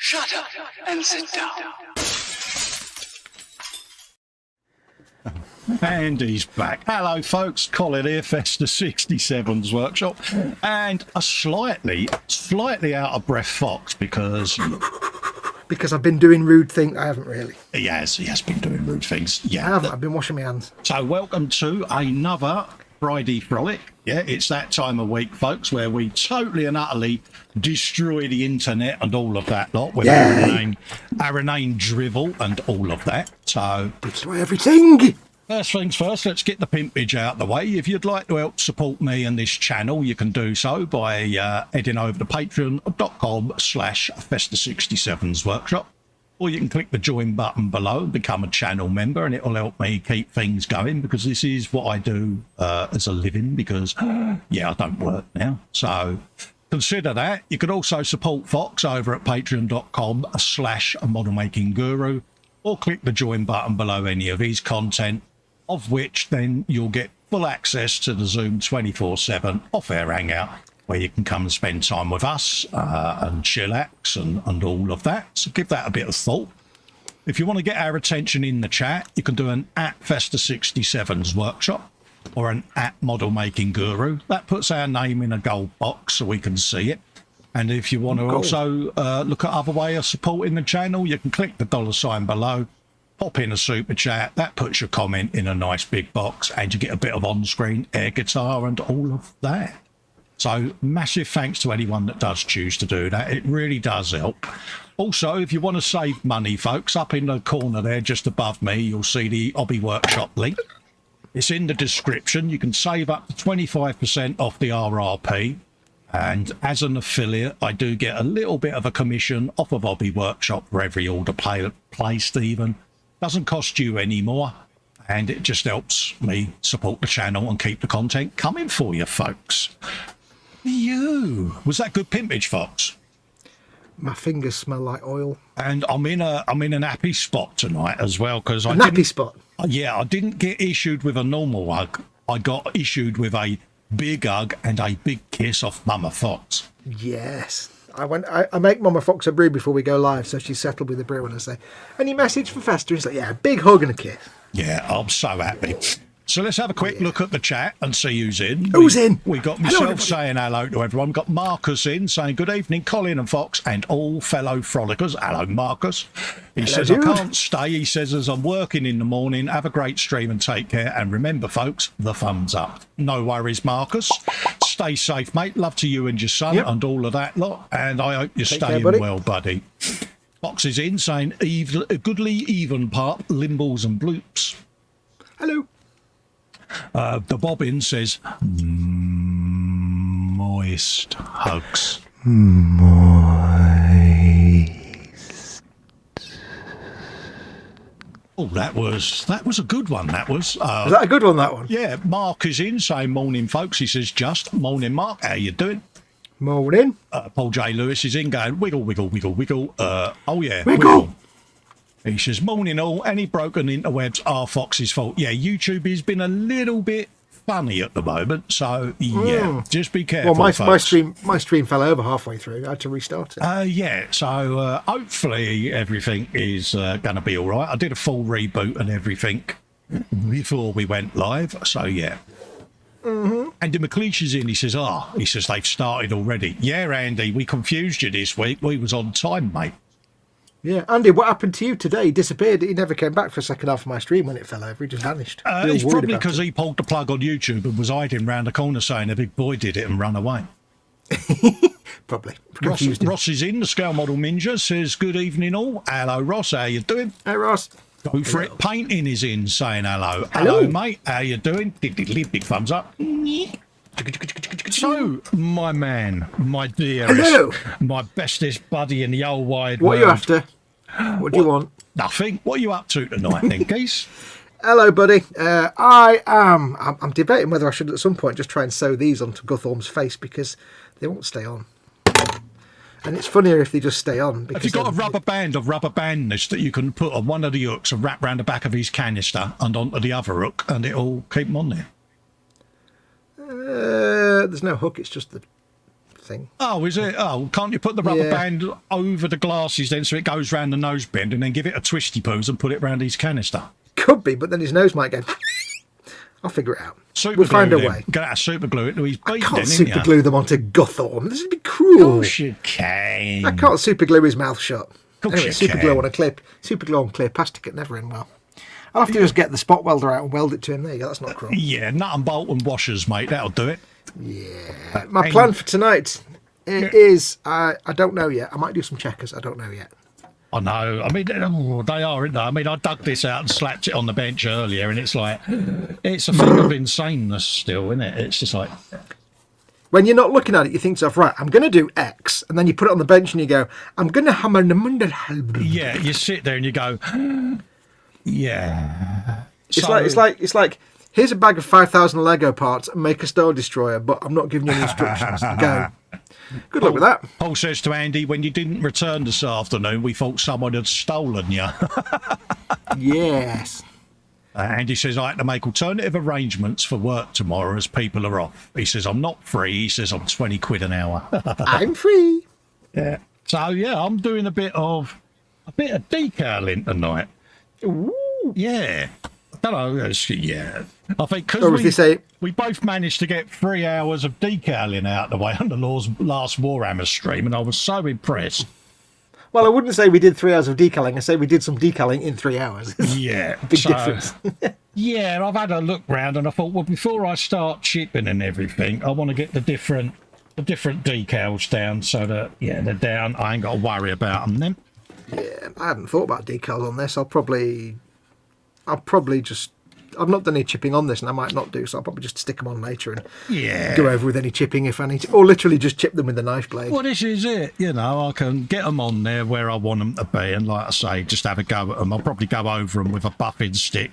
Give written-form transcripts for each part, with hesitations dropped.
Shut up and sit down. And he's back. Hello folks, Colin here, Festa 67's workshop, and a slightly out of breath Fox because I've been doing rude things. I haven't really. he has been doing rude things. I haven't. I've been washing my hands. So welcome to another Friday Frolic. Yeah, it's that time of week, folks, where we totally and utterly destroy the internet and all of that lot with our inane drivel and all of that. So Destroy everything. first things first, let's get the pimpage out the way. If you'd like to help support me and this channel, you can do so by heading over to patreon.com/Festa67's workshop. Or you can click the join button below and become a channel member, and it'll help me keep things going, because this is what I do as a living, because, yeah, I don't work now. So consider that. You could also support Fox over at patreon.com/modelmakingguru, or click the join button below any of his content, of which then you'll get full access to the Zoom 24/7 off-air hangout, where you can come and spend time with us and chillax and all of that. So give that a bit of thought. If you want to get our attention in the chat, you can do an @Festa67's workshop or an @ModelMakingGuru. That puts our name in a gold box so we can see it. And if you want to also look at other way of supporting the channel, you can click the $ below, pop in a super chat. That puts your comment in a nice big box, and you get a bit of on-screen air guitar and all of that. So massive thanks to anyone that does choose to do that. It really does help. Also, if you want to save money, folks, up in the corner there just above me, you'll see the Hobby Workshop link. It's in the description. You can save up to 25% off the RRP. And as an affiliate, I do get a little bit of a commission off of Hobby Workshop for every order placed even. Doesn't cost you any more. And it just helps me support the channel and keep the content coming for you, folks. Was that good pimpage, Fox? My fingers smell like oil. And I'm in an happy spot tonight as well, because I didn't get issued with a normal hug. I got issued with a big hug and a big kiss off Mama Fox. Yes. I make Mama Fox a brew before we go live, so she's settled with the brew, and I say, "Any message for Festa?" He's like, "Yeah, a big hug and a kiss." Yeah, I'm so happy. So let's have a quick look at the chat and see who's in. Who's in? We got myself saying hello to everyone. Got Marcus in saying good evening, Colin and Fox and all fellow frolickers. Hello, Marcus. He says, dude. I can't stay. He says, as I'm working in the morning, have a great stream and take care. And remember, folks, the thumbs up. No worries, Marcus. Stay safe, mate. Love to you and your son and all of that lot. And I hope you're staying well, buddy. Fox is in saying, goodly even part, limbles and bloops. Hello. The bobbin says, moist hugs. Moist. Oh, that was a good one. That was. Was that a good one? That one. Yeah. Mark is in saying morning, folks. He says just morning, Mark. How you doing? Morning. Paul J. Lewis is in going wiggle, wiggle, wiggle, wiggle. Oh yeah, wiggle. He says, morning all, any broken interwebs are Fox's fault. Yeah, YouTube has been a little bit funny at the moment, so yeah, just be careful. Well, my stream fell over halfway through. I had to restart it. Yeah, so hopefully everything is going to be all right. I did a full reboot and everything before we went live, so yeah. Andy McLeish is in. He says, they've started already. Yeah, Andy, we confused you this week. We was on time, mate. Yeah, Andy, what happened to you today? He disappeared. He never came back for a second half of my stream when it fell over. He just vanished. It's probably because he pulled the plug on YouTube and was hiding round the corner saying a big boy did it and run away. Probably. Ross is in. The Scale Model Ninja says, good evening all. Hello, Ross. How you doing? Hey, Ross. Go for it. Painting is in saying hello. Hello, mate. How you doing? Big thumbs up. So, my man, my dearest, my bestest buddy in the old wide world. What are you after? What do you want? Nothing. What are you up to tonight then, geese? Hello, buddy. I'm debating whether I should at some point just try and sew these onto Guthorm's face, because they won't stay on. And it's funnier if they just stay on. Have you got a rubber band of rubber bandness that you can put on one of the hooks and wrap round the back of his canister and onto the other hook, and it'll keep them on there? There's no hook, it's just the thing. Oh, is it? Oh, can't you put the rubber Yeah. band over the glasses then so it goes round the nose bend and then give it a twisty poos and put it round his canister? Could be, but then his nose might go. I'll figure it out. Super We'll find a glue way. Get out super glue it to his I beak can't then, super glue them onto Guthorm. This would be cruel. Of course you can. I can't super glue his mouth shut. Course Anyway, you super can. glue on a clip. Super glue on clear plastic, it never end well. I'll have to just get the spot welder out and weld it to him. There you go, that's not cruel. Yeah, nut and bolt and washers, mate. That'll do it. Yeah. My plan for tonight is, I don't know yet. I might do some checkers. I don't know yet. I know. I mean, they are, aren't they? I mean, I dug this out and slapped it on the bench earlier, and it's like, it's a thing of insaneness still, isn't it? It's just like... When you're not looking at it, you think to yourself, right, I'm going to do X. And then you put it on the bench and you go, I'm going to hammer the under. Yeah, you sit there and you go, yeah. It's like, here's a bag of 5,000 Lego parts and make a Star Destroyer, but I'm not giving you any instructions. Go. Good luck with that. Paul says to Andy, when you didn't return this afternoon, we thought someone had stolen you. Yes. Andy says, I had to make alternative arrangements for work tomorrow as people are off. He says, I'm not free. He says, I'm 20 quid an hour. I'm free. Yeah. So, yeah, I'm doing a bit of decaling tonight. Ooh. Yeah. I don't know. Yeah. I think Or as they because say, we both managed to get 3 hours of decaling out the way on the last Warhammer stream, and I was so impressed. well, I wouldn't say we did 3 hours of decaling. I say we did some decaling in 3 hours. Yeah. Big difference. Yeah, I've had a look round and I thought, well, before I start chipping and everything, I want to get the different decals down so that, yeah, they're down. I ain't got to worry about them then. Yeah, I hadn't thought about decals on this. I'll probably just... I've not done any chipping on this, and I might not do, so I'll probably just stick them on later and do over with any chipping if I need to. Or literally just chip them with a knife blade. Well, this is it. You know, I can get them on there where I want them to be, and like I say, just have a go at them. I'll probably go over them with a buffing stick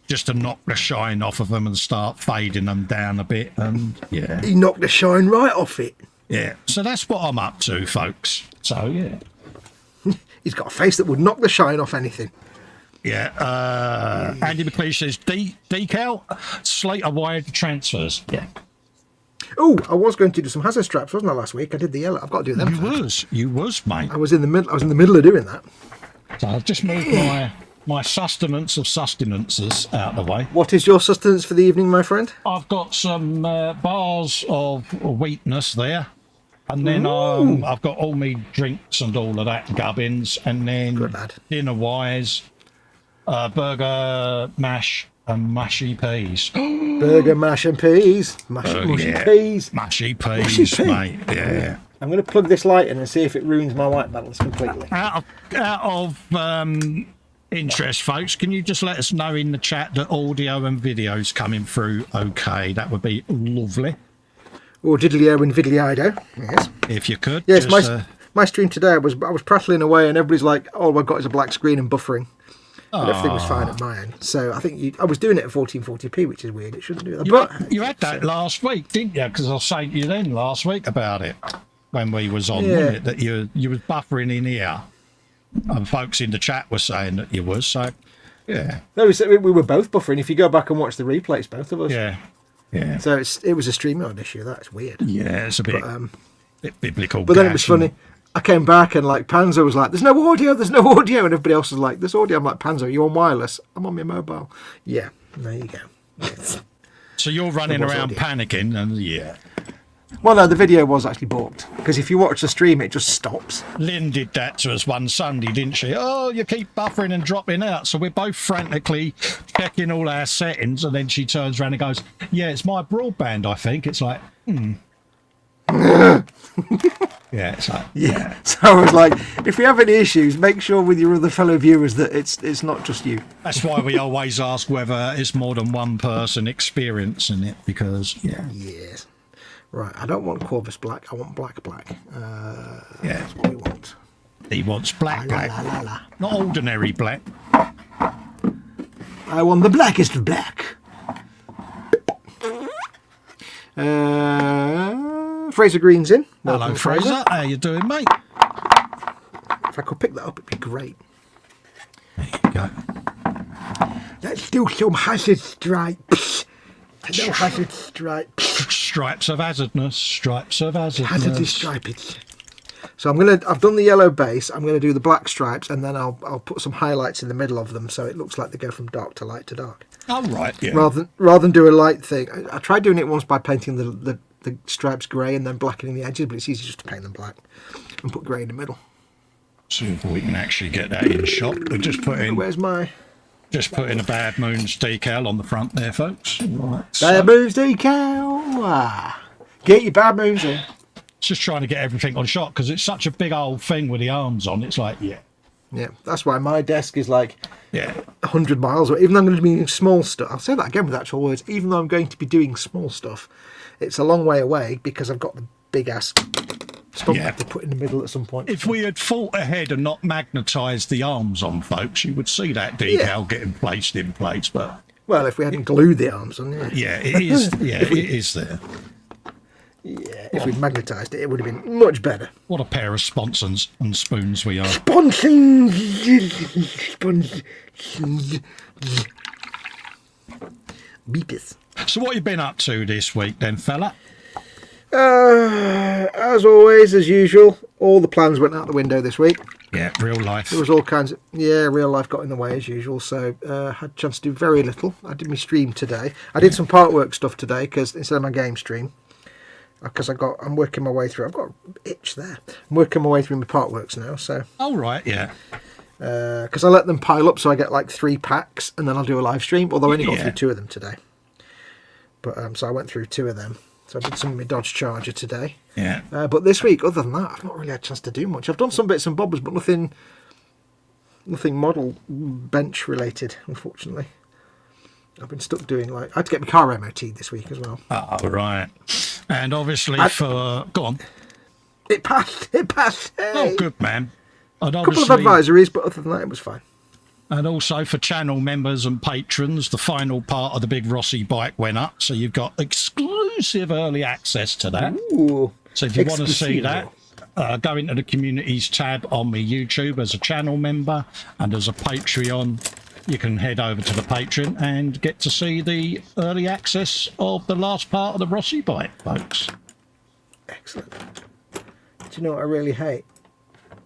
just to knock the shine off of them and start fading them down a bit, and yeah. He knocked the shine right off it. Yeah, so that's what I'm up to, folks. So, yeah. He's got a face that would knock the shine off anything. Yeah, Andy McLeish says decal, Slater wired transfers. Yeah. Oh, I was going to do some hazard straps, wasn't I, last week? I did the yellow. I've got to do them. You was, mate. I was in the middle of doing that. So I've just moved my sustenance of sustenances out of the way. What is your sustenance for the evening, my friend? I've got some bars of wheatness there. And then I've got all my drinks and all of that gubbins. And then Good lad. dinner-wise, burger mash and mashy peas. Burger, mash and peas. Mushy peas. Mashy Mushy peas, pea. mate. Yeah. I'm going to plug this light in and see if it ruins my white balance completely. Out of interest, folks, can you just let us know in the chat that audio and video's coming through okay? That would be lovely. Or diddly-o and viddly-ido. Yes. If you could. Yes, just, my stream today, I was prattling away and everybody's like, all I've got is a black screen and buffering. And everything was fine at my end. So I think I was doing it at 1440p, which is weird. It shouldn't do that. But you had that last week, didn't you? Because I was saying to you then last week about it when we was on, Yeah. wasn't it? That you was buffering in here. And folks in the chat were saying that you was. So, yeah. No, we were both buffering. If you go back and watch the replays, both of us. Yeah. Yeah. So it was a StreamYard issue. That's weird. Yeah, it's a bit, bit biblical. But then it was funny. I came back and like Panzo was like, "There's no audio, and everybody else was like, "There's audio." I'm like, "Panzo, are you on wireless?" I'm on my mobile. Yeah, there you go. So you're running There was around audio. panicking, and yeah. Well, no, the video was actually balked because if you watch the stream, it just stops. Lynn did that to us one Sunday, didn't she? Oh, you keep buffering and dropping out. So we're both frantically checking all our settings, and then she turns around and goes, "Yeah, it's my broadband, I think." It's like, yeah, it's like, Yeah. So I was like, if we have any issues, make sure with your other fellow viewers that it's not just you. That's why we always ask whether it's more than one person experiencing it, because, yeah. Yes. Right. I don't want Corvus black. I want black. Yeah. That's what we want. He wants black. La. Not ordinary black. I want the blackest of black. Fraser Green's in. Hello, Welcome, Fraser. How you doing, mate? If I could pick that up, it'd be great. There you go. Let's do some hazard stripes. No hazard stripe. Stripes of hazardness. Stripes of hazardness. Hazardly striped. So I've done the yellow base. I'm gonna do the black stripes, and then I'll put some highlights in the middle of them, so it looks like they go from dark to light to dark. Oh right, yeah. Rather than do a light thing. I tried doing it once by painting the stripes grey and then blackening the edges, but it's easy just to paint them black and put grey in the middle. See if we can actually get that in shot. We're just putting. Where's my? Just putting a Bad Moons decal on the front there, folks. Right. Bad Moons decal. Ah. Get your Bad Moons in. Just trying to get everything on shot because it's such a big old thing with the arms on. It's like, yeah. Yeah, that's why my desk is like 100 miles away. Even though I'm going to be doing small stuff. I'll say that again with actual words. Even though I'm going to be doing small stuff, it's a long way away because I've got the big ass stompa to put in the middle at some point. If we had thought ahead and not magnetised the arms on, folks, you would see that decal getting placed in place. But well, if we hadn't glued the arms on, yeah, it is. Yeah, it is there. Yeah, if we'd magnetised it, it would have been much better. What a pair of sponsons and spoons we are. Sponsons. Beepers. So what you been up to this week then, fella? As always, as usual, all the plans went out the window this week. Yeah, real life. There was all kinds of... Yeah, real life got in the way as usual, so had a chance to do very little. I did my stream today. I did some part work stuff today because instead of my game stream, because I'm working my way through. I've got an itch there. I'm working my way through my part works now, so... Oh, right, yeah. Because I let them pile up, so I get like 3 packs, and then I'll do a live stream, although I only got through 2 of them today. But so I went through 2 of them. So I did some of my Dodge Charger today. Yeah. But this week, other than that, I've not really had a chance to do much. I've done some bits and bobs, but nothing model bench related, unfortunately. I've been stuck doing I had to get my car MOT this week as well. Oh, right. And obviously go on. It passed. Hey. Oh, good, man. And a couple of advisories, but other than that, it was fine. And also for channel members and patrons, the final part of the big Rossi bike went up, so you've got exclusive early access to that. Ooh, so if you want to see that, go into the communities tab on my YouTube as a channel member, and as a Patreon, you can head over to the Patreon and get to see the early access of the last part of the Rossi bike, folks. Excellent. Do you know what I really hate?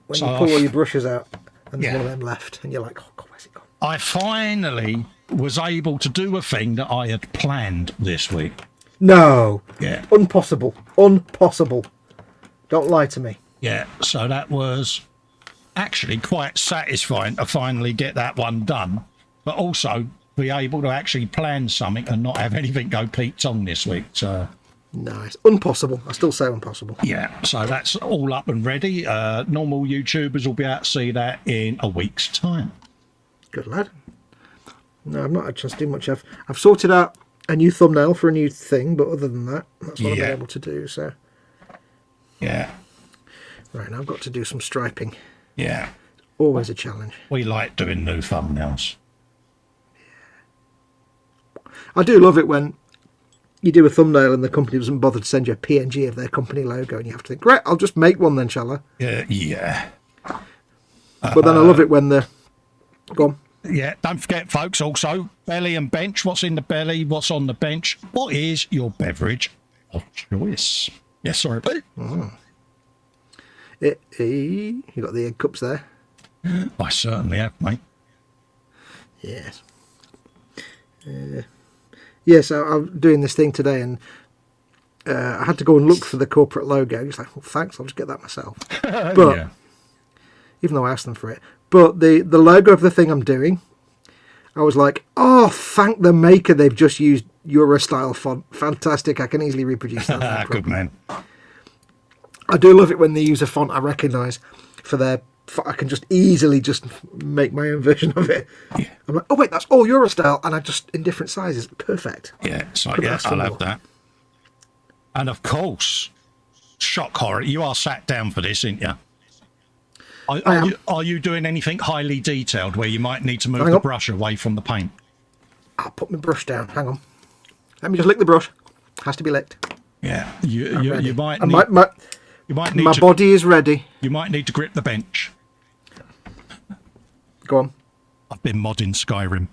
When you pull all your brushes out and there's one of them left, and you're like, oh God, where's it gone? I finally was able to do a thing that I had planned this week. No. Yeah. Impossible. Don't lie to me. Yeah, so that was actually quite satisfying to finally get that one done, but also be able to actually plan something and not have anything go Pete's on this week. So nice. Impossible. I still say impossible. Yeah, so that's all up and ready. Normal YouTubers will be able to see that in a week's time. Good lad. No, I've not had a chance to do much. I've sorted out a new thumbnail for a new thing, but other than that, that's what I've been able to do. So yeah. Right, now I've got to do some striping. Yeah. Always a challenge. We like doing new thumbnails. I do love it when you do a thumbnail and the company doesn't bother to send you a PNG of their company logo, and you have to think, right, I'll just make one then, shall I? Yeah. But then I love it when the... Go on. Yeah, don't forget, folks, also, belly and bench. What's in the belly? What's on the bench? What is your beverage of choice? Yes, sorry, buddy. You got the egg cups there. I certainly have, mate. Yes. Yes, I'm doing this thing today, and I had to go and look for the corporate logo. He's like, well, thanks, I'll just get that myself. But even though I asked them for it. But the logo of the thing I'm doing, I was like, oh, thank the maker, they've just used Euro-style font. Fantastic, I can easily reproduce that. No good man. I do love it when they use a font I recognise for their... I can just easily just make my own version of it. Yeah. I'm like, oh wait, that's all Euro-style, and I just in different sizes. Perfect. Yeah, so yeah, I love that. And of course, shock horror, you are sat down for this, aren't you? Are you doing anything highly detailed where you might need to move the brush away from the paint? I'll put my brush down. Hang on. Let me just lick the brush. Has to be licked. Yeah, you might need... My body is ready. You might need to grip the bench. Go on. I've been modding Skyrim.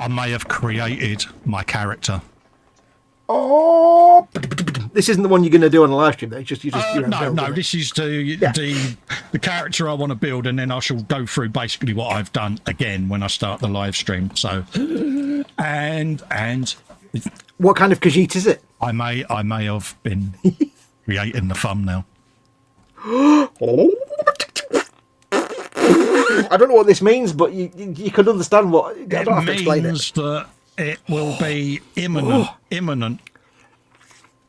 I may have created my character. Oh, this isn't the one you're going to do on a live stream, though. No. This is the character I want to build, and then I shall go through basically what I've done again when I start the live stream. So, and what kind of Khajiit is it? I may have been creating the thumbnail. I don't know what this means, but you could understand what. I don't have to explain it. It means that it will be imminent.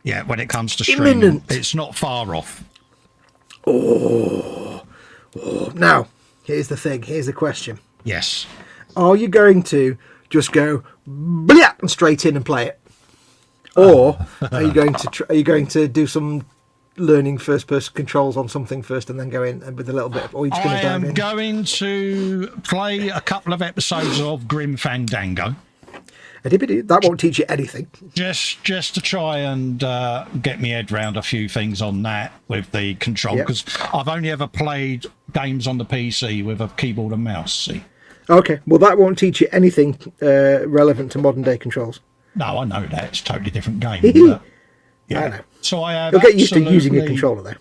Yeah, when it comes to streaming, imminent. It's not far off. Oh. Now, here's the thing. Here's the question. Yes. Are you going to just go blah, and straight in and play it, or are you going to do some learning first-person controls on something first and then go in and with a little bit? Or are you just going to dive in? I am going to play a couple of episodes of Grim Fandango. That won't teach you anything. Just to try and get my head round a few things on that with the control, because I've only ever played games on the PC with a keyboard and mouse. See. Okay, well that won't teach you anything relevant to modern day controls. No, I know that it's a totally different game. I know. So I have. You'll get used to using a controller, though.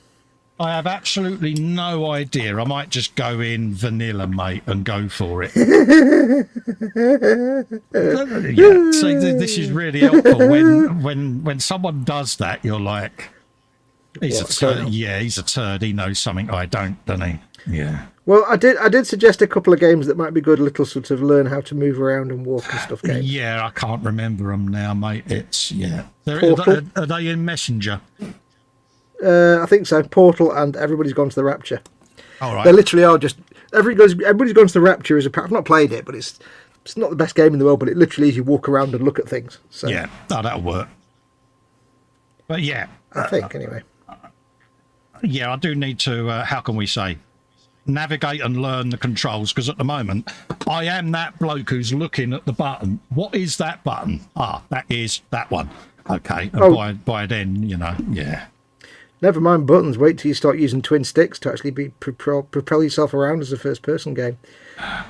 I have absolutely no idea. I might just go in vanilla, mate, and go for it. So this is really helpful. When someone does that, you're like, he's a turd. Yeah, he's a turd. He knows something I don't, doesn't he? Yeah. Well, I did suggest a couple of games that might be good, little sort of learn how to move around and walk and stuff games. Yeah, I can't remember them now, mate. Are they in Messenger? I think so. Portal and Everybody's Gone to the Rapture. All right. They literally are just Everybody's Gone to the Rapture is I've not played it, but it's not the best game in the world. But it literally is you walk around and look at things. So yeah, that'll work. But yeah, I think anyway. Yeah, I do need to. How can we say? Navigate and learn the controls, because at the moment I am that bloke who's looking at the button. What is that button? That is that one. Okay, and by then, yeah. Never mind buttons. Wait till you start using twin sticks to actually propel yourself around as a first-person game.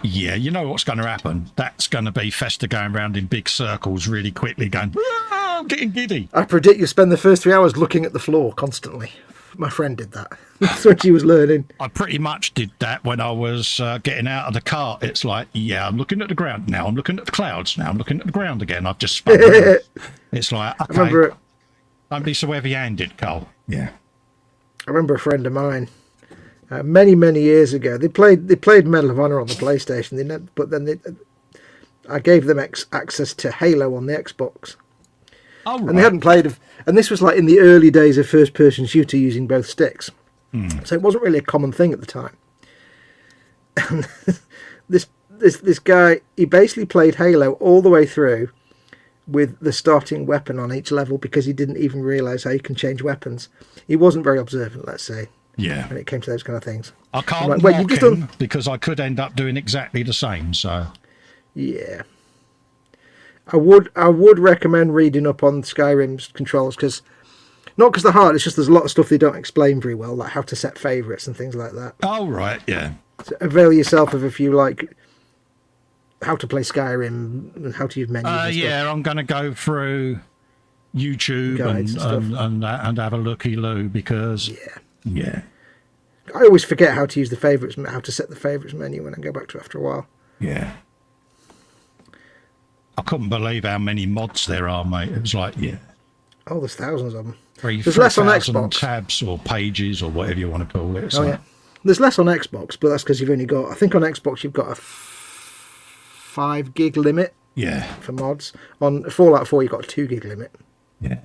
Yeah, you know what's going to happen. That's going to be Festa going around in big circles really quickly, going, I'm getting giddy. I predict you'll spend the first 3 hours looking at the floor constantly. My friend did that. That's when she was learning. I pretty much did that when I was getting out of the car. It's like, I'm looking at the ground now. I'm looking at the clouds now. I'm looking at the ground again. I've just spun around. It's like, okay, I remember don't be so heavy-handed, Cole. Yeah. I remember a friend of mine many years ago. They played Medal of Honor on the PlayStation, but then I gave them access to Halo on the Xbox. Oh, right. And they hadn't played, and this was like in the early days of first-person shooter using both sticks. So it wasn't really a common thing at the time. And this guy, he basically played Halo all the way through with the starting weapon on each level because he didn't even realise how you can change weapons. He wasn't very observant, let's say. Yeah. When it came to those kind of things. I can't mock him because I could end up doing exactly the same. So. Yeah. I would recommend reading up on Skyrim's controls not because they're hard. It's just there's a lot of stuff they don't explain very well, like how to set favourites and things like that. Oh right, yeah. So avail yourself of a few like how to play Skyrim and how to use menus. And stuff. I'm going to go through YouTube and have a looky-loo because yeah. I always forget how to use the favourites, how to set the favourites menu when I go back to it after a while. Yeah. I couldn't believe how many mods there are, mate. It was like, oh, there's thousands of them. There's less on Xbox. Tabs or pages or whatever you want to call it. So. Oh, yeah. There's less on Xbox, but that's because you've only got, I think on Xbox you've got a 5 gig limit for mods. On Fallout 4 you've got a 2 gig limit. Yeah.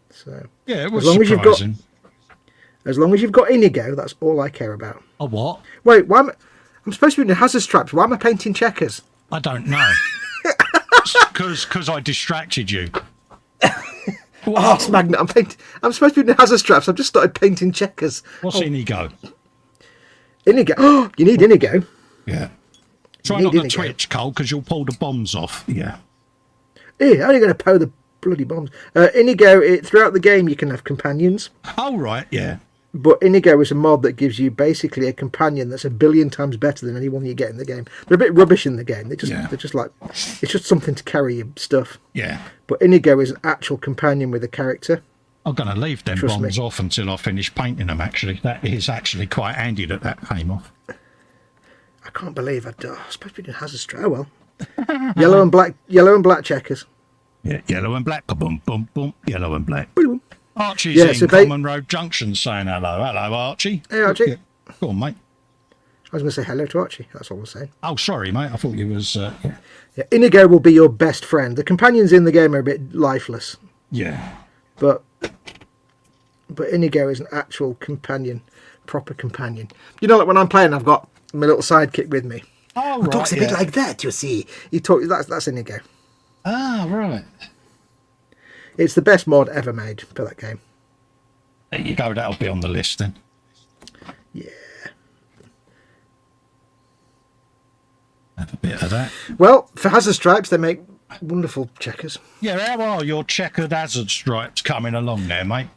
So it was surprising. As long as you've got Inigo, that's all I care about. A what? Wait, why I'm supposed to be in hazard straps. Why am I painting checkers? I don't know. Because I distracted you. Magnet. I'm supposed to be in hazard straps. I've just started painting checkers. What's Inigo? Inigo. Oh, you need Inigo. Yeah. Try not to twitch, Cole, because you'll pull the bombs off. Yeah. Yeah, only going to pull the bloody bombs. Inigo, throughout the game, you can have companions. Oh, right, yeah. But Inigo is a mod that gives you basically a companion that's 1 billion times better than anyone you get in the game. They're a bit rubbish in the game. They're just like, it's just something to carry your stuff. Yeah. But Inigo is an actual companion with a character. I'm going to leave them bombs off until I finish painting them, actually. That is actually quite handy that came off. I can't believe I'm supposed to be doing hazard strike. Oh, well. Yellow and black checkers. Yeah, yellow and black. Boom, boom, boom. Yellow and black. Boom. Archie's in Common Road Junction saying hello. Hello, Archie. Hey, Archie. Yeah. Go on, mate. I was going to say hello to Archie. That's all I was saying. Oh, sorry, mate. I thought you was... Yeah, Inigo will be your best friend. The companions in the game are a bit lifeless. Yeah. But Inigo is an actual companion. Proper companion. You know, like when I'm playing, I've got my little sidekick with me. Oh, He talks a bit like that, you see. That's Inigo. Ah, right. It's the best mod ever made for that game. There you go. That'll be on the list then. Yeah. Have a bit of that. Well, for hazard stripes, they make wonderful checkers. Yeah, how are your checkered hazard stripes coming along there, mate?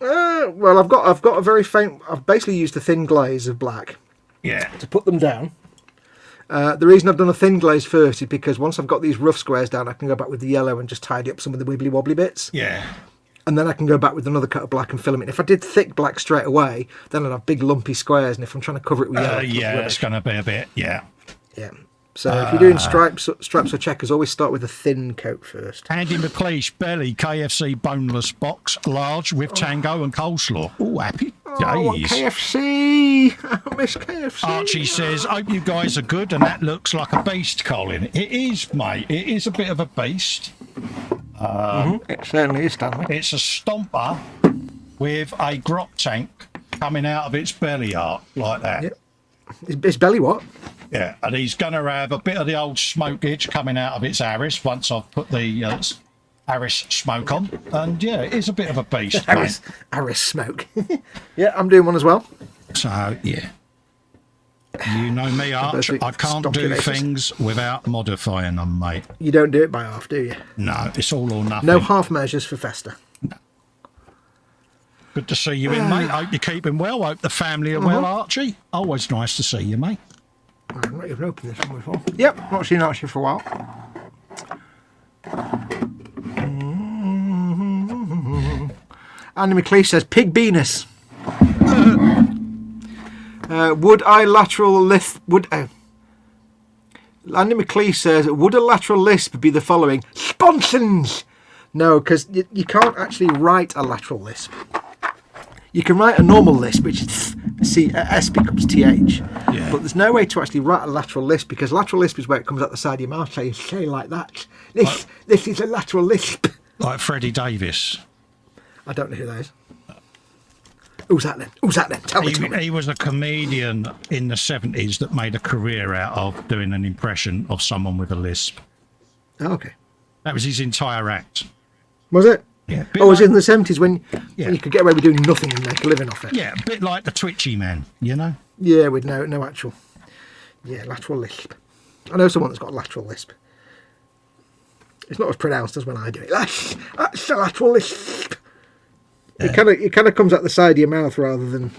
Well, I've got a very faint... I've basically used a thin glaze of black. Yeah. To put them down. The reason I've done a thin glaze first is because once I've got these rough squares down, I can go back with the yellow and just tidy up some of the wibbly wobbly bits. Yeah. And then I can go back with another coat of black and fill them in. If I did thick black straight away, then I'd have big lumpy squares. And if I'm trying to cover it with yellow... yeah, it's going to be a bit... Yeah. Yeah. So if you're doing stripes or checkers, always start with a thin coat first. Andy McLeish, belly, KFC boneless box, large with tango and coleslaw. Oh, happy days. Oh, KFC! I miss KFC. Archie says, hope you guys are good, and that looks like a beast, Colin. It is, mate. It is a bit of a beast. It certainly is, Stanley. It's a stomper with a grop tank coming out of its belly art like that. Yep. It's belly what? Yeah, and he's going to have a bit of the old smoke edge coming out of its Aris once I've put the Aris smoke on. And yeah, it is a bit of a beast, mate. Aris smoke. Yeah, I'm doing one as well. So, yeah. You know me, Arch. I can't do things without modifying them, mate. You don't do it by half, do you? No, it's all or nothing. No half measures for Festa. No. Good to see you in, mate. Hope you're keeping well. Hope the family are well, Archie. Always nice to see you, mate. I've not even opened this one before. Yep, not seen Archie for a while. Andy McLeish says, Pig Venus. Would I lateral lisp... Andy McLeish says, would a lateral lisp be the following? Sponsons! No, because you can't actually write a lateral lisp. You can write a normal lisp, which is S becomes TH. Yeah. But there's no way to actually write a lateral lisp, because lateral lisp is where it comes out the side of your mouth. So you say like that. This is a lateral lisp. Like Freddie Davis. I don't know who that is. Who's that then? Tell me. He was a comedian in the 70s that made a career out of doing an impression of someone with a lisp. Oh, okay. That was his entire act. Was it? Yeah. Oh, was it in the 70s when you could get away with doing nothing and make a living off it? Yeah, a bit like the Twitchy Man, you know? Yeah, with no actual... Yeah, lateral lisp. I know someone that's got a lateral lisp. It's not as pronounced as when I do it. That's a lateral lisp. It kind of comes out the side of your mouth rather than...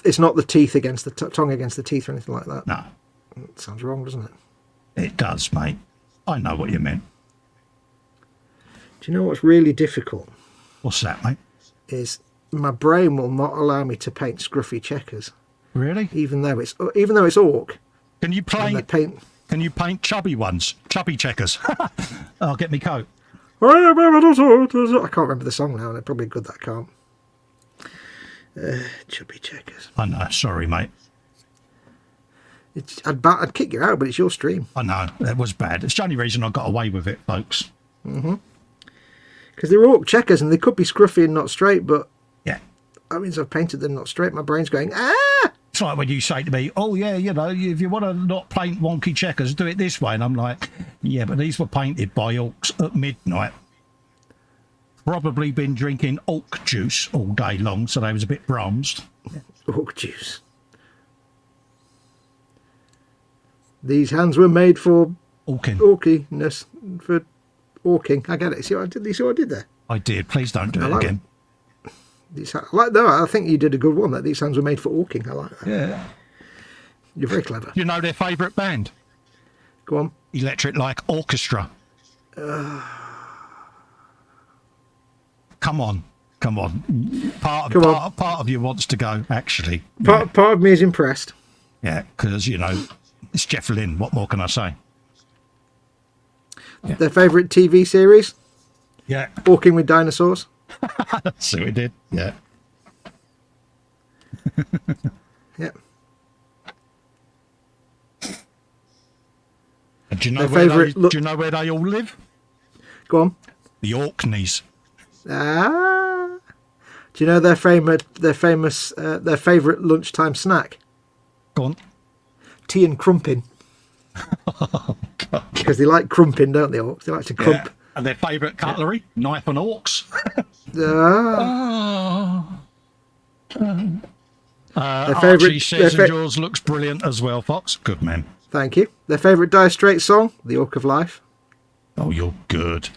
It's not the teeth against the tongue against the teeth or anything like that. No. It sounds wrong, doesn't it? It does, mate. I know what you meant. Do you know what's really difficult? What's that, mate? Is my brain will not allow me to paint scruffy checkers. Really? Even though it's orc. Can you paint chubby ones? Chubby checkers? I'll get me coat. I can't remember the song now, and it's probably good that I can't. Chubby checkers. I know, sorry, mate. I'd kick you out, but it's your stream. I know, that was bad. It's the only reason I got away with it, folks. Because they're orc checkers, and they could be scruffy and not straight, but... Yeah. That means I've painted them not straight. My brain's going, It's like when you say to me, oh, yeah, you know, if you want to not paint wonky checkers, do it this way. And I'm like, yeah, but these were painted by orcs at midnight. Probably been drinking orc juice all day long, so they was a bit bronzed. Orc juice. These hands were made for... Orkiness. For orking. I get it. See what I did there? I did. Please don't do it again. I think you did a good one. That these sounds were made for walking. I like that. Yeah. You're very clever. You know their favourite band? Go on. Electric Light Orchestra. Come on. Part of you wants to go, actually. Part of me is impressed. Yeah, because, you know, it's Jeff Lynne. What more can I say? Yeah. Their favourite TV series? Yeah. Walking with Dinosaurs? So we did. Yeah. Yeah. And do you know where they all live? Go on. The Orkneys. Ah. Do you know their favourite lunchtime snack? Go on. Tea and crumping. Oh, God. Because they like crumping, don't they, Orcs? They like to crump. Yeah. And their favourite cutlery? Knife and orcs. Archie says, and yours looks brilliant as well, Fox. Good man. Thank you. Their favourite Dire Straits song? The Orc of Life. Oh, you're good.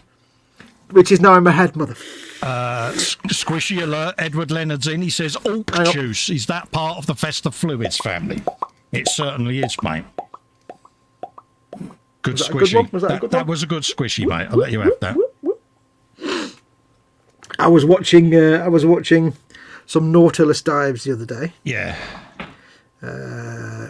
Which is now in my head, mother. Squishy alert, Edward Leonard's in. He says, orc juice. Is that part of the Festa Fluids family? It certainly is, mate. Good squishy. That was a good squishy, mate. I'll let you have that. I was watching some Nautilus dives the other day. Yeah.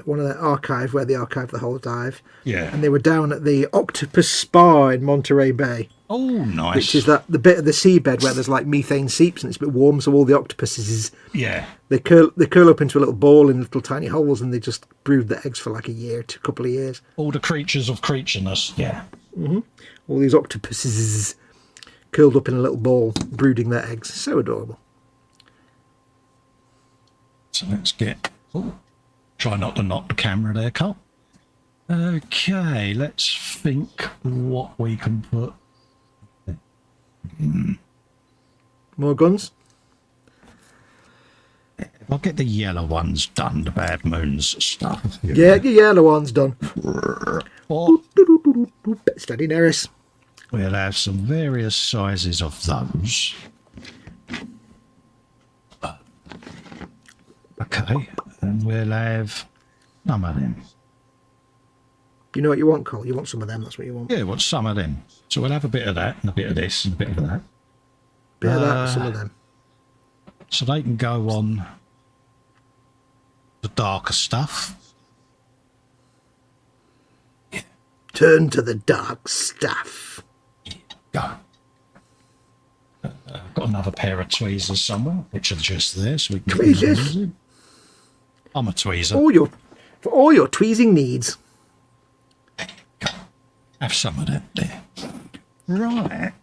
One of the archive where they archive the whole dive. Yeah. And they were down at the Octopus Spa in Monterey Bay. Oh, nice. Which is the bit of the seabed where there's like methane seeps and it's a bit warm, so all the octopuses, yeah, they curl up into a little ball in little tiny holes, and they just brood the eggs for like a couple of years. All the creatures of creatureness. Yeah. Mm-hmm. All these octopuses curled up in a little ball, brooding their eggs. So adorable. So let's get... Oh, try not to knock the camera there, Carl. Okay, let's think what we can put. More guns? I'll get the yellow ones done, the Bad Moons stuff. Yeah, the yellow ones done. Or Steady, Neris. we'll have some various sizes of those. Okay, and we'll have some of them. You know what you want, Cole? You want some of them, that's what you want. Yeah, want some of them. So we'll have a bit of that, and a bit of this, and a bit of that. Bit of that, some of them. So they can go on the darker stuff. Yeah. Turn to the dark stuff. Go. I've got another pair of tweezers somewhere, which are just there, so we can... Tweezers? I'm a tweezer. For all your tweezing needs. Have some of that there. Right.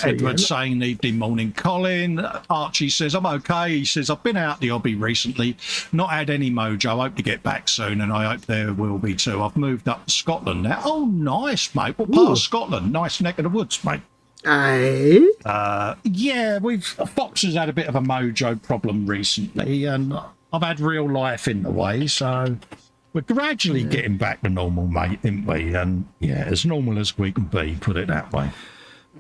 Edward's saying evening, morning, Colin. Archie says, I'm okay. He says, I've been out the hobby recently, not had any mojo. I hope to get back soon, and I hope there will be too. I've moved up to Scotland now. Oh, nice, mate. What part of Scotland? Nice neck of the woods, mate. Aye. Yeah, Fox has had a bit of a mojo problem recently, and I've had real life in the way, so we're gradually getting back to normal, mate, aren't we? And yeah, as normal as we can be, put it that way.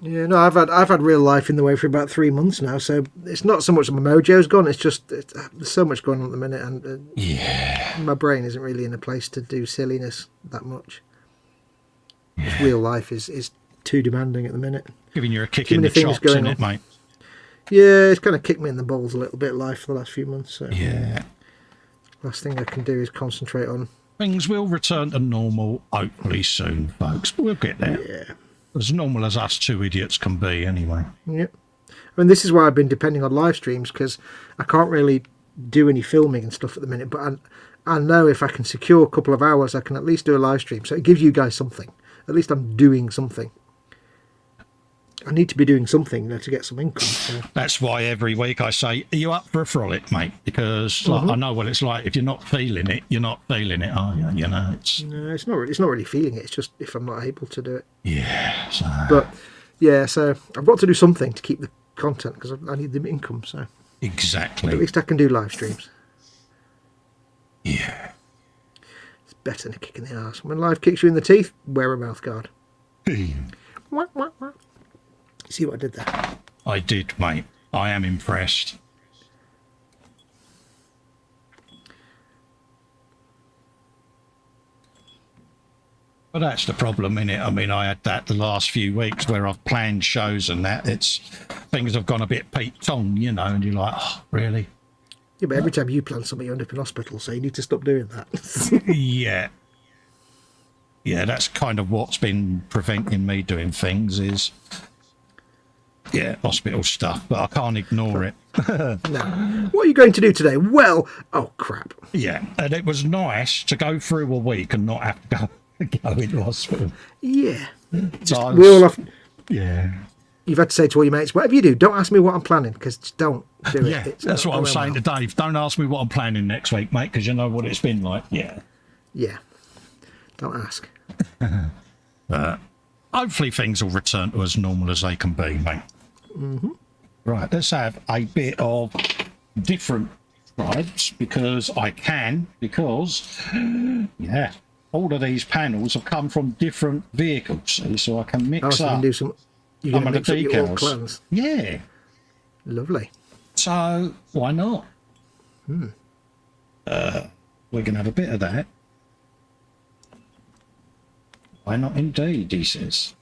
Yeah, no, I've had real life in the way for about 3 months now, so it's not so much that my mojo's gone. It's just there's so much going on at the minute, and my brain isn't really in a place to do silliness that much. Yeah. Real life is too demanding at the minute. Giving you a kick in the chops, isn't it, mate? Yeah, it's kind of kicked me in the balls a little bit, life, for the last few months. So yeah. Last thing I can do is concentrate on... Things will return to normal, hopefully soon, folks, but we'll get there. Yeah. As normal as us two idiots can be, anyway. Yep. I mean, this is why I've been depending on live streams, because I can't really do any filming and stuff at the minute, but I know if I can secure a couple of hours, I can at least do a live stream, so it gives you guys something. At least I'm doing something. I need to be doing something, to get some income. So. That's why every week I say, are you up for a frolic, mate? Because I know what it's like. If you're not feeling it, you're not feeling it, are you? You know, No, it's not really feeling it. It's just if I'm not able to do it. Yeah. So... But, yeah, so I've got to do something to keep the content, because I need the income, so... Exactly. But at least I can do live streams. Yeah. It's better than a kick in the arse. When live kicks you in the teeth, wear a mouth guard. Hey. See what I did there? I did, mate. I am impressed. But that's the problem, innit? I mean, I had that the last few weeks where I've planned shows and that. Things have gone a bit peaked on, you know, and you're like, oh, really? Yeah, but every time you plan something, you end up in hospital, so you need to stop doing that. Yeah. Yeah, that's kind of what's been preventing me doing things is, yeah, hospital stuff, but I can't ignore it. No. What are you going to do today? Well, oh, crap. Yeah, and it was nice to go through a week and not have to go into hospital. Yeah. So We all have... Yeah. You've had to say to all your mates, whatever you do, don't ask me what I'm planning, because just don't do it. Yeah, that's what I'm saying to Dave. Don't ask me what I'm planning next week, mate, because you know what it's been like. Yeah. Yeah. Don't ask. Hopefully things will return to as normal as they can be, mate. Mm-hmm. Right, let's have a bit of different tribes because yeah, all of these panels have come from different vehicles, see, so I can mix so up. You're going to mix up your old clans. Yeah. Lovely. So why not? We're going to have a bit of that. Why not indeed, he says.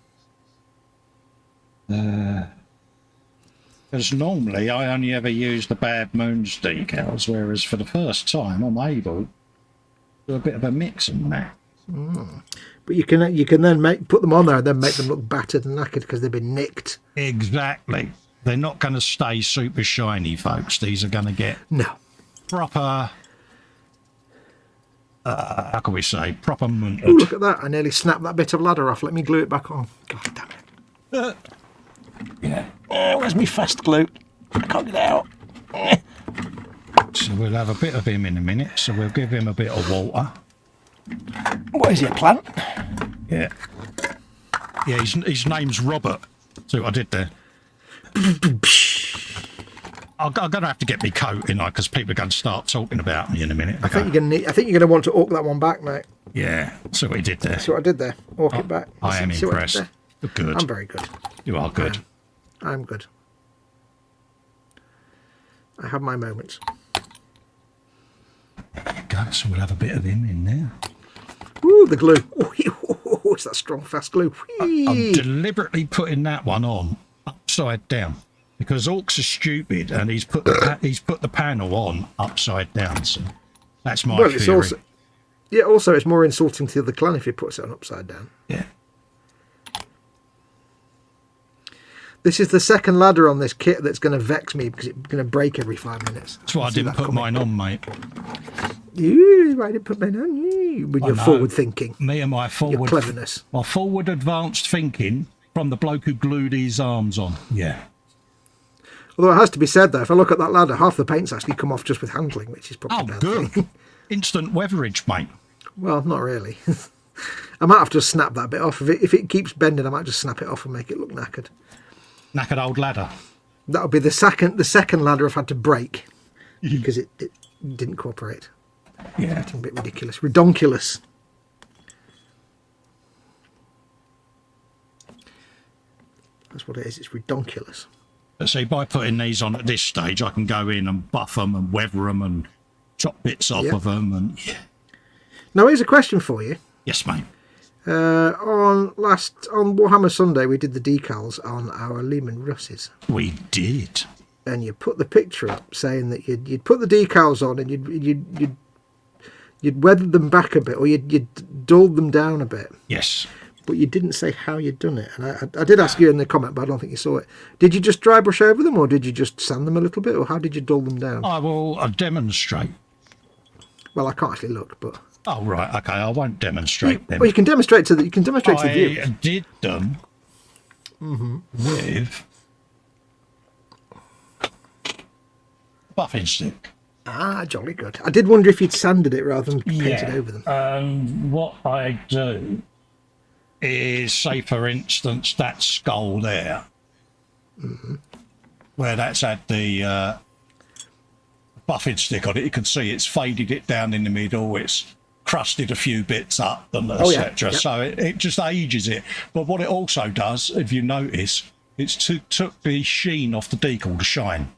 Because normally I only ever use the Bad Moons decals, whereas for the first time I'm able to do a bit of a mix on that. But you can then put them on there and then make them look battered and knackered because they've been nicked. Exactly. They're not going to stay super shiny, folks. These are going to get proper... how can we say? Proper munted. Oh, look at that. I nearly snapped that bit of ladder off. Let me glue it back on. God damn it. Yeah. Where's my fast glue? I can't get it out. So we'll have a bit of him in a minute. So we'll give him a bit of water. What is he, a plant? Yeah. Yeah, his name's Robert. See what I did there? I'm going to have to get me coat in, because people are going to start talking about me in a minute. I think you're going to want to orc that one back, mate. Yeah. See what he did there? See what I did there? Orc it back. I am impressed. You're good. I'm very good. You are good. I'm good. I have my moments. There you go. So we'll have a bit of him in there. Ooh, the glue. Oh, it's that strong, fast glue. I'm deliberately putting that one on upside down because Orcs are stupid, and he's put the panel on upside down. So that's my theory. It's also it's more insulting to the other clan if he puts it on upside down. Yeah. This is the second ladder on this kit that's going to vex me because it's going to break every 5 minutes. That's why I didn't put mine on, mate. Why didn't put mine on? When you're forward thinking. Me and my your cleverness. My forward advanced thinking from the bloke who glued his arms on. Yeah. Although it has to be said, though, if I look at that ladder, half the paint's actually come off just with handling, which is probably good. Instant weatherage, mate. Well, not really. I might have to snap that bit off. If it keeps bending, I might just snap it off and make it look knackered. Knackered old ladder. That'll be the second ladder I've had to break because it didn't cooperate. Yeah. It's a bit ridiculous. Redonkulous. That's what it is. It's redonkulous. But see, by putting these on at this stage, I can go in and buff them and weather them and chop bits off of them. And Now, here's a question for you. Yes, mate. On Warhammer Sunday, we did the decals on our Lehman Russes. We did. And you put the picture up saying that you'd put the decals on and you'd weathered them back a bit, or you'd dulled them down a bit. Yes. But you didn't say how you'd done it. And I did ask you in the comment, but I don't think you saw it. Did you just dry brush over them, or did you just sand them a little bit, or how did you dull them down? I will demonstrate. Well, I can't actually look, but... Oh, right. Okay, I won't demonstrate them. Well, you can demonstrate to the viewers. I did them with buffing stick. Ah, jolly good. I did wonder if you'd sanded it rather than painted over them. What I do is, say, for instance, that skull there, where that's had the buffing stick on it, you can see it's faded it down in the middle, it's crusted a few bits up and etc. So it just ages it. But what it also does, if you notice, It's took the sheen off the decal to shine.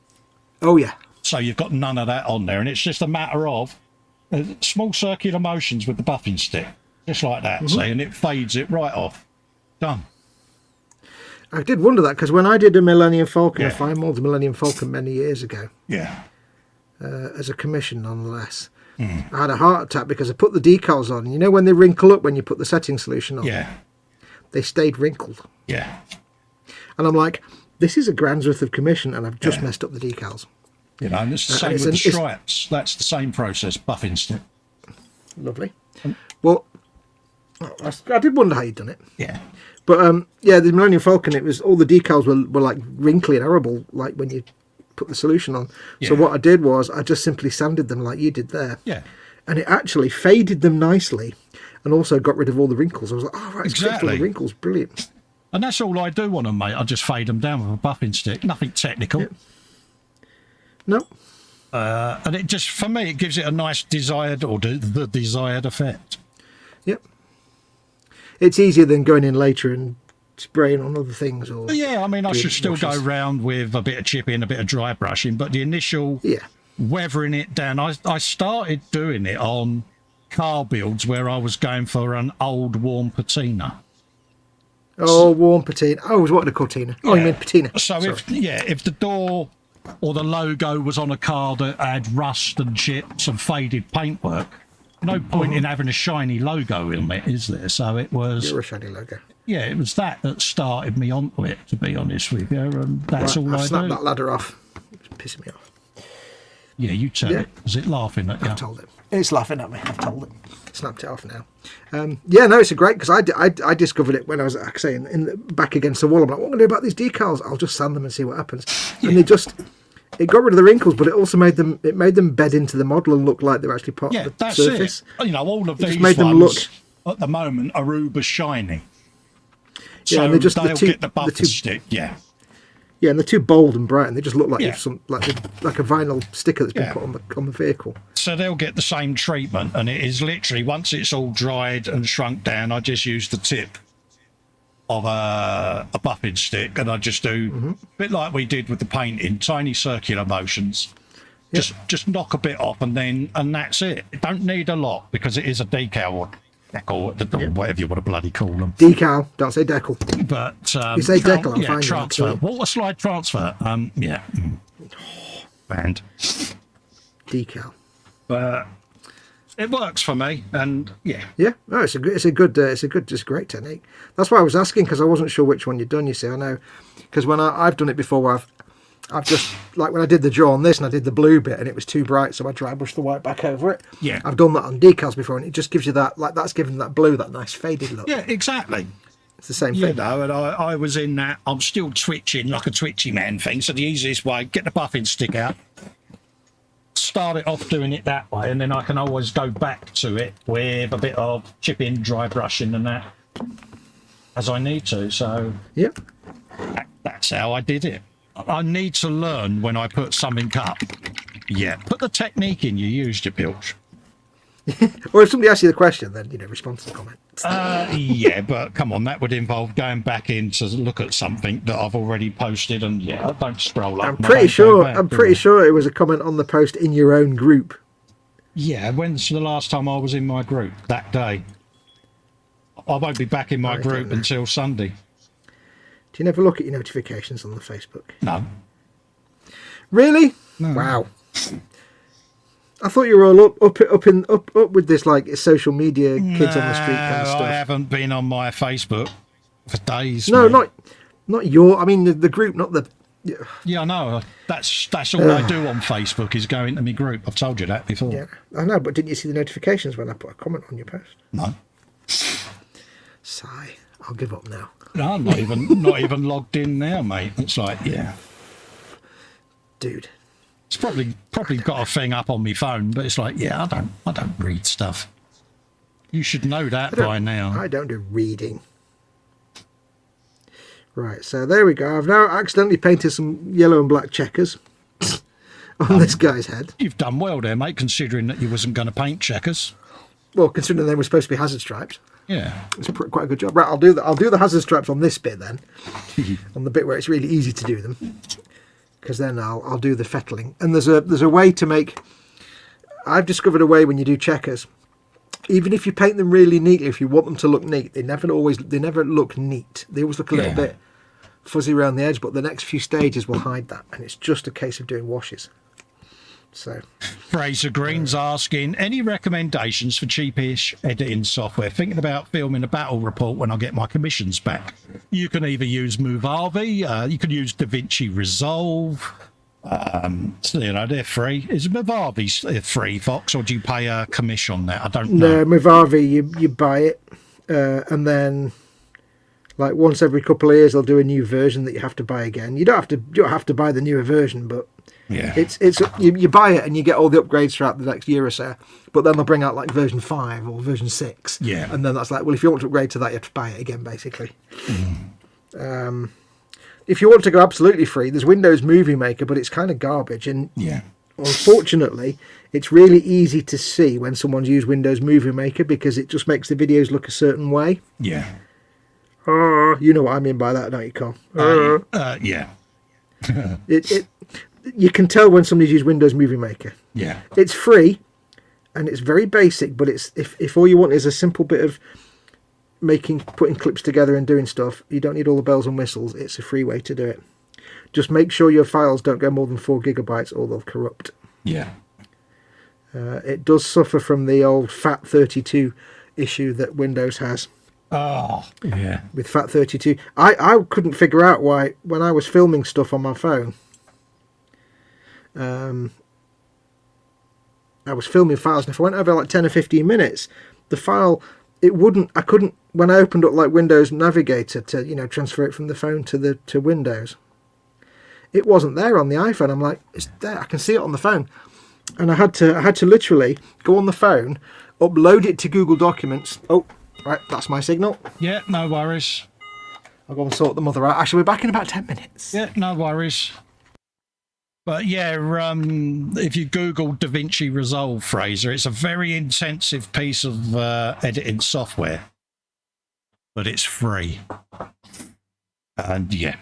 Oh, yeah. So you've got none of that on there, and it's just a matter of small circular motions with the buffing stick, just like that, see, and it fades it right off. Done. I did wonder that, because when I did a Millennium Falcon, a fine mould Millennium Falcon many years ago, as a commission nonetheless, I had a heart attack because I put the decals on. You know when they wrinkle up when you put the setting solution on? Yeah. They stayed wrinkled. Yeah. And I'm like, this is a grand's worth of commission, and I've just messed up the decals. You know, and it's the same with the stripes. That's the same process, buffing stick. Lovely. Well, I did wonder how you'd done it. Yeah. But, yeah, the Millennium Falcon, it was all the decals were like wrinkly and horrible, like when you put the solution on. Yeah. So what I did was I just simply sanded them like you did there. Yeah. And it actually faded them nicely and also got rid of all the wrinkles. I was like, oh, right, it's all the wrinkles. Brilliant. And that's all I do on them, mate. I just fade them down with a buffing stick. Nothing technical. Yeah. No. And it just, for me, it gives it a nice desired, or the desired effect. Yep. It's easier than going in later and spraying on other things. Or yeah, I mean, I should still go round with a bit of chipping, a bit of dry brushing, but the initial weathering it down, I started doing it on car builds where I was going for an old warm patina. Oh, warm patina. Oh, what they call patina? Oh, you mean patina. So if the door or the logo was on a car that had rust and chips and faded paintwork, no point in having a shiny logo in it, is there? So it was... You're a shiny logo. Yeah, it was that started me onto it, to be honest with you, and that's all I do. Snapped that ladder off. It's pissing me off. Yeah, you tell it. Is it laughing at you? I've told it. It's laughing at me. I've told it. Snapped it off now. Yeah, no, it's a great, because I discovered it when I was, like I say, in the back against the wall. I'm like, what am I going to do about these decals? I'll just sand them and see what happens. Yeah. And it got rid of the wrinkles, but it also made them bed into the model and look like they're actually part of the surface. It. You know, all of these made ones them look at the moment are uber shiny. Yeah, so and they're just they'll get the buffer stick. Yeah. Yeah, and they're too bold and bright, and they just look like like a vinyl sticker that's been put on the vehicle. So they'll get the same treatment, and it is literally, once it's all dried and shrunk down, I just use the tip of a buffing stick, and I just do a bit like we did with the painting, tiny circular motions. Just knock a bit off, and that's it. It don't need a lot, because it is a decal or whatever you want to bloody call them. Decal, don't say decal. But you say decal, I'm fine. Transfer. Water slide transfer. Band. Decal. But it works for me, and yeah. No, it's a great technique. That's why I was asking, because I wasn't sure which one you'd done. You see, I know, because when I've done it before, where I've just, like when I did the draw on this and I did the blue bit and it was too bright, so I dry brushed the white back over it. Yeah. I've done that on decals before, and it just gives you that, like, that's given that blue that nice faded look. Yeah, exactly. It's the same thing. You know, and I was in that, I'm still twitching like a twitchy man thing, so the easiest way, get the buffing stick out, start it off doing it that way, and then I can always go back to it with a bit of chipping, dry brushing and that as I need to. So that's how I did it. I need to learn when I put something up. Yeah, put the technique in you used, you pilch. Or if somebody asks you the question, then, respond to the comment. Yeah, but come on, that would involve going back in to look at something that I've already posted, and I don't scroll up. I'm pretty sure it was a comment on the post in your own group. Yeah, when's the last time I was in my group? That day. I won't be back in my group until Sunday. Do you never look at your notifications on the Facebook? No. Really? No. Wow. I thought you were all up with this, like, social media, kids on the street kind of stuff. I haven't been on my Facebook for days. No, not your. I mean the group, not the. Yeah, I know. That's all I do on Facebook is go into my group. I've told you that before. Yeah, I know. But didn't you see the notifications when I put a comment on your post? No. Sigh. I'll give up now. No, I'm not even logged in now, mate. It's like, dude. It's probably got a thing up on my phone, but it's like, I don't read stuff. You should know that by now. I don't do reading. Right, so there we go. I've now accidentally painted some yellow and black checkers on this guy's head. You've done well there, mate, considering that you wasn't going to paint checkers. Well, considering they were supposed to be hazard stripes. Yeah. It's quite a good job. Right, I'll do the hazard straps on this bit then, on the bit where it's really easy to do them, because then I'll do the fettling. And there's a way to make. I've discovered a way when you do checkers. Even if you paint them really neatly, if you want them to look neat, they never look neat. They always look a little bit fuzzy around the edge, but the next few stages will hide that, and it's just a case of doing washes. So, Fraser Green's asking, any recommendations for cheapish editing software? Thinking about filming a battle report when I get my commissions back. You can either use Movavi, you can use DaVinci Resolve. So, they're free. Is Movavi free, Fox, or do you pay a commission on that? I don't know. No, Movavi, you buy it, and then like once every couple of years they'll do a new version that you have to buy again. You don't have to buy the newer version, but yeah, it's you buy it and you get all the upgrades throughout the next year or so. But then they'll bring out like version 5 or version 6. Yeah, and then that's like, well, if you want to upgrade to that, you have to buy it again, basically. If you want to go absolutely free, there's Windows Movie Maker, but it's kind of garbage. And unfortunately, it's really easy to see when someone's used Windows Movie Maker because it just makes the videos look a certain way. Yeah. You know what I mean by that, don't you, Carl? Yeah. You can tell when somebody's used Windows Movie Maker. Yeah. It's free, and it's very basic, but it's if all you want is a simple bit of putting clips together and doing stuff, you don't need all the bells and whistles. It's a free way to do it. Just make sure your files don't go more than 4 gigabytes or they'll corrupt. Yeah. It does suffer from the old FAT32 issue that Windows has. Oh, yeah. With FAT32. I couldn't figure out why, when I was filming stuff on my phone, I was filming files, and if I went over like 10 or 15 minutes, the file, I couldn't, when I opened up like Windows Navigator to, transfer it from the phone to Windows, it wasn't there on the iPhone. I'm like, it's there, I can see it on the phone. And I had to literally go on the phone, upload it to Google Documents. Oh, right, that's my signal. Yeah, no worries. I'll go and sort the mother out. I shall be back in about 10 minutes. Yeah, no worries. But yeah, if you Google DaVinci Resolve, Fraser, it's a very intensive piece of editing software, but it's free. And yeah.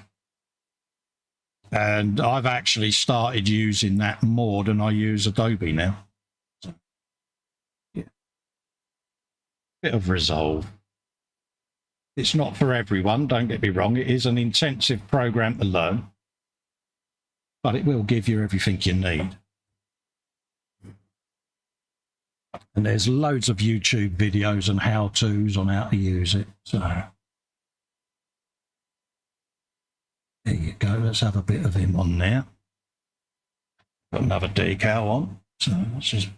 And I've actually started using that more than I use Adobe now. So, yeah. Bit of Resolve. It's not for everyone, don't get me wrong. It is an intensive program to learn, but it will give you everything you need. And there's loads of YouTube videos and how-tos on how to use it. So there you go. Let's have a bit of him on there. Got another decal on. So let's just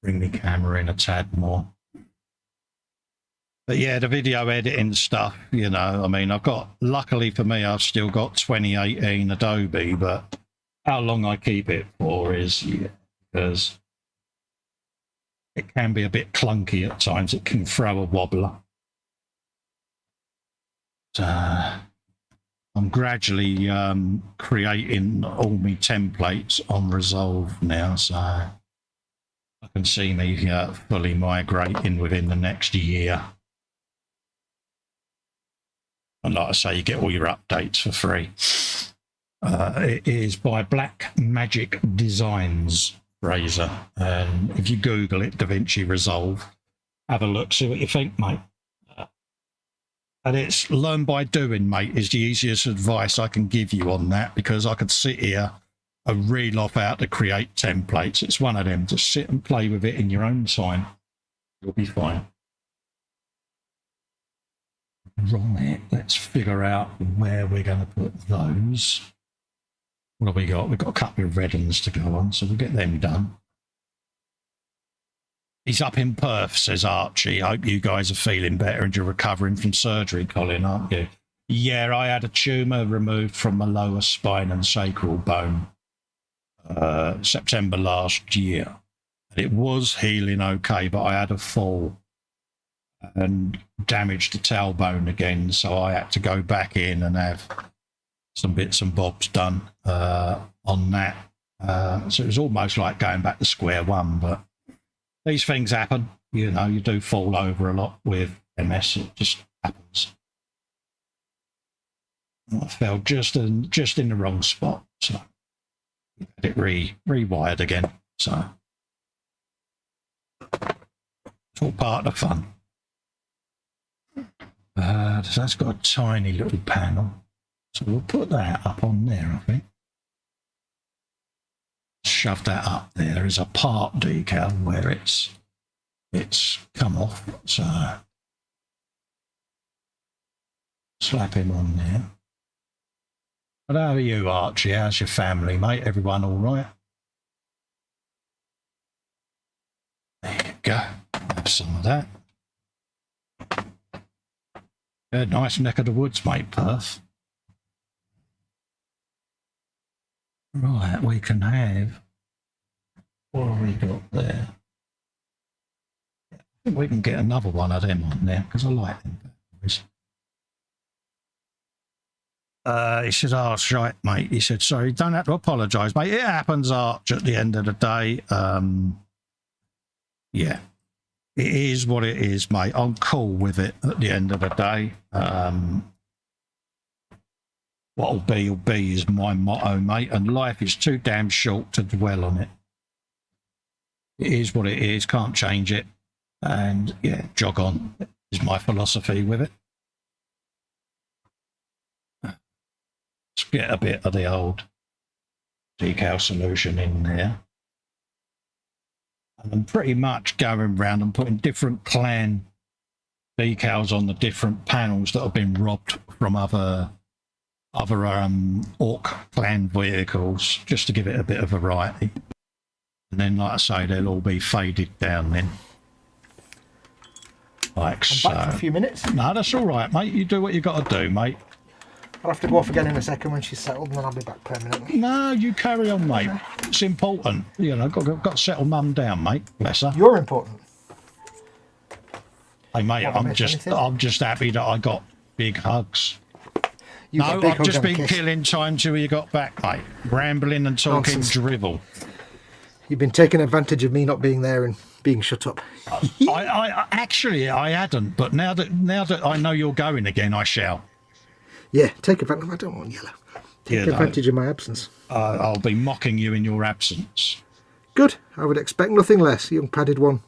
bring the camera in a tad more. But yeah, the video editing stuff, I mean, luckily for me, I've still got 2018 Adobe, but how long I keep it for is, because it can be a bit clunky at times. It can throw a wobbler. So I'm gradually creating all my templates on Resolve now, so I can see me fully migrating within the next year. And like I say, you get all your updates for free. It is by Black Magic Designs, Fraser. And if you Google it, DaVinci Resolve, have a look, see what you think, mate. And it's learn by doing, mate, is the easiest advice I can give you on that, because I could sit here and reel off how to create templates. It's one of them. Just sit and play with it in your own time. You'll be fine. Right, let's figure out where we're going to put those. What have we got? We've got a couple of red ones to go on, so we'll get them done. He's up in Perth, says Archie. I hope you guys are feeling better and you're recovering from surgery, Colin, aren't you? Yeah, I had a tumour removed from my lower spine and sacral bone September last year. And it was healing okay, but I had a fall and damaged the tailbone again, so I had to go back in and have some bits and bobs done on that. So it was almost like going back to square one, but these things happen. You do fall over a lot with MS. It just happens. I fell just in the wrong spot, so had it rewired again. So it's all part of the fun. So that's got a tiny little panel, so we'll put that up on there. I think shove that up there as a part decal where it's come off. So slap him on there. But how are you, Archie? How's your family, mate? Everyone all right? There you go. Have some of that. Yeah, nice neck of the woods, mate, Perth. Right, we can have... What have we got there? I think we can get another one of them on there, because I like them. He said, oh, right, mate. He said, sorry, you don't have to apologise, mate. It happens, Arch, at the end of the day. Yeah, it is what it is, mate. I'm cool with it at the end of the day. What'll be is my motto, mate. And life is too damn short to dwell on it. It is what it is. Can't change it. And, yeah, jog on is my philosophy with it. Let's get a bit of the old decal solution in there. And I'm pretty much going around and putting different clan decals on the different panels that have been robbed from other Orc clan vehicles, just to give it a bit of variety. And then, like I say, they'll all be faded down then. Like so. I'm back for a few minutes. No, that's all right, mate. You do what you got to do, mate. I'll have to go off again in a second when she's settled, and then I'll be back permanently. No, you carry on, mate. It's important. You know, got to settle mum down, mate. Bless her. You're important. Hey, mate, I'm just happy that I got big hugs. No, I've just been killing time till you got back, mate. Rambling and talking drivel. You've been taking advantage of me not being there and being shut up. I actually hadn't, but now that I know you're going again, I shall. Yeah, take advantage. I don't want yellow. Take advantage of my absence. I'll be mocking you in your absence. Good. I would expect nothing less, young padded one.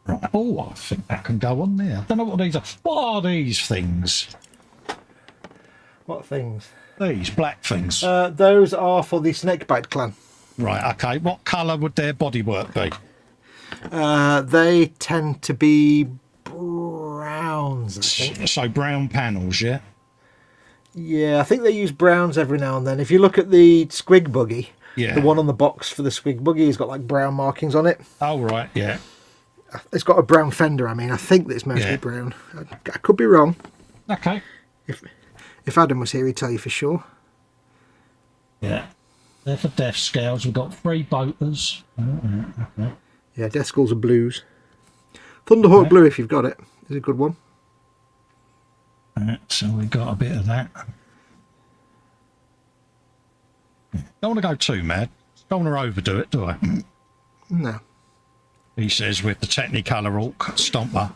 Right. Oh, I think that can go on there. I don't know what these are. What are these things? What things? These black things. Those are for the Snakebite clan. Right, okay. What colour would their bodywork be? They tend to be browns, I think. So brown panels, yeah? Yeah, I think they use browns every now and then. If you look at the Squig Buggy, yeah, the one on the box for the Squig Buggy has got like brown markings on it. Oh, right, yeah. It's got a brown fender, I mean. I think that it's mostly brown. I could be wrong. Okay. If Adam was here, he'd tell you for sure. Yeah. They're for death scales. We've got 3 boaters. Okay. Yeah, death skulls are blues. Thunderhawk blue, if you've got it, is a good one. So we got a bit of that. Don't want to go too mad. Don't want to overdo it, do I? No. He says with the Technicolor Orc Stomper.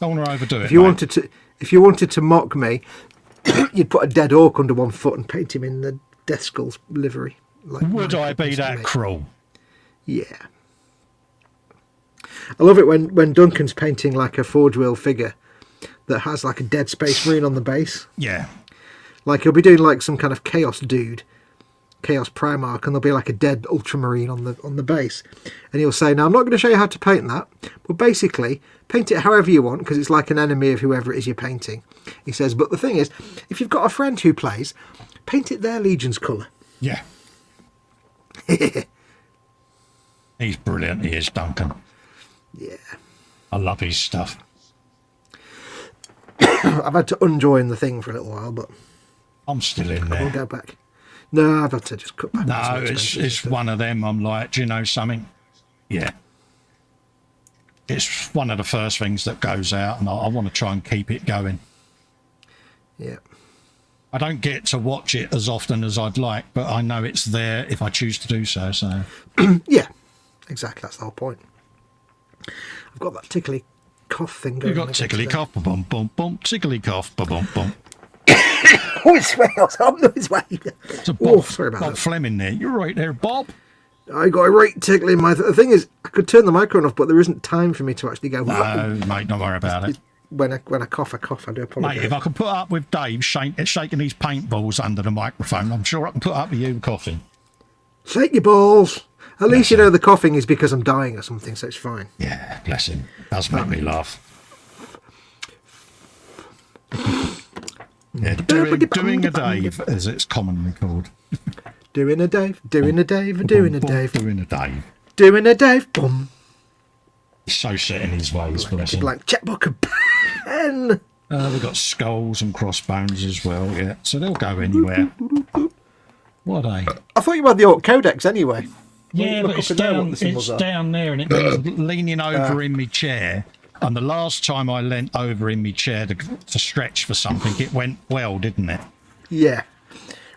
Don't want to overdo it. If you wanted to mock me, you'd put a dead orc under one foot and paint him in the Death Skull's livery. Like would I be that cruel? Yeah. I love it when Duncan's painting like a Forge Wheel figure that has like a Dead Space Marine on the base. Yeah. Like he'll be doing like some kind of Chaos dude, Chaos Primarch, and there'll be like a dead Ultramarine on the base. And he'll say, now I'm not going to show you how to paint that, but basically paint it however you want because it's like an enemy of whoever it is you're painting. He says, but the thing is, if you've got a friend who plays, paint it their Legion's colour. Yeah. He's brilliant, he is, Duncan. Yeah. I love his stuff. I've had to unjoin the thing for a little while, but I'm still in there. I'll go back. No, I've had to just cut back. No, it's one of them. I'm like, do you know something? Yeah. It's one of the first things that goes out, and I want to try and keep it going. Yeah. I don't get to watch it as often as I'd like, but I know it's there if I choose to do so. So yeah, exactly. That's the whole point. I've got that tickly cough thing You going got on. tickly cough, bum bum bum, tickly cough, bum bum. Oh, it smells. I'm on his way. Oh, sorry about Bob that. Fleming there. You're right there, Bob. I got a right tickle in my... The thing is, I could turn the microphone off, but there isn't time for me to actually go... No, mate, don't worry about it. When I cough, I cough. I do apologise. Mate, if I can put up with Dave shaking these paintballs under the microphone, I'm sure I can put up with you coughing. Shake your balls. At least you know the coughing is because I'm dying or something, so it's fine. Yeah, bless him. Does make me laugh. Yeah, doing a Dave, as it's commonly called. Doing a Dave, doing a Dave, doing a Dave. Doing a Dave. Doing a Dave, boom. He's so set in his ways, bless him. Like checkbook and pen. We've got skulls and crossbones as well, yeah. So they'll go anywhere. What are they? I thought you had the Orc Codex anyway. Yeah, but it's down there and it was leaning over in my chair. And the last time I leant over in my chair to stretch for something, it went well, didn't it? Yeah.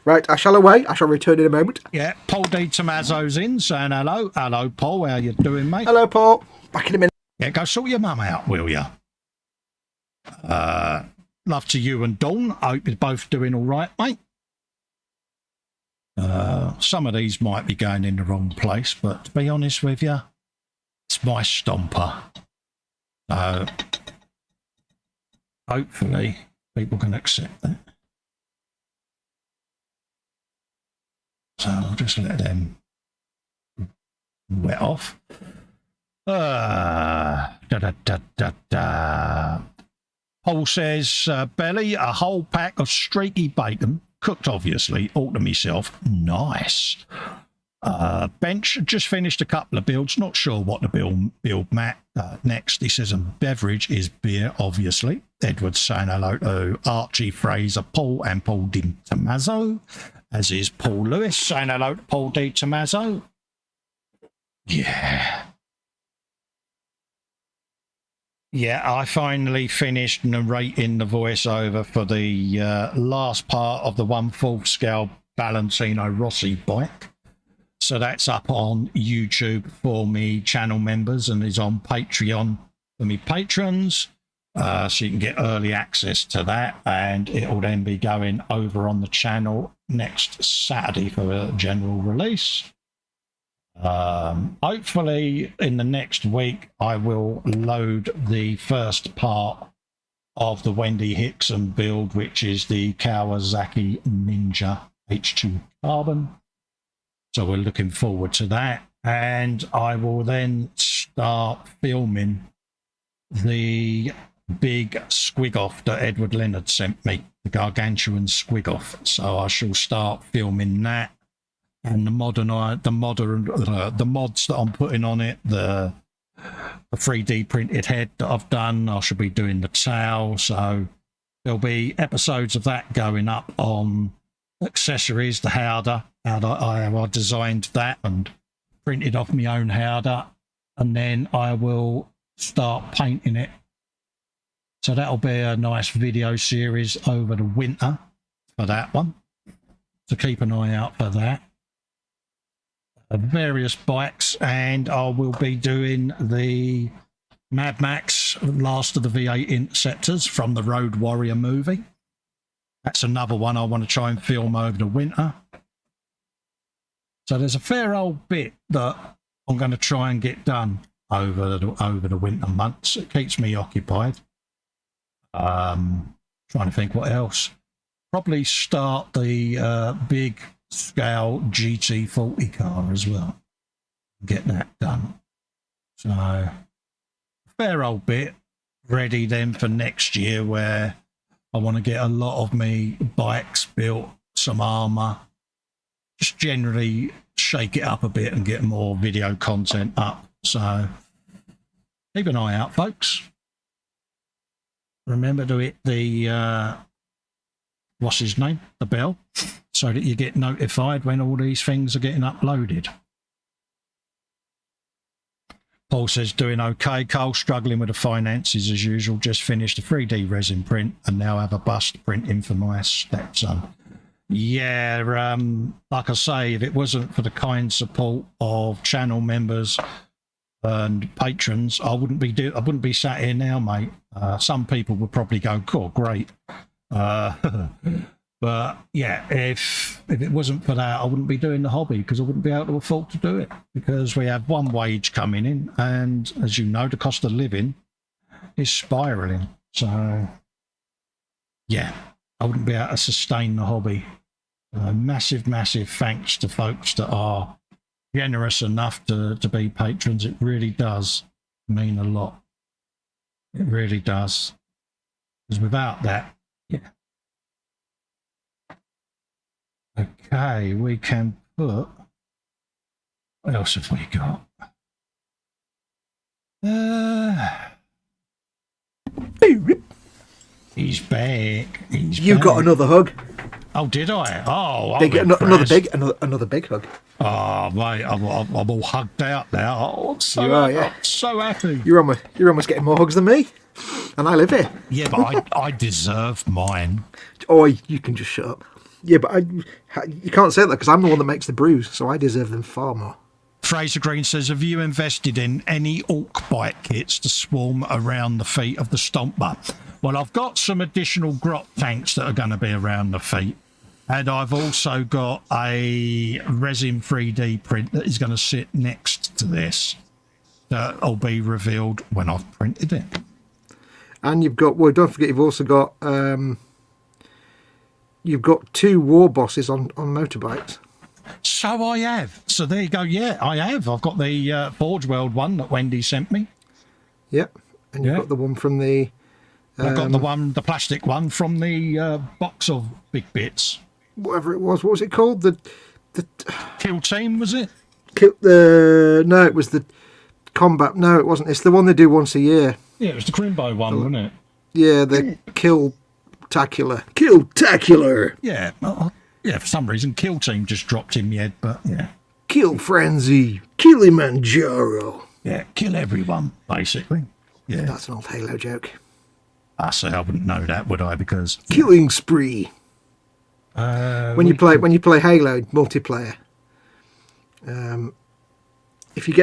Right, I shall away. I shall return in a moment. Yeah, Paul D. Tomazzo's in, saying hello. Hello, Paul. How you doing, mate? Hello, Paul. Back in a minute. Yeah, go sort your mum out, will you? Love to you and Dawn. Hope you're both doing all right, mate. Some of these might be going in the wrong place, but to be honest with you, it's my stomper. So hopefully people can accept that. So I'll just let them wet off. Paul says, Belly, a whole pack of streaky bacon, cooked obviously, all to myself. Nice. Bench, just finished a couple of builds, not sure what to build Matt next. He says, and beverage is beer, obviously. Edward's saying hello to Archie, Fraser, Paul, and Paul Di Tommaso, as is Paul Lewis saying hello to Paul Di Tommaso. Yeah. Yeah, I finally finished narrating the voiceover for the last part of the 1/4 scale Valentino Rossi bike. So that's up on YouTube for me channel members and is on Patreon for me patrons. So you can get early access to that, and it will then be going over on the channel next Saturday for a general release. Hopefully in the next week I will load the first part of the Wendy Hickson build, which is the Kawasaki Ninja H2 Carbon. So we're looking forward to that, and I will then start filming the big squig off that Edward Leonard sent me, the gargantuan squig off. So I shall start filming that, and the mods that I'm putting on it, the 3D printed head that I've done. I should be doing the tail, so there'll be episodes of that going up on accessories, the how I designed that and printed off my own how, and then I will start painting it. So that'll be a nice video series over the winter for that one. So keep an eye out for that. Various bikes, and I will be doing the Mad Max Last of the V8 Interceptors from the Road Warrior movie. That's another one I want to try and film over the winter. So there's a fair old bit that I'm going to try and get done over the winter months. It keeps me occupied. Trying to think what else. Probably start the big scale GT40 car as well. Get that done. So a fair old bit ready then for next year, where I want to get a lot of me bikes built, some armour, just generally shake it up a bit and get more video content up. So keep an eye out, folks. Remember to hit the what's his name, the bell, so that you get notified when all these things are getting uploaded. Paul says, doing okay. Cole struggling with the finances as usual. Just finished a 3D resin print and now have a bust printing for my stepson. Yeah, like I say, if it wasn't for the kind support of channel members and patrons, I wouldn't be sat here now, mate. Some people would probably go, "Cool, great," but yeah, if it wasn't for that, I wouldn't be doing the hobby, because I wouldn't be able to afford to do it, because we have one wage coming in, and as you know, the cost of living is spiraling. So yeah, I wouldn't be able to sustain the hobby. Massive thanks to folks that are generous enough to be patrons. It really does mean a lot. It really does. Because without that, yeah. Okay, we can put... What else have we got? He's back. You got another hug. Oh, did I? Oh, another big hug. Oh, mate, I'm all hugged out now. Oh, I'm so happy. You're almost getting more hugs than me, and I live here. Yeah, but I deserve mine. Oh, you can just shut up. Yeah, but you can't say that, because I'm the one that makes the brews, so I deserve them far more. Fraser Green says, have you invested in any orc bite kits to swarm around the feet of the stompa? Well, I've got some additional grot tanks that are going to be around the feet. And I've also got a resin 3D print that is going to sit next to this. That'll be revealed when I've printed it. And you've got, well, don't forget, you've also got, you've got 2 war bosses on motorbikes. So I have. So there you go. Yeah, I have. I've got the Forge World one that Wendy sent me. Yep. And you've got the one from the... I've got the plastic one from the box of big bits. Whatever it was. What was it called? The Kill Team, was it? No, it was the Combat. No, it wasn't. It's the one they do once a year. Yeah, it was the Crimbo one, wasn't it? Yeah, the Kill-tacular. Kill-tacular! Yeah. Yeah, for some reason, Kill Team just dropped in my head, but yeah. Kill Frenzy. Kilimanjaro. Yeah, kill everyone, basically. Yeah. That's an old Halo joke. I say I wouldn't know that, would I? Because Killing spree. When you play Halo multiplayer, if you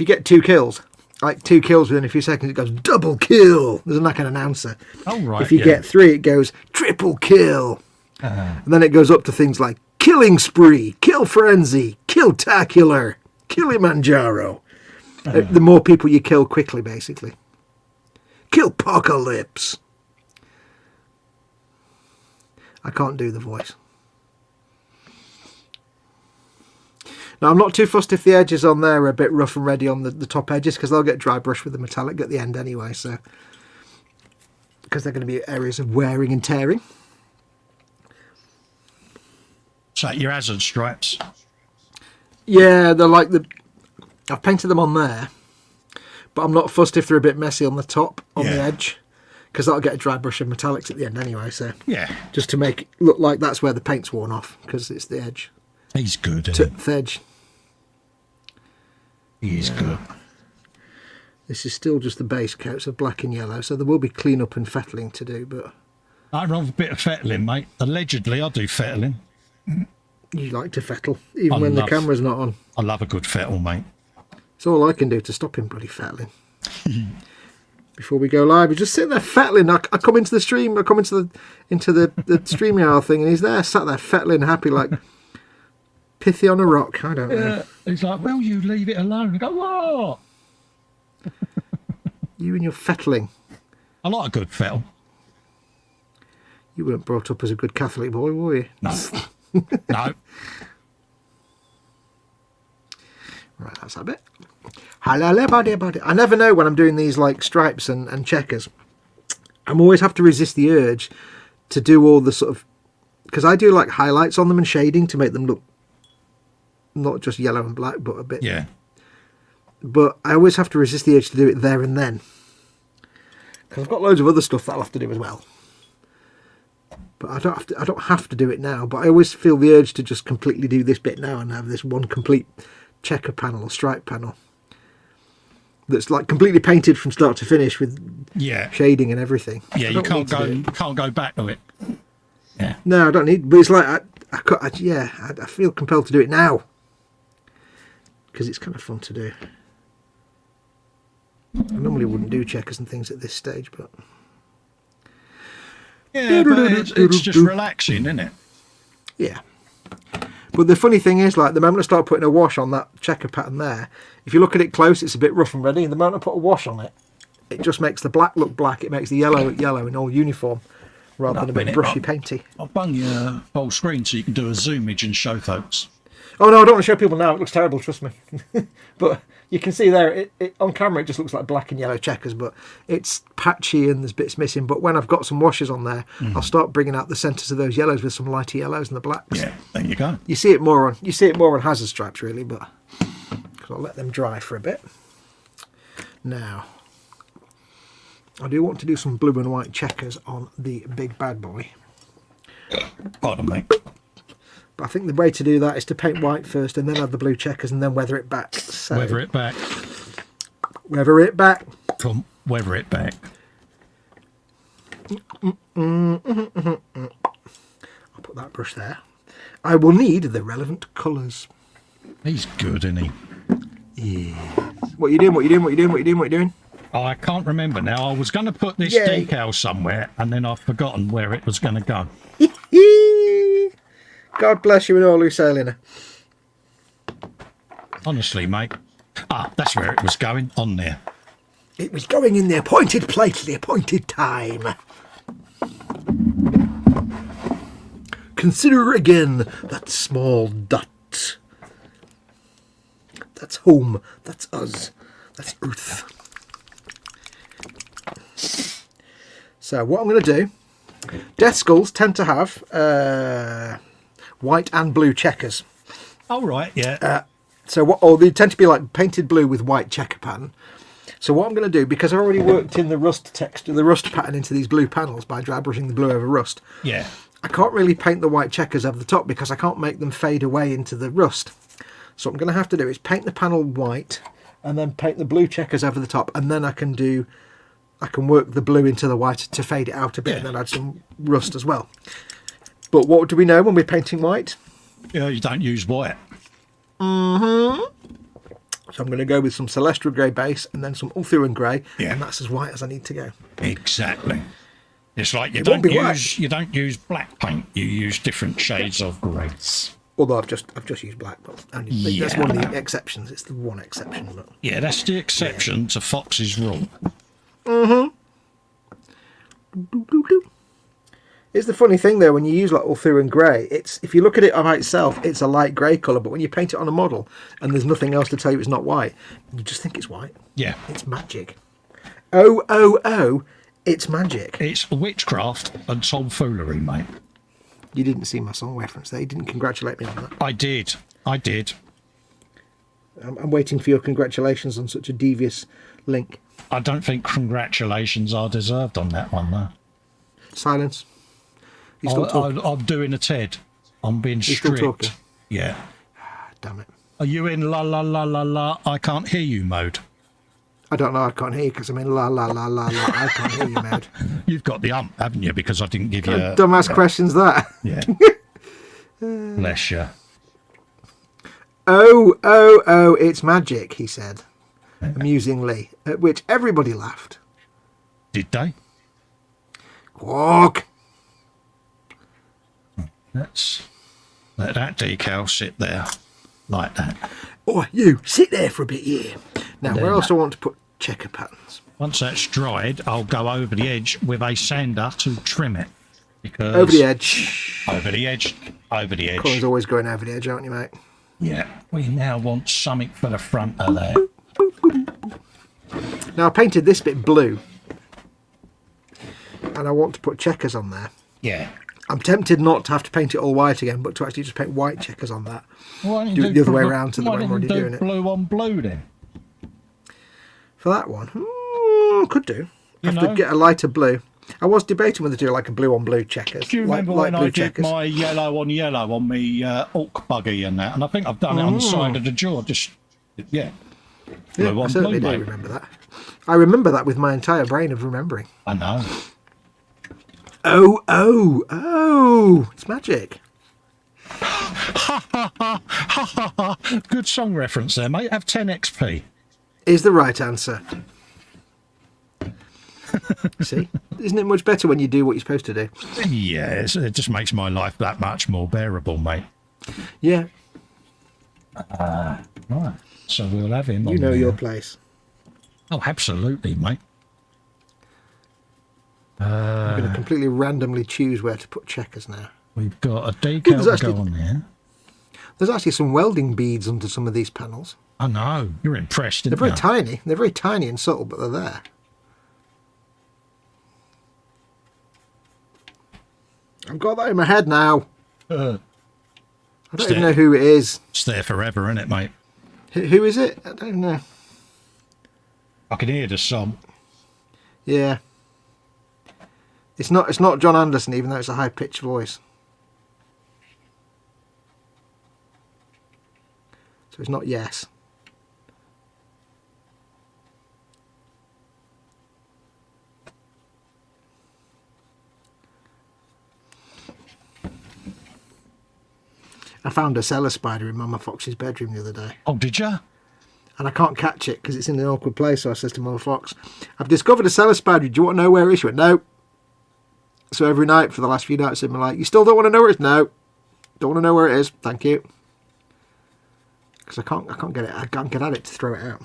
get 2 kills, like 2 kills within a few seconds, it goes double kill. There's like an announcer. Oh right. If you get 3, it goes triple kill. And then it goes up to things like killing spree, kill frenzy, kill-tacular, Kilimanjaro. The more people you kill quickly, basically. Kill-pocalypse. I can't do the voice. Now, I'm not too fussed if the edges on there are a bit rough and ready on the top edges, because they'll get dry brush with the metallic at the end anyway, so... Because they're going to be areas of wearing and tearing. So your hazard stripes? Yeah, they're like I've painted them on there, but I'm not fussed if they're a bit messy on the top, on the edge, because that'll get a dry brush of metallics at the end anyway, so... Yeah. Just to make it look like that's where the paint's worn off, because it's the edge. He's good, isn't he? Edge. He is good. This is still just the base coats of black and yellow, so there will be clean up and fettling to do, but... I'd love a bit of fettling, mate. Allegedly, I do fettling. You like to fettle, even when the camera's not on. I love a good fettle, mate. It's all I can do to stop him bloody fettling. Before we go live, he's just sitting there fettling. I come into the stream, I come into the StreamYard thing, and he's there, sat there fettling, happy, like pithy on a rock. I don't know. He's like, "Will you leave it alone?" I go, "What?" You and your fettling. I like a good fettle. You weren't brought up as a good Catholic boy, were you? No. No. Right, that's that bit. Hello, everybody. I never know when I'm doing these like stripes and checkers. I always have to resist the urge to do all the sort of... Because I do like highlights on them and shading to make them look not just yellow and black, but a bit... Yeah. But I always have to resist the urge to do it there and then. Because I've got loads of other stuff that I'll have to do as well. But I don't have to do it now. But I always feel the urge to just completely do this bit now and have this one complete checker panel or stripe panel that's like completely painted from start to finish with shading and everything. Yeah, you can't go back to it. Yeah. No, I don't need. But it's like I feel compelled to do it now because it's kind of fun to do. I normally wouldn't do checkers and things at this stage, but yeah, but it's just relaxing, isn't it? Yeah. But the funny thing is, like, the moment I start putting a wash on that checker pattern there, if you look at it close, it's a bit rough and ready, and the moment I put a wash on it, it just makes the black look black. It makes the yellow look yellow and all uniform, rather than a bit brushy painty. I'll bung your whole screen so you can do a zoomage and show folks. Oh no, I don't want to show people now. It looks terrible, trust me. But you can see there, on camera it just looks like black and yellow checkers, but it's patchy and there's bits missing. But when I've got some washes on there, I'll start bringing out the centres of those yellows with some lighter yellows and the blacks. Yeah, there you go. You see it more on hazard stripes really, but because I'll let them dry for a bit. Now, I do want to do some blue and white checkers on the big bad boy. Pardon me. But I think the way to do that is to paint white first and then add the blue checkers and then weather it back. So, weather it back. Weather it back. Come, weather it back. I'll put that brush there. I will need the relevant colours. He's good, isn't he? Yeah. What are you doing? What are you doing? What are you doing? What are you doing? What are you doing? Oh, I can't remember now. I was going to put this Yay. decal somewhere and then I've forgotten where it was going to go. God bless you and all who sail in her. Honestly, mate. Ah, that's where it was going, on there. It was going in the appointed place, the appointed time. Consider again that small dot. That's home. That's us. That's Earth. So what I'm going to do, Death Skulls tend to have white and blue checkers. Oh, right, yeah. Or they tend to be like painted blue with white checker pattern. So what I'm going to do, because I've already worked in the rust texture, the rust pattern into these blue panels by dry brushing the blue over rust. Yeah. I can't really paint the white checkers over the top because I can't make them fade away into the rust. So what I'm going to have to do is paint the panel white and then paint the blue checkers over the top, and then I can work the blue into the white to fade it out a bit, and then add some rust as well. But what do we know when we're painting white? Yeah, you don't use white. So I'm going to go with some Celestial Grey base and then some Ulthuan Grey, and that's as white as I need to go. Exactly. It's like you don't use black paint. You use different shades of greys. Although I've just used black, but only, that's one of the exceptions. It's the one exception. But yeah, that's the exception to Fox's rule. It's the funny thing though, when you use like Ulthuan Grey, if you look at it by itself, it's a light grey colour, but when you paint it on a model and there's nothing else to tell you it's not white, you just think it's white. Yeah. It's magic. Oh, it's magic. It's witchcraft and tomfoolery, mate. You didn't see my song reference there. You didn't congratulate me on that. I did. I'm waiting for your congratulations on such a devious link. I don't think congratulations are deserved on that one, though. Silence. You still talking? I'm doing a TED. I'm being strict. Still talking? Yeah. Damn it. Are you in la la la la la I can't hear you mode? I don't know. I can't hear you because I'm in la la la la la I can't hear you mode. You've got the haven't you? Because I didn't give you dumbass questions that. Yeah. Bless you. Oh, it's magic, he said, amusingly, at which everybody laughed. Did they? Walk. Let's let that decal sit there like that. Oh, you sit there for a bit, yeah. Now, where else do I want to put checker patterns? Once that's dried, I'll go over the edge with a sander to trim it. Because over the edge. Colin's always going over the edge, aren't you, mate? Yeah, we now want something for the front of there. Now, I painted this bit blue. And I want to put checkers on there. Yeah. I'm tempted not to have to paint it all white again, but to actually just paint white checkers on that. Why don't do you it the other way around to the way I'm already doing it. Blue on blue then? For that one? Could do. I have to get a lighter blue. I was debating whether to do like a blue on blue checkers. Do you remember when I did my yellow on me Orc buggy and that? And I think I've done it on the side of the jaw. Yeah, I certainly do remember that. I remember that with my entire brain of remembering. I know. Oh, it's magic. Ha ha ha ha ha ha. Good song reference there, mate. Have 10 XP. Is the right answer. See? Isn't it much better when you do what you're supposed to do? Yeah, it just makes my life that much more bearable, mate. Yeah. Right. So we'll have him on You know there. your place. Oh, absolutely, mate. I'm going to completely randomly choose where to put checkers now. We've got a decal to actually- go on there. There's actually some welding beads under some of these panels. I know. You're impressed, They're aren't very you? tiny. They're very tiny and subtle, but they're there. I've got that in my head now. I don't even know who it is. It's there forever, isn't it, mate? Who is it? I don't know. I can hear the song. Yeah. It's not John Anderson, even though it's a high-pitched voice. So it's not Yes. I found a cellar spider in Mama Fox's bedroom the other day. Oh, did you? And I can't catch it because it's in an awkward place. So I says to Mama Fox, I've discovered a cellar spider. Do you want to know where it is? She went, no. So every night for the last few nights, I'm like, you still don't want to know where it is? No. Don't want to know where it is. Thank you. Because I can't get it. I can't get at it to throw it out.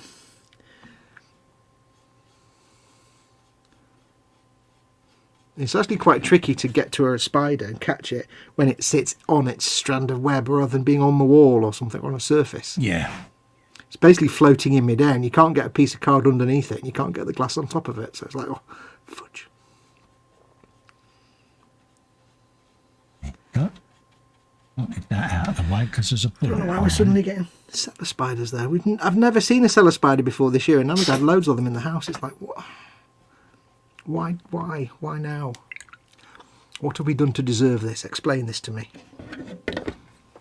It's actually quite tricky to get to a spider and catch it when it sits on its strand of web rather than being on the wall or something or on a surface. Yeah. It's basically floating in midair and you can't get a piece of card underneath it and you can't get the glass on top of it. So it's like, oh, fudge. I'll get that out of the way because there's a I don't know why we're suddenly getting cellar spiders there. I've never seen a cellar spider before this year and now we've had loads of them in the house. It's like, what? Why now? What have we done to deserve this? Explain this to me.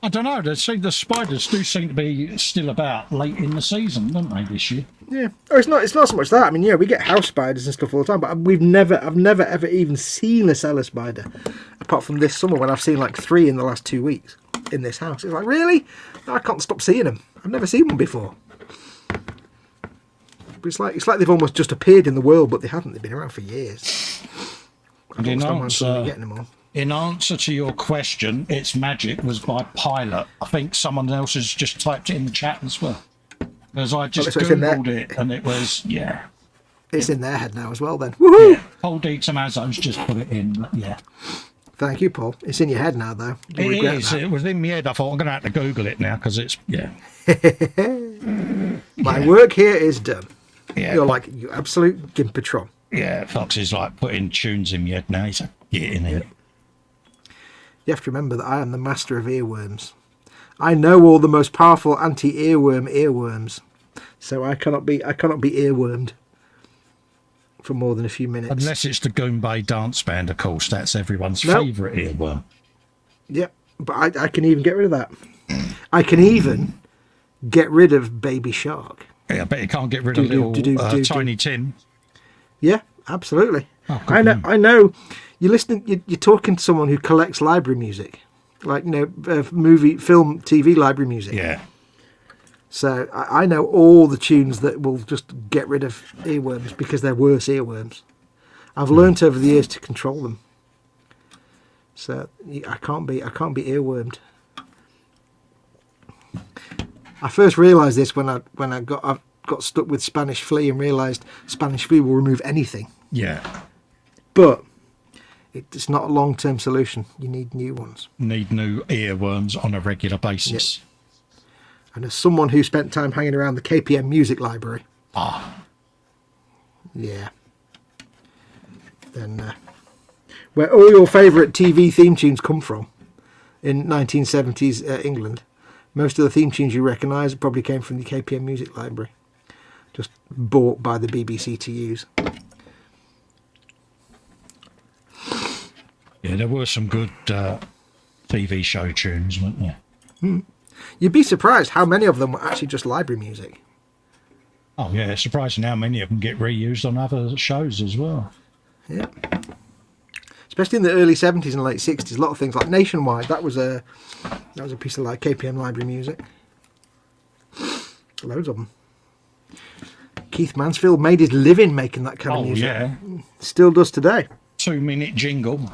I don't know. The spiders do seem to be still about late in the season, don't they, this year? Yeah. Oh, it's not so much that. I mean, yeah, we get house spiders and stuff all the time, but I've never ever even seen a cellar spider apart from this summer when I've seen like 3 in the last 2 weeks in this house. It's like, really? I can't stop seeing them. I've never seen one before. But it's like they've almost just appeared in the world, but they haven't. They've been around for years. I don't understand why I'm suddenly getting them all. In answer to your question, its magic was by Pilot. I think someone else has just typed it in the chat as well. Because I just Googled it and it was, yeah. It's in their head now as well then. Woohoo! Yeah. Paul D. Tomazzo's just put it in, yeah. Thank you, Paul. It's in your head now, though. It is. That. It was in my head. I thought I'm going to have to Google it now because it's, yeah. My work here is done. Yeah. You're like, you absolute gimpatron. Yeah, Fox is like putting tunes in my head now. He's like, get in here. You have to remember that I am the master of earworms. I know all the most powerful anti-earworm earworms. So I cannot be earwormed for more than a few minutes. Unless it's the Goombay dance band, of course. That's everyone's favourite earworm. Yep, but I can even get rid of that. I can even get rid of Baby Shark. Yeah, I bet you can't get rid of little Tiny Tim. Yeah, absolutely. Oh, I know. You're listening. You're talking to someone who collects library music, like movie, film, TV library music. Yeah. So I know all the tunes that will just get rid of earworms because they're worse earworms. I've learnt over the years to control them. So I can't be earwormed. I first realised this when I got stuck with Spanish flea and realised Spanish flea will remove anything. Yeah. But it's not a long-term solution. You need new ones. Need new earworms on a regular basis. Yep. And as someone who spent time hanging around the KPM music library. Yeah. Then where all your favourite TV theme tunes come from in 1970s England, most of the theme tunes you recognise probably came from the KPM music library. Just bought by the BBC to use. Yeah, there were some good TV show tunes, weren't there? You'd be surprised how many of them were actually just library music. Oh, yeah, it's surprising how many of them get reused on other shows as well. Yeah. especially in the early 70s and late 60s. A lot of things like Nationwide. That was a piece of like KPM library music. Loads of them. Keith Mansfield made his living making that kind of music. Yeah. Still does today. 2-minute jingle.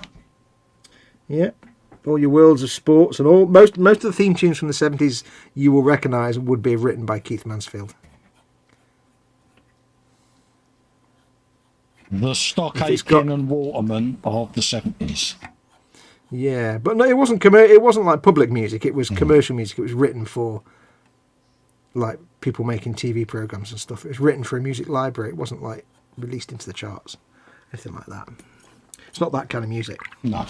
Yeah. All your worlds of sports and all most of the theme tunes from the 70s you will recognise would be written by Keith Mansfield. The Stock Aitken and Waterman of the 70s. Yeah, but no, it wasn't it wasn't like public music. It was commercial music. It was written for like people making TV programs and stuff. It was written for a music library. It wasn't like released into the charts, anything like that. It's not that kind of music. No.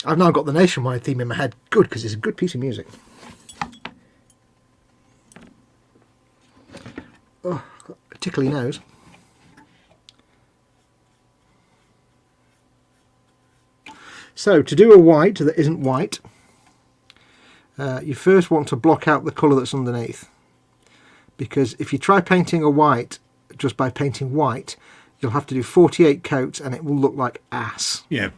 I've now got the Nationwide theme in my head. Good, because it's a good piece of music. Oh, got a tickly nose. So, to do a white that isn't white, you first want to block out the colour that's underneath. Because if you try painting a white just by painting white, you'll have to do 48 coats and it will look like ass. Yeah.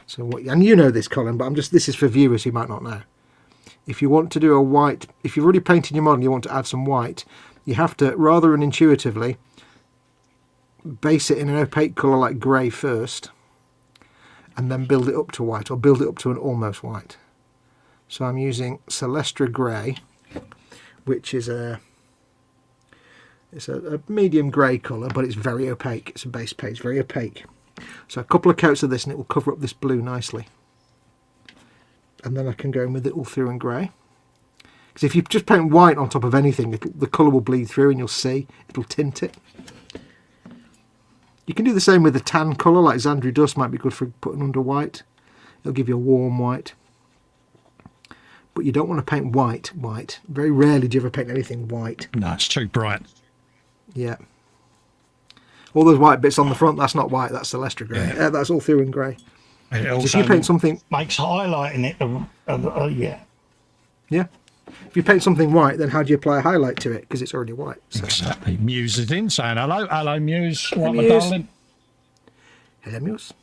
So and you know this, Colin, but this is for viewers who might not know. If you want to do a white, if you've already painted your model and you want to add some white, you have to, rather than intuitively, base it in an opaque colour like grey first, and then build it up to white, or build it up to an almost white. So I'm using Celestra Grey, which is it's a medium grey colour, but it's very opaque. It's a base paint, it's very opaque. So a couple of coats of this and it will cover up this blue nicely. And then I can go in with it all through in grey. Because if you just paint white on top of anything, the colour will bleed through and you'll see, it'll tint it. You can do the same with a tan colour, like Xandri Dust might be good for putting under white. It'll give you a warm white. But you don't want to paint white. Very rarely do you ever paint anything white. No, it's too bright. Yeah. All those white bits on the front, that's not white, that's Celestra Grey. Yeah. That's all through in grey. It So also if you paint something... makes highlighting it, yeah. Yeah. If you paint something white, then how do you apply a highlight to it? Because it's already white. So. Exactly. Muse is in, saying hello. Hello, Muse. Hey, What, my Muse. darling? Hello, Muse.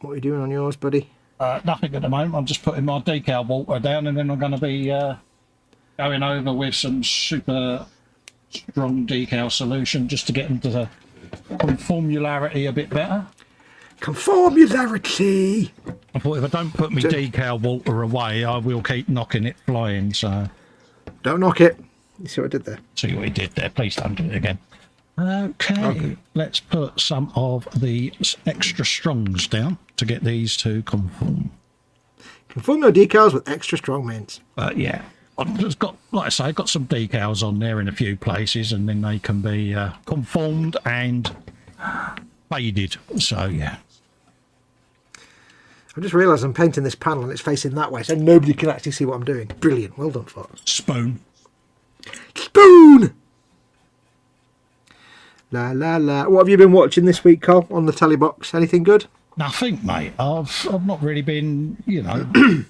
What are you doing on yours, buddy? Nothing at the moment. I'm just putting my decal water down, and then I'm going to be going over with some super strong decal solution just to get into the conformularity a bit better. Conformularity! I thought if I don't put my decal water away, I will keep knocking it flying, so... Don't knock it. You see what I did there? See what he did there. Please don't do it again. Okay, let's put some of the extra strongs down to get these to conform. Conform your decals with extra strong mints. Yeah, I've just got, like I say, got some decals on there in a few places, and then they can be conformed and faded. So yeah. I just realised I'm painting this panel and it's facing that way, so nobody can actually see what I'm doing. Brilliant. Well done, Fox. Spoon. Spoon! La la la. What have you been watching this week, Col, on the telly box? Anything good? Nothing, mate. I've not really been, you know.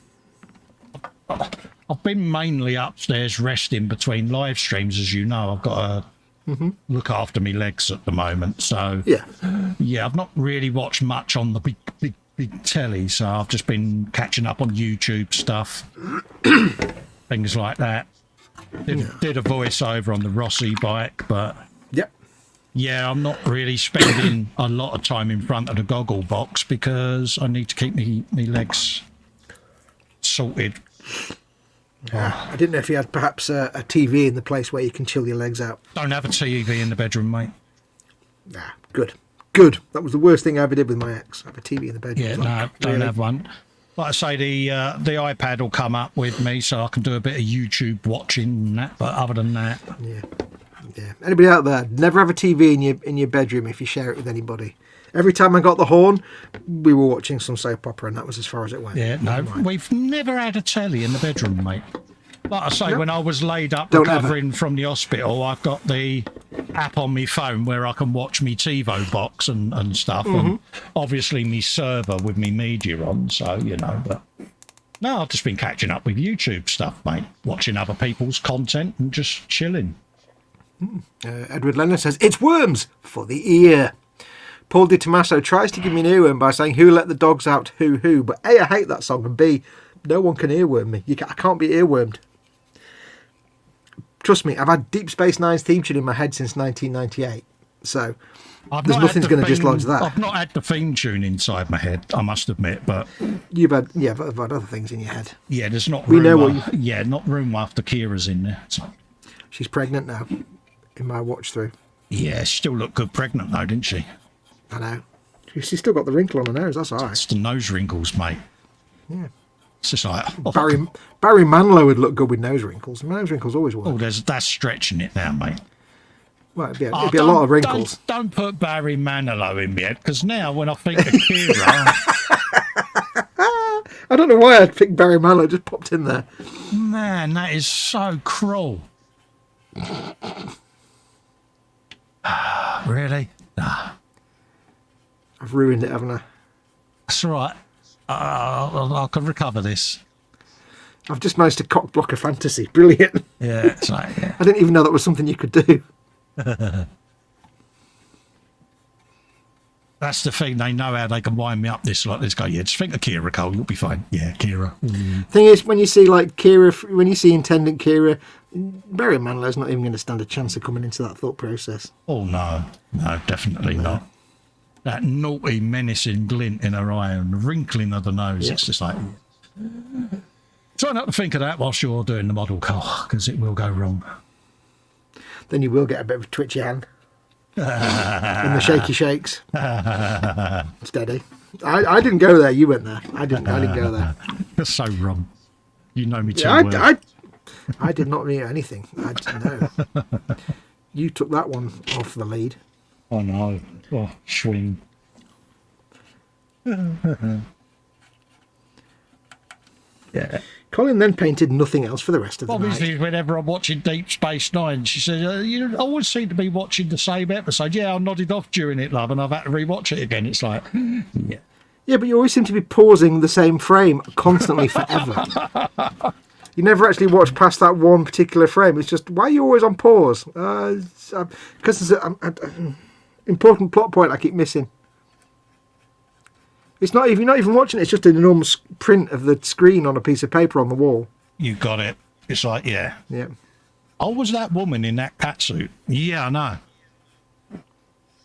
I've been mainly upstairs resting between live streams, as you know. I've got to look after my legs at the moment, so yeah, I've not really watched much on the big telly. So I've just been catching up on YouTube stuff, things like that. Did a voiceover on the Rossi bike, but yeah, I'm not really spending a lot of time in front of the goggle box because I need to keep me legs sorted. I didn't know if you had perhaps a TV in the place where you can chill your legs out. Don't have a TV in the bedroom, mate. Nah, good. Good. That was the worst thing I ever did with my ex. Have a TV in the bedroom. Yeah, like, no, don't have one. Like I say, the iPad will come up with me so I can do a bit of YouTube watching and that, but other than that... Yeah. Anybody out there, never have a TV in your bedroom if you share it with anybody. Every time I got the horn, we were watching some soap opera, and that was as far as it went. Yeah, no, we've never had a telly in the bedroom, mate. Like I say, when I was laid up recovering from the hospital, I've got the app on my phone where I can watch me TiVo box and stuff, and obviously me server with me media on, so, you know, but... No, I've just been catching up with YouTube stuff, mate, watching other people's content and just chilling. Edward Lennon says, it's worms for the ear. Paul Di Tommaso tries to give me an earworm by saying, who let the dogs out, who. But A, I hate that song, and B, no one can earworm me. I can't be earwormed. Trust me, I've had Deep Space Nine's theme tune in my head since 1998. So there's nothing's going to dislodge that. I've not had the theme tune inside my head, I must admit, but I've had other things in your head. Yeah, there's not We room. know what not room after Kira's in there. So. She's pregnant now, in my watch through. Yeah, she still looked good pregnant though, didn't she? I know. She's still got the wrinkle on her nose. That's all right. It's the nose wrinkles, mate. Yeah. It's just like Barry Manilow would look good with nose wrinkles. Nose wrinkles always work. oh, that's stretching it now, mate. Well, it'd be a lot of wrinkles. Don't put Barry Manilow in my head, because now when I think of Kira, I don't know why I'd pick Barry Manilow. Just popped in there. man, that is so cruel. Really? Nah. I've ruined it, haven't I? That's all right. I can recover this. I've just managed to cock block a fantasy. Brilliant. Yeah, it's like, yeah. I didn't even know that was something you could do. That's the thing. They know how they can wind me up this. Like, let's go. Yeah, just think of Kira, Cole. You'll be fine. Yeah, Kira. Thing is, when you see like Kira, when you see Intendant Kira, Barry Manilow's not even going to stand a chance of coming into that thought process. Oh no, definitely not. That naughty, menacing glint in her eye and the wrinkling of the nose. Yeah. It's just like, try not to think of that whilst you're doing the model, Cole, because it will go wrong. Then you will get a bit of a twitchy hand. And the shaky shakes. Steady. I didn't go there. You went there. I didn't go there. You're so wrong. You know me too well. I did not mean anything. No. You took that one off the lead. Oh no. Oh, swing. Yeah. Colin then painted nothing else for the rest of the Obviously, night. whenever I'm watching Deep Space Nine, she said, you always seem to be watching the same episode. Yeah, I nodded off during it, love, and I've had to rewatch it again. It's like, yeah. Yeah, but you always seem to be pausing the same frame constantly forever. You never actually watch past that one particular frame. It's just, why are you always on pause? Because there's an important plot point I keep missing. It's not even, you're not even watching it. It's just an enormous print of the screen on a piece of paper on the wall. You got it. It's like, yeah. Yeah. Oh, was that woman in that catsuit? Yeah, I know.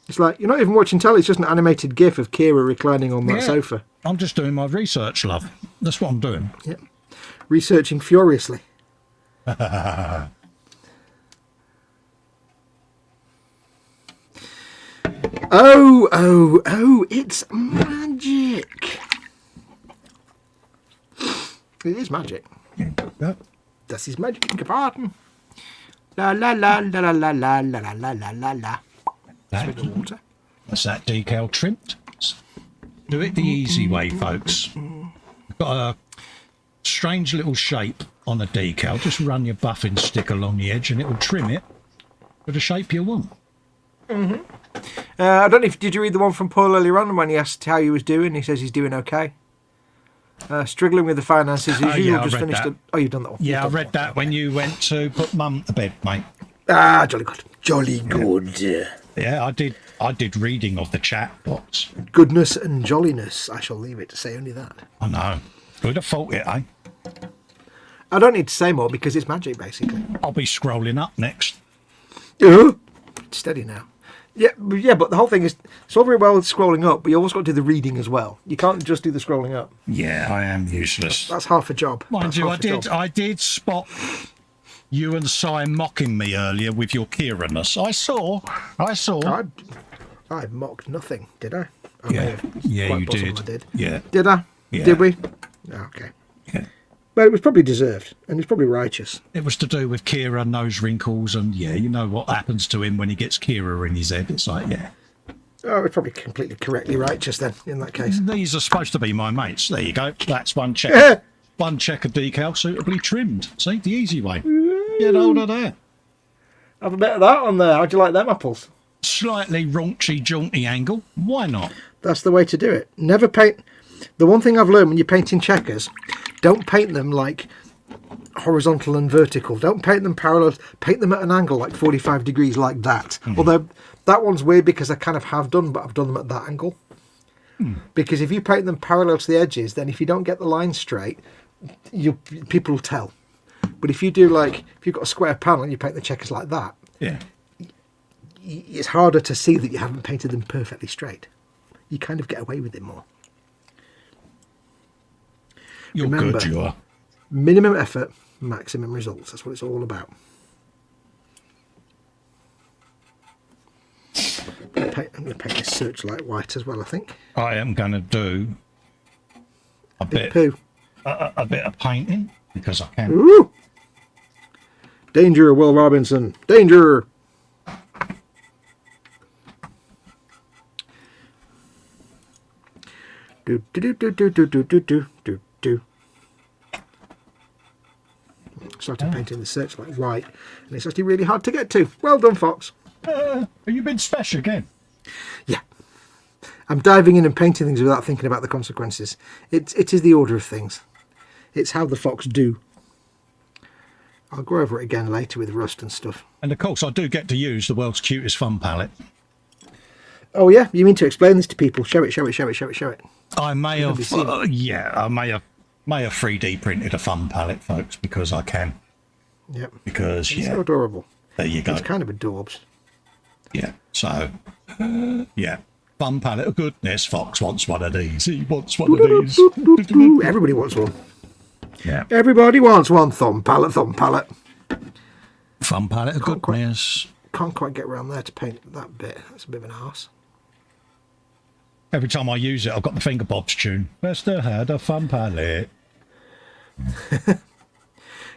It's like, you're not even watching telly. It's just an animated GIF of Kira reclining on that sofa. I'm just doing my research, love. That's what I'm doing. Yeah. Researching furiously. Oh, it's magic. It is magic. Yeah. Das ist magic geworden. La la la la la la la la la la la la. Swig of water. That's that decal trimmed. Do it the easy way, folks. Got a strange little shape on a decal. Just run your buffing stick along the edge and it will trim it for the shape you want. Mm-hmm. I don't know if did you read the one from Paul earlier on when he asked how he was doing? He says he's doing okay. Struggling with the finances. Yeah, just finished. Oh, you've done that one. Yeah, I read that when you went to put Mum to bed, mate. Ah, jolly good. Jolly good. Yeah, I did reading of the chat box. Goodness and jolliness. I shall leave it to say only that. I know. Who'd have thought it, eh? I don't need to say more because it's magic, basically. I'll be scrolling up next. Steady now. Yeah, but the whole thing is, it's all very well scrolling up, but you always got to do the reading as well. You can't just do the scrolling up. Yeah, I am useless. That's half a job. Mind you, I did spot you and Si mocking me earlier with your Kira-ness. I saw. I mocked nothing, did I? Yeah, you did. I did. Yeah. Did I? Yeah. Did we? Okay. Yeah. Well, it was probably deserved, and it's probably righteous. It was to do with Kira, nose wrinkles, and yeah, you know what happens to him when he gets Kira in his head. It's like, yeah. Oh, it's probably completely correctly righteous then, in that case. These are supposed to be my mates. There you go. That's one check. One checker decal suitably trimmed. See, the easy way. Get hold of that. Have a bit of that on there. How'd you like them apples? Slightly raunchy, jaunty angle. Why not? That's the way to do it. Never paint. The one thing I've learned when you're painting checkers, don't paint them like horizontal and vertical. Don't paint them parallel. Paint them at an angle, like 45 degrees, like that. Although that one's weird because I kind of have done, but I've done them at that angle. Because if you paint them parallel to the edges, then if you don't get the line straight, people will tell. But if you do, like, if you've got a square panel and you paint the checkers like that, it's harder to see that you haven't painted them perfectly straight. You kind of get away with it more. Remember, good, you are. Minimum effort, maximum results. That's what it's all about. I'm going to paint this searchlight white as well, I think. I am going to do a bit of painting because I can. Ooh! Danger, Will Robinson. Danger! Do do do do do do do do do do. Started painting the searchlight white, and it's actually really hard to get to. Well done, Fox. Are you being special again? Yeah. I'm diving in and painting things without thinking about the consequences. It is the order of things. It's how the Fox do. I'll go over it again later with rust and stuff. And of course, I do get to use the world's cutest fun palette. Oh yeah, you mean to explain this to people? Show it, show it, show it, show it, show it. I may have, I may have 3D printed a fun palette, folks, because I can. Yep. Because it's so adorable. There you go. It's kind of adorbs. Yeah. So, yeah. Fun palette of goodness. Fox wants one of these. He wants one of these. Everybody wants one. Yeah. Everybody wants one. Thumb palette, thumb palette. Fun palette of goodness. Can't quite get around there to paint that bit. That's a bit of an arse. Every time I use it, I've got the Finger Bobs tune. Festa had a fun palette.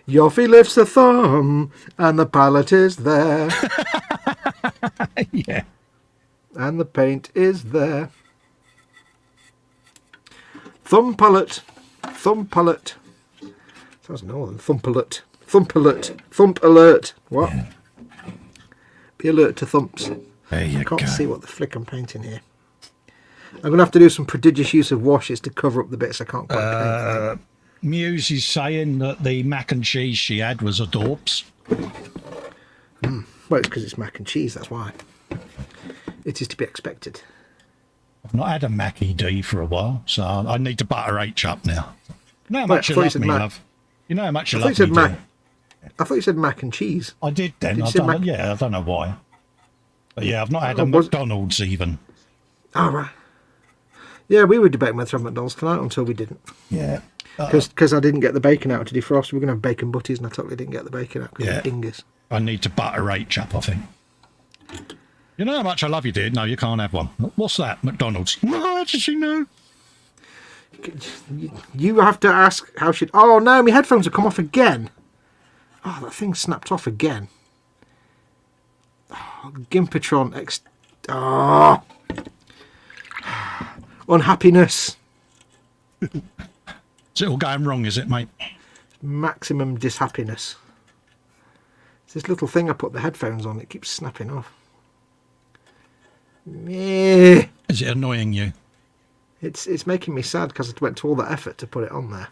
Yoffie lifts the thumb, and the palette is there. Yeah. And the paint is there. Thumb palette. Thumb palette. Sounds northern. Thump alert. Thump alert. Thump alert. What? Yeah. Be alert to thumps. There you go. I can't see what the flick I'm painting here. I'm going to have to do some prodigious use of washes to cover up the bits I can't quite paint. Muse is saying that the mac and cheese she had was adorbs. Well, it's because it's mac and cheese, that's why. It is to be expected. I've not had a Mackie D for a while, so I need to butter H up now. You know how much you love me, love. You know how much you love me, Mac. I thought you said mac and cheese. I did then. I don't know why. But yeah, I've not had a McDonald's even. Oh, right. Yeah, we were debating whether to have McDonald's tonight until we didn't. Yeah. Because I didn't get the bacon out to defrost. We were going to have bacon butties, and I totally didn't get the bacon out because of dingus. I need to butter H up, I think. You know how much I love you, dear? No, you can't have one. What's that? McDonald's. How did you know? You have to ask how should... Oh, no, my headphones have come off again. Oh, that thing snapped off again. Oh, Gimpatron Oh. Unhappiness. Is it all going wrong, is it, mate? Maximum dishappiness. It's this little thing I put the headphones on. It keeps snapping off. Yeah. Is it annoying you? It's making me sad because I went to all that effort to put it on there.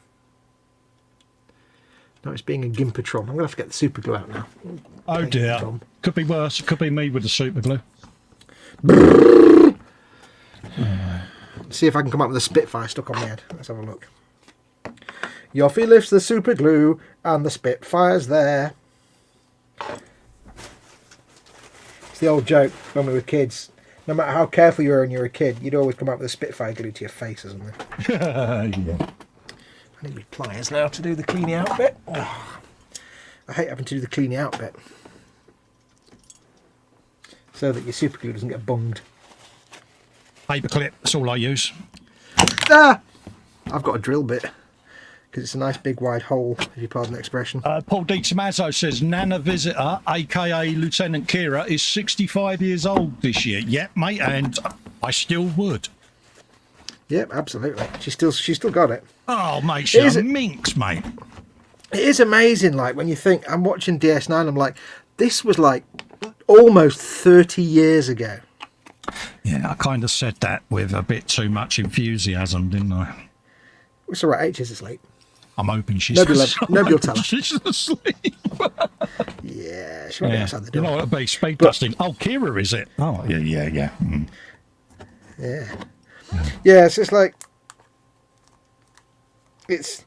No, it's being a Gimpatron. I'm going to have to get the super glue out now. Oh dear. Could be worse. It could be me with the super glue. See if I can come up with a Spitfire stuck on my head. Let's have a look. Yoffie lifts the super glue and the Spitfire's there. It's the old joke when we were kids. No matter how careful you were when you were a kid, you'd always come up with a Spitfire glue to your face or something. Yeah. I need my pliers now to do the cleaning out bit. Oh, I hate having to do the cleaning out bit. So that your super glue doesn't get bunged. Paperclip, that's all I use. Ah! I've got a drill bit. Because it's a nice big wide hole, if you pardon the expression. Paul D. Tommaso says, Nana Visitor, a.k.a. Lieutenant Kira, is 65 years old this year. Yep, mate, and I still would. Yep, absolutely. She's still got it. Oh, mate, she's a minx, mate. It is amazing, like, when you think, I'm watching DS9, I'm like, this was like almost 30 years ago. Yeah, I kind of said that with a bit too much enthusiasm, didn't I? It's all right, H is asleep. I'm hoping she's Nobody will tell her. She's asleep. Yeah, she might be outside the door. You know what it'll be? Speed dusting. Oh, Kira, is it? Oh, yeah. Yeah, it's just like it's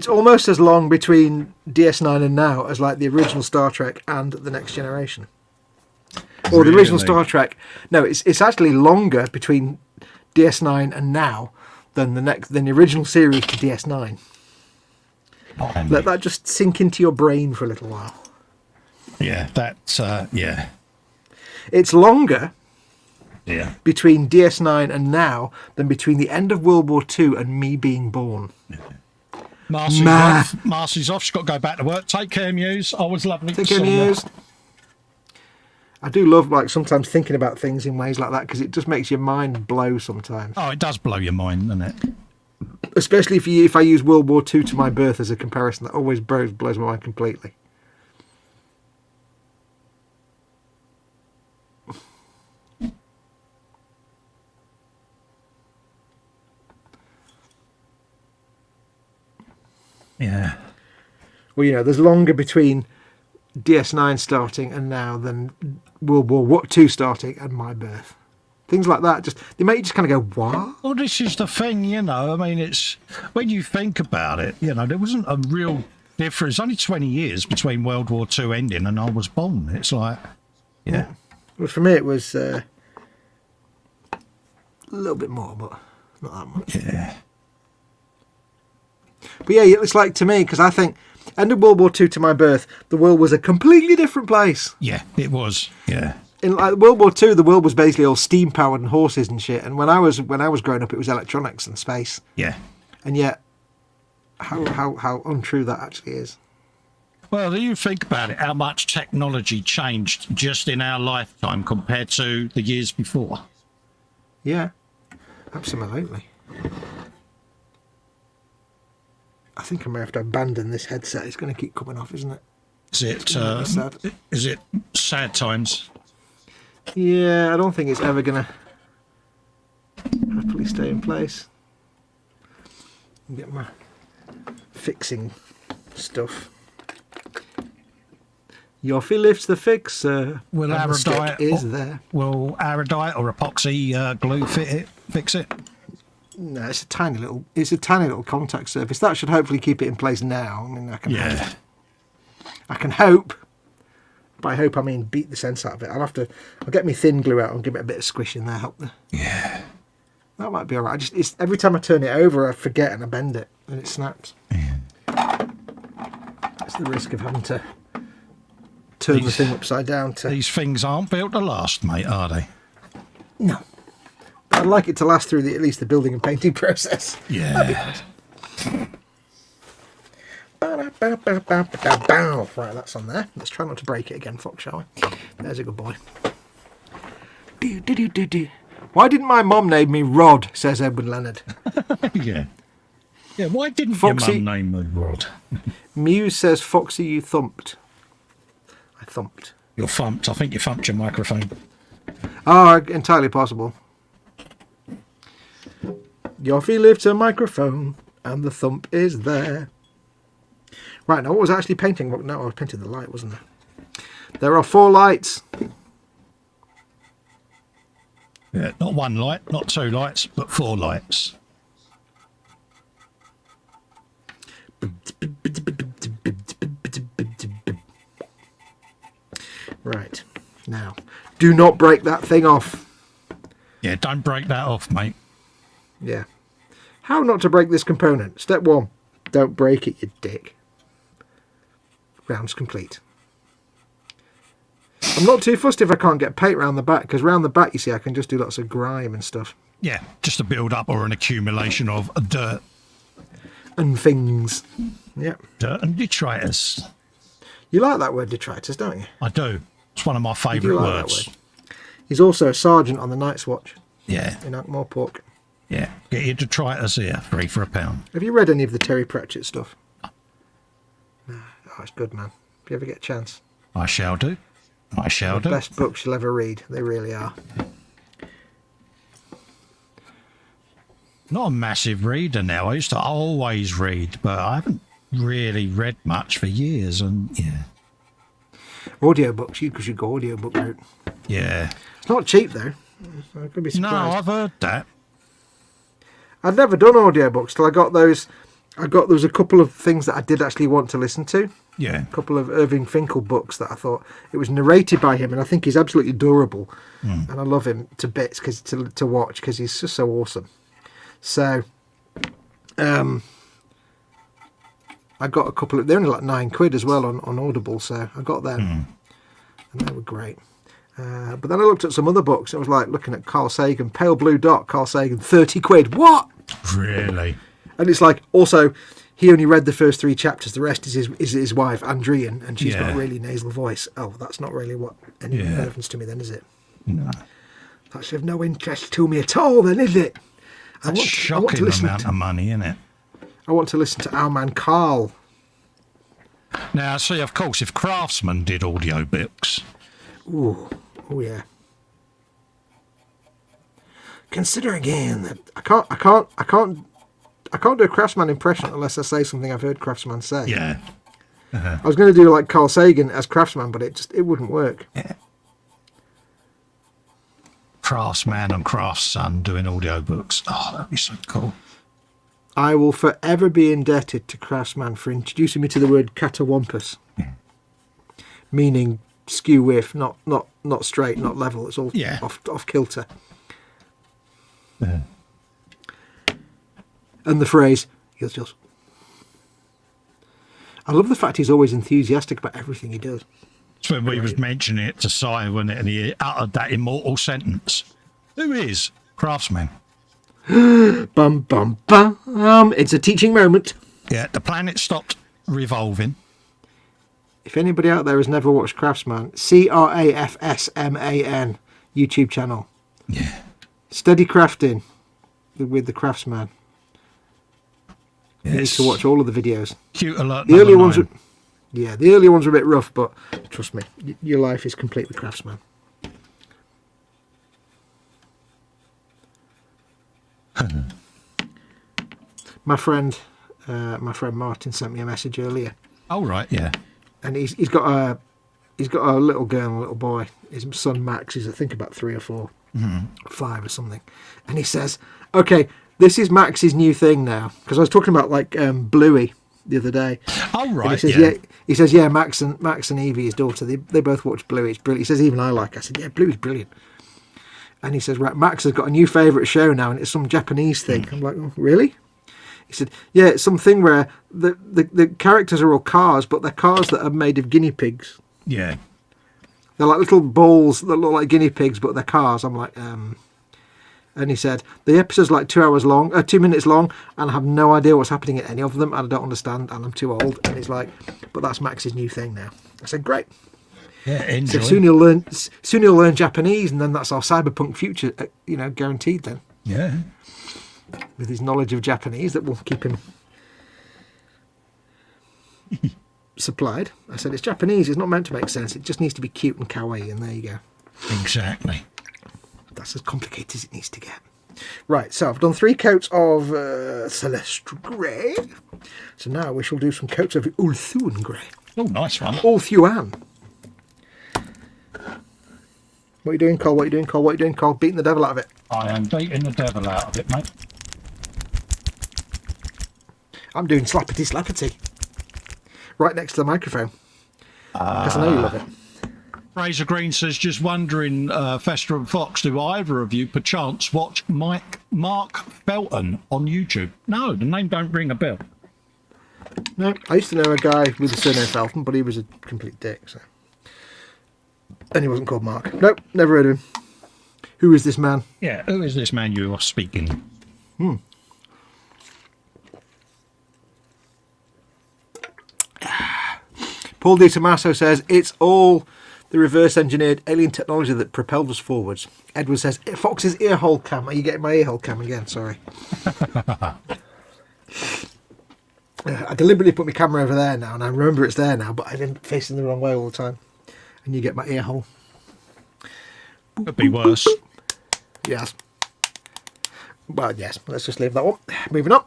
almost as long between DS9 and now as like the original Star Trek and the Next Generation, or the original Star Trek. No, it's actually longer between DS9 and now than the original series to DS9. Let that just sink into your brain for a little while. Yeah, that's yeah. It's longer between DS9 and now than between the end of World War II and me being born. Marcy's off. She's got to go back to work. Take care, Muse. Always lovely to see you. Take care, Muse. I do love, like, sometimes thinking about things in ways like that, because it just makes your mind blow sometimes. Oh, it does blow your mind, doesn't it? Especially if I use World War II to my birth as a comparison. That always blows my mind completely. Yeah. Well, you know, there's longer between DS9 starting and now than World War II starting and my birth. Things like that, they make you just kind of go, what? Well, this is the thing, you know. I mean, it's when you think about it, you know, there wasn't a real difference. Only 20 years between World War II ending and I was born. It's like, yeah. Well, for me, it was a little bit more, but not that much. Yeah. But yeah, it's like, to me, because I think end of World War II to my birth, the world was a completely different place. Yeah, it was. Yeah. In like World War II, the world was basically all steam powered and horses and shit. And when I was growing up, it was electronics and space. Yeah. And yet, how untrue that actually is. Well, you think about it, how much technology changed just in our lifetime compared to the years before. Yeah, absolutely. I think I may have to abandon this headset. It's going to keep coming off, isn't it? Is it sad times? Yeah, I don't think it's ever going to happily stay in place. Get my fixing stuff. Yoffie lifts the fixer. Will Aradite is there? Will Aradite or epoxy glue fix it? No, it's a tiny little contact surface. That should hopefully keep it in place now. I mean, I can hope. By hope I mean beat the sense out of it. I'll get my thin glue out and give it a bit of squish in there. Yeah. That might be all right. It's every time I turn it over, I forget and I bend it and it snaps. Yeah. It's the risk of having to turn the thing upside down. These things aren't built to last, mate, are they? No. I'd like it to last through at least the building and painting process. Yeah. That'd be nice. Right, that's on there. Let's try not to break it again, Fox, shall we? There's a good boy. Why didn't my mum name me Rod, says Edward Leonard. Yeah. Yeah, why didn't Foxy, your mum name me Rod? Muse says, Foxy, you thumped. I thumped. You're thumped. I think you thumped your microphone. Oh, entirely possible. Yoffie lifts a microphone and the thump is there. Right, now what was I actually painting? No, I was painting the light, wasn't I? There are 4 lights. Yeah, not 1 light, not 2 lights, but 4 lights. Right, now, do not break that thing off. Yeah, don't break that off, mate. Yeah. How not to break this component? Step 1, don't break it, you dick. Round's complete. I'm not too fussed if I can't get paint round the back, because round the back, you see, I can just do lots of grime and stuff. Yeah, just a build-up or an accumulation of dirt. And things. Yep. Dirt and detritus. You like that word, detritus, don't you? I do. It's one of my favourite words. Word. He's also a sergeant on the Night's Watch. Yeah. In Ankh-Morpork. Yeah. Get your detritus here, 3 for £1. Have you read any of the Terry Pratchett stuff? No. Oh, it's good, man. If you ever get a chance. I shall do. I shall do. The best books you'll ever read. They really are. not a massive reader now. I used to always read, but I haven't really read much for years. And yeah, Audiobooks, you should go audiobook route. yeah. It's not cheap though. So I could be surprised. No, I've heard that. I'd never done audiobooks till I got those. There was a couple of things that I did actually want to listen to. Yeah. A couple of Irving Finkel books that I thought it was narrated by him, and I think he's absolutely adorable, and I love him to bits to watch because he's just so awesome. So, I got a couple of. They're only like £9 as well on Audible, so I got them, and they were great. But then I looked at some other books. I was like looking at Carl Sagan, Pale Blue Dot, Carl Sagan, £30. What? Really? And it's like also. He only read the first 3 chapters. The rest is his wife, Andrian, and she's got a really nasal voice. Oh, that's not really what any relevance to me then, is it? No. That's of no interest to me at all then, is it? That's shocking amount of money, isn't it? I want to listen to our man Carl. Now, see, of course, if Craftsman did audiobooks... Ooh, oh yeah. Consider again that I can't do a Craftsman impression unless I say something I've heard Craftsman say. Yeah. I was going to do like Carl Sagan as Craftsman, but it wouldn't work. Yeah. Craftsman and Craftsson doing audiobooks. Oh, that'd be so cool. I will forever be indebted to Craftsman for introducing me to the word catawampus, meaning skew with, not straight, not level. It's all off kilter. Yeah. And the phrase, yes. I love the fact he's always enthusiastic about everything he does. So when we was mentioning it to Si, wasn't it? And he uttered that immortal sentence. Who is Craftsman? Bum, bum, bum. It's a teaching moment. Yeah, the planet stopped revolving. If anybody out there has never watched Craftsman, Craftsman YouTube channel. Yeah. Steady crafting with the Craftsman. Yes. You need to watch all of the videos. Cute alert. The earlier ones, the earlier ones are a bit rough, but trust me, your life is complete with Craftsman. My friend Martin sent me a message earlier. Oh right, yeah. And he's got a little girl and a little boy. His son Max is I think about 3 or 4, 5 or something. And he says, "Okay, this is Max's new thing now." Because I was talking about like Bluey the other day. Oh right, and he says, He says, "Yeah, Max and Evie, his daughter, they both watch Bluey. It's brilliant." He says, "Even I like it." I said, "Yeah, Bluey's brilliant." And he says, "Right, Max has got a new favourite show now, and it's some Japanese thing." I'm like, "Oh, really?" He said, "Yeah, it's something where the characters are all cars, but they're cars that are made of guinea pigs. Yeah. They're like little balls that look like guinea pigs, but they're cars." I'm like, And he said, "The episode's like 2 minutes long, and I have no idea what's happening in any of them, and I don't understand, and I'm too old." And he's like, "But that's Max's new thing now." I said, "Great." Yeah, enjoy. So soon he'll learn Japanese, and then that's our cyberpunk future, guaranteed then. Yeah. With his knowledge of Japanese that will keep him supplied. I said, "It's Japanese, it's not meant to make sense, it just needs to be cute and kawaii," and there you go. Exactly. That's as complicated as it needs to get. Right, so I've done 3 coats of Celeste Grey. So now we shall do some coats of Ulthuan Grey. Oh, nice one. Ulthuan. What are you doing, Cole? What are you doing, Cole? What are you doing, Cole? Beating the devil out of it. I am beating the devil out of it, mate. I'm doing slappity slappity. Right next to the microphone. Because I know you love it. Fraser Green says, "Just wondering, Festa and Foxx, do either of you perchance watch Mark Felton on YouTube?" No, the name don't ring a bell. No, I used to know a guy with the surname Felton, but he was a complete dick. So. And he wasn't called Mark. Nope, never heard of him. Who is this man? Yeah, who is this man you are speaking? Paul Di Tommaso says, "It's all the reverse engineered alien technology that propelled us forwards." Edward says, "Fox's earhole cam." Are you getting my earhole cam again? Sorry. I deliberately put my camera over there now, and I remember it's there now, but I've been facing the wrong way all the time. And you get my earhole. Could be worse. Yes. Well, yes, let's just leave that one. Moving on.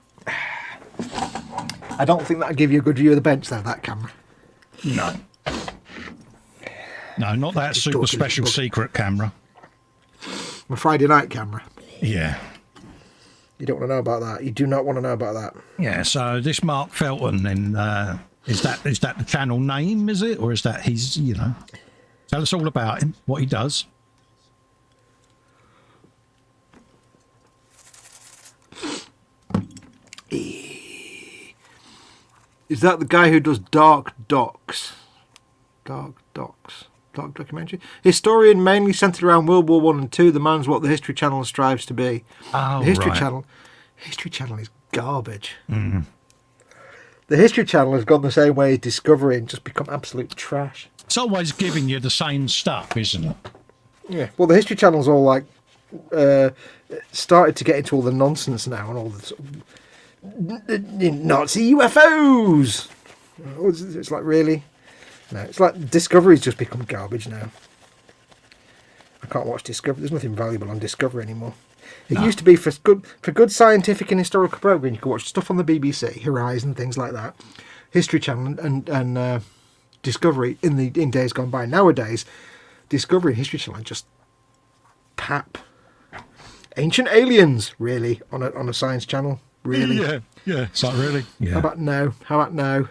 I don't think that'll give you a good view of the bench, though, that camera. No. No, not that super special secret camera. My Friday night camera. Yeah. You don't want to know about that. You do not want to know about that. Yeah, so this Mark Felton, then, is that the channel name, is it? Or is that his, you know... Tell us all about him, what he does. Is that the guy who does Dark Docs? Dark documentary? Historian mainly centred around World War One and Two. The man's what the History Channel strives to be. Oh, the History Channel is garbage. Mm. The History Channel has gone the same way as Discovery and just become absolute trash. It's always giving you the same stuff, isn't it? Yeah. Well, the History Channel's all like started to get into all the nonsense now and all the sort of Nazi UFOs. It's like, really? No, it's like Discovery's just become garbage now. I can't watch Discovery. There's nothing valuable on Discovery anymore. It used to be for good scientific and historical programming. You could watch stuff on the BBC, Horizon, things like that. History Channel and Discovery in days gone by. Nowadays, Discovery and History Channel are just pap. Ancient aliens, really, on a science channel. Really? Yeah. It's like, really? Yeah. How about no?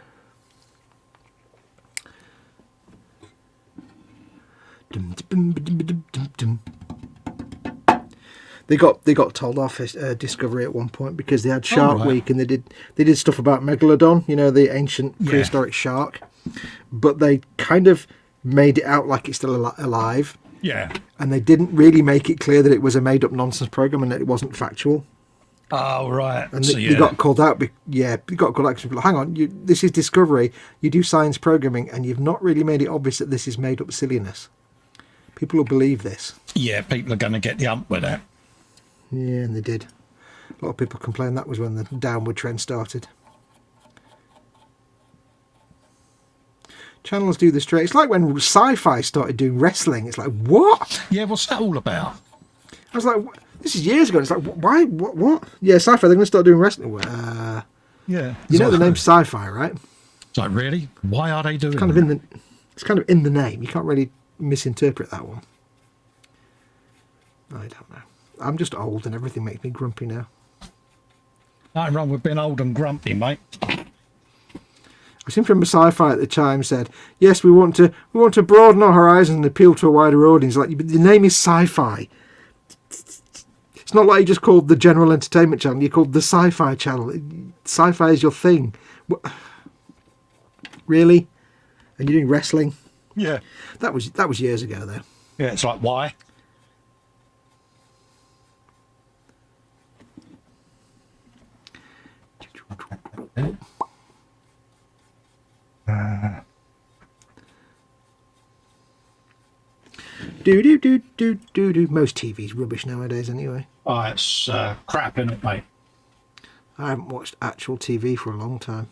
They got told off Discovery at one point because they had Shark Week and they did stuff about Megalodon, you know, the ancient prehistoric shark, but they kind of made it out like it's still alive. Yeah. And they didn't really make it clear that it was a made up nonsense program and that it wasn't factual. Oh, right. And they got called out. They got called out because, hang on, this is Discovery. You do science programming, and you've not really made it obvious that this is made up silliness. People will believe this. Yeah, people are going to get the ump with that. Yeah, and they did. A lot of people complained that was when the downward trend started. Channels do the straight. It's like when Sci-Fi started doing wrestling. It's like, what? Yeah, what's that all about? I was like, this is years ago. It's like, why? What? Yeah, Sci-Fi, they're going to start doing wrestling. Yeah. You know the name's Sci-Fi, right? It's like, really? Why are they doing it's kind of in the name. You can't really misinterpret that one. I don't know. I'm just old and everything makes me grumpy now. Nothing wrong with being old and grumpy, mate. I seen from a Sci-Fi at the time said, yes, we want to broaden our horizons and appeal to a wider audience. Like, the name is Sci-Fi. It's not like you just called the General Entertainment Channel. You called the Sci-Fi Channel. Sci-Fi is your thing. What? Really? And you're doing wrestling? Yeah. That was years ago, though. Yeah, it's like, why? Do. Most TV's rubbish nowadays, anyway. Oh, it's crap, isn't it, mate? I haven't watched actual TV for a long time.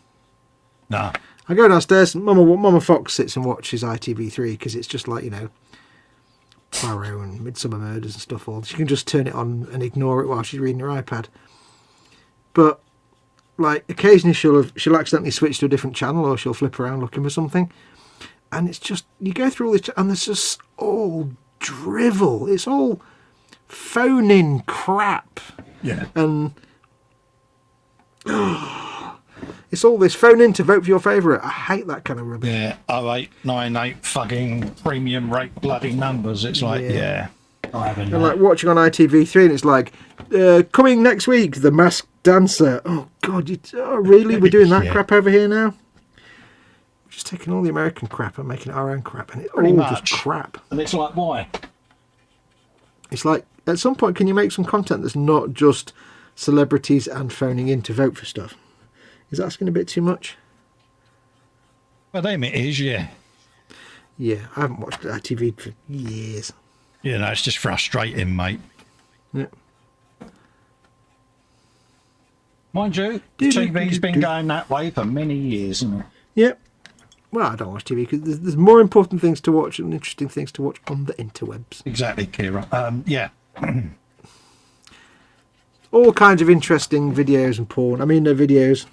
No. I go downstairs, Mama Fox sits and watches ITV3 because it's just like, you know, Poirot and Midsummer Murders and stuff. All she can just turn it on and ignore it while she's reading her iPad. But like occasionally she'll accidentally switch to a different channel or she'll flip around looking for something, and it's just you go through all this and there's just all drivel. It's all phone-in crap. Yeah. And it's all this phone in to vote for your favourite. I hate that kind of rubbish. Yeah, 0898 fucking premium rate bloody numbers. It's like, yeah I haven't. And like watching on ITV3 and it's like, coming next week, The Masked Dancer. Oh, God, really? We're doing that crap over here now? We're just taking all the American crap and making it our own crap. And it's all just crap. And it's like, why? It's like, at some point, can you make some content that's not just celebrities and phoning in to vote for stuff? Is that asking a bit too much? For them it is, yeah. Yeah, I haven't watched ITV for years. You know, it's just frustrating, mate. Yeah. Mind you, TV's been going that way for many years, isn't it? Yep. Well, I don't watch TV because there's more important things to watch and interesting things to watch on the interwebs. Exactly, Kira. Yeah. All kinds of interesting videos and porn. I mean, no videos.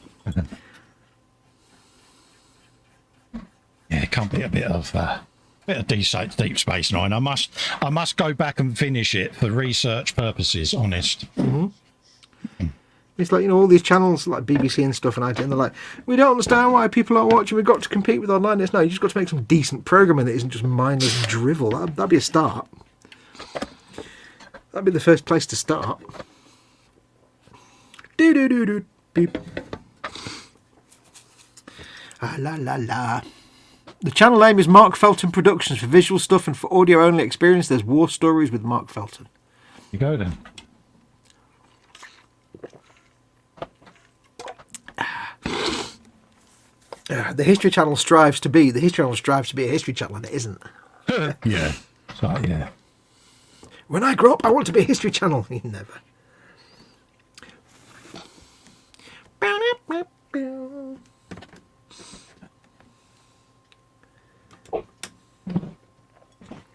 Yeah, it can't be a bit of Deep Space Nine. I must go back and finish it for research purposes. Honest. It's like, you know, all these channels like BBC and stuff, and they're like, we don't understand why people aren't watching. We've got to compete with online. It's no, you just got to make some decent programming that isn't just mindless drivel. That'd be a start. That'd be the first place to start. Do do do do beep. Ah la la la. The channel name is Mark Felton Productions. For visual stuff and for audio only experience, there's War Stories with Mark Felton. You go then. The History Channel strives to be a history channel, and it isn't. Yeah. So, yeah. When I grow up, I want to be a history channel. Never.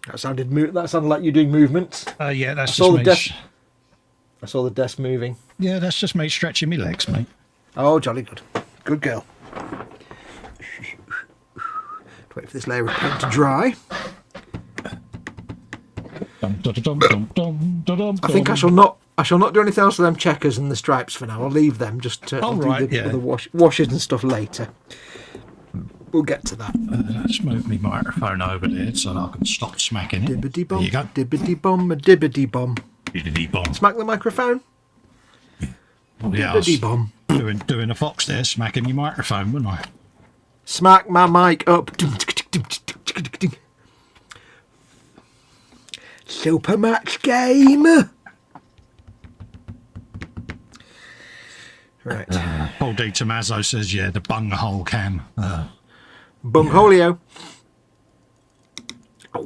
That sounded like you doing movements. Yeah, that's just me. I saw the desk moving. Yeah, that's just me stretching my legs, mate. Oh, jolly good. Good girl. Wait for this layer of paint to dry. I think I shall not do anything else with them checkers and the stripes for now. I'll leave them just to do the washes and stuff later. We'll get to that. Let's move my microphone over there so that I can stop smacking it. Dibbity bum, there you go. dibbity bum, a dibbity bum. Dibbity bum. Smack the microphone. Oh, yeah, Dibbity bum. Doing a fox there, smacking your microphone, wouldn't I? Smack my mic up. Super match game. Right. Paul D. Tommaso says, yeah, the bunghole cam. Bungholio. I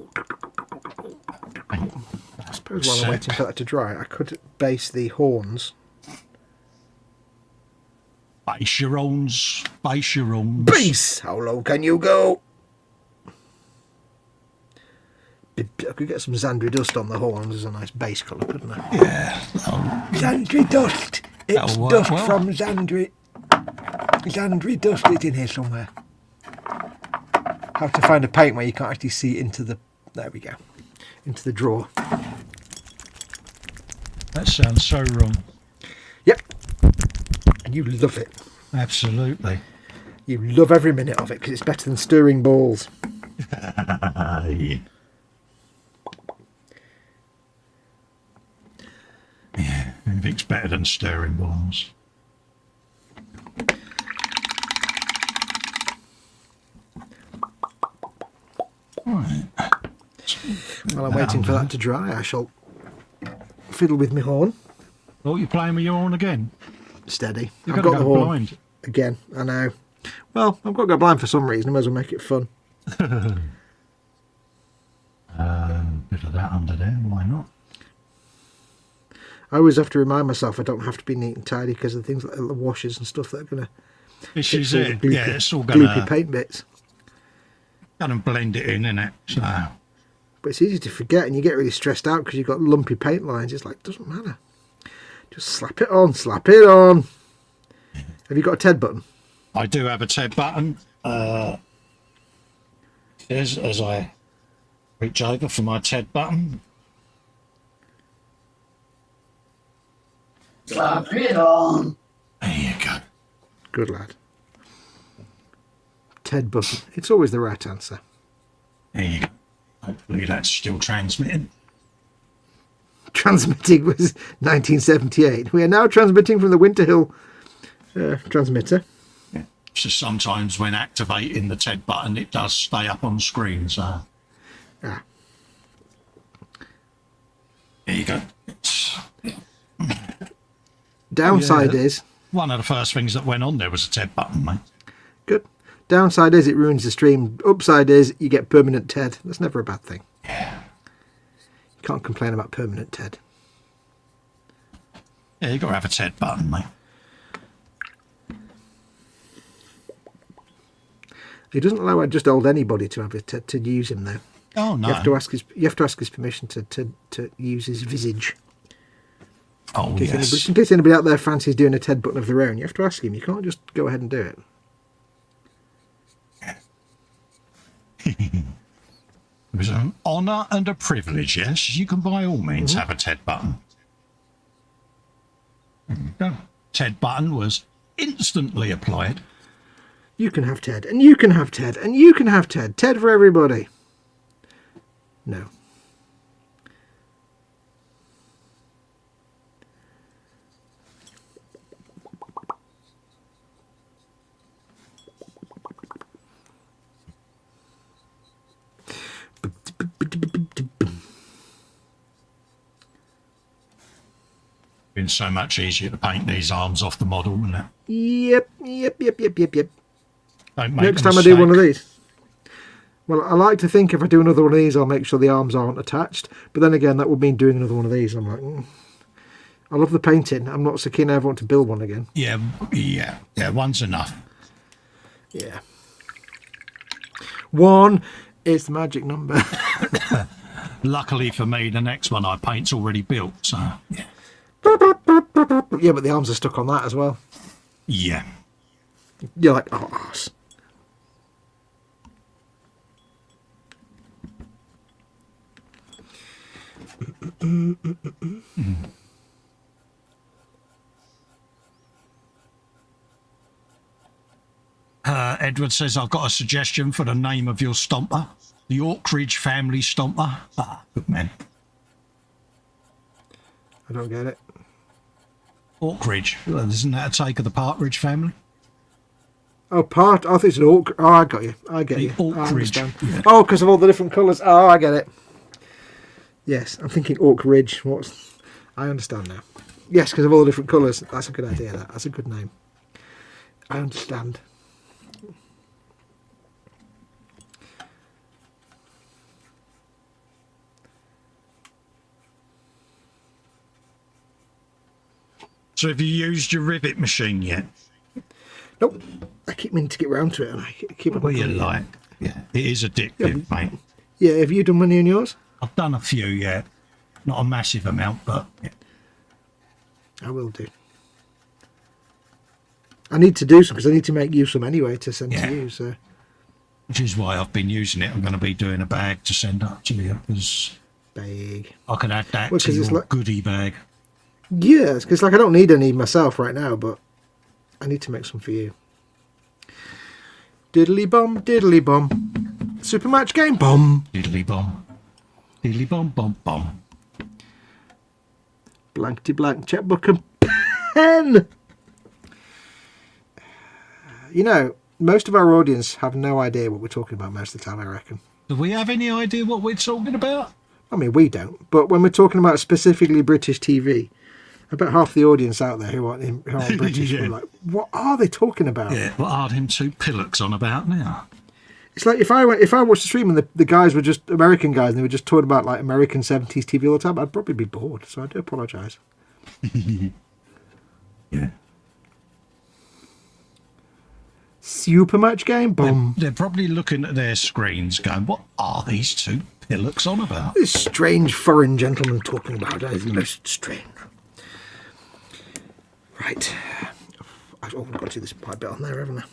suppose while I'm waiting for that to dry, I could base the horns. Base your horns. Base your horns. Base! How low can you go? I could get some Zandri dust on the horns as a nice base colour, couldn't I? Yeah. Zandri dust! It's dust from Zandri. Zandri dust is in here somewhere. How to find a paint where you can't actually see into the... There we go. Into the drawer. That sounds so wrong. Yep. And you love it. Absolutely. You love every minute of it because it's better than stirring balls. Yeah. Yeah, anything's better than stirring balls. Right. While I'm waiting for that to dry, I shall fiddle with my horn. Oh, you're playing with your horn again? Steady. You've I've got got to the go horn blind. again. I know. Well, I've got to go blind for some reason. I might as well make it fun. Bit of that under there. Why not? I always have to remind myself I don't have to be neat and tidy because of things like the washes and stuff that are going to... This is it. Gloopy, yeah, it's all going gloopy to... paint bits. Going to blend it in, innit? So... But it's easy to forget and you get really stressed out because you've got lumpy paint lines. It's like, doesn't matter. Just slap it on, slap it on. Have you got a TED button? I do have a TED button. As I reach over for my TED button. Slap it on. There you go. Good lad. TED button. It's always the right answer. There you go. Hopefully that's still transmitting. Transmitting was 1978. We are now transmitting from the Winter Hill transmitter. Yeah. So sometimes when activating the TED button, it does stay up on screen. So Ah. there you go. Downside is... One of the first things that went on there was a TED button, mate. Good. Downside is it ruins the stream. Upside is you get permanent TED. That's never a bad thing. Yeah. You can't complain about permanent TED. Yeah, you got to have a TED button, mate. He doesn't allow just old anybody to have a TED to use him though. Oh no. You have to ask his permission to use his visage. Oh, yes. In case anybody out there fancies doing a TED button of their own, you have to ask him. You can't just go ahead and do it. It was an honour and a privilege, yes. You can by all means have a TED button. TED button was instantly applied. You can have TED, and you can have TED, and you can have TED. TED for everybody. No. Been so much easier to paint these arms off the model, isn't it? Yep. Don't make Next time I do one of these. Well, I like to think if I do another one of these, I'll make sure the arms aren't attached. But then again, that would mean doing another one of these. I'm like, I love the painting. I'm not so keen I ever want to build one again. Yeah, one's enough. Yeah. One is the magic number. Luckily for me, the next one I paint's already built, so yeah. Yeah, but the arms are stuck on that as well. Yeah. You're like, oh, arse. Edward says, I've got a suggestion for the name of your stomper. The Orkridge family stomper. Ah, good man. I don't get it. Orkridge. Well, isn't that a take of the Partridge family? Oh, I think it's an orc. Oh, I got you. I get The you. Orkridge. Yeah. Oh, because of all the different colours. Oh, I get it. Yes, I'm thinking Orkridge. I understand now. Yes, because of all the different colours. That's a good idea. That's a good name. I understand. So have you used your rivet machine yet? Nope. I keep meaning to get round to it, and I keep on. What you like? Yeah, it is addictive, mate. Yeah, have you done many on yours? I've done a few, yeah. Not a massive amount, but yeah. I will do. I need to do some because I need to make you some anyway to send to you. So, which is why I've been using it. I'm going to be doing a bag to send up to you because bag. I can add that to your goodie bag. Yes, because like I don't need any myself right now, but I need to make some for you. Diddly bum, super match game bomb. Diddly bum, bum. Blankety blank checkbook and pen. You know, most of our audience have no idea what we're talking about most of the time, I reckon. Do we have any idea what we're talking about? I mean, we don't. But when we're talking about specifically British TV, I bet half the audience out there who aren't British are like, what are they talking about? Yeah, what are them two pillocks on about now? It's like if I watched the stream and the guys were just American guys and they were just talking about like American 70s TV all the time, I'd probably be bored. So I do apologise. Yeah. Super match game? Boom. They're probably looking at their screens going, what are these two pillocks on about? This strange foreign gentleman talking about that is most strange. Right. I've got to do this quite a bit on there, haven't I?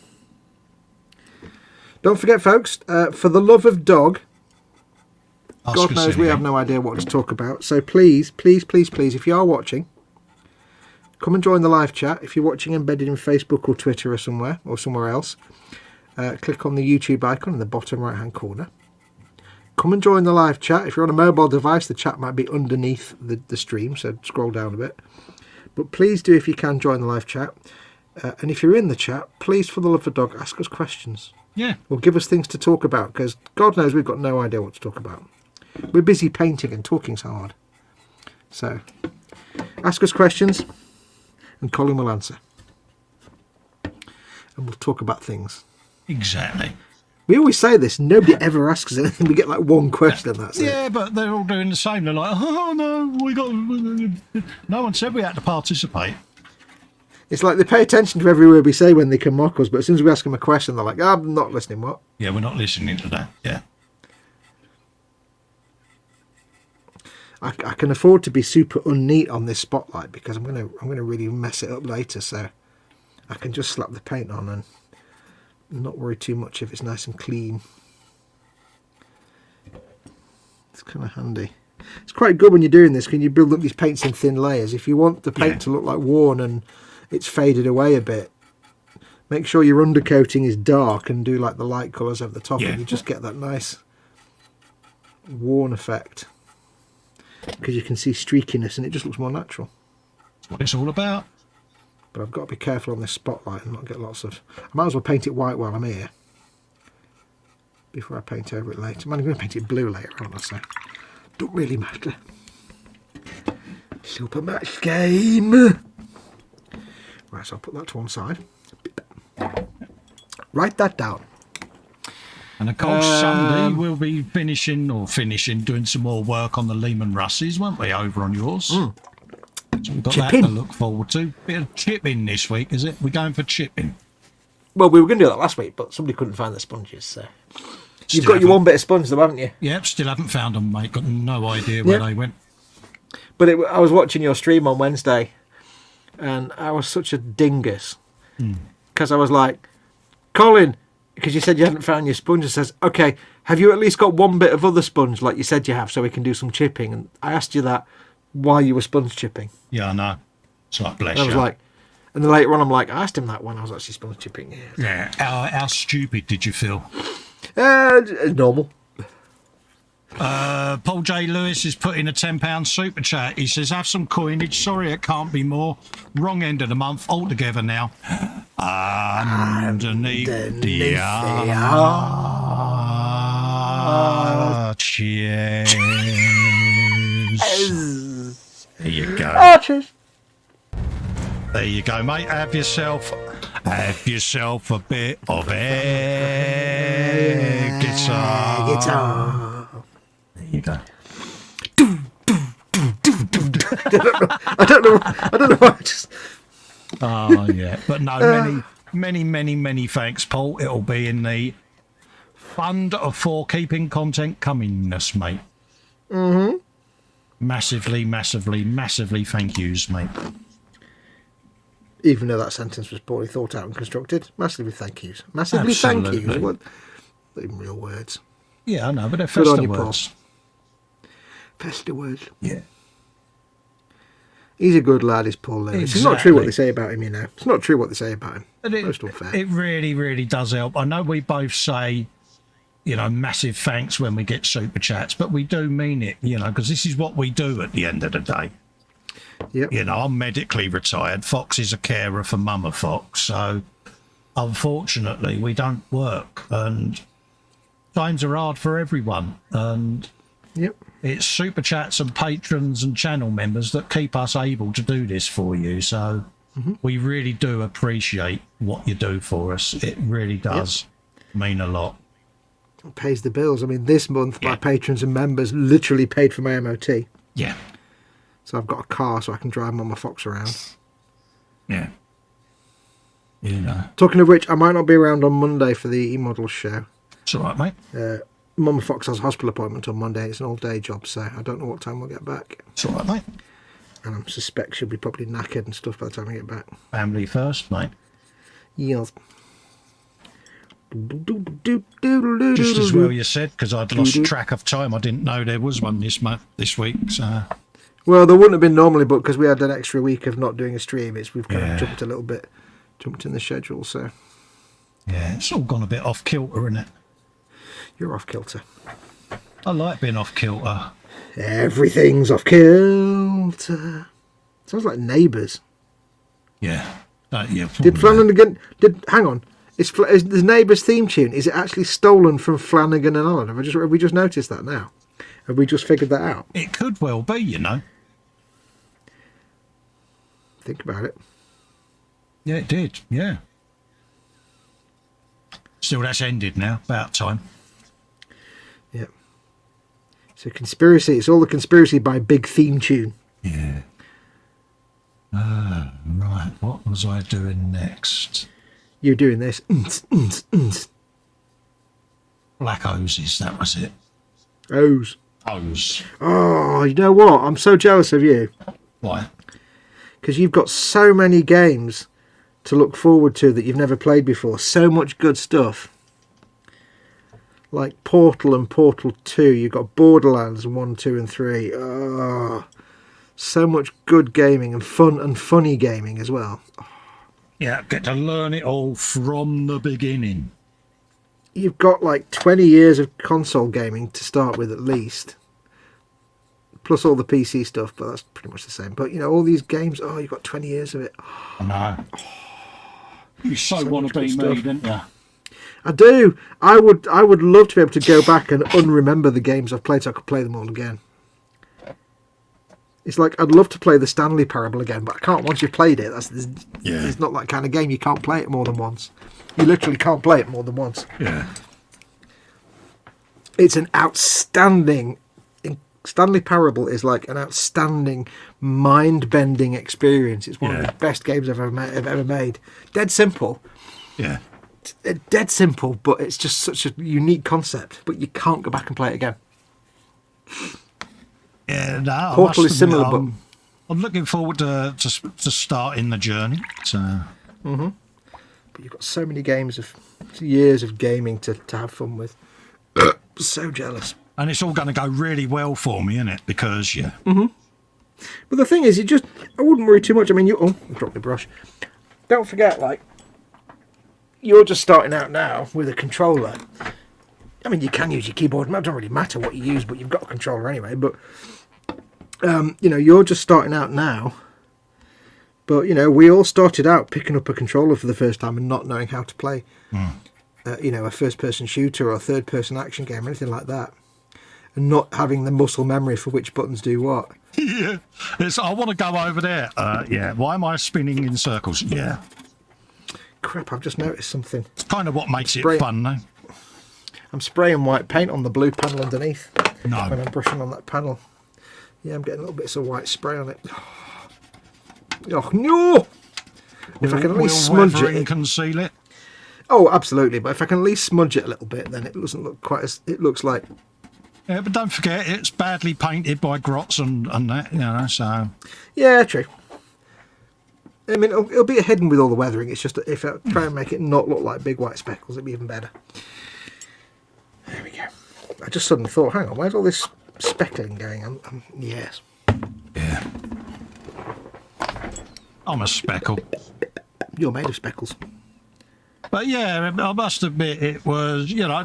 Don't forget, folks, for the love of dog, God knows we have no idea what to talk about. So please, if you are watching, come and join the live chat. If you're watching embedded in Facebook or Twitter or somewhere else, click on the YouTube icon in the bottom right-hand corner. Come and join the live chat. If you're on a mobile device, the chat might be underneath the stream, so scroll down a bit. But please do, if you can, join the live chat. And if you're in the chat, please, for the love of dog, ask us questions. Yeah. Or give us things to talk about, because God knows we've got no idea what to talk about. We're busy painting and talking's hard. So, ask us questions, and Colin will answer. And we'll talk about things. Exactly. We always say this, nobody ever asks us anything. We get like one question, that's it. Yeah, but they're all doing the same. They're like, oh no, no one said we had to participate. It's like they pay attention to every word we say when they can mock us, but as soon as we ask them a question, they're like, I'm not listening, what? Yeah, we're not listening to that, yeah. I can afford to be super unneat on this spotlight because I'm gonna really mess it up later. So I can just slap the paint on and not worry too much if it's nice and clean. It's kind of handy. It's quite good when you're doing this. Can you build up these paints in thin layers? If you want the paint to look like worn and it's faded away a bit, make sure your undercoating is dark and do like the light colours over the top, and you just get that nice worn effect because you can see streakiness and it just looks more natural. That's what it's all about. But I've got to be careful on this spotlight and not get lots of... I might as well paint it white while I'm here before I paint over it later. I'm going to paint it blue later on, so don't really matter. Super match game. Right, so I'll put that to one side. Write that down. And of course, Sunday we'll be finishing, doing some more work on the Lehman Russes, won't we, over on yours? So we've got that to look forward to. Bit of chipping this week, is it? We're going for chipping. Well, we were going to do that last week, but somebody couldn't find the sponges, so... You've got your one bit of sponge though, haven't you? Yep, still haven't found them, mate. Got no idea where they went. But I was watching your stream on Wednesday, and I was such a dingus. Because I was like, Colin, because you said you hadn't found your sponge, and says, okay, have you at least got one bit of other sponge like you said you have so we can do some chipping? And I asked you that while you were sponge chipping. Yeah, I know. It's like, bless you. I was like, and then later on I'm like, I asked him that when I was actually sponge chipping. Yeah. How stupid did you feel? Normal. Paul J. Lewis is putting a £10 super chat. He says, have some coinage. Sorry, it can't be more. Wrong end of the month altogether now. Underneath the arches. There you go. Arches. There you go, mate. Have yourself a bit of air guitar. There you go. I don't know why I just... Oh, yeah. But no, many thanks, Paul. It'll be in the fund for keeping content comingness, mate. Massively thank yous, mate. Even though that sentence was poorly thought out and constructed, massively thank yous. Massively thank yous. What? Not even real words. Yeah, I know, but they're Festa words. Festa words. Yeah. He's a good lad, is Paul Lewis. Exactly. It's not true what they say about him, you know. It's not true what they say about him. Most unfair. It really does help. I know we both say, you know, massive thanks when we get super chats, but we do mean it, you know, because this is what we do at the end of the day. Yep. You know, I'm medically retired. Fox is a carer for Mama Fox, so unfortunately we don't work, and times are hard for everyone. And it's super chats and patrons and channel members that keep us able to do this for you. So we really do appreciate what you do for us. It really does mean a lot. It pays the bills. I mean, this month my patrons and members literally paid for my MOT. Yeah. So I've got a car so I can drive Mama Fox around. Yeah. You know. Talking of which, I might not be around on Monday for the E-Models show. It's all right, mate. Mama Fox has a hospital appointment on Monday. It's an all-day job, so I don't know what time we'll get back. It's all right, mate. And I suspect she'll be probably knackered and stuff by the time I get back. Family first, mate. Yes. Just as well you said, because I'd lost track of time. I didn't know there was one this week. So. Well, there wouldn't have been normally, but because we had an extra week of not doing a stream, we've kind of jumped a little bit, jumped in the schedule. So. Yeah, it's all gone a bit off kilter, isn't it? You're off kilter. I like being off kilter. Everything's off kilter. Sounds like Neighbours. Yeah. Did Flanagan... Hang on. Is the Neighbours theme tune, is it actually stolen from Flanagan and Allen? Have we just noticed that now? Have we just figured that out? It could well be, you know. Think about it. Yeah, it did. Yeah. Still, that's ended now. About time. Yeah. So conspiracy. It's all the conspiracy by Big Theme Tune. Yeah. Right. What was I doing next? You're doing this. Black Hoses, that was it. Hose. suppose. Oh, you know what? I'm so jealous of you. Why? Because you've got so many games to look forward to that you've never played before. So much good stuff. Like Portal and Portal 2. You've got Borderlands 1, 2 and 3. Oh, so much good gaming and fun and funny gaming as well. Yeah, get to learn it all from the beginning. You've got like 20 years of console gaming to start with at least. Plus all the PC stuff, but that's pretty much the same. But, you know, all these games, oh, you've got 20 years of it. I know. You so want to be me, don't you? I do. I would love to be able to go back and unremember the games I've played so I could play them all again. It's like I'd love to play the Stanley Parable again, but I can't once you've played it. It's not that kind of game. You can't play it more than once. You literally can't play it more than once. Yeah. It's an outstanding... Stanley Parable is like an outstanding, mind-bending experience. It's one of the best games I've ever made. Dead simple. Yeah. Dead simple, but it's just such a unique concept. But you can't go back and play it again. Yeah, no. Portal is similar, but I'm looking forward to starting the journey. So. But you've got so many years of gaming to have fun with. So jealous. And it's all going to go really well for me, isn't it? Because, But the thing is, I wouldn't worry too much. I mean, I dropped the brush. Don't forget, like, you're just starting out now with a controller. I mean, you can use your keyboard. It doesn't really matter what you use, but you've got a controller anyway. But, you know, you're just starting out now. But, you know, we all started out picking up a controller for the first time and not knowing how to play, you know, a first-person shooter or a third-person action game or anything like that. And not having the muscle memory for which buttons do what. Yeah. I want to go over there. Yeah. Why am I spinning in circles? Yeah. Crap, I've just noticed something. It's kind of what makes it fun, though. I'm spraying white paint on the blue panel underneath. No. When I'm brushing on that panel. Yeah, I'm getting little bits of white spray on it. Oh, no! If I can at least smudge it. Conceal it? Oh, absolutely. But if I can at least smudge it a little bit, then it doesn't look quite as... It looks like... Yeah, but don't forget, it's badly painted by grots and that, you know, so... Yeah, true. I mean, it'll be hidden with all the weathering. It's just that if I try and make it not look like big white speckles, it'd be even better. There we go. I just suddenly thought, hang on, where's all this speckling going on? Yes. Yeah. I'm a speckle. You're made of speckles. But yeah, I must admit it was, you know,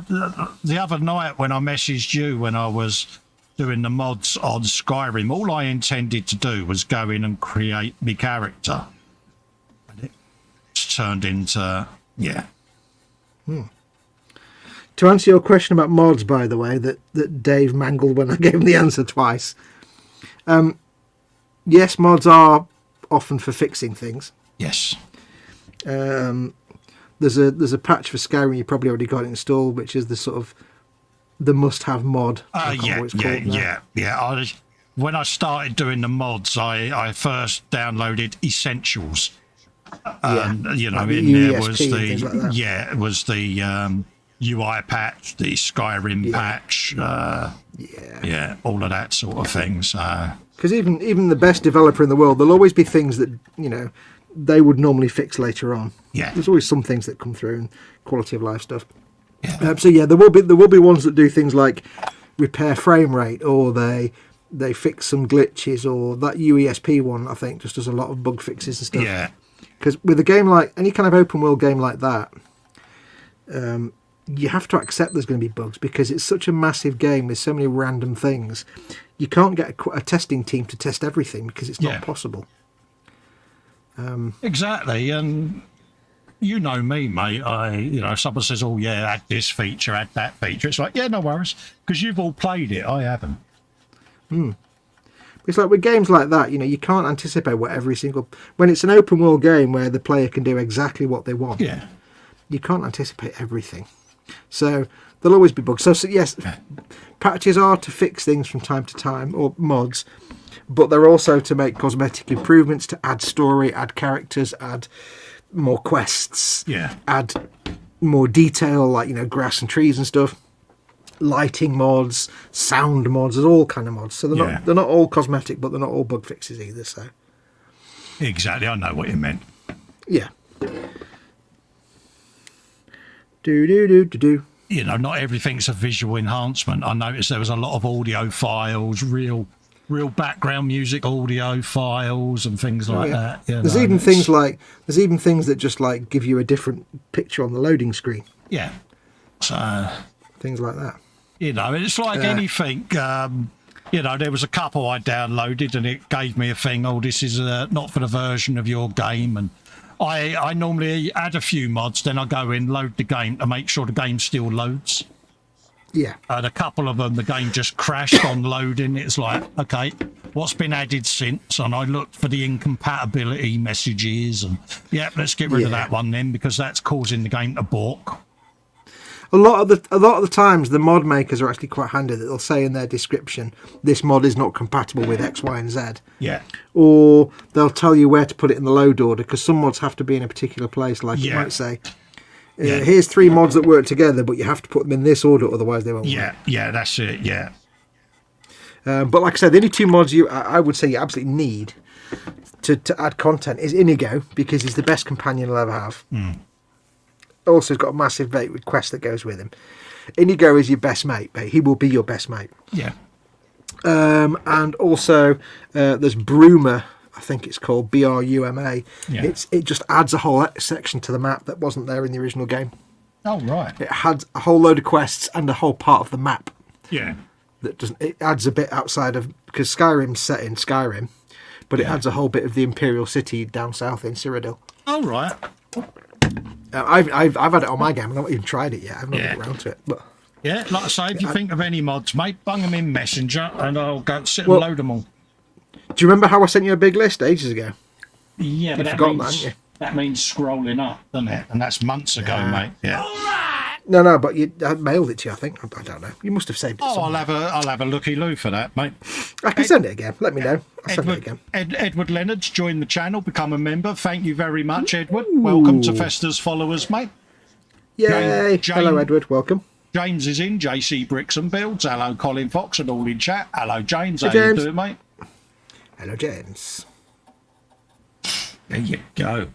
the other night when I messaged you when I was doing the mods on Skyrim, all I intended to do was go in and create my character. And it's turned into, yeah. To answer your question about mods, by the way, that Dave mangled when I gave him the answer twice. Yes, mods are often for fixing things. Yes. There's a patch for Skyrim, you probably already got it installed, which is the sort of the must-have mod. Yeah. When I started doing the mods, I first downloaded Essentials. You know, like in there UESP was it was the UI patch, the Skyrim patch, all of that sort of thing. So because even the best developer in the world, there'll always be things that, you know, they would normally fix later on. Yeah, there's always some things that come through and quality of life stuff. Yeah. So yeah, there will be ones that do things like repair frame rate, or they fix some glitches, or that UESP one I think just does a lot of bug fixes and stuff. Yeah. Because with a game like any kind of open world game like that, you have to accept there's going to be bugs because it's such a massive game with so many random things. You can't get a testing team to test everything because it's not possible. Exactly, and you know me, mate. If someone says, "Oh yeah, add this feature, add that feature," it's like, yeah, no worries, because you've all played it. I haven't. It's like with games like that, you know, you can't anticipate what when it's an open world game where the player can do exactly what they want. Yeah, you can't anticipate everything, so there'll always be bugs. So yes, patches are to fix things from time to time, or mods. But they're also to make cosmetic improvements, to add story, add characters, add more quests, add more detail, like, you know, grass and trees and stuff. lighting mods, sound mods. There's all kind of mods. So they're not all cosmetic, but they're not all bug fixes either. So exactly, I know what you meant. Yeah. Do. You know, not everything's a visual enhancement. I noticed there was a lot of audio files, real background music audio files and things like that. You know, there's even things that just like give you a different picture on the loading screen. Yeah. So things like that. You know, it's like anything. You know, there was a couple I downloaded and it gave me a thing, oh, this is not for the version of your game. And I normally add a few mods, then I go in, load the game to make sure the game still loads. Yeah. And a couple of them, the game just crashed on loading. It's like, okay, what's been added since? And I looked for the incompatibility messages and, let's get rid of that one then because that's causing the game to balk. A lot of the times, the mod makers are actually quite handy. That they'll say in their description, "This mod is not compatible with X, Y, and Z." Yeah. Or they'll tell you where to put it in the load order because some mods have to be in a particular place. Like it might say, "Here's 3 mods that work together, but you have to put them in this order, otherwise they won't." Yeah, that's it. Yeah. But like I said, the only 2 mods I would say you absolutely need to add content is Inigo because he's the best companion I'll ever have. Also, he's got a massive vape quest that goes with him. Inigo is your best mate, mate. He will be your best mate. Yeah. And also, there's Bruma, I think it's called, Bruma. Yeah. It just adds a whole section to the map that wasn't there in the original game. Oh, right. It had a whole load of quests and a whole part of the map. Yeah. It adds a bit outside of, because Skyrim's set in Skyrim, but it adds a whole bit of the Imperial City down south in Cyrodiil. Oh, right. I've had it on my game. I've not even tried it yet. I've not got around to it. But yeah, like I say, if you think of any mods, mate, bung them in Messenger and I'll go sit and load them all. Do you remember how I sent you a big list ages ago? Yeah, but that means scrolling up, doesn't it? And that's months ago, mate. Yeah. No, but I mailed it to you, I think. I don't know. You must have saved it somewhere. I'll have a looky-loo for that, mate. I can send it again. Let me know. I'll send it again. Edward Leonard's joined the channel, become a member. Thank you very much, Edward. Welcome to Festa's followers, mate. Yay. Hello, Edward. Welcome. James is in. JC Bricks and Builds. Hello, Colin Fox and all in chat. Hello, James. Hey, how James. you doing, mate? Hello, James. There you go.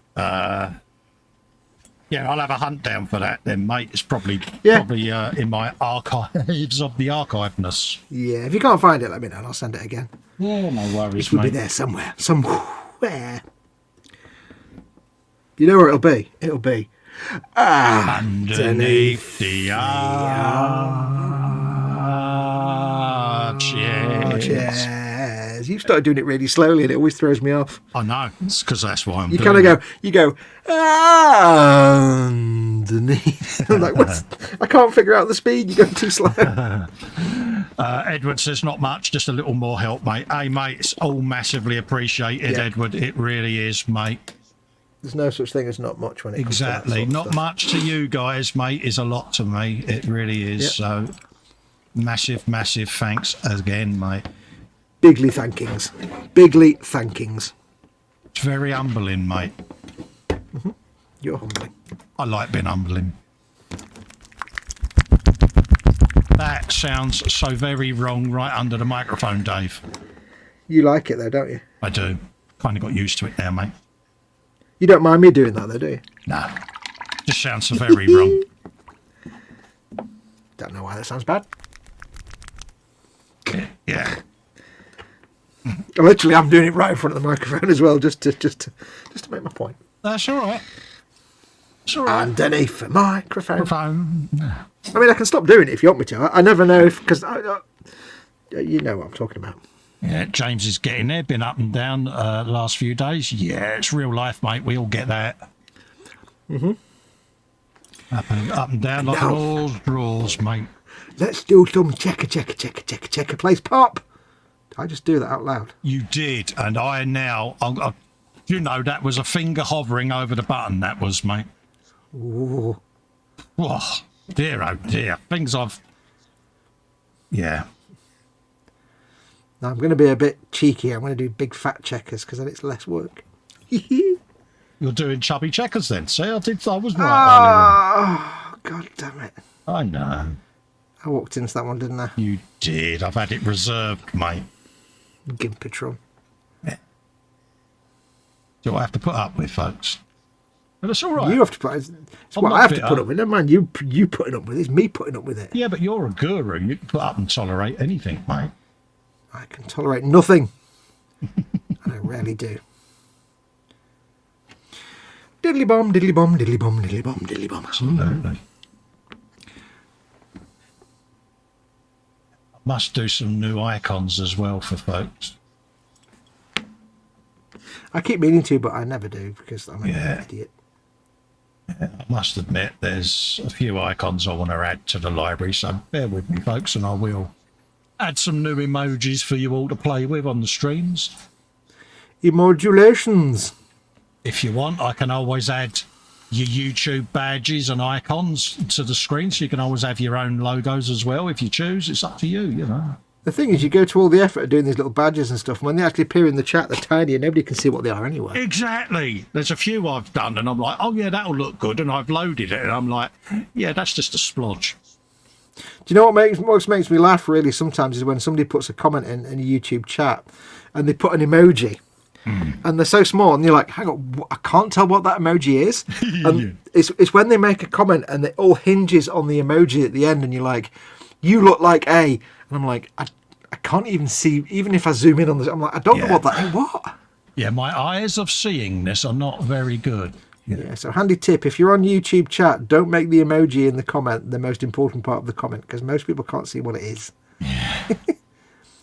Yeah, I'll have a hunt down for that then, mate. It's probably in my archives of the archiveness. Yeah, if you can't find it, let me know and I'll send it again. Yeah, no worries, It will be there somewhere. Somewhere. You know where it'll be? It'll be underneath the arches. You've started doing it really slowly and it always throws me off. I know, it's because that's why I'm doing kind of go underneath. I'm like, what? I can't figure out the speed. You're going too slow. Edward says, not much, just a little more help, mate. Hey, mate, it's all massively appreciated, Edward. It really is, mate. There's no such thing as not much when it comes to that sort of not stuff. much to you guys, mate, is a lot to me. It really is. So massive thanks again, mate. Bigly thankings. Bigly thankings. It's very humbling, mate. Mm-hmm. You're humbling. I like being humbling. That sounds so very wrong right under the microphone, Dave. You like it though, don't you? I do. Kind of got used to it now, mate. You don't mind me doing that though, do you? No. Just sounds so very wrong. Don't know why that sounds bad. Yeah. Literally, I'm doing it right in front of the microphone as well, just to make my point. That's all right. It's all right. Underneath the microphone. I mean, I can stop doing it if you want me to. I never know if, because you know what I'm talking about. Yeah, James is getting there. Been up and down last few days. Yeah, it's real life, mate. We all get that. Mm-hmm. Up and down like all drawers, mate. Let's do some checker, place pop. Did I just do that out loud? You did, and I now, you know, that was a finger hovering over the button. That was, mate. Ooh. Oh, dear, oh dear. Things I've... Yeah. Now I'm going to be a bit cheeky. I'm going to do big fat checkers because then it's less work. You're doing chubby checkers then. See, I was right. Oh, God damn it. I know. I walked into that one, didn't I? You did. I've had it reserved, mate. Gimpatron. Yeah. Do I have to put up with, folks? But it's all right. You have to put. It's what I have to put up with. Never mind you putting up with it. It's me putting up with it. Yeah, but you're a guru. You can put up and tolerate anything, mate. I can tolerate nothing. And I rarely do. Diddly bomb, diddly bomb, diddly bomb, diddly bomb, diddly bomb. Absolutely. I must do some new icons as well for folks. I keep meaning to, but I never do because I'm an idiot. Yeah, I must admit, there's a few icons I want to add to the library, so bear with me, folks, and I will add some new emojis for you all to play with on the streams. Emojulations. If you want, I can always add your YouTube badges and icons to the screen, so you can always have your own logos as well if you choose. It's up to you, you know. The thing is, you go to all the effort of doing these little badges and stuff, and when they actually appear in the chat, they're tiny and nobody can see what they are anyway. Exactly. There's a few I've done, and I'm like, oh, yeah, that'll look good, and I've loaded it, and I'm like, yeah, that's just a splodge. Do you know what makes me laugh, really, sometimes is when somebody puts a comment in a YouTube chat, and they put an emoji, and they're so small, and you're like, hang on, I can't tell what that emoji is. And it's when they make a comment, and it all hinges on the emoji at the end, and you're like, you look like A. And I'm like, I can't even see, even if I zoom in on this, I'm like, I don't know what that is. What? Yeah, my eyes of seeing this are not very good. Yeah, so handy tip, if you're on YouTube chat, don't make the emoji in the comment the most important part of the comment, because most people can't see what it is. Yeah. And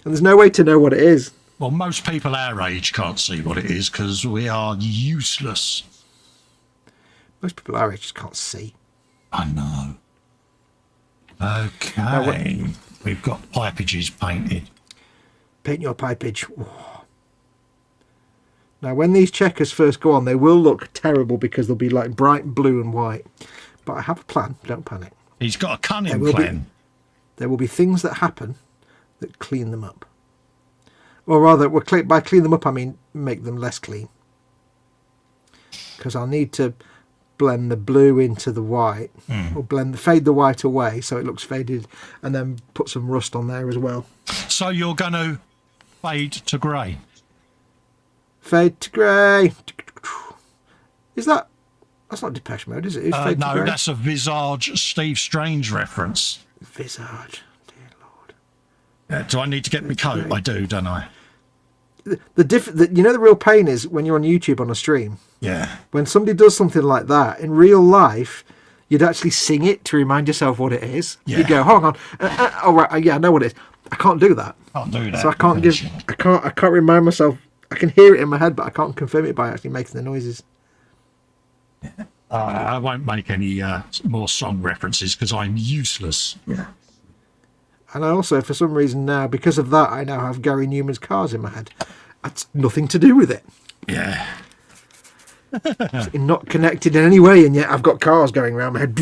there's no way to know what it is. Well, most people our age can't see what it is because we are useless. Most people our age just can't see. I know. Okay. We've got pipages painted. Paint your pipage. Oh. Now, when these checkers first go on, they will look terrible because they'll be like bright blue and white. But I have a plan. Don't panic. He's got a cunning plan. There will be things that happen that clean them up. Or rather, by clean them up, I mean make them less clean. Because I'll need to blend the blue into the white, or fade the white away so it looks faded, and then put some rust on there as well. So you're going to fade to grey? Fade to grey. Is that... That's not Depeche Mode, is it? Fade to no, grey? that's a Visage Steve Strange reference. Visage. Dear Lord. Do I need to get my coat? I do, don't I? You know the real pain is when you're on YouTube on a stream. Yeah. When somebody does something like that, in real life, you'd actually sing it to remind yourself what it is. Yeah. You go, hold on. Oh, right, yeah, I know what it is. I can't do that. Can't do that. So I can't remind myself. I can hear it in my head, but I can't confirm it by actually making the noises. Yeah. I won't make any more song references because I'm useless. Yeah. And I also, for some reason now, because of that, I now have Gary Newman's Cars in my head. That's nothing to do with it. Yeah. It's not connected in any way, and yet I've got cars going around my head.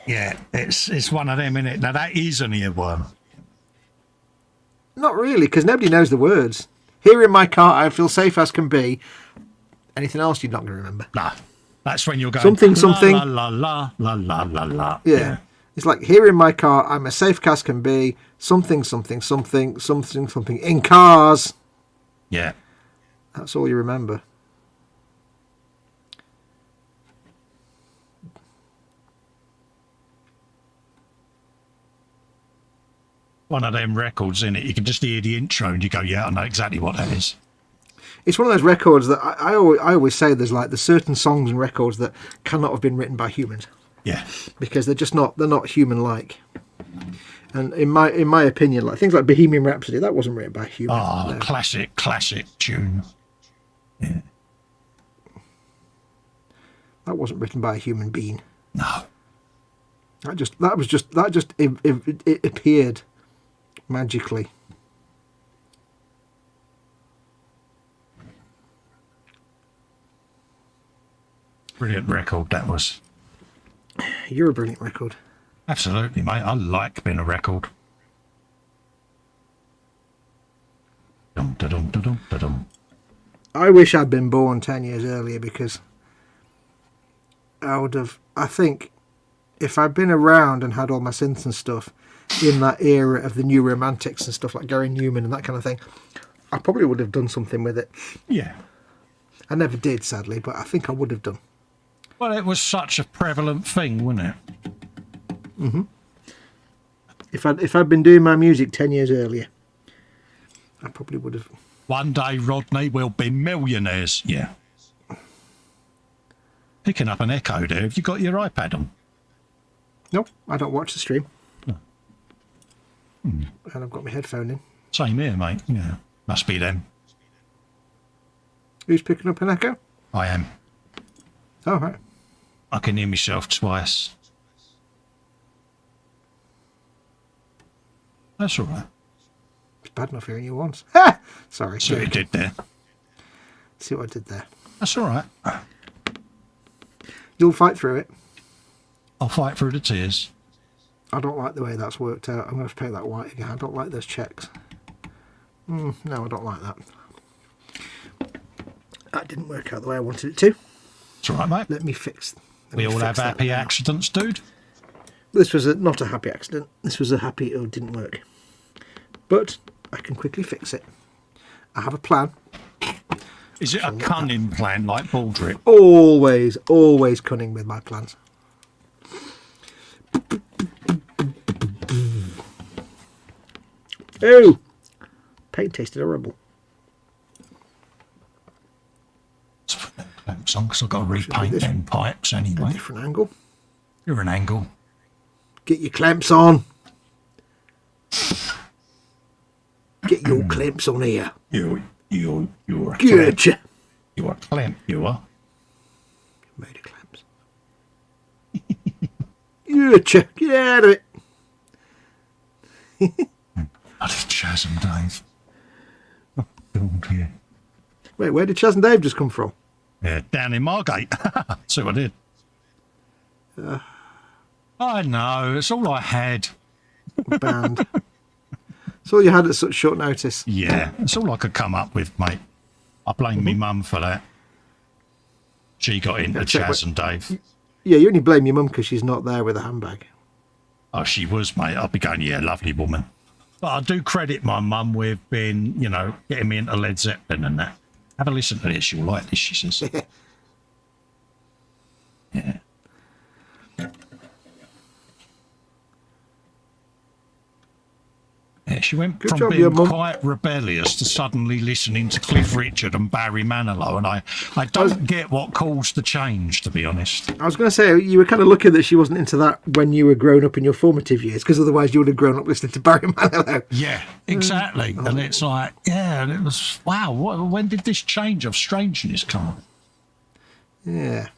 Yeah, it's one of them, innit? Now, that is an earworm. Not really, because nobody knows the words. Here in my car, I feel safe as can be. Anything else you're not going to remember? No. That's when you're going... Something. La, la, la, la, la, la, la. Yeah. It's like, here in my car, I'm as safe as can be. Something, something, something, something, something. In cars. Yeah. That's all you remember. One of them records, in it. You can just hear the intro and you go, yeah, I know exactly what that is. It's one of those records that I always say there's certain songs and records that cannot have been written by humans. Yeah. Because they're not human-like. And in my opinion, like things like Bohemian Rhapsody, that wasn't written by humans. Oh, no. Classic tune. Yeah. That wasn't written by a human being. No. It appeared magically. Brilliant record that was. You're a brilliant record. Absolutely, mate. I like being a record. Dum, da, dum, da, dum, da, dum. I wish I'd been born 10 years earlier because I would have... I think if I'd been around and had all my synths and stuff in that era of the new romantics and stuff like Gary Newman and that kind of thing, I probably would have done something with it. Yeah. I never did, sadly, but I think I would have done. Well, it was such a prevalent thing, wasn't it? Mm-hmm. If I'd been doing my music 10 years earlier, I probably would have. One day, Rodney, we'll be millionaires. Yeah. Picking up an echo there. Have you got your iPad on? No, I don't watch the stream. Oh. And I've got my headphone in. Same here, mate. Yeah. Must be them. Who's picking up an echo? I am. Oh, right. I can hear myself twice. That's all right. It's bad enough hearing you once. Ha! Sorry. See what you did there. See what I did there. That's all right. You'll fight through it. I'll fight through the tears. I don't like the way that's worked out. I'm going to have to pay that white again. I don't like those checks. No, I don't like that. That didn't work out the way I wanted it to. It's all right, mate. Let me fix. We all have happy accidents, dude. This was not a happy accident. This was a happy it didn't work. But I can quickly fix it. I have a plan. Is it a cunning plan like ball drip? Always cunning with my plans. Oh! Paint tasted horrible. Clamps on because I've got to repaint them pipes anyway. A different angle. You're an angle. Get your clamps on. Get your clamps on here. You're a Good. clamp. You're a clamp, you are. Made of clamps. Gotcha. Get out of it. Bloody Chaz and Dave. Oh, dear. Wait, where did Chaz and Dave just come from? Yeah, down in Margate. See what I did. I know, it's all I had. Band. It's all you had at such short notice. Yeah, it's all I could come up with, mate. I blame me mum for that. She got into Chaz and Dave. Yeah, you only blame your mum because she's not there with a handbag. Oh, she was, mate. I'll be going, yeah, lovely woman. But I do credit my mum with being, you know, getting me into Led Zeppelin and that. Have a listen to this. You'll like this, she says. Yeah. Yeah, she went Good from job, being your mum. quite rebellious to suddenly listening to Cliff Richard and Barry Manilow, and I don't get what caused the change, to be honest. I was going to say, you were kind of lucky that she wasn't into that when you were growing up in your formative years, because otherwise you would have grown up listening to Barry Manilow. Yeah, exactly. And it's like, yeah, and it was, wow, when did this change of strangeness come? Yeah.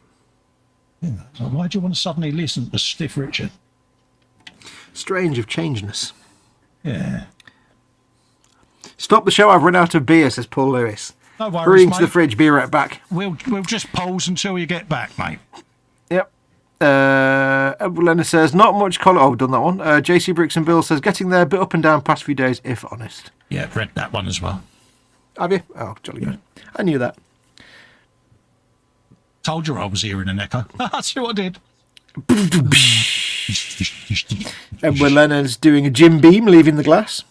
Yeah. So why do you want to suddenly listen to Stiff Richard? Strange of changeness. Yeah. Stop the show, I've run out of beer, says Paul Lewis. No worries, Hurrying to mate. the fridge, be right back. We'll just pause until you get back, mate. Yep. Lenna says, not much Colin. Oh, we've done that one. JC Bricks and Bill says, getting there, a bit up and down past few days, if honest. Yeah, read that one as well. Have you? Oh, jolly good. I knew that. Told you I was hearing an echo. See what I did. Edward Lennon's doing a Jim Beam, leaving the glass.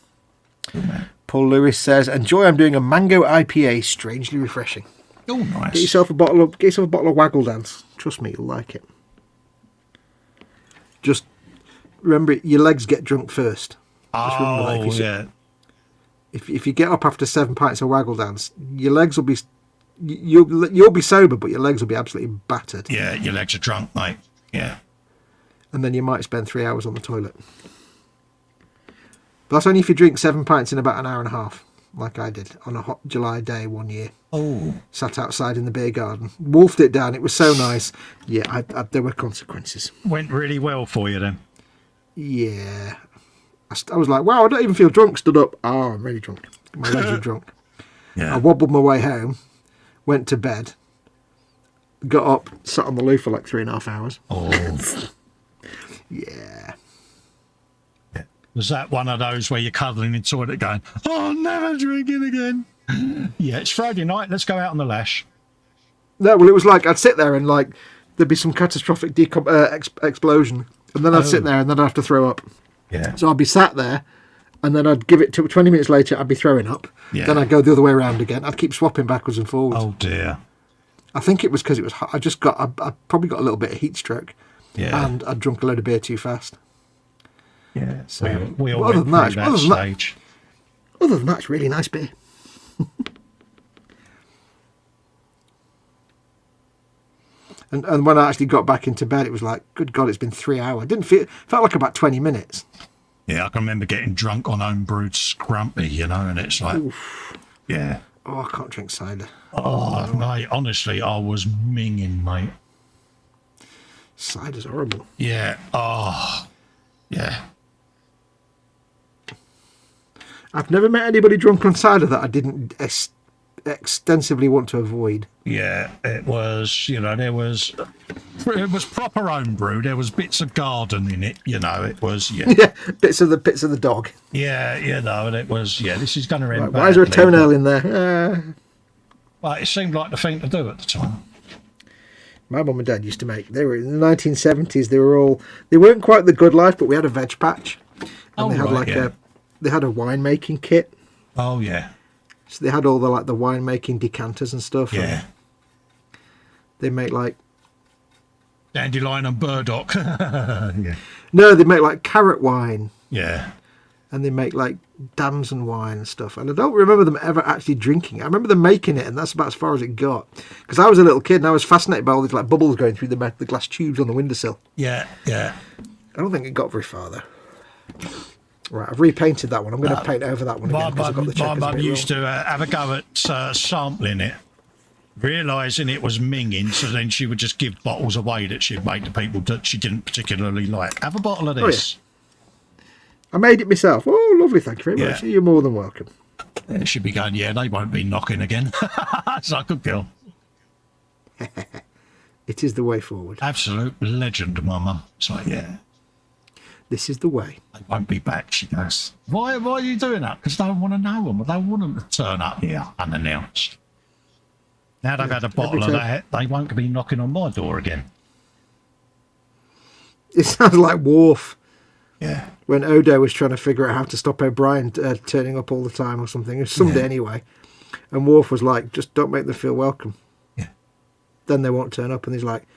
Paul Lewis says, enjoy, I'm doing a mango IPA, strangely refreshing. Oh, nice. Get yourself a bottle of Waggle Dance. Trust me, you'll like it. Just remember, your legs get drunk first. Just remember that. Yeah. If you get up after 7 pints of Waggle Dance, your legs will be... You'll be sober, but your legs will be absolutely battered. Yeah, your legs are drunk, mate. Yeah. And then you might spend 3 hours on the toilet. But that's only if you drink 7 pints in about an hour and a half, like I did on a hot July day one year. Oh. Sat outside in the beer garden, wolfed it down. It was so nice. Yeah, there were consequences. Went really well for you then. Yeah. I was like, wow, I don't even feel drunk. Stood up. Oh, I'm really drunk. My legs are drunk. Yeah. I wobbled my way home, went to bed, got up, sat on the loo for like 3.5 hours. Oh. Yeah. Was that one of those where you're cuddling in the toilet going, oh, never drinking again? Yeah, it's Friday night. Let's go out on the lash. No, well, it was like I'd sit there and like there'd be some catastrophic explosion, And then I'd sit there and then I'd have to throw up. Yeah. So I'd be sat there and then I'd give it to 20 minutes later, I'd be throwing up. Yeah. Then I'd go the other way around again. I'd keep swapping backwards and forwards. Oh, dear. I think it was because it was hot. I probably got a little bit of heat stroke. Yeah. And I'd drunk a load of beer too fast. Yeah. So we all other went than through that, that stage. Other than that, it's really nice beer. And when I actually got back into bed, it was like, good God, it's been 3 hours. Felt like about 20 minutes. Yeah, I can remember getting drunk on home brewed scrumpy, you know, and it's like, yeah. Oh, I can't drink cider. Oh, mate, honestly, I was minging, mate. Cider's horrible. Yeah. Oh, yeah. I've never met anybody drunk on cider that I didn't extensively want to avoid. Yeah, it was, you know, it was proper home brew. There was bits of garden in it, you know, it was, yeah. Yeah, bits of the dog. Yeah, you know, and it was, yeah, this is going to end badly. Why is there a toenail in there? Well, it seemed like the thing to do at the time. My mum and dad used to make, they were in the 1970s, they weren't quite the good life, but we had a veg patch. And they had they had a winemaking kit. Oh, yeah. So they had all the winemaking decanters and stuff. Yeah. And they make like Dandelion and burdock. Yeah. No, they make like carrot wine. Yeah. And they make like damson wine and stuff. And I don't remember them ever actually drinking it. I remember them making it, and that's about as far as it got. Because I was a little kid and I was fascinated by all these like bubbles going through the glass tubes on the windowsill. Yeah, yeah. I don't think it got very far though. Right, I've repainted that one. I'm going to paint over that one again. My mum used to have a go at sampling it, realising it was minging, so then she would just give bottles away that she'd made to people that she didn't particularly like. Have a bottle of this. Oh, yeah. I made it myself. Oh, lovely. Thank you very much. You're more than welcome. It should be going, yeah, they won't be knocking again. It's like a girl. It is the way forward. Absolute legend, my mum. It's like, yeah. This is the way. They won't be back, she goes. Why are you doing that? Because they don't want to know them. They want them to turn up here unannounced. Now they've had a bottle of that, they won't be knocking on my door again. It sounds like Worf. Yeah. When Odo was trying to figure out how to stop O'Brien turning up all the time or something. It was someday anyway. And Worf was like, just don't make them feel welcome. Yeah. Then they won't turn up. And he's like,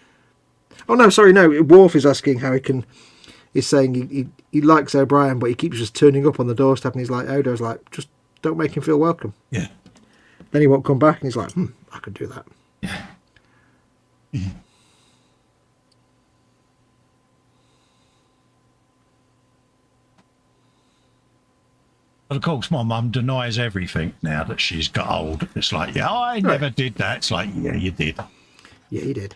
oh, no, sorry, no. Worf is asking how he can... He's saying he likes O'Brien, but he keeps just turning up on the doorstep. And he's like, Odo's like, just don't make him feel welcome. Yeah. Then he won't come back. And he's like, I could do that. Yeah. Mm-hmm. But of course, my mum denies everything now that she's got old. It's like, yeah, I never did that. It's like, yeah, you did. Yeah, you did.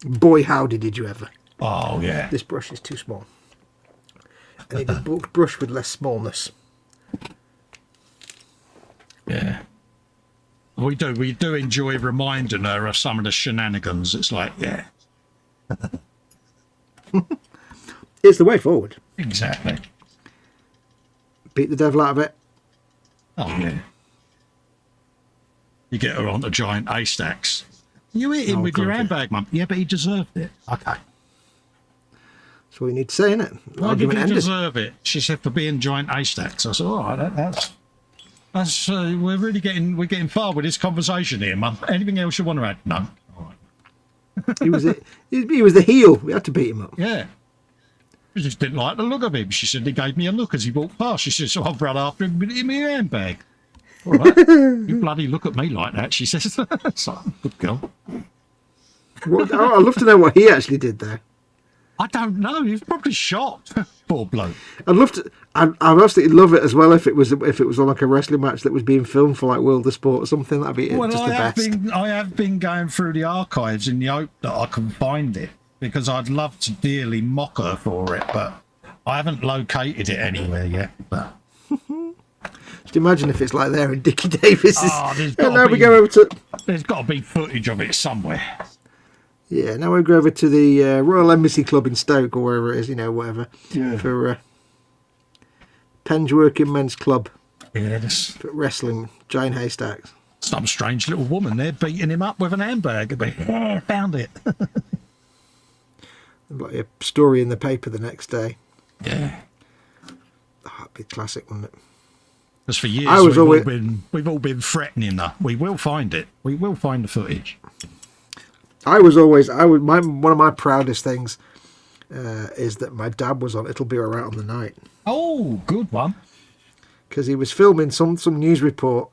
Boy, howdy, did you ever. Oh, yeah. This brush is too small. I need a brush with less smallness. Yeah. We do enjoy reminding her of some of the shenanigans. It's like, yeah. It's the way forward. Exactly. Beat the devil out of it. Oh, yeah. You get her onto giant haystacks. You hit him with your handbag, Mum. Yeah, but he deserved it. Okay. That's all you need to say, innit? Why did he deserve it? She said for being giant haystacks. I said, all right, that's we're getting far with this conversation here, Mum. Anything else you want to add? No. All right. He was the heel. We had to beat him up. Yeah. She just didn't like the look of him. She said he gave me a look as he walked past. She said, so I've run after him in my handbag. All right. You bloody look at me like that, she says. It's like, good girl. I'd love to know what he actually did there. I don't know. He was probably shocked. Poor bloke. I'd absolutely love it as well if it was on like a wrestling match that was being filmed for like World of Sport or something. That'd be just the best. I have been going through the archives in the hope that I can find it, because I'd love to dearly mock her for it, but I haven't located it anywhere yet. But just imagine if it's like there in Dickie Davis's. There's got to be footage of it somewhere. Yeah, now we go over to the Royal Embassy Club in Stoke or wherever it is, whatever. Yeah. For Penge Working Men's Club. Yeah, for wrestling giant haystacks. Some strange little woman there beating him up with an handbag. Yeah, found it. like a story in the paper the next day. Yeah. Oh, that'd be classic, wouldn't it? Because for years we've all been threatening her. We will find it. We will find the footage. One of my proudest things is that my dad was on It'll Be Alright on the Night. Oh, good one. Because he was filming some news report,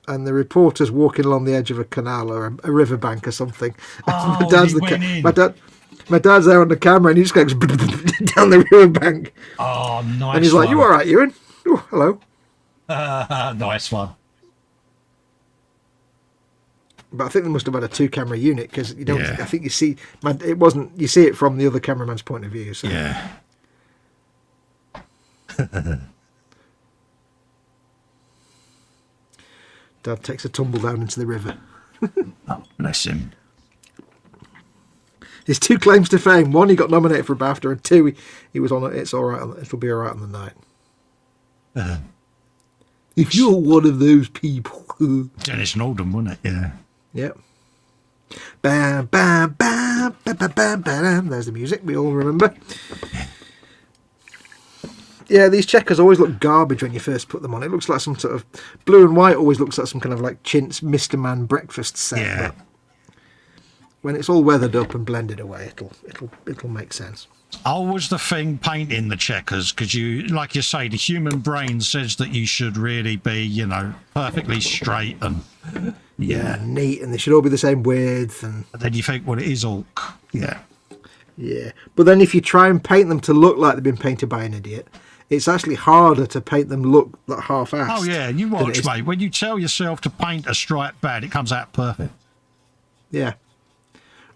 and the reporter's walking along the edge of a canal or a riverbank or something. Oh, my dad's there on the camera, and he just goes down the riverbank. Oh, nice. And he's like, "You all right, Ewan?" Oh, hello. Nice one. But I think they must have had a 2-camera unit, because you don't. Yeah. I think you see you see it from the other cameraman's point of view. So. Yeah. Dad takes a tumble down into the river. Oh, bless him. His 2 claims to fame: 1, he got nominated for a BAFTA, and 2, he was on It'll Be Alright on the Night. If you're one of those people, Dennis Norden, wasn't it? Yeah. Yep. Bam, bam, bam, bam, bam, bam, bam. There's the music we all remember. Yeah, these checkers always look garbage when you first put them on. It looks like some sort of blue and white. Always looks like some kind of like chintz Mr. Man breakfast set. Yeah. But when it's all weathered up and blended away, it'll make sense. Always the thing painting the checkers, because like you say, the human brain says that you should really be, perfectly straight and neat, and they should all be the same width. And then you think, well, it is all, yeah. But then if you try and paint them to look like they've been painted by an idiot, it's actually harder to paint them look like half-assed. Oh yeah, you watch, mate. When you tell yourself to paint a stripe bad, it comes out perfect. Yeah.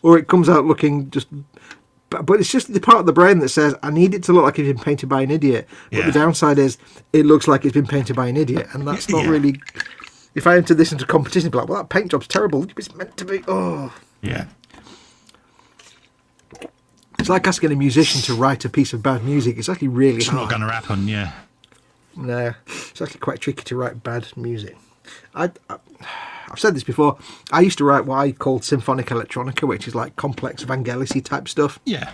Or it comes out looking just. But it's just the part of the brain that says, I need it to look like it's been painted by an idiot. But the downside is, it looks like it's been painted by an idiot. And that's not really... If I entered this into competition, I'd be like, well, that paint job's terrible. It's meant to be... Oh. Yeah. It's like asking a musician to write a piece of bad music. It's actually really hard. It's not going to happen, yeah. No. It's actually quite tricky to write bad music. I've said this before. I used to write what I called symphonic electronica, which is like complex Vangelis-y type stuff. Yeah.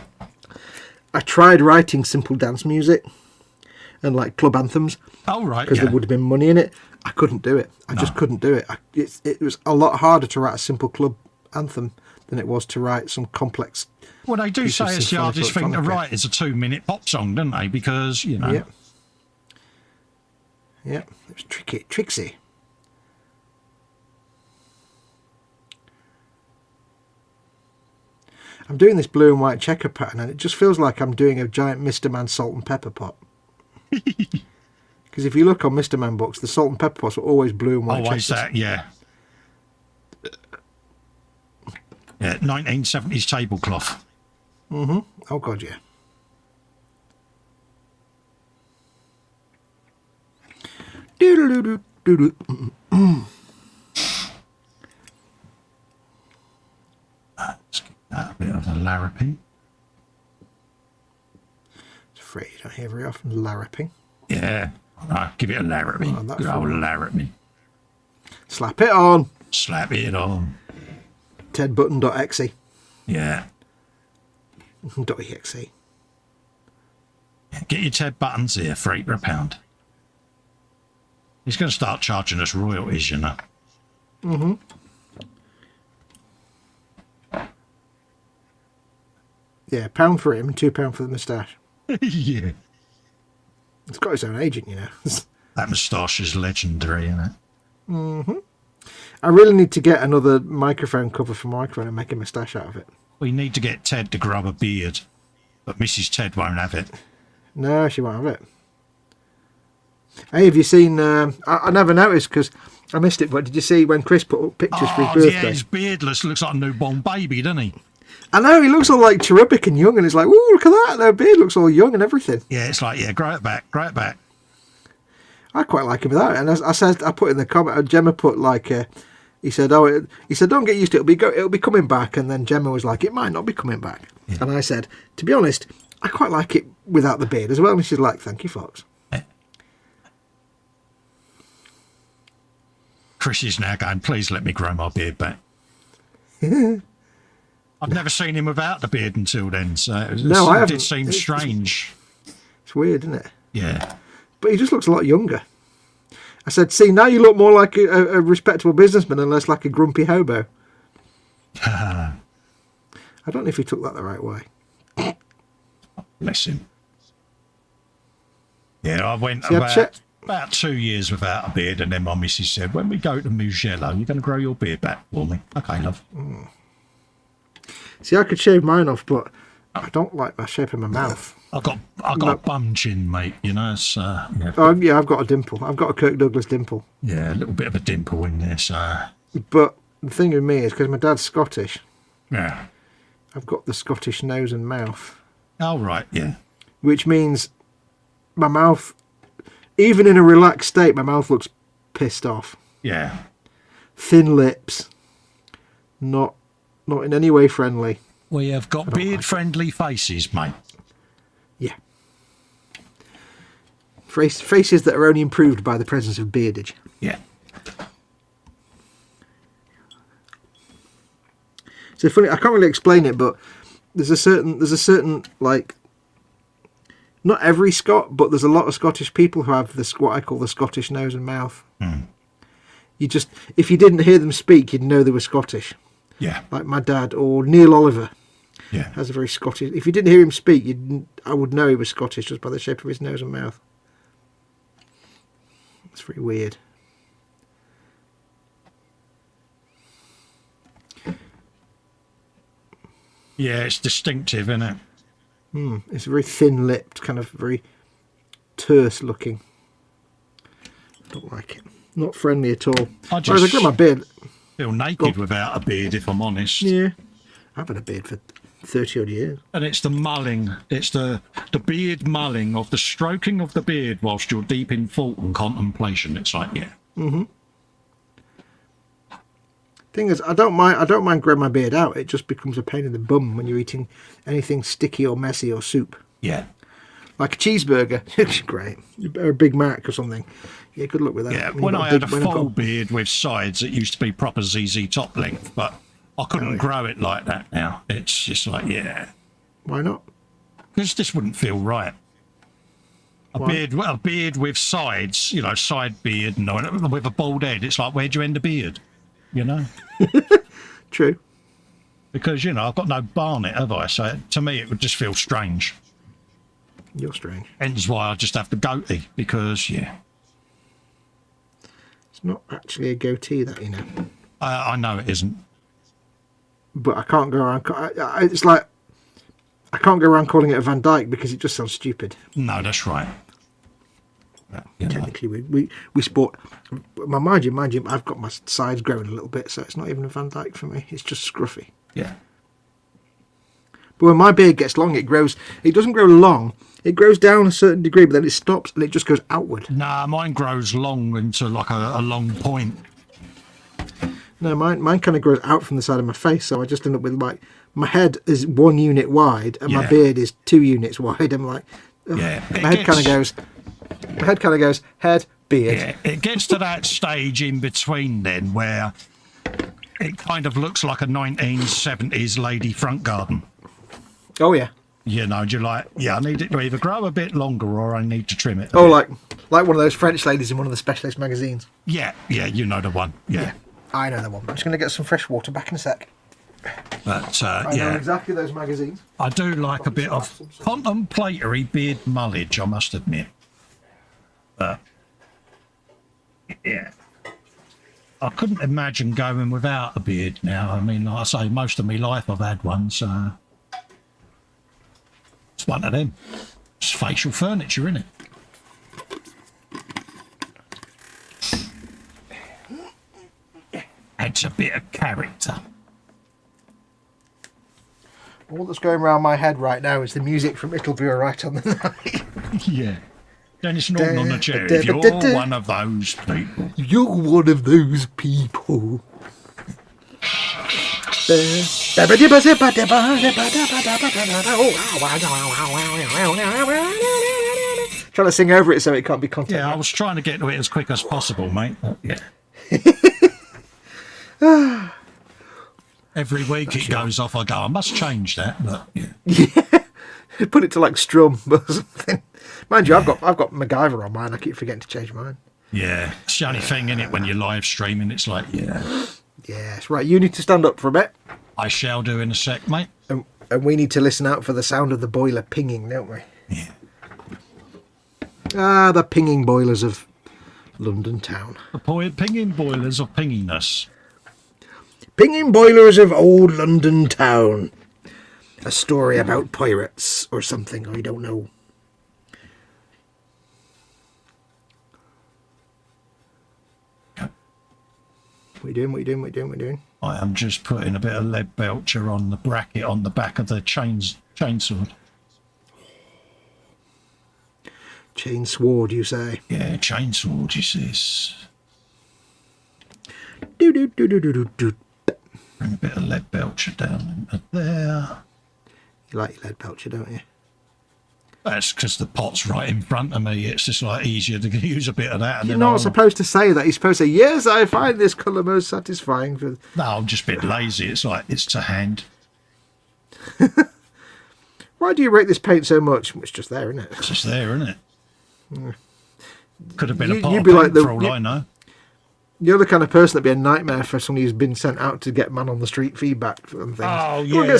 I tried writing simple dance music and like club anthems. Oh, right, because there would have been money in it. I couldn't do it. I just couldn't do it. It was a lot harder to write a simple club anthem than it was to write some complex. Well, they do say it's the hardest thing to write is a 2-minute pop song, don't they? Because, Yeah. It was tricksy. I'm doing this blue and white checker pattern, and it just feels like I'm doing a giant Mr. Man salt and pepper pot. Because if you look on Mr. Man books, the salt and pepper pots were always blue and white always checkers. That, yeah. Yeah, 1970s tablecloth. Mm-hmm. Oh, God, yeah. Doodle-doo-doo-doo-doo. Let's get that a bit of a larraping. It's free. You don't hear very often larraping. Yeah. Give it a larraping. Oh, Good old larraping. Slap it on. Slap it on. Tedbutton.exe. Yeah. .exe. Get your Ted buttons here for £8 a pound. He's going to start charging us royalties, you know. Mm-hmm. Yeah, £1 for him and £2 for the moustache. Yeah. It's got its own agent, you know. That moustache is legendary, isn't it? Mm-hmm. I really need to get another microphone cover for my microphone and make a moustache out of it. We need to get Ted to grow a beard, but Mrs. Ted won't have it. No, she won't have it. Hey, have you seen... I never noticed because I missed it, but did you see when Chris put up pictures for his birthday? Yeah, he's beardless. Looks like a newborn baby, doesn't he? I know, he looks all like cherubic and young, and it's like, ooh, look at that, their beard looks all young and everything. Yeah, it's like, grow it back, grow it back. I quite like him without it. And I said, I put in the comment, Gemma put like, he said, don't get used to it, it'll be coming back. And then Gemma was like, it might not be coming back. Yeah. And I said, to be honest, I quite like it without the beard as well. And she's like, thank you, Fox. Yeah. Chris is now going, please let me grow my beard back. I've never seen him without the beard until then, so I did seem strange. It's weird, isn't it? Yeah. But he just looks a lot younger. I said, see, now you look more like a respectable businessman and less like a grumpy hobo. I don't know if he took that the right way. Bless him. Yeah, I went about 2 years without a beard, and then my missus said, when we go to Mugello, you're going to grow your beard back for me. Okay, love. See, I could shave mine off, but I don't like the shape of my mouth. I got a bum chin, mate, you know. So, yeah. Oh, yeah, I've got a dimple. I've got a Kirk Douglas dimple. Yeah, a little bit of a dimple in there, so... But the thing with me is, because my dad's Scottish, yeah, I've got the Scottish nose and mouth. Oh, right, yeah. Which means my mouth, even in a relaxed state, my mouth looks pissed off. Yeah. Thin lips. Not in any way friendly. We have got beard-friendly faces, mate. Yeah. Faces that are only improved by the presence of beardage. Yeah. So funny, I can't really explain it, but there's a certain like, not every Scot, but there's a lot of Scottish people who have this, what I call the Scottish nose and mouth. You just, if you didn't hear them speak, you'd know they were Scottish. Yeah. Like my dad, or Neil Oliver. Yeah. Has a very Scottish. If you didn't hear him speak, I would know he was Scottish just by the shape of his nose and mouth. It's very weird. Yeah, it's distinctive, isn't it? It's very thin-lipped, kind of very terse looking. I don't like it. Not friendly at all. I Whereas I got my beard. Feel naked without a beard, if I'm honest. Yeah. I've had a beard for 30 odd years. And it's the mulling. It's the beard mulling of the stroking of the beard whilst you're deep in thought and contemplation. It's like, yeah. Thing is, I don't mind growing my beard out. It just becomes a pain in the bum when you're eating anything sticky or messy or soup. Yeah. Like a cheeseburger. It's great. Or a Big Mac or something. Yeah, good luck with that. Yeah, when I had a full beard with sides, it used to be proper ZZ top length, but I couldn't grow it like that now. It's just like, yeah. Why not? Because this wouldn't feel right. A beard with sides, you know, side beard, and with a bald head. It's like, where'd you end the beard? You know? True. Because, you know, I've got no barnet, have I? So to me, it would just feel strange. You're strange. Hence why I just have the goatee, because, yeah. It's not actually a goatee, that, you know. I know it isn't. But I can't go around... it's like... I can't go around calling it a Van Dyke because it just sounds stupid. No, that's right. Technically, we sport... Mind you, I've got my sides growing a little bit, so it's not even a Van Dyke for me. It's just scruffy. Yeah. But when my beard gets long, it grows... It doesn't grow long. It grows down a certain degree, but then it stops and it just goes outward. Nah, mine grows long into like a long point. No, mine kind of grows out from the side of my face, so I just end up with like... My head is 1 unit wide and my beard is 2 units wide. I'm like... Ugh. Yeah. My head kind of goes... Head, beard. Yeah, it gets to that stage in between then where it kind of looks like a 1970s lady front garden. Oh, yeah. You know, you're like, yeah, I need it to either grow a bit longer or I need to trim it. Oh, like one of those French ladies in one of the specialist magazines. Yeah, you know the one. Yeah. I know the one. I'm just going to get some fresh water back in a sec. But, I know exactly those magazines. I do like a bit of contemplatory beard mullage, I must admit. Yeah. I couldn't imagine going without a beard now. I mean, like I say, most of my life I've had one, so... It's one of them. It's facial furniture, isn't it? Adds a bit of character. All that's going around my head right now is the music from It'll Be Alright on the Night. Yeah. Dennis Norton on the chair. If you're one of those people. You're one of those people. Trying to sing over it so it can't be content. Yeah, I was trying to get to it as quick as possible, mate. Yeah. Every week it goes off. I go, I must change that. But yeah. Yeah. Put it to like strum or something. Mind you, I've got MacGyver on mine. I keep forgetting to change mine. Yeah, it's the only thing in it when you're live streaming. It's like, Yes, right. You need to stand up for a bit. I shall do in a sec, mate. And we need to listen out for the sound of the boiler pinging, don't we? Yeah. Ah, the pinging boilers of London town. The pinging boilers of pinginess. Pinging boilers of old London town. A story about pirates or something, I don't know. What are you doing? I am just putting a bit of lead belcher on the bracket on the back of the chainsaw. Chainsword, you say? Yeah, chainsaw, you see. Do. Bring a bit of lead belcher down into there. You like your lead belcher, don't you? That's because the pot's right in front of me. It's just like easier to use a bit of that. And You're not supposed to say that. You're supposed to say, yes, I find this colour most satisfying. For... No, I'm just a bit lazy. It's like, it's to hand. Why do you rate this paint so much? It's just there, isn't it? It's just there, isn't it? Yeah. Could have been a pot you'd of be paint like the, for all I know. You're the kind of person that'd be a nightmare for somebody who's been sent out to get man on the street feedback and things. Oh, yeah.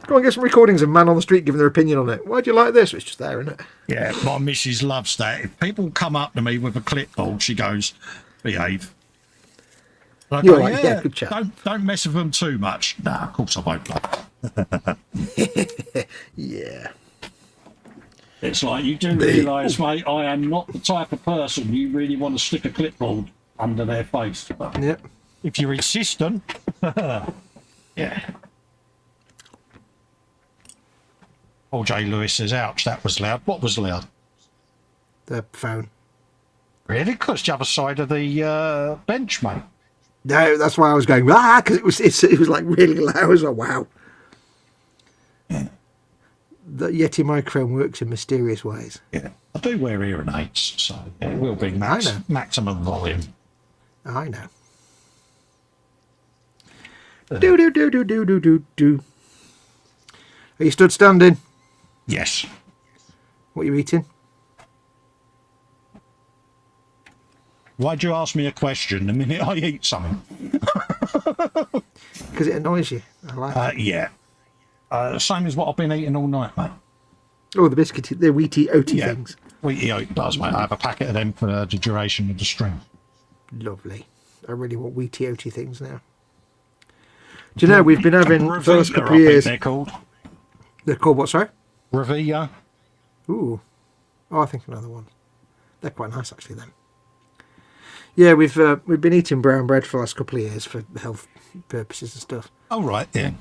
Go and get some recordings of man on the street giving their opinion on it. Why do you like this? It's just there, isn't it? Yeah, my missus loves that. If people come up to me with a clipboard, she goes, behave. I You're go, like, yeah, good chat. Don't mess with them too much. Nah, of course I won't. Yeah. It's like, you do realise, mate, I am not the type of person you really want to stick a clipboard under their face. But Yep. if you're insistent, yeah. Paul J. Lewis says, ouch, that was loud. What was loud? The phone. Really? Because the other side of the bench, mate. No, that's why I was going, because it was like really loud. I was like, wow. Yeah. The Yeti microphone works in mysterious ways. Yeah. I do wear hearing aids, so it will be maximum volume. I know. Do. Are you stood standing? Yes. What are you eating? Why'd you ask me a question the minute I eat something? Because it annoys you. I like it. Yeah. Same as what I've been eating all night, mate. Oh, the biscuity, the wheaty, oaty things. Wheaty oat does, mate. I have a packet of them for the duration of the stream. Lovely. I really want wheaty, oaty things now. Do you know, we've been having, for the last couple of years... They're called. They're called what, sorry? Revell. Ooh. Oh, I think another one. They're quite nice, actually, then. Yeah, we've been eating brown bread for the last couple of years for health purposes and stuff. Oh, right, yeah.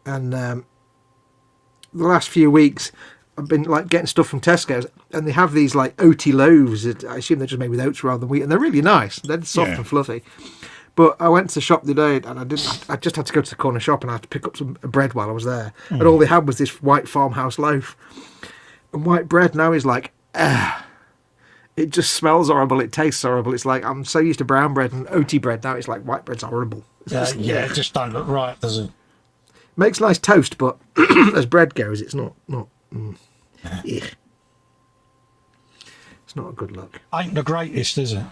And the last few weeks, I've been like getting stuff from Tesco's, and they have these like oaty loaves. I assume they're just made with oats rather than wheat, and they're really nice. They're soft and fluffy. But I went to the shop the other day, and I just had to go to the corner shop, and I had to pick up some bread while I was there. And all they had was this white farmhouse loaf. And white bread now is like, it just smells horrible. It tastes horrible. It's like, I'm so used to brown bread and oaty bread. Now it's like white bread's horrible. It just don't look right, does it? Makes nice toast, but as bread goes, it's not. It's not a good look. Ain't the greatest, is it?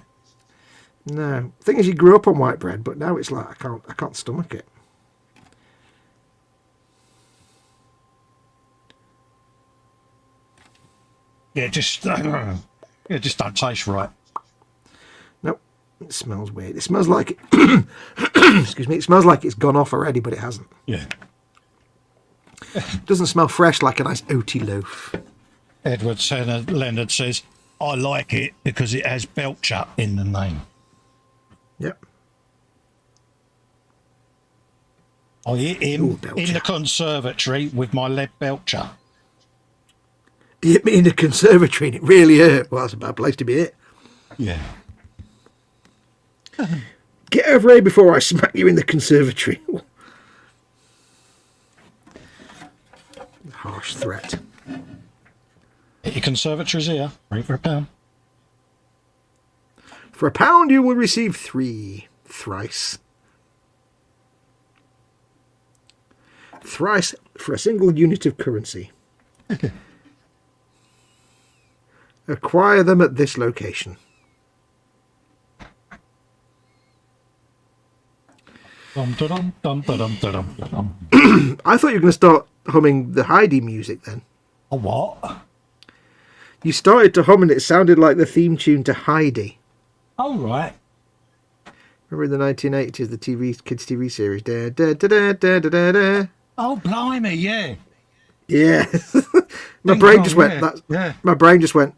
No. The thing is, you grew up on white bread, but now it's like I can't stomach it. Yeah, it just don't taste right. Nope. It smells weird. It smells like excuse me. It smells like it's gone off already, but it hasn't. Yeah. It doesn't smell fresh like a nice oaty loaf. Edward Leonard says, I like it because it has Belcher in the name. Yep. I hit him in the conservatory with my lead belcher. He hit me in the conservatory and it really hurt. Well, that's a bad place to be hit. Yeah. Get over here before I smack you in the conservatory. Harsh threat. Your conservatory's here. Right for £1. For £1 you will receive 3 thrice. thrice for a single unit of currency. Acquire them at this location. Dum, dum, dum, dum, dum, dum. I thought you were going to start humming the Heidi music then. A what? You started to hum and it sounded like the theme tune to Heidi. Oh, right. Remember in the 1980s, the kids' TV series? Da, da, da, da, da, da, da. Oh, blimey, yeah. Yeah. My brain just went. My brain just went.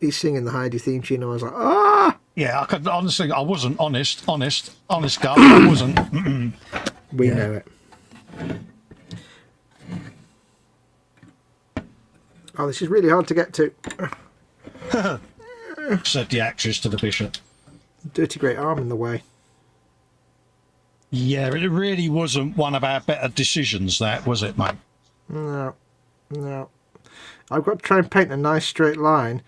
He's singing the Heidi theme tune, and I was like, ah. Yeah, I could honestly. I wasn't honest, Gov. I wasn't. We know it. Oh, this is really hard to get to. Said the actress to the bishop. Dirty great arm in the way. Yeah, it really wasn't one of our better decisions, that, was it, mate? No. I've got to try and paint a nice straight line,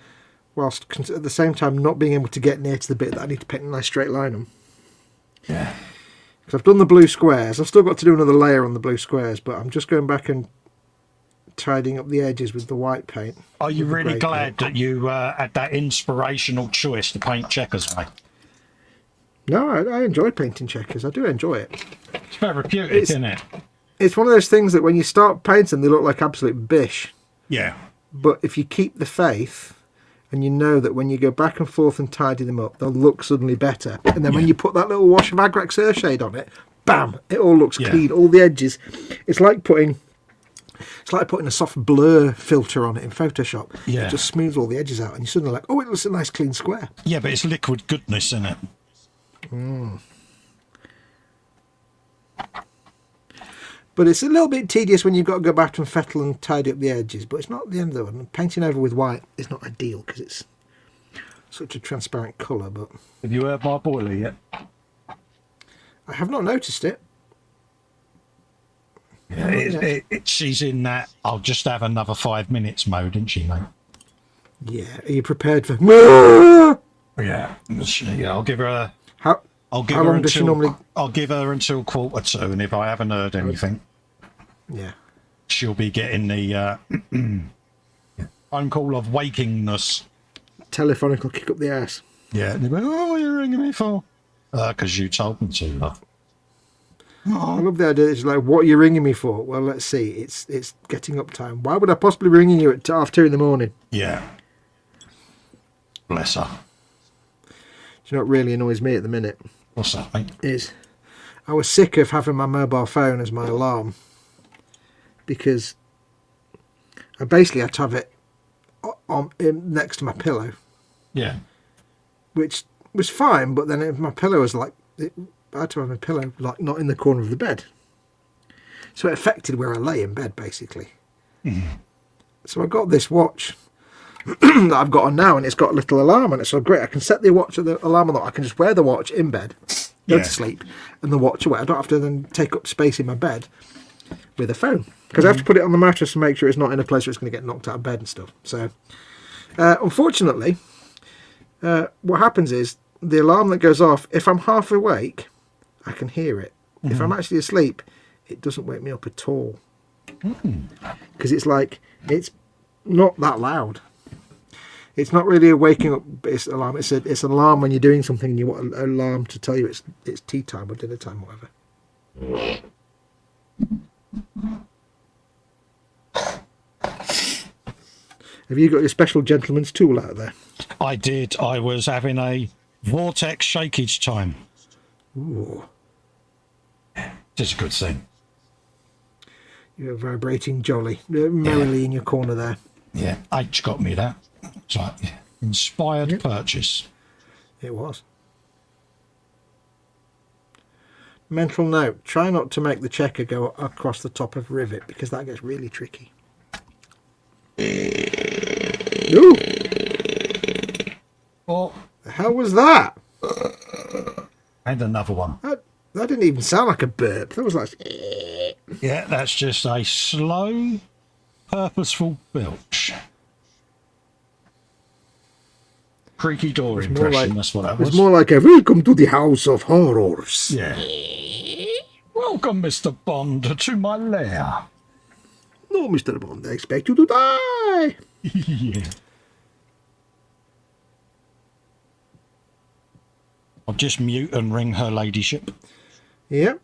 whilst at the same time not being able to get near to the bit that I need to paint a nice straight line on. Yeah. Because I've done the blue squares. I've still got to do another layer on the blue squares, but I'm just going back and tidying up the edges with the white paint. Are you really glad that you had that inspirational choice to paint checkers, mate? No, I enjoy painting checkers. I do enjoy it. It's therapeutic, isn't it? It's one of those things that when you start painting, they look like absolute bish. Yeah. But if you keep the faith, and you know that when you go back and forth and tidy them up, they'll look suddenly better. And then when you put that little wash of Agrax Earthshade on it, bam, it all looks clean. All the edges. It's like putting a soft blur filter on it in Photoshop. Yeah. It just smooths all the edges out, and you're suddenly like, oh, it looks a nice clean square. Yeah, but it's liquid goodness, isn't it? But it's a little bit tedious when you've got to go back and fettle and tidy up the edges. But it's not the end of the one. Painting over with white is not ideal because it's such a transparent colour. But have you heard my boiler yet? I have not noticed it. Yeah, she's in that I'll just have another 5 minutes mode, isn't she, mate? Yeah. Are you prepared for... Yeah. I'll give her How long does she normally... I'll give her until 1:45, and if I haven't heard anything, she'll be getting the phone call of wakingness. Telephonical kick up the ass. Yeah. And they'll be, oh, what are you ringing me for? Because you told me to, love. I love the idea. It's like, what are you ringing me for? Well, let's see. It's getting up time. Why would I possibly be ringing you at 2:30 in the morning? Yeah. Bless her. Do you know what really annoys me at the minute? What's that, mate? Is I was sick of having my mobile phone as my alarm because I basically had to have it next to my pillow. Yeah. Which was fine, but then my pillow was like... I had to have my pillow like not in the corner of the bed. So it affected where I lay in bed, basically. So I got this watch that I've got on now, and it's got a little alarm on it. So great, I can set the watch or the alarm on that. I can just wear the watch in bed, go to sleep, and the watch away. I don't have to then take up space in my bed with a phone. Because I have to put it on the mattress to make sure it's not in a place where it's going to get knocked out of bed and stuff. So, unfortunately, what happens is the alarm that goes off, if I'm half awake, I can hear it. If I'm actually asleep, it doesn't wake me up at all. Because it's like, it's not that loud. It's not really a waking up alarm. It's an alarm when you're doing something and you want an alarm to tell you it's tea time or dinner time or whatever. Have you got your special gentleman's tool out there? I did. I was having a vortex shakeage time. Ooh. It's a good thing. You're vibrating jolly, merrily in your corner there. Yeah, H got me that. It's like inspired purchase. It was. Mental note, try not to make the checker go across the top of rivet because that gets really tricky. Ooh! Oh, The hell was that? and another one. That didn't even sound like a burp. That was like... Yeah, that's just a slow, purposeful belch. Creaky door impression, that's what that was. It was more like a welcome to the house of horrors. Yeah. Welcome, Mr. Bond, to my lair. No, Mr. Bond, I expect you to die. Yeah. I'll just mute and ring her ladyship. Yep.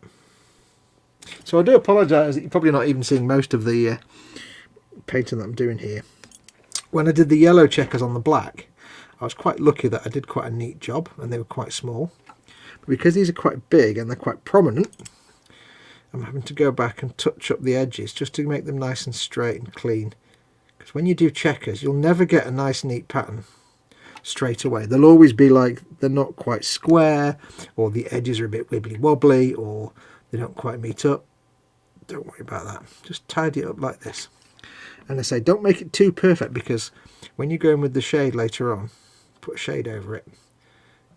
So I do apologise that you're probably not even seeing most of the painting that I'm doing here. When I did the yellow checkers on the black, I was quite lucky that I did quite a neat job and they were quite small. But because these are quite big and they're quite prominent, I'm having to go back and touch up the edges just to make them nice and straight and clean. Because when you do checkers, you'll never get a nice neat pattern straight away. They'll always be like they're not quite square, or the edges are a bit wibbly wobbly, or they don't quite meet up. Don't worry about that. Just tidy it up like this. And I say don't make it too perfect, because when you go in with the shade later on, put a shade over it,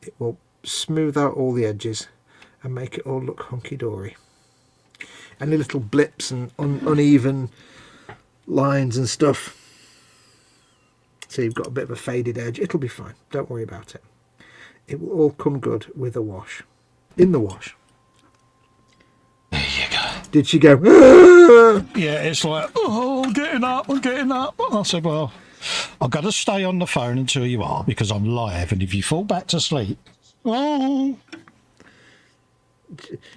it will smooth out all the edges and make it all look hunky-dory. Any little blips and uneven lines and stuff, so you've got a bit of a faded edge, it'll be fine. Don't worry about it. It will all come good with a wash. In the wash. There you go. Did she go, "Ah!" Yeah, it's like, oh, I'm getting up. I said, well, I've got to stay on the phone until you are, because I'm live, and if you fall back to sleep, oh.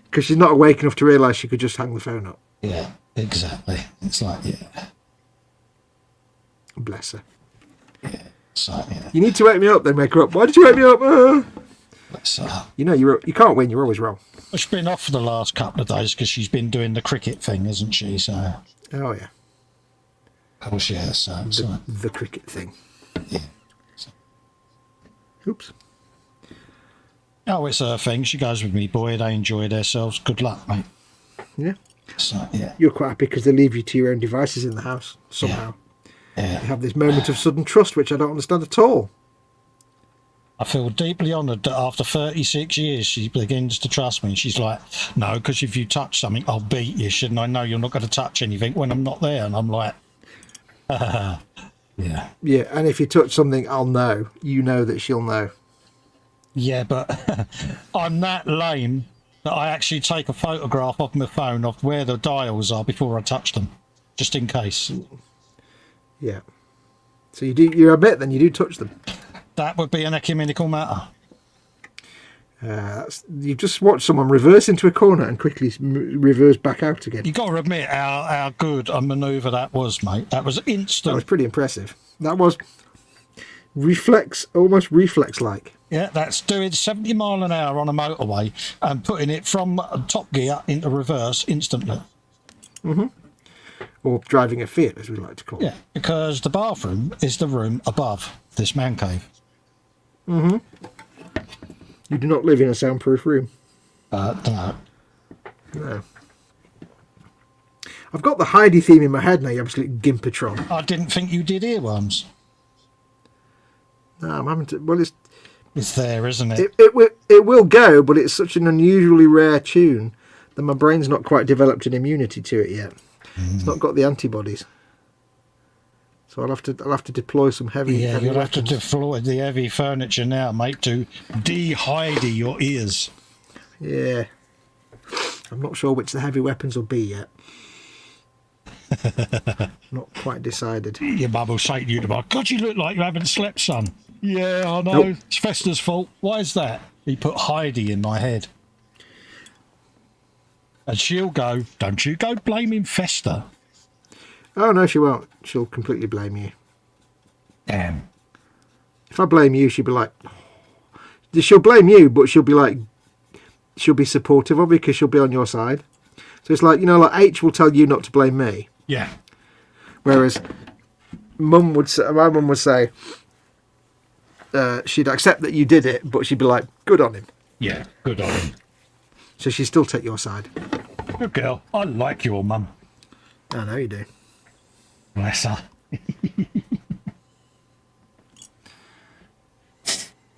Because she's not awake enough to realise she could just hang the phone up. Yeah, exactly. It's like, yeah. Bless her. Yeah, it's like, yeah. You need to wake me up, then wake her up. Why did you wake me up? Ah! Bless her. You know, you can't win, you're always wrong. She's been off for the last couple of days because she's been doing the cricket thing, hasn't she? So. Oh, yeah. Oh, yeah, so. The cricket thing. Yeah. So. Oops. Oh, it's her thing. She goes with me, boy. They enjoy themselves. Good luck, mate. Yeah. So, yeah. You're quite happy because they leave you to your own devices in the house, somehow. Yeah. You have this moment of sudden trust, which I don't understand at all. I feel deeply honoured that after 36 years she begins to trust me. She's like, no, because if you touch something, I'll beat you. Shouldn't I know you're not going to touch anything when I'm not there? And I'm like, yeah. Yeah, and if you touch something, I'll know. You know that she'll know. Yeah, but I'm that lame that I actually take a photograph of my phone of where the dials are before I touch them, just in case. Yeah. So you admit then you do touch them. That would be an ecumenical matter. You just watched someone reverse into a corner and quickly reverse back out again. You got to admit how good a manoeuvre that was, mate. That was instant. That was pretty impressive. That was almost reflex-like. Yeah, that's doing 70 mile an hour on a motorway and putting it from top gear into reverse instantly. Mm-hmm. Or driving a Fiat, as we like to call it. Yeah, because the bathroom is the room above this man cave. Mm-hmm. You do not live in a soundproof room. No. No. I've got the Heidi theme in my head now, you absolute gimpatron. I didn't think you did earworms. No, I'm having to... Well, it's there, isn't it? It will go, but it's such an unusually rare tune that my brain's not quite developed an immunity to it yet. It's not got the antibodies. So I'll have to deploy some heavy. Yeah, heavy you'll weapons. have to deploy the heavy furniture now, mate, to de-hide your ears. Yeah. I'm not sure which the heavy weapons will be yet. Not quite decided. Your mum will say to you tomorrow, God, you look like you haven't slept, son. Yeah, I know. Nope. It's Festa's fault. Why is that? He put Heidi in my head. And she'll go, don't you go blaming Festa. Oh, no, she won't. She'll completely blame you. Damn. If I blame you, she'll be like... She'll blame you, but she'll be like... She'll be supportive of you because she'll be on your side. So it's like, like H will tell you not to blame me. Yeah. Whereas my mum would say... she'd accept that you did it, but she'd be like, good on him. Yeah, good on him. So she'd still take your side. Good girl. I like your mum. I know you do. Bless her.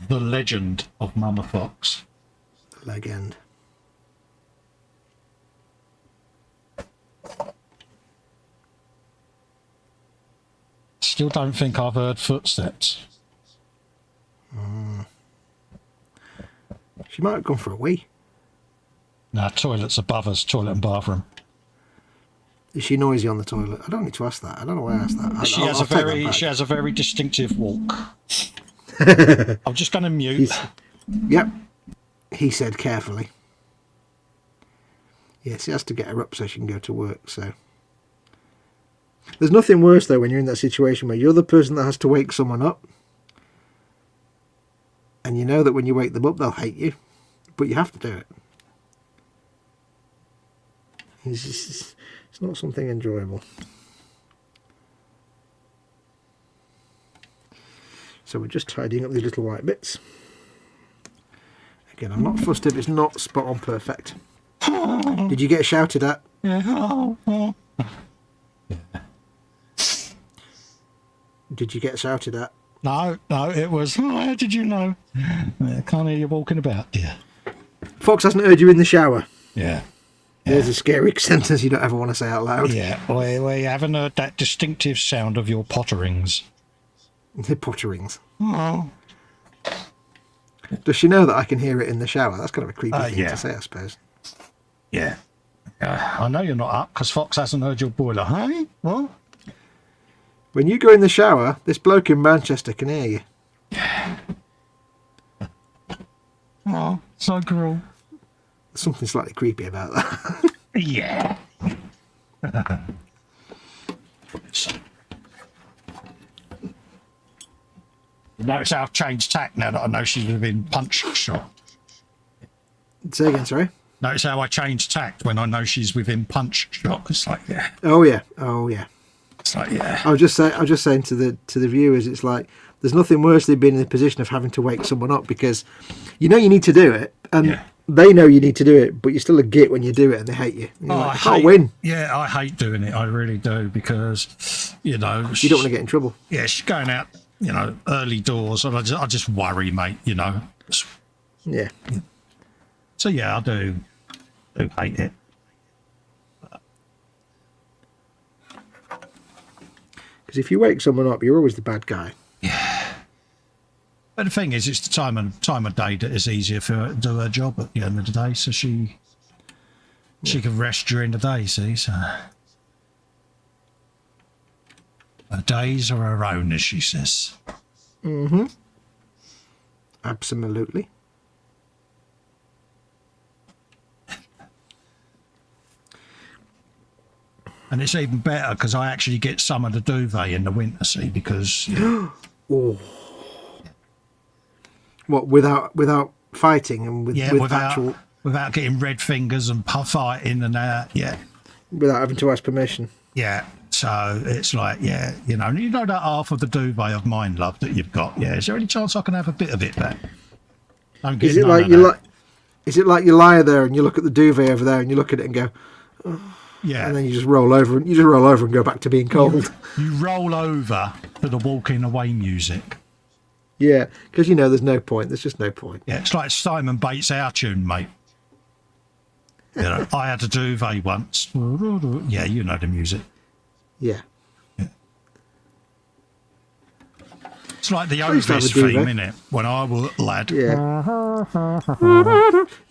The legend of Mama Fox. Legend. Still don't think I've heard footsteps. She might have gone for a wee. No, toilet's above us, toilet and bathroom. Is she noisy on the toilet? I don't need to ask that. I don't know why I asked that. She has a very distinctive walk. I'm just going to mute. Yep. He said carefully. Yes, he has to get her up so she can go to work, so. There's nothing worse, though, when you're in that situation where you're the person that has to wake someone up. And you know that when you wake them up, they'll hate you. But you have to do it. It's not something enjoyable. So we're just tidying up these little white bits. Again, I'm not fussed if it's not spot on perfect. Did you get shouted at? Yeah. Did you get shouted at? No, it was, how did you know? I can't hear you walking about, dear. Fox hasn't heard you in the shower. Yeah. There's a scary sentence you don't ever want to say out loud. Yeah, we haven't heard that distinctive sound of your potterings. The potterings. Oh. Does she know that I can hear it in the shower? That's kind of a creepy thing to say, I suppose. Yeah. I know you're not up because Fox hasn't heard your boiler. Hey? What? When you go in the shower, this bloke in Manchester can hear you. Oh, so cruel. There's something slightly creepy about that. Yeah. You notice how I've changed tack now that I know she's within punch shot. Say again, sorry? Notice how I changed tact when I know she's within punch shot. It's like, yeah. Oh yeah. Oh yeah. It's like, yeah. I was just saying to the viewers, it's like there's nothing worse than being in the position of having to wake someone up because you know you need to do it and they know you need to do it, but you're still a git when you do it and they hate you. I can't win. Yeah, I hate doing it. I really do because, you know. You don't want to get in trouble. Yeah, she's going out, you know, early doors and I just worry, mate, you know. Yeah. So, yeah, I do hate it. Because if you wake someone up, you're always the bad guy. Yeah. But the thing is, it's the time of day that is easier for her to do her job at the end of the day, so she can rest during the day, see? So her days are her own, as she says. Mm-hmm. Absolutely. And it's even better because I actually get some of the duvet in the winter, see, because... Oh. What, without fighting and without getting red fingers and fighting and without having to ask permission. Yeah, so it's like, yeah, you know that half of the duvet of mine, love, that you've got. Yeah, is there any chance I can have a bit of it back? Is it like you lie there and you look at the duvet over there and you look at it and go, oh. Yeah, and then you just roll over and go back to being cold. You roll over to the walking away music. Yeah, because you know there's no point. There's just no point. Yeah, it's like Simon Bates' Our Tune, mate. You know, I had a duvet once. Yeah, you know the music. Yeah. It's like the Ovis theme, innit? When I was a lad. Yeah.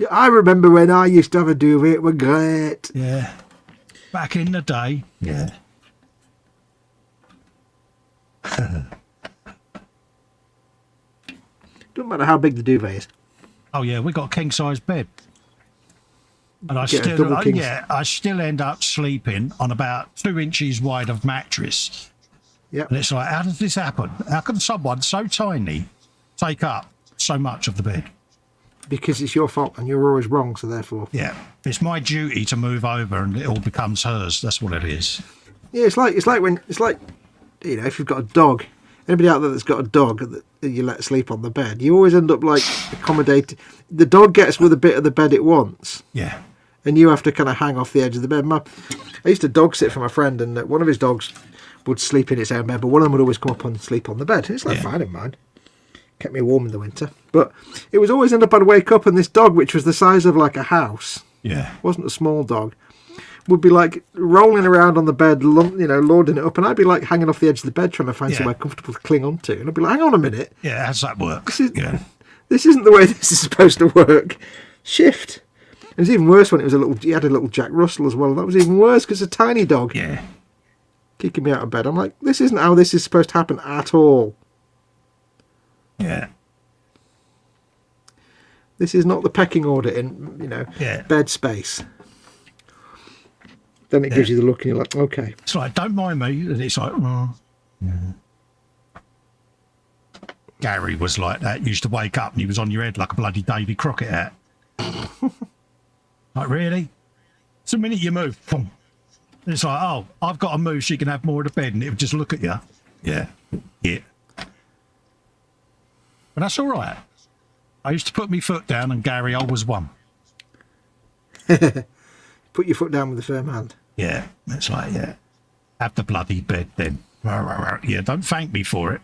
I remember when I used to have a duvet. It was great. Yeah. Back in the day. Yeah. Doesn't matter how big the duvet is. Oh yeah, we got a king size bed. And I still end up sleeping on about 2 inches wide of mattress. Yeah. And it's like, how does this happen? How can someone so tiny take up so much of the bed? Because it's your fault and you're always wrong, so therefore. Yeah. It's my duty to move over and it all becomes hers. That's what it is. Yeah, it's like you know, if you've got a dog, anybody out there that's got a dog that you let sleep on the bed, you always end up like accommodating. The dog gets with a bit of the bed it wants. Yeah. And you have to kind of hang off the edge of the bed. I used to dog sit for my friend, and one of his dogs would sleep in its own bed, but one of them would always come up and sleep on the bed. It's like fine in mine. Kept me warm in the winter. But it was always end up I'd wake up and this dog, which was the size of like a house, wasn't a small dog, would be like rolling around on the bed, you know, lording it up, and I'd be like hanging off the edge of the bed trying to find somewhere comfortable to cling onto. And I'd be like, hang on a minute. Yeah, how's that work? This isn't the way this is supposed to work. Shift. It was even worse when it was he had a little Jack Russell as well. That was even worse because it's a tiny dog. Yeah. Kicking me out of bed. I'm like, this isn't how this is supposed to happen at all. Yeah. This is not the pecking order in, bed space. Then it gives you the look and you're like, okay. It's like, don't mind me. And it's like, oh. Yeah. Gary was like that. Used to wake up and he was on your head like a bloody Davy Crockett hat. Like, really? So the minute you move, boom. It's like, oh, I've got to move so you can have more of the bed, and it would just look at you. Yeah. Yeah. But that's all right. I used to put my foot down, and Gary always won. Put your foot down with a firm hand. Yeah. It's like, yeah. Have the bloody bed then. Yeah, don't thank me for it.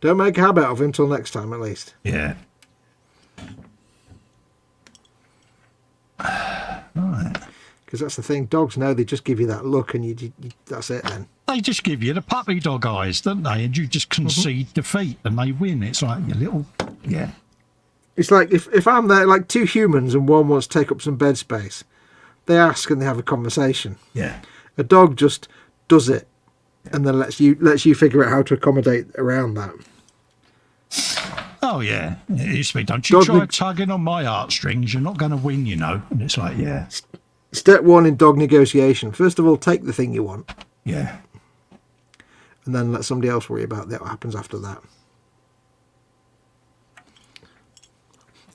Don't make a habit of it until next time, at least. Yeah. Right. Because that's the thing. Dogs know, they just give you that look and you that's it then. They just give you the puppy dog eyes, don't they? And you just concede defeat and they win. It's like your little, yeah. It's like if I'm there, like two humans and one wants to take up some bed space, they ask and they have a conversation. Yeah. A dog just does it and then lets you figure out how to accommodate around that. Oh, yeah. It used to be, don't you try tugging on my heartstrings. You're not going to win, you know. And it's like, yeah. Step one in dog negotiation. First of all, take the thing you want. Yeah. And then let somebody else worry about what happens after that.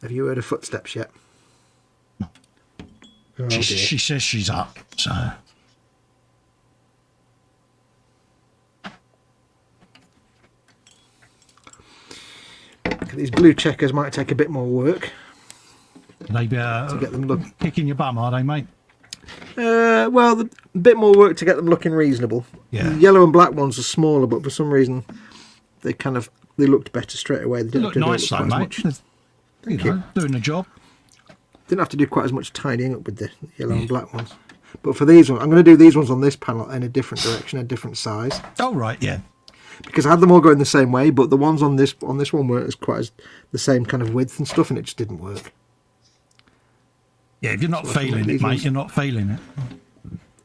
Have you heard of footsteps yet? No. Oh, she says she's up, so... These blue checkers might take a bit more work. They to get them kicking your bum, are they, mate? Well, a bit more work to get them looking reasonable. Yeah. The yellow and black ones are smaller, but for some reason they looked better straight away. They look nice, though, mate. Thank you. Doing the job. Didn't have to do quite as much tidying up with the yellow and black ones. But for these ones, I'm going to do these ones on this panel in a different direction, a different size. Oh, right, yeah. Because I had them all going the same way, but the ones on this one weren't as quite as the same kind of width and stuff, and it just didn't work. Yeah, if you're not feeling it, mate, you're not feeling it.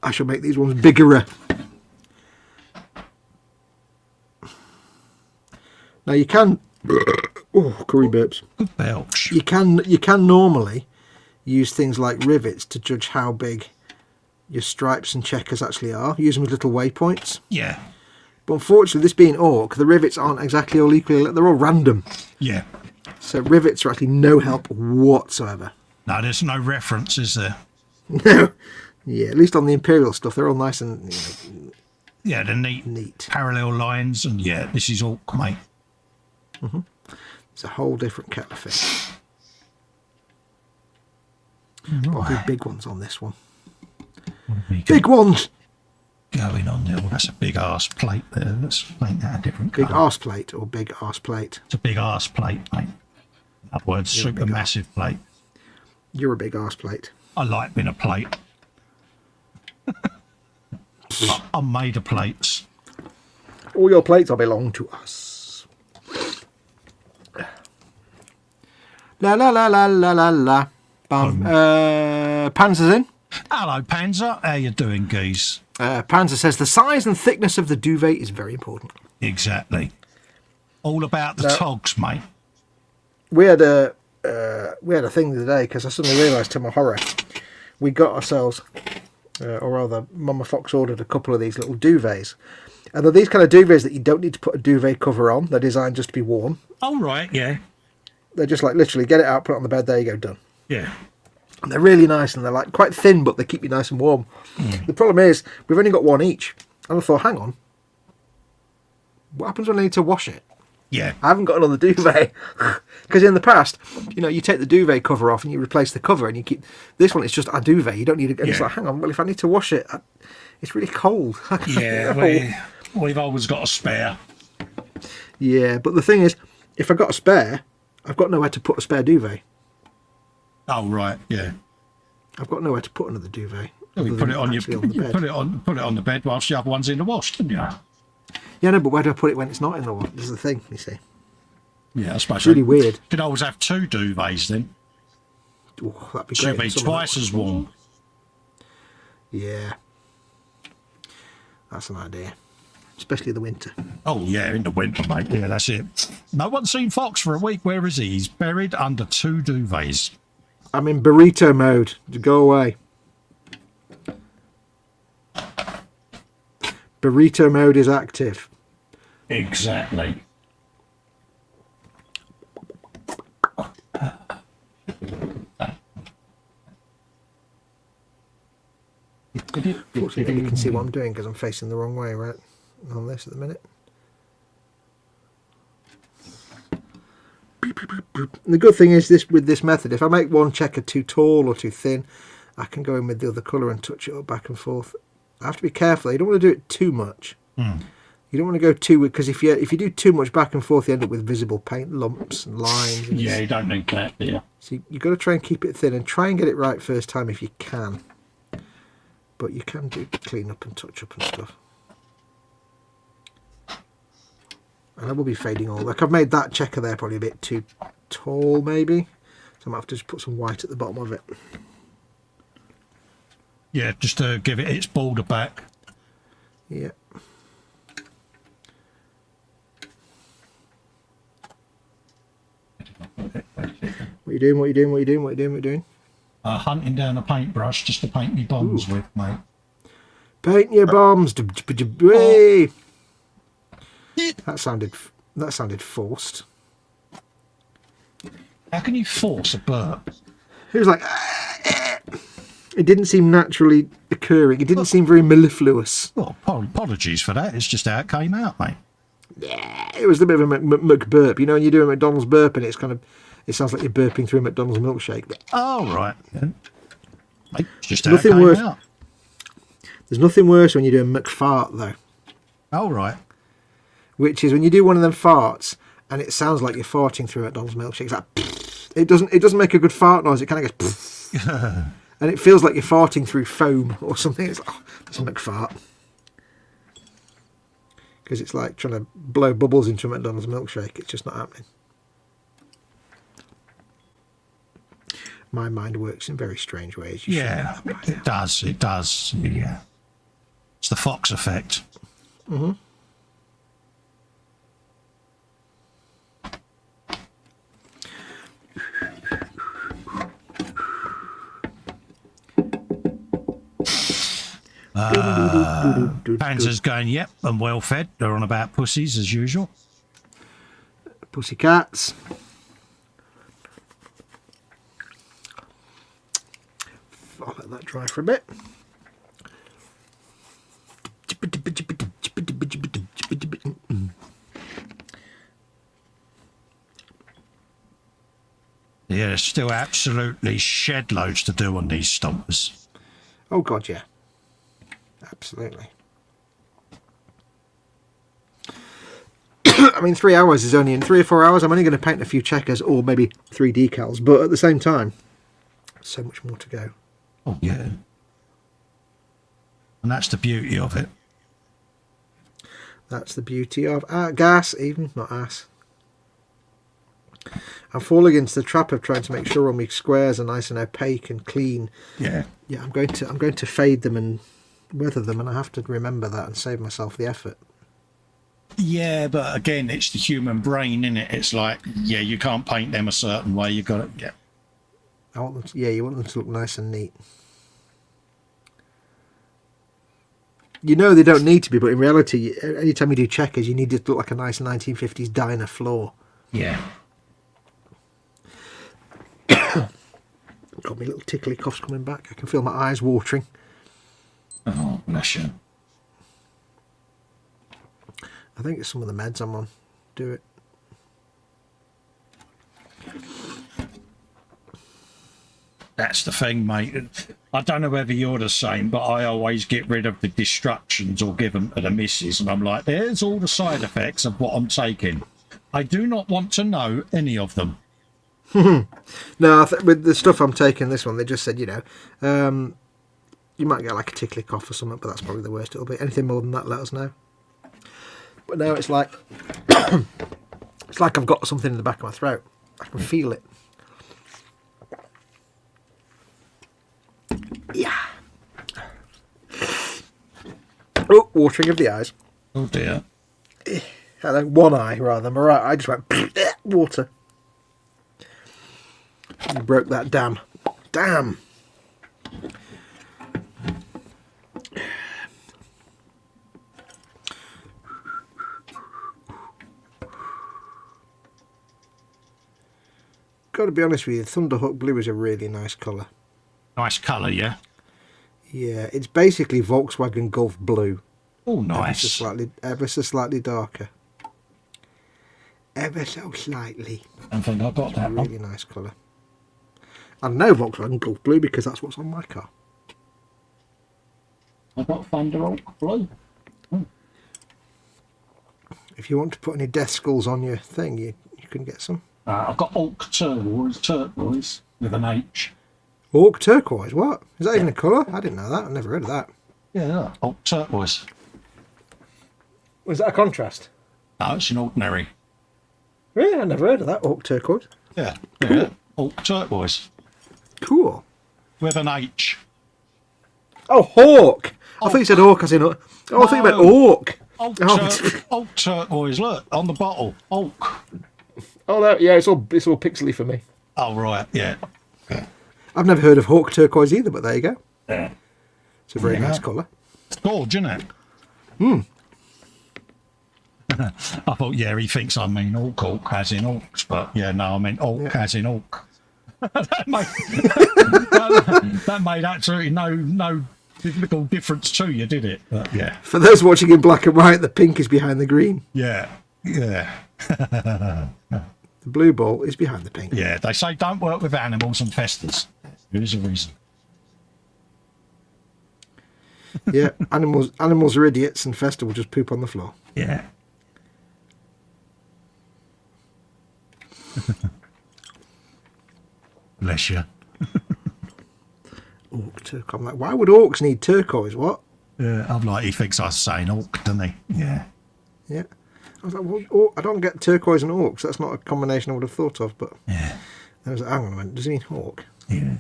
I shall make these ones bigger. Now you can... Oh, curry burps. Good belch. You can normally use things like rivets to judge how big your stripes and checkers actually are. Use them as little waypoints. Yeah. But unfortunately, this being Orc, the rivets aren't exactly all equally... They're all random. Yeah. So rivets are actually no help whatsoever. No, there's no reference, is there? No. Yeah, at least on the Imperial stuff, they're all nice and... yeah, they're neat. Parallel lines, and yeah, this is Orc, mate. Mm-hmm. It's a whole different kettle of fish. Right. I'll do big ones on this one. Big ones! Going on there. Well, that's a big arse plate there. Let's make that a different big colour. arse plate or big arse plate? It's a big arse plate, mate. In other words, super massive plate. You're a big arse plate. I like being a plate. I'm made of plates. All your plates will belong to us. La la la la la la la. Panzer's in. Hello, Panzer. How you doing, geese? Panzer says the size and thickness of the duvet is very important. Exactly. All about the togs, mate. We had a thing the other day because I suddenly realised to my horror we got ourselves, or rather, Mama Fox ordered a couple of these little duvets, and they're these kind of duvets that you don't need to put a duvet cover on. They're designed just to be worn. Oh right, yeah. They're just like literally get it out, put it on the bed. There you go, done. Yeah. And they're really nice, and they're like quite thin, but they keep you nice and warm. The problem is we've only got one each, and I thought, hang on, what happens when I need to wash it? Yeah. I haven't got another duvet because in the past, you take the duvet cover off and you replace the cover, and you keep this one. It's just a duvet. You don't need it. And it's like, hang on, well, if I need to wash it, it's really cold. Yeah, we've always got a spare. Yeah, but the thing is, if I've got a spare, I've got nowhere to put a spare duvet. Oh right, yeah. I've got nowhere to put another duvet. You put it on the bed. Put it on the bed whilst the other one's in the wash, didn't you? Yeah, no, but where do I put it when it's not in the wash? This is the thing, you see. Yeah, I suppose. It's really weird. Could always have 2 duvets then. Oh, that'd be Should great. be twice as warm. Yeah. That's an idea. Especially the winter. Oh, yeah, in the winter, mate. Yeah, that's it. No one's seen Fox for a week. Where is he? He's buried under 2 duvets. I'm in burrito mode. Go away. Burrito mode is active. Exactly. Fortunately, you can see what I'm doing because I'm facing the wrong way, right? On this at the minute. And the good thing is this with this method, if I make one checker too tall or too thin, I can go in with the other colour and touch it up back and forth. I have to be careful. You don't want to do it too much. You don't want to go too, because if you do too much back and forth, you end up with visible paint lumps and lines. And yeah, you don't need that, do you? So you've got to try and keep it thin and try and get it right first time if you can. But you can do clean up and touch up and stuff. And I will be fading all. Like I've made that checker there probably a bit too tall, maybe. So I might have to just put some white at the bottom of it. Yeah, just to give it its border back. Yeah. What are you doing? What are you doing? What are you doing? What are you doing? What are you doing? Hunting down a paintbrush just to paint me bombs with, mate. Paint your bombs. That sounded forced. How can you force a burp? It was like it didn't seem naturally occurring. It didn't seem very mellifluous. Well, apologies for that. It's just how it came out, mate. Yeah, it was a bit of a McBurp. You know, when you do a McDonald's burp and it sounds like you're burping through a McDonald's milkshake. Oh, right. Yeah. Mate, it's just how Nothing it came worse. out. There's nothing worse when you do a McFart, though. Oh, right. Which is when you do one of them farts and it sounds like you're farting through a McDonald's milkshake. It's like, it doesn't make a good fart noise. It kind of goes, and it feels like you're farting through foam or something. It's like, oh, that's a McFart. Because it's like trying to blow bubbles into a McDonald's milkshake. It's just not happening. My mind works in very strange ways. Yeah, it does. It does. Yeah. It's the Fox effect. Mm-hmm. Panzer's going, yep, and well fed. They're on about pussies as usual. Pussycats. I'll let that dry for a bit. Yeah, there's still absolutely shed loads to do on these stompers. Oh God, yeah. Absolutely. I mean, 3 hours is only in 3 or 4 hours. I'm only going to paint a few checkers or maybe 3 decals, but at the same time, so much more to go. Oh, yeah. And that's the beauty of it. That's the beauty of gas, even, not ass. I'm falling into the trap of trying to make sure all my squares are nice and opaque and clean. Yeah. Yeah, I'm going to fade them and weather them, and I have to remember that and save myself the effort. Yeah, but again, it's the human brain, isn't it? It's like, yeah, you can't paint them a certain way. You've got to, yeah. I want them to, yeah, you want them to look nice and neat. You know they don't need to be, but in reality, anytime you do checkers, you need it to look like a nice 1950s diner floor. Yeah. Got me little tickly coughs coming back. I can feel my eyes watering. Oh, bless you. I think it's some of the meds I'm on. Do it. That's the thing, mate. I don't know whether you're the same, but I always get rid of the distractions or give them to the missus, and I'm like, there's all the side effects of what I'm taking. I do not want to know any of them. No, with the stuff I'm taking, this one, they just said, you know, you might get like a tickly cough or something, but that's probably the worst it'll be. Anything more than that, let us know. But now it's like, It's like I've got something in the back of my throat. I can feel it. Yeah. Oh, watering of the eyes. Oh dear. Hello, one eye rather. My right eye just went water. You broke that dam. Damn. Got to be honest with you, Thunderhawk Blue is a really nice colour. Nice colour, yeah? Yeah, it's basically Volkswagen Golf Blue. Oh, nice. Ever so slightly darker. Ever so slightly. I think I got that really nice colour. I know Volkswagen Golf Blue because that's what's on my car. I got Thunderhawk Blue. If you want to put any death skulls on your thing, you can get some. I've got Orc Turquoise with an H. Orc Turquoise? What? Is that even a colour? I didn't know that. I've never heard of that. Yeah, Orc Turquoise. Was that a contrast? No, it's an ordinary. Really? I never heard of that. Orc Turquoise. Yeah, yeah. Orc Turquoise. Cool. With an H. Oh, Hawk! I thought you said Orc as in... Oh, I thought you meant Orc. Orc Turquoise, look, on the bottle. Orc. Oh, no, yeah, it's all pixely for me. Oh, right, yeah. I've never heard of Hawk Turquoise either, but there you go. Yeah. It's a very nice colour. It's gorgeous, isn't it? I thought, yeah, he thinks I mean Orc as in orcs, but yeah, no, I meant Orc as in orc. that made absolutely no physical difference to you, did it? But, yeah. For those watching in black and white, the pink is behind the green. Yeah, yeah. The blue ball is behind the pink. Yeah, they say don't work with animals and festas. There's a reason. Yeah, animals are idiots and Festa will just poop on the floor. Yeah. Bless you. Orc turquoise. I'm like, why would orcs need turquoise? What? Yeah, I'm like, he thinks I was saying orc, doesn't he? Yeah. Yeah. I was like, well, I don't get turquoise and orcs. That's not a combination I would have thought of. But yeah. I was like, hang on a minute. Does he mean hawk? Yeah.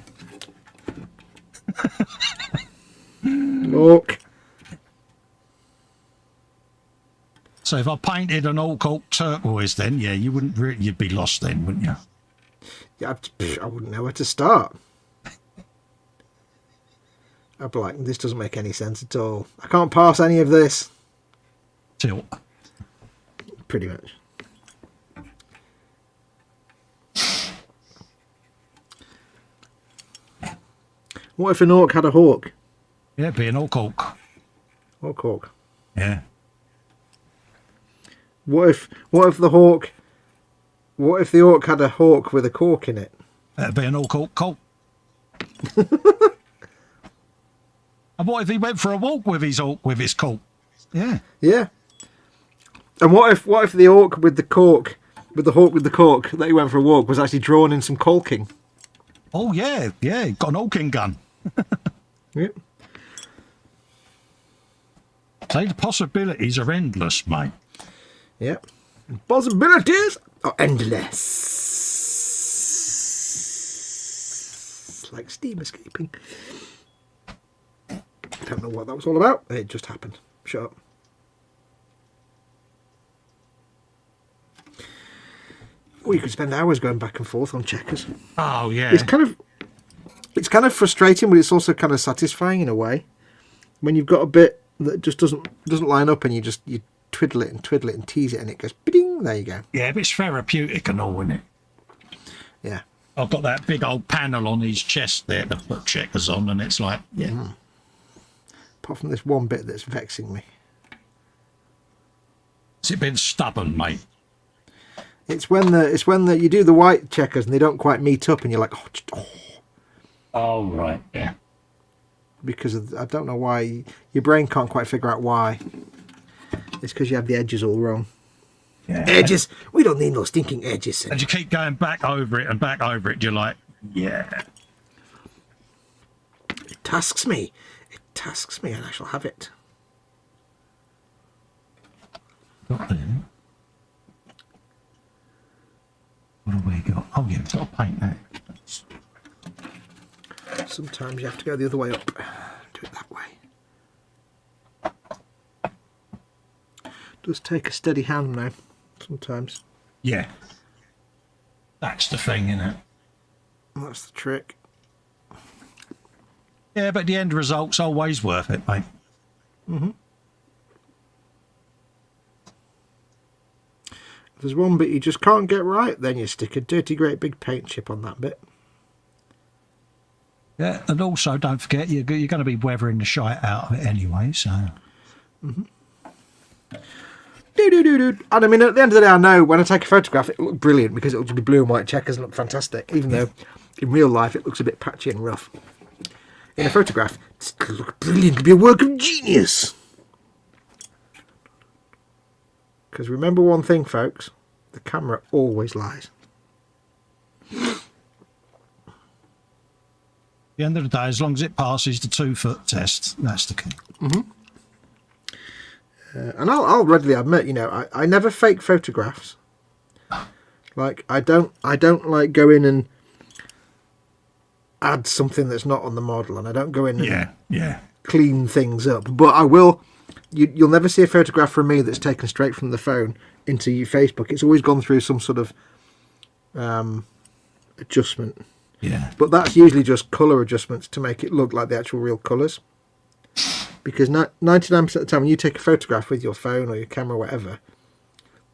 Orc. So if I painted an orc turquoise, then yeah, you wouldn't really, you'd be lost then, wouldn't you? Yeah, I wouldn't know where to start. I'd be like, this doesn't make any sense at all. I can't pass any of this. Tilt. Pretty much. What if an orc had a hawk? Yeah, it'd be an orc. Hawk. Yeah. What if the hawk? What if the orc had a hawk with a cork in it? That'd be an orc colt. And what if he went for a walk with his orc with his colt? Yeah. Yeah. And what if the orc with the cork, with the hawk with the cork that he went for a walk was actually drawn in some caulking? Oh yeah, yeah, got an orking gun. Yeah. So the possibilities are endless, mate. Yeah. Possibilities are endless. It's like steam escaping. Don't know what that was all about. It just happened. Shut up. Oh, you could spend hours going back and forth on checkers. Oh yeah. It's kind of frustrating, but it's also kind of satisfying in a way. When you've got a bit that just doesn't line up, and you twiddle it and tease it, and it goes bing. There you go. Yeah, but it's therapeutic and all, isn't it? Yeah. I've got that big old panel on his chest there to put checkers on, and it's like, yeah. Mm. Apart from this one bit that's vexing me. Has it been stubborn, mate? It's when you do the white checkers and they don't quite meet up, and you're like, oh. Oh right, yeah. Because I don't know why your brain can't quite figure out why. It's because you have the edges all wrong. Yeah. Edges. We don't need no stinking edges. And you keep going back over it and back over it. You're like, yeah. It tasks me, and I shall have it. to paint that. Sometimes you have to go the other way up. Do it that way. Does take a steady hand now, sometimes. Yeah. That's the thing, isn't it? That's the trick. Yeah, but the end result's always worth it, mate. Mm-hmm. If there's one bit you just can't get right, then you stick a dirty great big paint chip on that bit. Yeah, and also don't forget you're going to be weathering the shite out of it anyway, so. Mm-hmm. And I mean, at the end of the day, I know when I take a photograph, it will look brilliant because it'll just be blue and white checkers and look fantastic, even though in real life it looks a bit patchy and rough. In a photograph, it's going to look brilliant. It'll be a work of genius. Because remember one thing, folks, the camera always lies. At the end of the day, as long as it passes the 2-foot test, that's the key. Mm-hmm. And I'll readily admit, you know, I never fake photographs. Like I don't like go in and add something that's not on the model, and I don't go in and clean things up. But I will. You'll never see a photograph from me that's taken straight from the phone into your Facebook. It's always gone through some sort of adjustment. Yeah. But that's usually just colour adjustments to make it look like the actual real colours. Because 99% of the time when you take a photograph with your phone or your camera or whatever,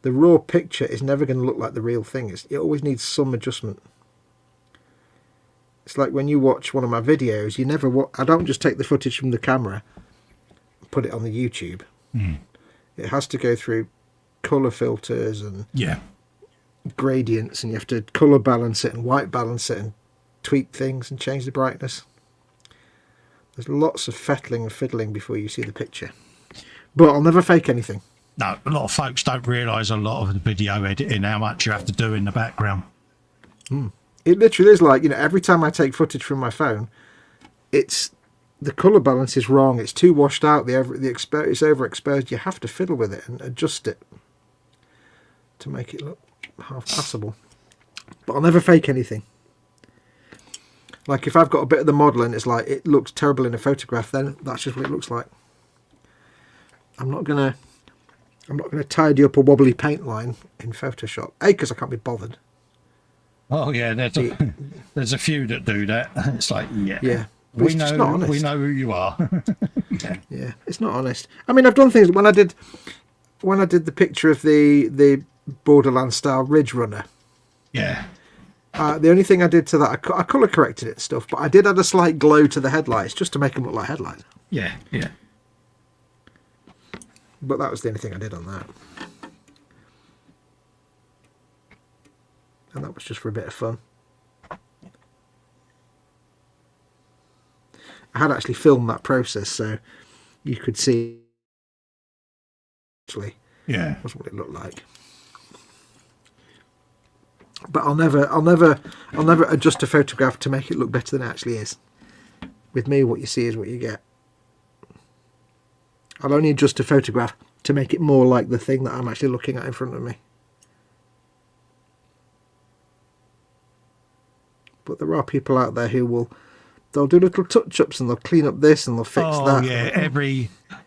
the raw picture is never going to look like the real thing. It always needs some adjustment. It's like when you watch one of my videos, you never I don't just take the footage from the camera and put it on the YouTube. Mm. It has to go through colour filters and gradients, and you have to colour balance it and white balance it and tweak things and change the brightness. There's lots of fettling and fiddling before you see the picture. But I'll never fake anything. No, a lot of folks don't realise a lot of the video editing, how much you have to do in the background. Mm. It literally is like, you know, every time I take footage from my phone, the colour balance is wrong. It's too washed out. It's overexposed. You have to fiddle with it and adjust it to make it look half passable. But I'll never fake anything. Like if I've got a bit of the model and it's like it looks terrible in a photograph, then that's just what it looks like. I'm not gonna tidy up a wobbly paint line in Photoshop. A, because I can't be bothered. Oh yeah, there's a few that do that. It's like yeah. We know who you are. Yeah, it's not honest. I mean, I've done things when I did the picture of the Borderland style Ridge Runner. Yeah. The only thing I did to that, I colour corrected it and stuff, but I did add a slight glow to the headlights just to make them look like headlights. Yeah, yeah. But that was the only thing I did on that. And that was just for a bit of fun. I had actually filmed that process, so you could see actually that's what it looked like. But I'll never adjust a photograph to make it look better than it actually is. With me, what you see is what you get. I'll only adjust a photograph to make it more like the thing that I'm actually looking at in front of me. But there are people out there who they'll do little touch-ups and they'll clean up this and they'll fix that. Oh yeah,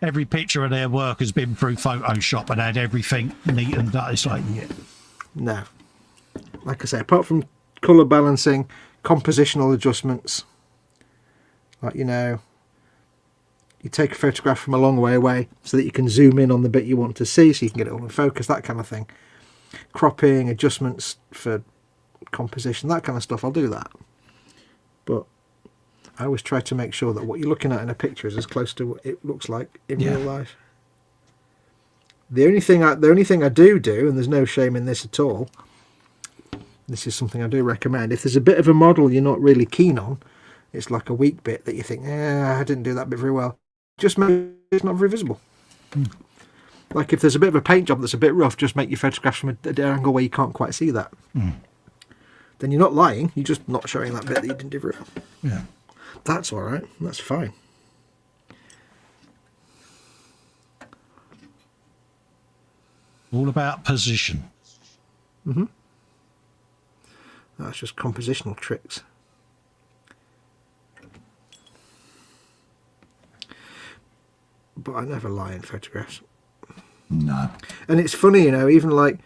every picture of their work has been through Photoshop and had everything neat and done. It's like, no. Like I say, apart from colour balancing, compositional adjustments, like, you know, you take a photograph from a long way away so that you can zoom in on the bit you want to see so you can get it all in focus, that kind of thing. Cropping, adjustments for composition, that kind of stuff, I'll do that. But I always try to make sure that what you're looking at in a picture is as close to what it looks like in real life. The only thing I do, and there's no shame in this at all, this is something I do recommend. If there's a bit of a model you're not really keen on, it's like a weak bit that you think, I didn't do that bit very well, just make it not very visible. Like if there's a bit of a paint job that's a bit rough, just make your photographs from a angle where you can't quite see that. Then you're not lying, you're just not showing that bit that you didn't do very well. Yeah. That's all right, that's fine. All about position. That's just compositional tricks. But I never lie in photographs. No. And it's funny, you know, even like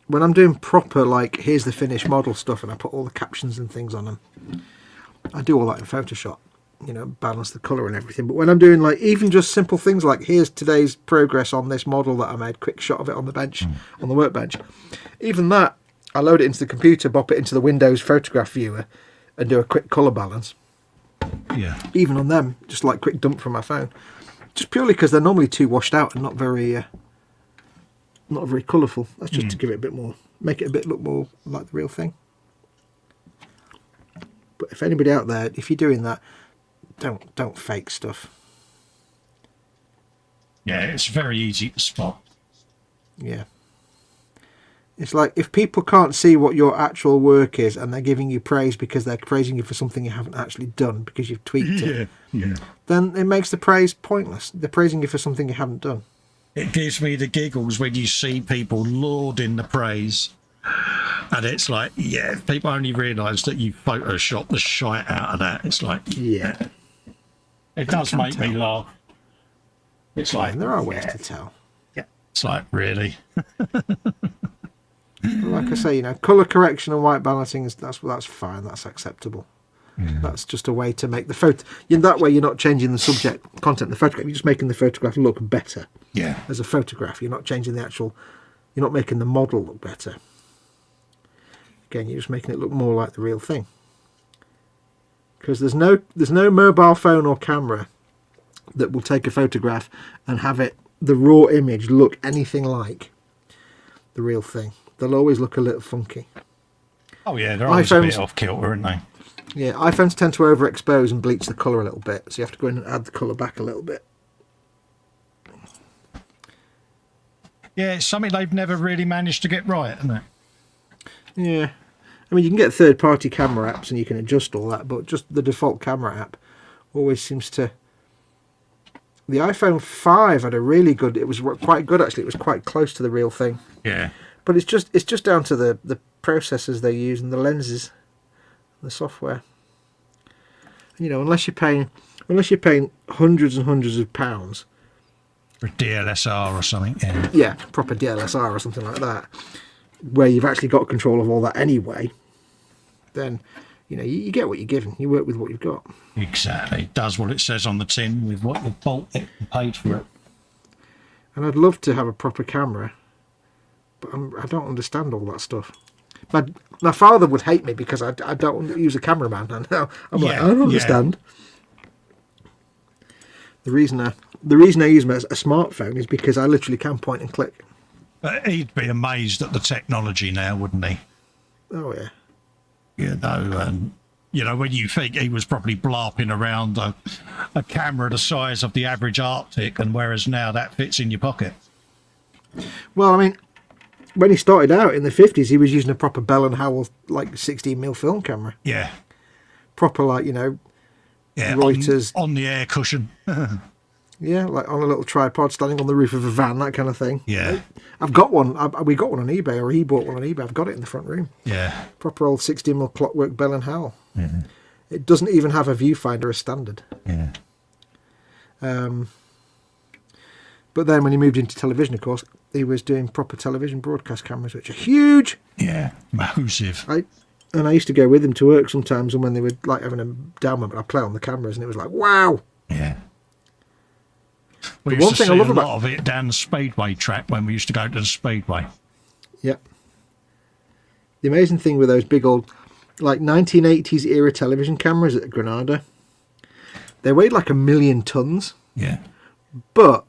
when I'm doing proper, like, here's the finished model stuff and I put all the captions and things on them, I do all that in Photoshop, you know, balance the colour and everything. But when I'm doing, like, even just simple things like, here's today's progress on this model that I made, quick shot of it on the bench, on the workbench, even that, I load it into the computer, bop it into the Windows photograph viewer and do a quick colour balance. Yeah. Even on them, just like quick dump from my phone. Just purely because they're normally too washed out and not very colourful. That's just to give it a bit more, make it a bit look more like the real thing. But if anybody out there, if you're doing that, don't fake stuff. Yeah, it's very easy to spot. Yeah. It's like if people can't see what your actual work is and they're giving you praise because they're praising you for something you haven't actually done because you've tweaked it, then it makes the praise pointless. They're praising you for something you haven't done. It gives me the giggles when you see people lauding the praise. And it's like, yeah, if people only realise that you photoshopped the shite out of that. It's like, yeah. It does make me laugh. It's like, there are ways to tell. Yeah. It's like, really? Like I say, you know, colour correction and white balancing, that's fine, that's acceptable. That's just a way to make the photo. In that way, you're not changing the subject content of the photograph. You're just making the photograph look better. Yeah. As a photograph, you're not changing the actual. You're not making the model look better. Again, you're just making it look more like the real thing. Because there's no mobile phone or camera that will take a photograph and have the raw image look anything like the real thing. They'll always look a little funky. Oh yeah, they're always a bit off kilter, aren't they? Yeah, iPhones tend to overexpose and bleach the colour a little bit, so you have to go in and add the colour back a little bit. Yeah, it's something they've never really managed to get right, isn't it? Yeah. I mean, you can get third-party camera apps and you can adjust all that, but just the default camera app always seems to... The iPhone 5 had a really good... It was quite good, actually. It was quite close to the real thing. Yeah. But it's just down to the processors they use and the lenses, the software. You know, unless you're paying hundreds and hundreds of pounds For a DLSR or something. Yeah. Yeah, proper DLSR or something like that, where you've actually got control of all that anyway, then you know you get what you're given. You work with what you've got. Exactly. It does what it says on the tin with what you've bought it and paid for it. And I'd love to have a proper camera, but I don't understand all that stuff. My father would hate me because I don't use a cameraman. And now I'm like, I don't understand. The reason I use a smartphone is because I literally can point and click. But he'd be amazed at the technology now, wouldn't he? Oh yeah. You know, and you know when you think he was probably blarping around a camera the size of the average Arctic, and whereas now that fits in your pocket. Well, I mean, when he started out in the 50s, he was using a proper Bell & Howell, like, 16mm film camera. Yeah. Proper, like, you know, yeah, Reuters. On the air cushion. Yeah, like on a little tripod standing on the roof of a van, that kind of thing. Yeah. I've got one. We got one on eBay, or he bought one on eBay. I've got it in the front room. Yeah. Proper old 16mm clockwork Bell & Howell. Yeah. It doesn't even have a viewfinder as standard. Yeah. But then when he moved into television, of course, he was doing proper television broadcast cameras, which are huge. Yeah, massive. I used to go with him to work sometimes, and when they were like having a down moment, I'd play on the cameras, and it was like, wow. Yeah. We one used to thing I see love a about lot of it down the Speedway track when we used to go to the Speedway. Yep. The amazing thing with those big old, like 1980s era television cameras at Granada, they weighed like 1 million tons. Yeah. But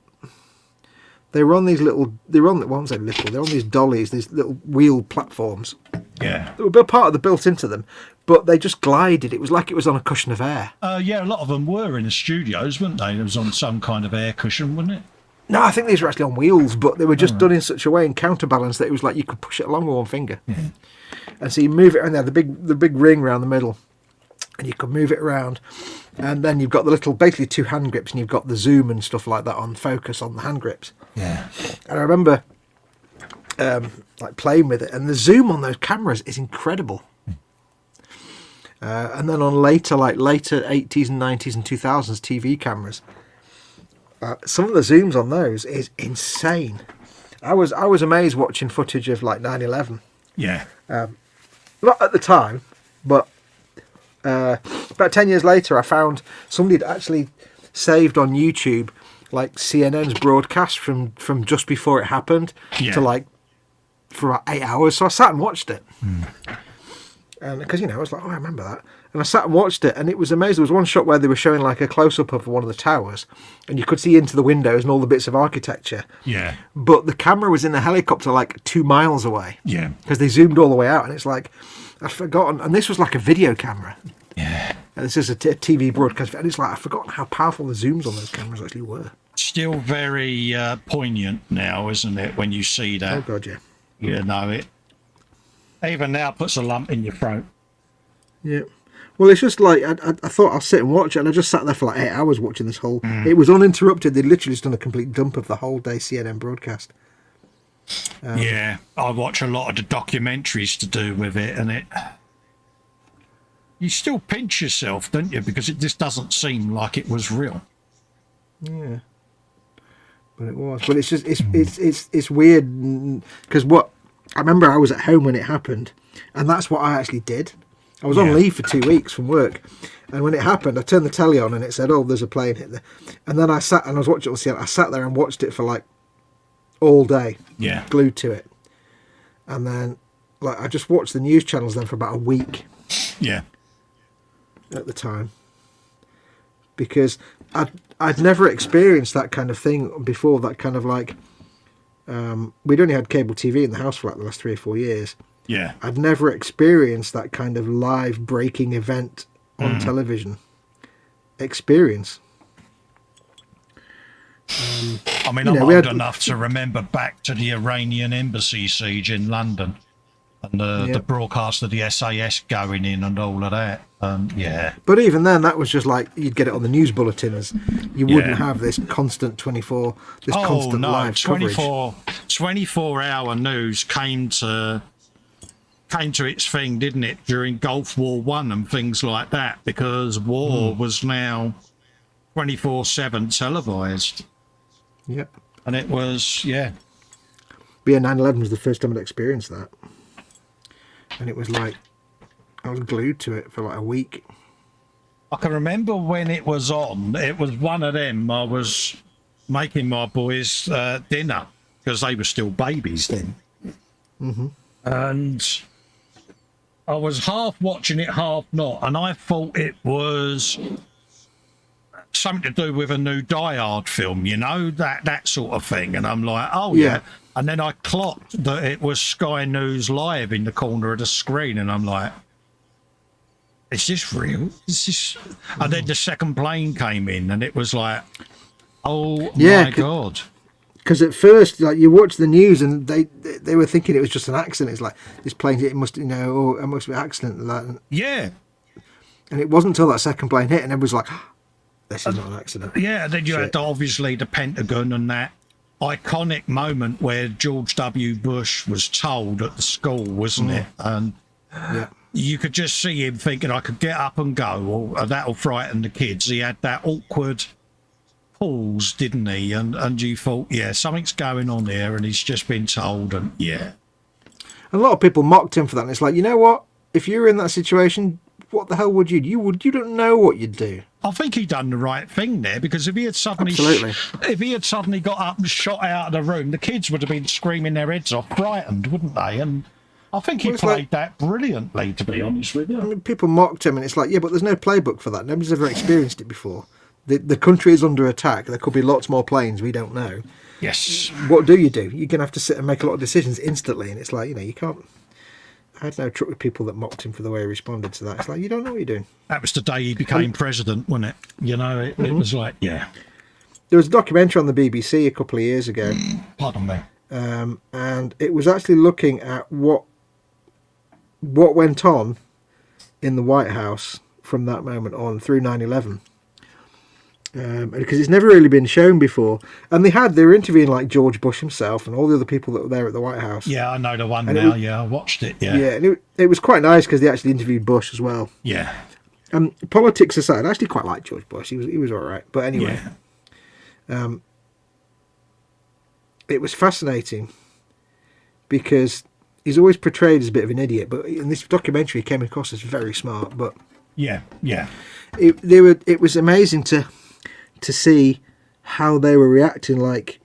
they were on these little, they're on these dollies, these little wheel platforms. Yeah. They were part of the built into them, but they just glided. It was like it was on a cushion of air. Yeah, a lot of them were in the studios, weren't they? It was on some kind of air cushion, wasn't it? No, I think these were actually on wheels, but they were just done in such a way and counterbalanced that it was like you could push it along with one finger. Yeah. And so you move it around there, the big ring around the middle, and you could move it around. And then you've got the little, basically 2 hand grips, and you've got the zoom and stuff like that on focus on the hand grips. Yeah. And I remember like playing with it, and the zoom on those cameras is incredible. And then on later 80s and 90s and 2000s TV cameras, some of the zooms on those is insane. I was amazed watching footage of like 9/11. Yeah. Not at the time, but about 10 years later, I found somebody had actually saved on YouTube like CNN's broadcast from just before it happened to like for about 8 hours. So I sat and watched it. And because, I was like, I remember that. And I sat and watched it, and it was amazing. There was one shot where they were showing like a close-up of one of the towers, and you could see into the windows and all the bits of architecture. Yeah. But the camera was in a helicopter like 2 miles away. Yeah. Because they zoomed all the way out, and it's like, I'd forgotten. And this was like a video camera. Yeah. And this is a TV broadcast, and it's like, I've forgotten how powerful the zooms on those cameras actually were. Still very poignant now, isn't it, when you see that? Oh, God, yeah. It even now puts a lump in your throat. Yeah. Well, it's just like, I thought I'll sit and watch it, and I just sat there for like 8 hours watching this whole... It was uninterrupted. They'd literally just done a complete dump of the whole day CNN broadcast. Yeah, I watch a lot of the documentaries to do with it, and you still pinch yourself, don't you? Because it just doesn't seem like it was real. Yeah. But it was. But it's just, it's weird, because I remember I was at home when it happened, and that's what I actually did. I was on leave for 2 weeks from work, and when it happened, I turned the telly on and it said, "Oh, there's a plane hit there," and then I sat and I was watching it. I sat there and watched it for like all day, glued to it, and then like I just watched the news channels then for about a week. Yeah. At the time, because I'd never experienced that kind of thing before. That kind of like we'd only had cable TV in the house for like the last 3 or 4 years. Yeah. I'd never experienced that kind of live breaking event on television experience. I mean, I'm old enough to remember back to the Iranian embassy siege in London and the broadcast of the SAS going in and all of that. But even then, that was just like you'd get it on the news bulletins. You wouldn't have this constant live coverage. 24-hour news came to its thing, didn't it, during Gulf War One and things like that, because war was now 24/7 televised. Yep. And it was, But yeah, 9/11 was the first time I'd experienced that. And it was like, I was glued to it for like a week. I can remember when it was on, it was one of them, I was making my boys dinner, because they were still babies then. And I was half watching it, half not, and I thought it was something to do with a new Die Hard film, that sort of thing. And I'm like, oh yeah. And then I clocked that it was Sky News Live in the corner of the screen, and I'm like, is this real? Is this? And then the second plane came in, and it was like, oh my God. Because at first, like, you watch the news and they were thinking it was just an accident. It's like, this plane, it must be an accident. And that. Yeah. And it wasn't until that second plane hit and everyone was like, this is not an accident. Yeah, and then you had obviously the Pentagon and that iconic moment where George W. Bush was told at the school, wasn't it? And you could just see him thinking, I could get up and go, or that'll frighten the kids. He had that awkward pause, didn't he? And you thought, something's going on here, and he's just been told, and a lot of people mocked him for that. And it's like, you know what? If you were in that situation, what the hell would you do? You don't know what you'd do. I think he done the right thing there, because if he had suddenly got up and shot out of the room, the kids would have been screaming their heads off, frightened, wouldn't they? And I think he played that brilliantly, to be honest with you. I mean, people mocked him, and it's like, but there's no playbook for that. Nobody's ever experienced it before. The country is under attack. There could be lots more planes we don't know. Yes. What do? You're going to have to sit and make a lot of decisions instantly, and it's like, you can't. I had no truck with people that mocked him for the way he responded to that. It's like, you don't know what you're doing. That was the day he became president, wasn't it? It was like, There was a documentary on the BBC a couple of years ago. Pardon me. And it was actually looking at what went on in the White House from that moment on through 9/11. because it's never really been shown before. And they were interviewing like George Bush himself and all the other people that were there at the White House. Yeah, I know the one now. I watched it. Yeah, yeah, and it was quite nice because they actually interviewed Bush as well. Yeah. Politics aside, I actually quite liked George Bush. He was all right. But anyway, it was fascinating because he's always portrayed as a bit of an idiot, but in this documentary, he came across as very smart. But yeah, it was amazing to see how they were reacting. Like,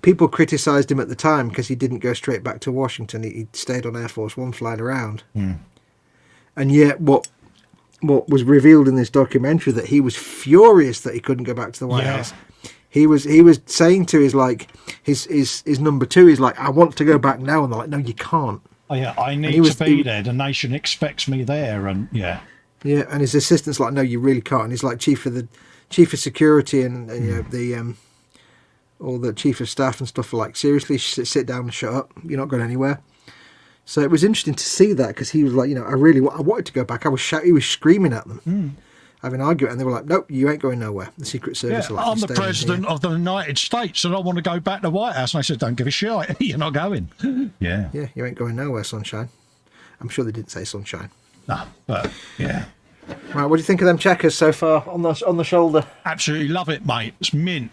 people criticised him at the time because he didn't go straight back to Washington. He stayed on Air Force One flying around. And yet what was revealed in this documentary, that he was furious that he couldn't go back to the White House. He was saying to his number two, he's like, I want to go back now, and they're like, no, you can't. Oh yeah, I need to be there. The nation expects me there, and yeah, and his assistant's like, no, you really can't. And he's like chief of security and you know all the chief of staff and stuff are like, seriously, sit down and shut up. You're not going anywhere. So it was interesting to see that, because he was like, you know, I wanted to go back. He was screaming at them, having an argument, and they were like, nope, you ain't going nowhere. The Secret Service. Yeah, I'm the president of the United States, and I want to go back to the White House. And I said, don't give a shit. You're not going. Yeah, you ain't going nowhere, sunshine. I'm sure they didn't say sunshine. No, but yeah. Right, what do you think of them checkers so far on the shoulder? Absolutely love it, mate. It's mint.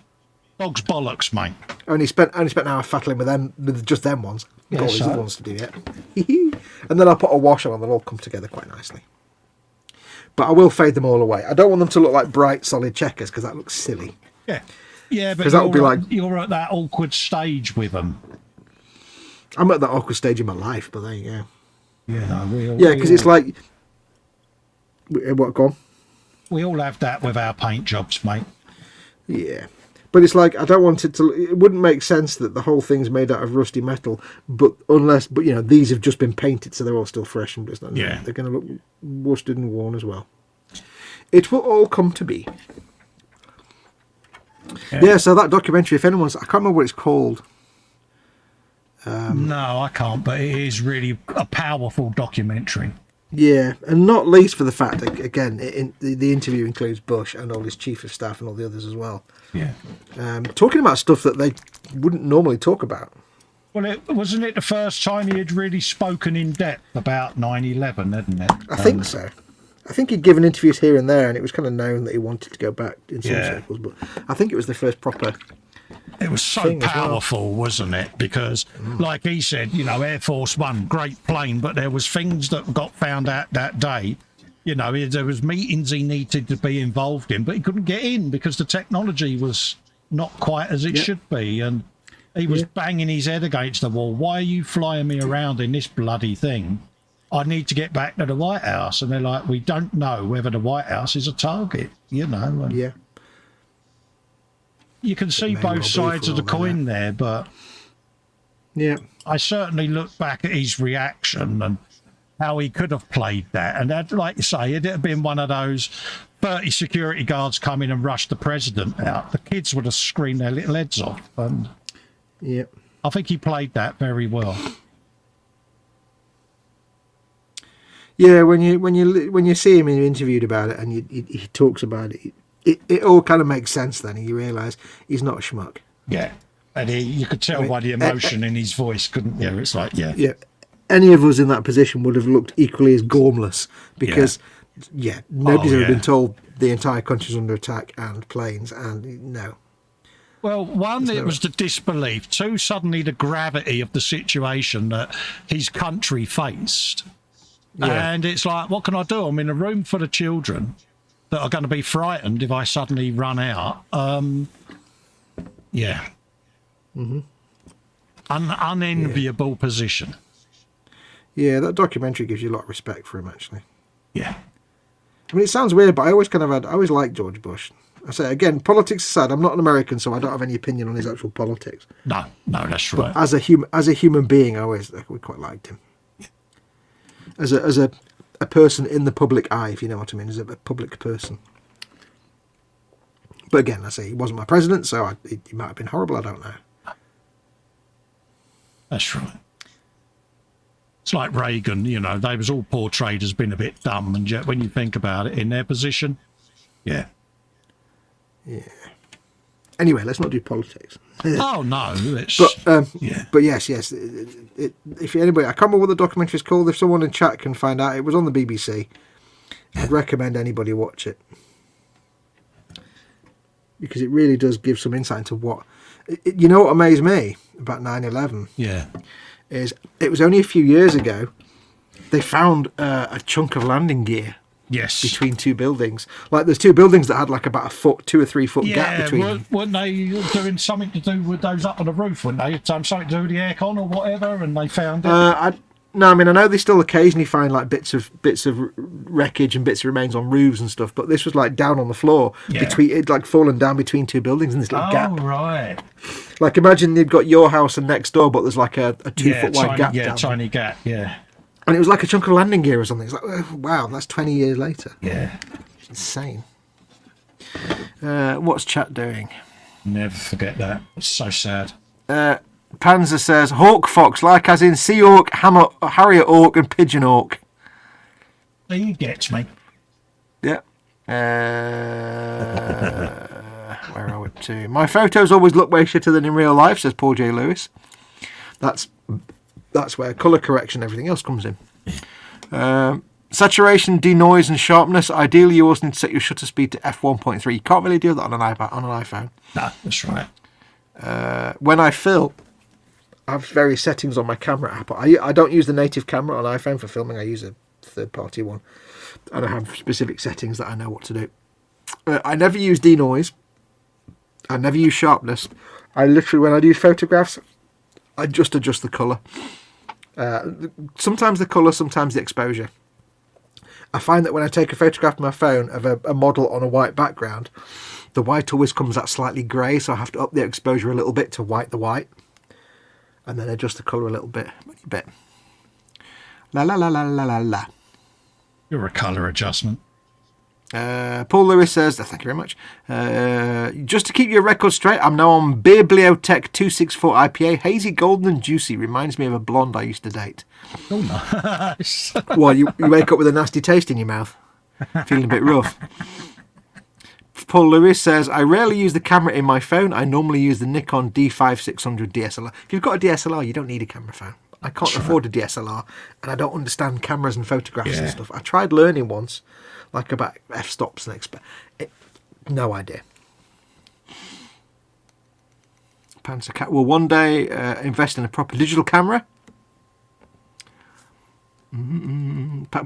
Dog's bollocks, mate. Only spent an hour fattling with just them ones. Yeah, got all these other ones to do yet. And then I'll put a wash on, and they'll all come together quite nicely. But I will fade them all away. I don't want them to look like bright, solid checkers, because that looks silly. Yeah, yeah, but that would be like, you're at that awkward stage with them. I'm at that awkward stage in my life, but there you go. Yeah, no, because it's like, what, go on? We all have that with our paint jobs, mate. Yeah. But it's like, I don't want it wouldn't make sense that the whole thing's made out of rusty metal, but you know, these have just been painted, so they're all still fresh, and they're going to look worsted and worn as well. It will all come to be. Yeah, so that documentary, if anyone's, I can't remember what it's called. No, I can't, but it is really a powerful documentary. Yeah, and not least for the fact that, again, the interview includes Bush and all his chief of staff and all the others as well. Yeah. Talking about stuff that they wouldn't normally talk about. Well, wasn't it the first time he had really spoken in depth about 9/11, hadn't it? I think so. I think he'd given interviews here and there, and it was kind of known that he wanted to go back in some circles, but I think it was the first proper... It was so powerful, wasn't it? Because, like he said, you know, Air Force One, great plane, but there was things that got found out that day. You know, there was meetings he needed to be involved in, but he couldn't get in because the technology was not quite as it should be. And he was banging his head against the wall. Why are you flying me around in this bloody thing? I need to get back to the White House. And they're like, we don't know whether the White House is a target, you know. And you can see both sides of the coin there, but I certainly look back at his reaction and how he could have played that. And that, like you say, it'd have been one of those 30 security guards come in and rush the president out. The kids would have screamed their little heads off. And I think he played that very well. Yeah, when you see him interviewed about it and he talks about it, it all kind of makes sense then, and you realise he's not a schmuck. Yeah. And you could tell by the emotion in his voice, couldn't you? It's like, Yeah. Any of us in that position would have looked equally as gormless, because, nobody's ever been told the entire country's under attack and planes, and no. Well, one, it was the disbelief. Two, suddenly the gravity of the situation that his country faced. Yeah. And it's like, what can I do? I'm in a room full of children that are going to be frightened if I suddenly run out. Unenviable position. Yeah, that documentary gives you a lot of respect for him, actually. Yeah. I mean, it sounds weird, but I always liked George Bush. I say, again, politics aside, I'm not an American, so I don't have any opinion on his actual politics. No, that's right. But as a human being, we quite liked him. Yeah. As a person in the public eye, if you know what I mean, as a public person. But again, I say, he wasn't my president, so he might have been horrible, I don't know. That's right. It's like Reagan, you know, they was all portrayed as being a bit dumb, and yet when you think about it, in their position, Anyway, let's not do politics. Oh no, it's But yes, if anybody, I can't remember what the documentary is called. If someone in chat can find out, it was on the BBC. I'd recommend anybody watch it because it really does give some insight into what. You know what amazed me about 9/11? Yeah, is it was only a few years ago they found a chunk of landing gear. Yes. Between two buildings. Like there's two buildings that had like about a foot, 2 or 3 foot gap between them. Weren't they doing something to do with those up on the roof, weren't they? Something to do with the aircon or whatever, and they found it? No, I mean I know they still occasionally find like bits of wreckage and bits of remains on roofs and stuff, but this was like down on the floor between it, like fallen down between two buildings in this little gap. Oh right. Like imagine you've got your house and next door, but there's like a 2 foot wide gap. Yeah, down tiny gap. Yeah. And it was like a chunk of landing gear or something. It's like, oh, wow, that's 20 years later. Yeah. It's insane. What's chat doing? Never forget that. It's so sad. Panzer says, Hawk Fox, like as in Sea Orc, Harrier Orc and Pigeon Orc. He gets me. Yeah. Where are we to? My photos always look way shitter than in real life, says Paul J. Lewis. That's where colour correction and everything else comes in. Saturation, denoise and sharpness. Ideally, you always need to set your shutter speed to f1.3. You can't really do that on an iPhone. No, that's right. When I film, I have various settings on my camera app. I don't use the native camera on iPhone for filming. I use a third-party one. And I have specific settings that I know what to do. I never use denoise. I never use sharpness. I literally, when I do photographs, I just adjust the colour. Sometimes the colour, sometimes the exposure. I find that when I take a photograph with my phone of a model on a white background, the white always comes out slightly grey, so I have to up the exposure a little bit to white the white, and then adjust the colour a little bit. La la la la la la la. You're a colour adjustment. Paul Lewis says, thank you very much. Just to keep your record straight, I'm now on Bibliotech 264 IPA. Hazy, golden and juicy. Reminds me of a blonde I used to date. Oh, nice. Well, you wake up with a nasty taste in your mouth. Feeling a bit rough. Paul Lewis says, I rarely use the camera in my phone. I normally use the Nikon D5600 DSLR. If you've got a DSLR, you don't need a camera phone. I can't afford a DSLR, and I don't understand cameras and photographs and stuff. I tried learning once, like about f-stops and no idea. Panzer Cat will one day invest in a proper digital camera.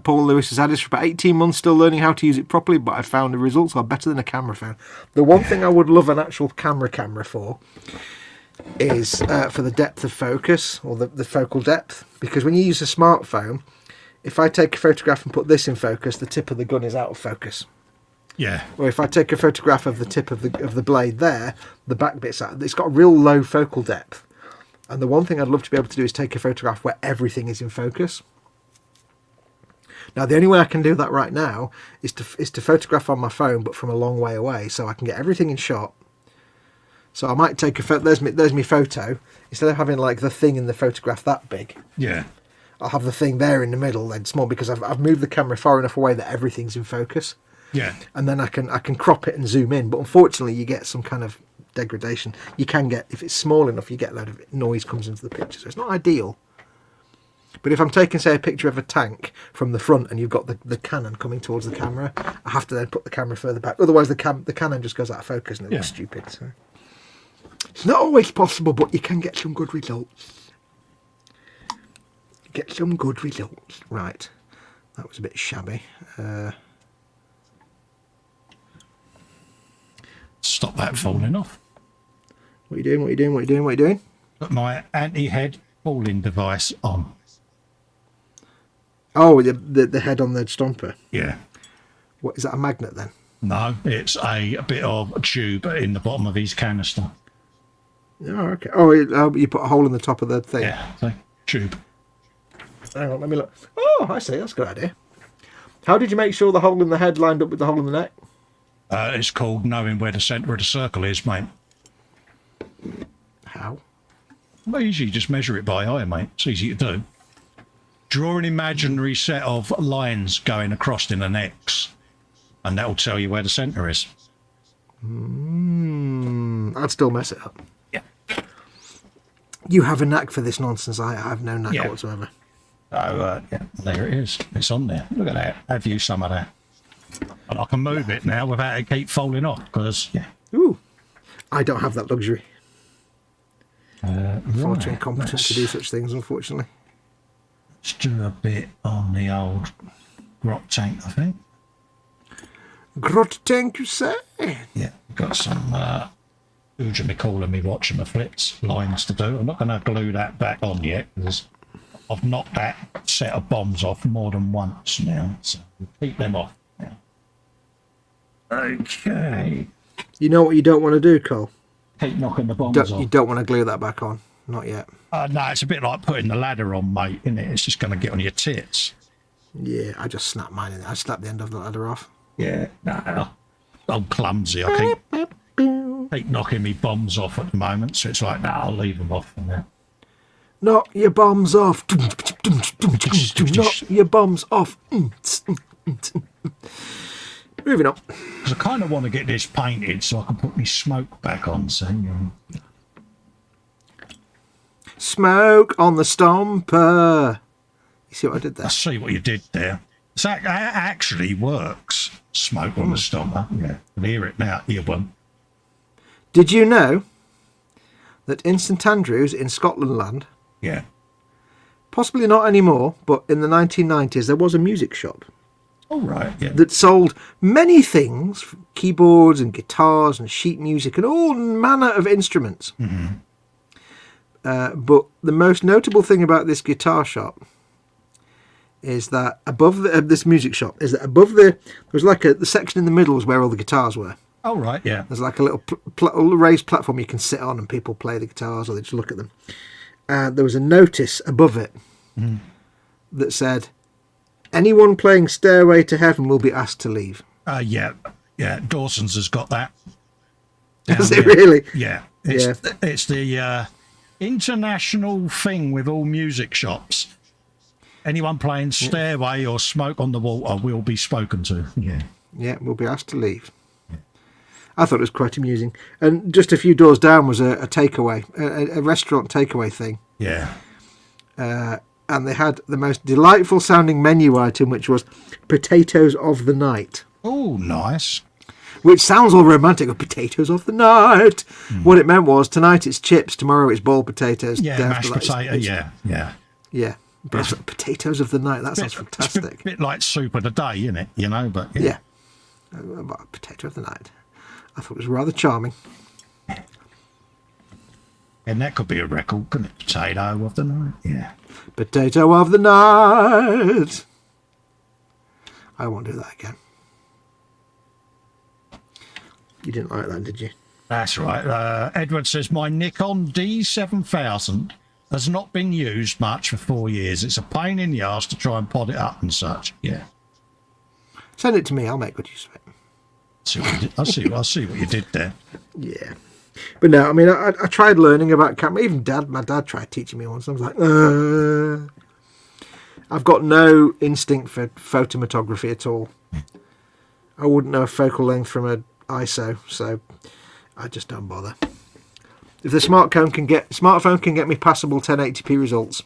Paul Lewis has had this for about 18 months, still learning how to use it properly, but I found the results are better than a camera phone. The one thing I would love an actual camera for is for the depth of focus, or the focal depth, because when you use a smartphone, if I take a photograph and put this in focus, the tip of the gun is out of focus. Yeah. Or if I take a photograph of the tip of the blade there, the back bit's out. It's got a real low focal depth. And the one thing I'd love to be able to do is take a photograph where everything is in focus. Now, the only way I can do that right now is to photograph on my phone, but from a long way away, so I can get everything in shot. So I might take a photo. There's my photo. Instead of having like the thing in the photograph that big, I'll have the thing there in the middle, then small, because I've moved the camera far enough away that everything's in focus. Yeah. And then I can crop it and zoom in. But unfortunately, you get some kind of degradation. You can get, if it's small enough, you get a load of noise comes into the picture. So it's not ideal. But if I'm taking, say, a picture of a tank from the front and you've got the cannon coming towards the camera, I have to then put the camera further back. Otherwise, the cannon just goes out of focus and it looks stupid. So it's not always possible, but you can get some good results. Right. That was a bit shabby. Stop that falling off. What are you doing? Put my anti-head falling device on. Oh, the head on the stomper. Yeah. What is that, a magnet then? No, it's a bit of a tube in the bottom of his canister. Oh, okay. Oh, you put a hole in the top of the thing. Yeah, so, tube. Hang on, let me look. Oh, I see. That's a good idea. How did you make sure the hole in the head lined up with the hole in the neck? It's called knowing where the centre of the circle is, mate. How? Well, easy. Just measure it by eye, mate. It's easy to do. Draw an imaginary set of lines going across in an X, and that will tell you where the centre is. I'd still mess it up. Yeah. You have a knack for this nonsense. I have no knack Yeah. whatsoever. So, there it is. It's on there. Look at that. Have you some of that? And I can move it now without it keep falling off, because, Ooh. I don't have that luxury. Far too right, incompetent to do such things, unfortunately. Let's do a bit on the old grot tank, I think. Grot tank, you say? Yeah, got some Uja calling me watching my flips lines to do. I'm not going to glue that back on yet, because I've knocked that set of bombs off more than once now, so we'll keep them off now. Okay. You know what you don't want to do, Cole? Keep knocking the bombs off. You don't want to glue that back on. Not yet. No, it's a bit like putting the ladder on, mate, isn't it? It's just going to get on your tits. Yeah, I just snapped mine in there. I snapped the end of the ladder off. Yeah, no, I'm clumsy. I keep knocking me bombs off at the moment, so it's like, I'll leave them off for now. Knock your bombs off. Knock your bombs off. Moving on. Because I kind of want to get this painted so I can put my smoke back on, so... Smoke on the stompa. You see what I did there? I see what you did there. So that actually works. Smoke on the stompa. Yeah, I can hear it now. Hear one. Did you know that in St Andrews in Scotland land, Yeah. possibly not anymore, but in the 1990s there was a music shop All right. Yeah. that sold many things, keyboards and guitars and sheet music and all manner of instruments. But the most notable thing about this guitar shop is that above this music shop is that above there was like the section in the middle was where all the guitars were. All right. Yeah. There's like a little raised platform you can sit on and people play the guitars or they just look at them. And there was a notice above it that said, anyone playing Stairway to Heaven will be asked to leave. Yeah. Dawson's has got that. Is down it there. really? Yeah. It's the international thing with all music shops. Anyone playing Stairway or Smoke on the Water will be spoken to. Yeah. Yeah, will be asked to leave. I thought it was quite amusing. And just a few doors down was a takeaway, a restaurant takeaway thing. Yeah. And they had the most delightful sounding menu item, which was potatoes of the night. Oh, nice. Which sounds all romantic, potatoes of the night. What it meant was, tonight it's chips, tomorrow it's boiled potatoes. Yeah, mashed potato, yeah. Yeah, but potatoes of the night, that sounds fantastic. It's a bit like soup of the day, isn't it? You know, but... Yeah. Potato of the night. I thought it was rather charming. And that could be a record, couldn't it? Potato of the night, yeah. Potato of the night. I won't do that again. You didn't like that, did you? That's right. Edward says, my Nikon D7000 has not been used much for 4 years. It's a pain in the arse to try and pod it up and such. Yeah. Send it to me. I'll make good use of it. I see what you did there. Yeah. But no, I mean, I tried learning about camera. Even my dad tried teaching me once. I was like, I've got no instinct for photomatography at all. I wouldn't know a focal length from an ISO, so I just don't bother. If the smartphone can get me passable 1080p results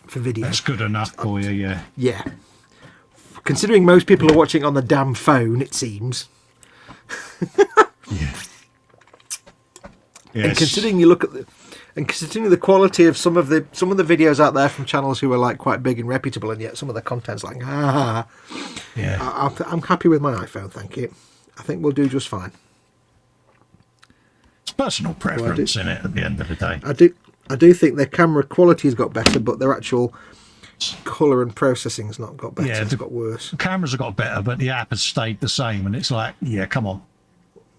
for video, that's good enough for you. Yeah. Yeah. Considering most people are watching on the damn phone, it seems. Yeah. Yes. And considering you look at considering the quality of some of the videos out there from channels who are like quite big and reputable, and yet some of the content's like, yeah. I'm happy with my iPhone, thank you. I think we'll do just fine. It's personal preference in it at the end of the day. I do think their camera quality has got better, but their actual colour and processing's not got better. It's got worse. The cameras have got better, but the app has stayed the same, and it's like, yeah, come on.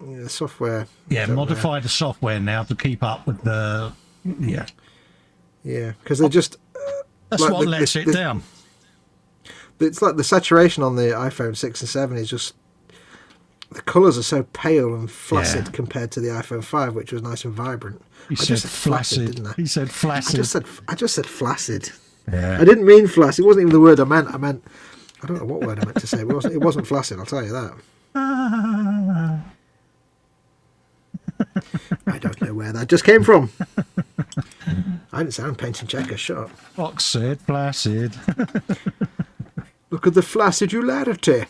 Yeah, the software. Yeah, modify the software now to keep up with the... Yeah. Yeah, because they're just... That's like what lets it down. It's like the saturation on the iPhone 6 and 7 is just... The colours are so pale and flaccid compared to the iPhone 5, which was nice and vibrant. I just said flaccid, didn't I? He said flaccid. I just said flaccid. Yeah. I didn't mean flaccid. It wasn't even the word I meant. I don't know what word I meant to say. It wasn't flaccid, I'll tell you that. I don't know where that just came from. I didn't sound painting checkers, shut up. Fox said, placid. Look at the flaccidularity.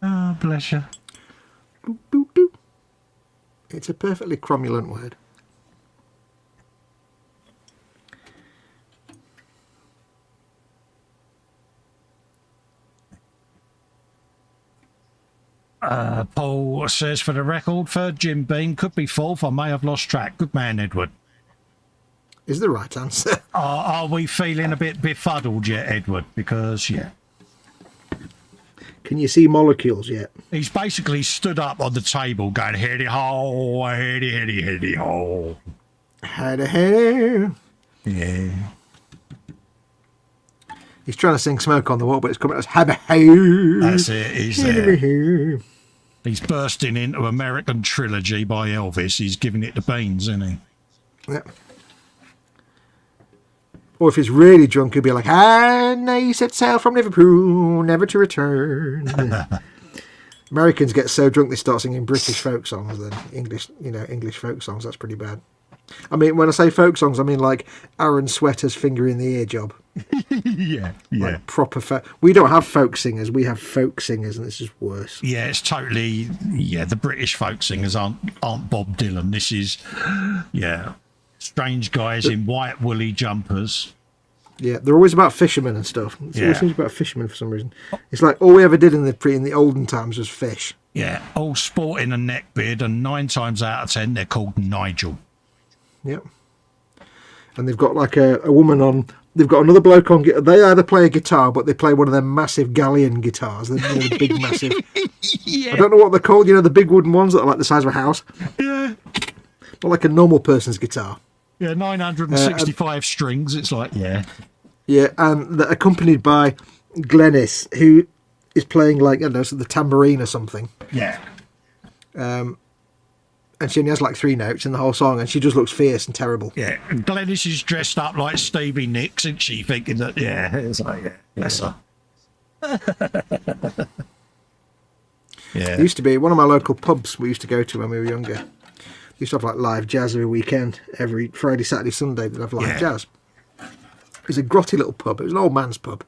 Oh, bless you. Boop, boop, boop. It's a perfectly cromulent word. Paul says, for the record, third Jim Beam, could be fourth. I may have lost track. Good man, Edward. Is the right answer. Are we feeling a bit befuddled yet, Edward? Because, yeah. Can you see molecules yet? He's basically stood up on the table going, heady ho, heady, heady, heady ho. Heady, heady. Yeah. He's trying to sing Smoke on the Wall, but it's coming out as habba ho. That's it, he's there. He's bursting into American Trilogy by Elvis. He's giving it the beans, isn't he? Yeah. Or if he's really drunk, he'll be like, and they set sail from Liverpool, never to return. Americans get so drunk they start singing British folk songs than English folk songs. That's pretty bad. I mean, when I say folk songs, I mean like Aaron Sweater's Finger in the Ear Job. Yeah. Like proper folk. We don't have folk singers, we have folk singers, and it's just worse. Yeah, it's totally, the British folk singers aren't Bob Dylan. This is, strange guys in white woolly jumpers. Yeah, they're always about fishermen and stuff. It's always seems about fishermen for some reason. It's like all we ever did in the olden times was fish. Yeah, all sporting a neckbeard, and 9 times out of 10 they're called Nigel. Yep. And they've got like a woman on. They've got another bloke on. They either play a guitar, but they play one of them massive galleon guitars. The big, massive. Yeah. I don't know what they're called. The big wooden ones that are like the size of a house. Yeah. Not like a normal person's guitar. Yeah, 965 strings. It's like, yeah. Yeah, and they're accompanied by Glennis, who is playing like, I don't know, the tambourine or something. Yeah. And she only has like 3 notes in the whole song, and she just looks fierce and terrible. Yeah, and Glennis is dressed up like Stevie Nicks, isn't she? Thinking that, it's like, bless her. Yeah. It used to be one of my local pubs we used to go to when we were younger. We used to have like live jazz every weekend. Every Friday, Saturday, Sunday, they'd have live jazz. It was a grotty little pub. It was an old man's pub.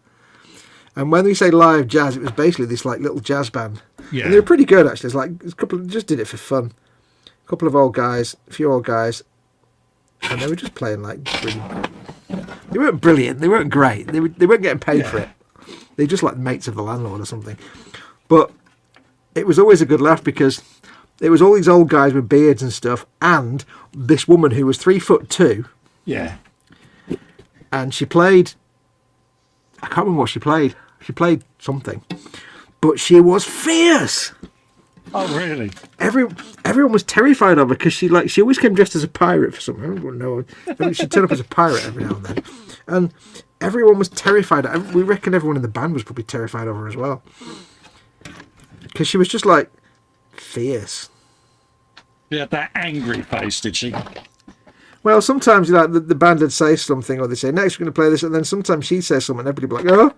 And when we say live jazz, it was basically this like little jazz band. Yeah. And they were pretty good, actually. It's like a couple just did it for fun. A couple of old guys, a few old guys, and they were just playing like brilliant. They weren't brilliant. They weren't great. They weren't getting paid for it. They just like mates of the landlord or something. But it was always a good laugh because it was all these old guys with beards and stuff, and this woman who was 3'2". Yeah. And she played. I can't remember what she played. She played something, but she was fierce. Oh, really? Everyone was terrified of her because she always came dressed as a pirate for some reason. No, she'd turn up as a pirate every now and then, and everyone was terrified. We reckon everyone in the band was probably terrified of her as well because she was just like fierce. She had that angry face, did she? Well, sometimes the band would say something, or they say next we're going to play this, and then sometimes she'd say something, and everybody would be like,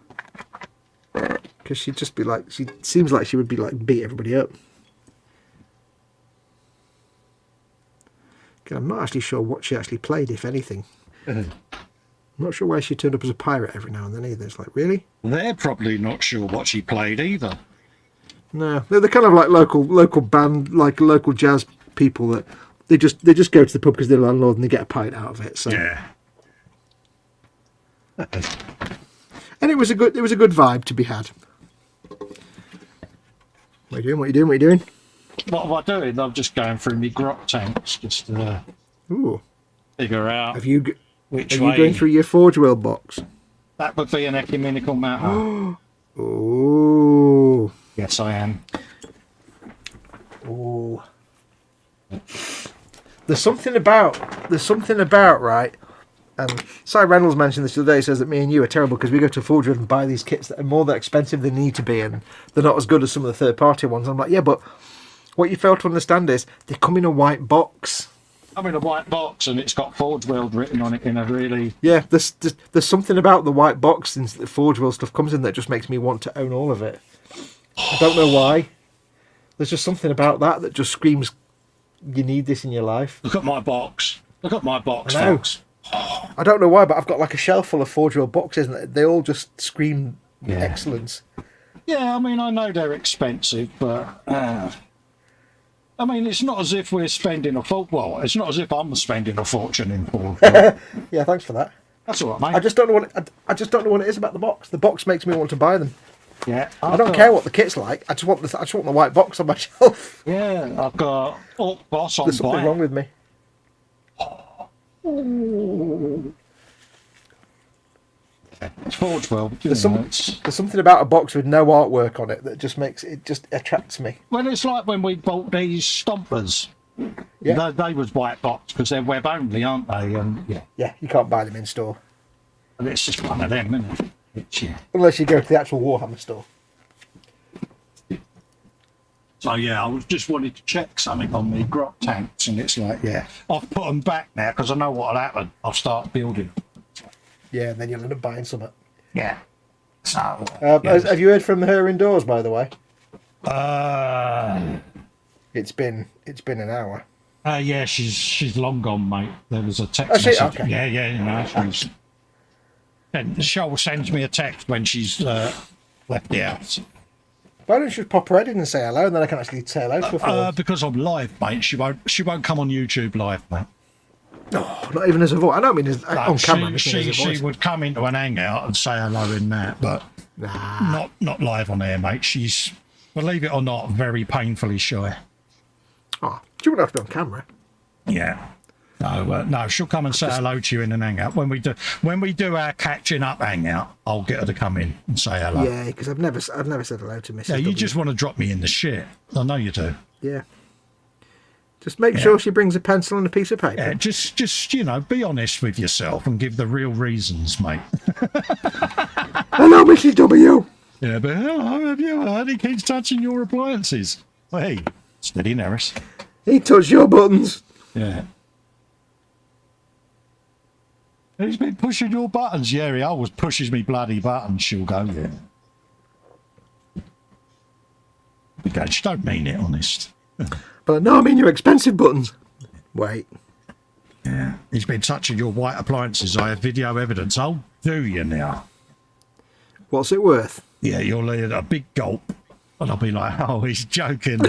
oh, because she'd just be like, she seems like she would be like beat everybody up. I'm not actually sure what she actually played, if anything. I'm not sure why she turned up as a pirate every now and then either. It's like, really? They're probably not sure what she played either. No, they're kind of like local band, like local jazz people that they just go to the pub because they're landlord and they get a pint out of it. So yeah. And it was a good vibe to be had. What are you doing? What am I doing? I'm just going through my grot tanks just to figure out which way. Are you going through your Forge World box? That would be an ecumenical matter. Oh. Yes, I am. Oh. There's something about, right? And Cy Reynolds mentioned this the other day. He says that me and you are terrible because we go to Full.Build and buy these kits that are more expensive than they need to be, and they're not as good as some of the third-party ones. I'm like, yeah, but what you fail to understand is they come in a white box. I'm in a white box, and it's got Forge World written on it in a really... Yeah, there's something about the white box since the Forge World stuff comes in that just makes me want to own all of it. I don't know why. There's just something about that just screams, you need this in your life. Look at my box. Look at my box, I know. folks. I don't know why, but I've got like a shelf full of forge-wheel boxes, and they all just scream excellence. Yeah, I mean, I know they're expensive, but I mean, it's not as if we're spending a fortune. Well, it's not as if I'm spending a fortune in Forge. Yeah, thanks for that. That's all right, mate. I just don't know what it is about the box. The box makes me want to buy them. Yeah, I don't care what the kit's like. I just want the white box on my shelf. Yeah, I've got Boss on There's something buy. wrong with me. It's Forge well. There's something about a box with no artwork on it that just attracts me. Well, it's like when we bought these stompers. Yeah, They was white box because they're web only, aren't they? And yeah, you can't buy them in store and it's just one of them, isn't it? unless you go to the actual Warhammer store. So yeah, I was just wanted to check something on the grot tanks, and it's like, I've put them back now because I know what'll happen. I'll start building. Yeah, and then you'll end up buying some. Yeah. So have you heard from her indoors, by the way? It's been an hour. Yeah, she's long gone, mate. There was a text Oh, message. Okay. Yeah, you know, and Cheryl sends me a text when she's left the house. Why don't you just pop her head in and say hello, and then I can actually say hello to her? Because I'm live, mate. She won't come on YouTube live, mate. No, not even as a voice. I don't mean on camera. She would come into an hangout and say hello in that, but not live on air, mate. She's, believe it or not, very painfully shy. Oh, you wouldn't have to be on camera. Yeah. No, she'll come and say hello to you in an hangout. When we do our catching up hangout, I'll get her to come in and say hello. Yeah, because I've never said hello to Mrs. Yeah, you W. just want to drop me in the shit. I know you do. Yeah. Just make sure she brings a pencil and a piece of paper. Yeah, just be honest with yourself and give the real reasons, mate. Hello, Mrs. W. Yeah, but hello, have you heard he keeps touching your appliances? Hey, steady, Neris. He touched your buttons. Yeah. He's been pushing your buttons. Yeah, he always pushes me bloody buttons. She'll go, yeah. Because she don't mean it, honest. But no, I mean your expensive buttons. Wait. Yeah. He's been touching your white appliances. I have video evidence. I'll do you now. What's it worth? Yeah, you'll leave a big gulp. And I'll be like, oh, he's joking.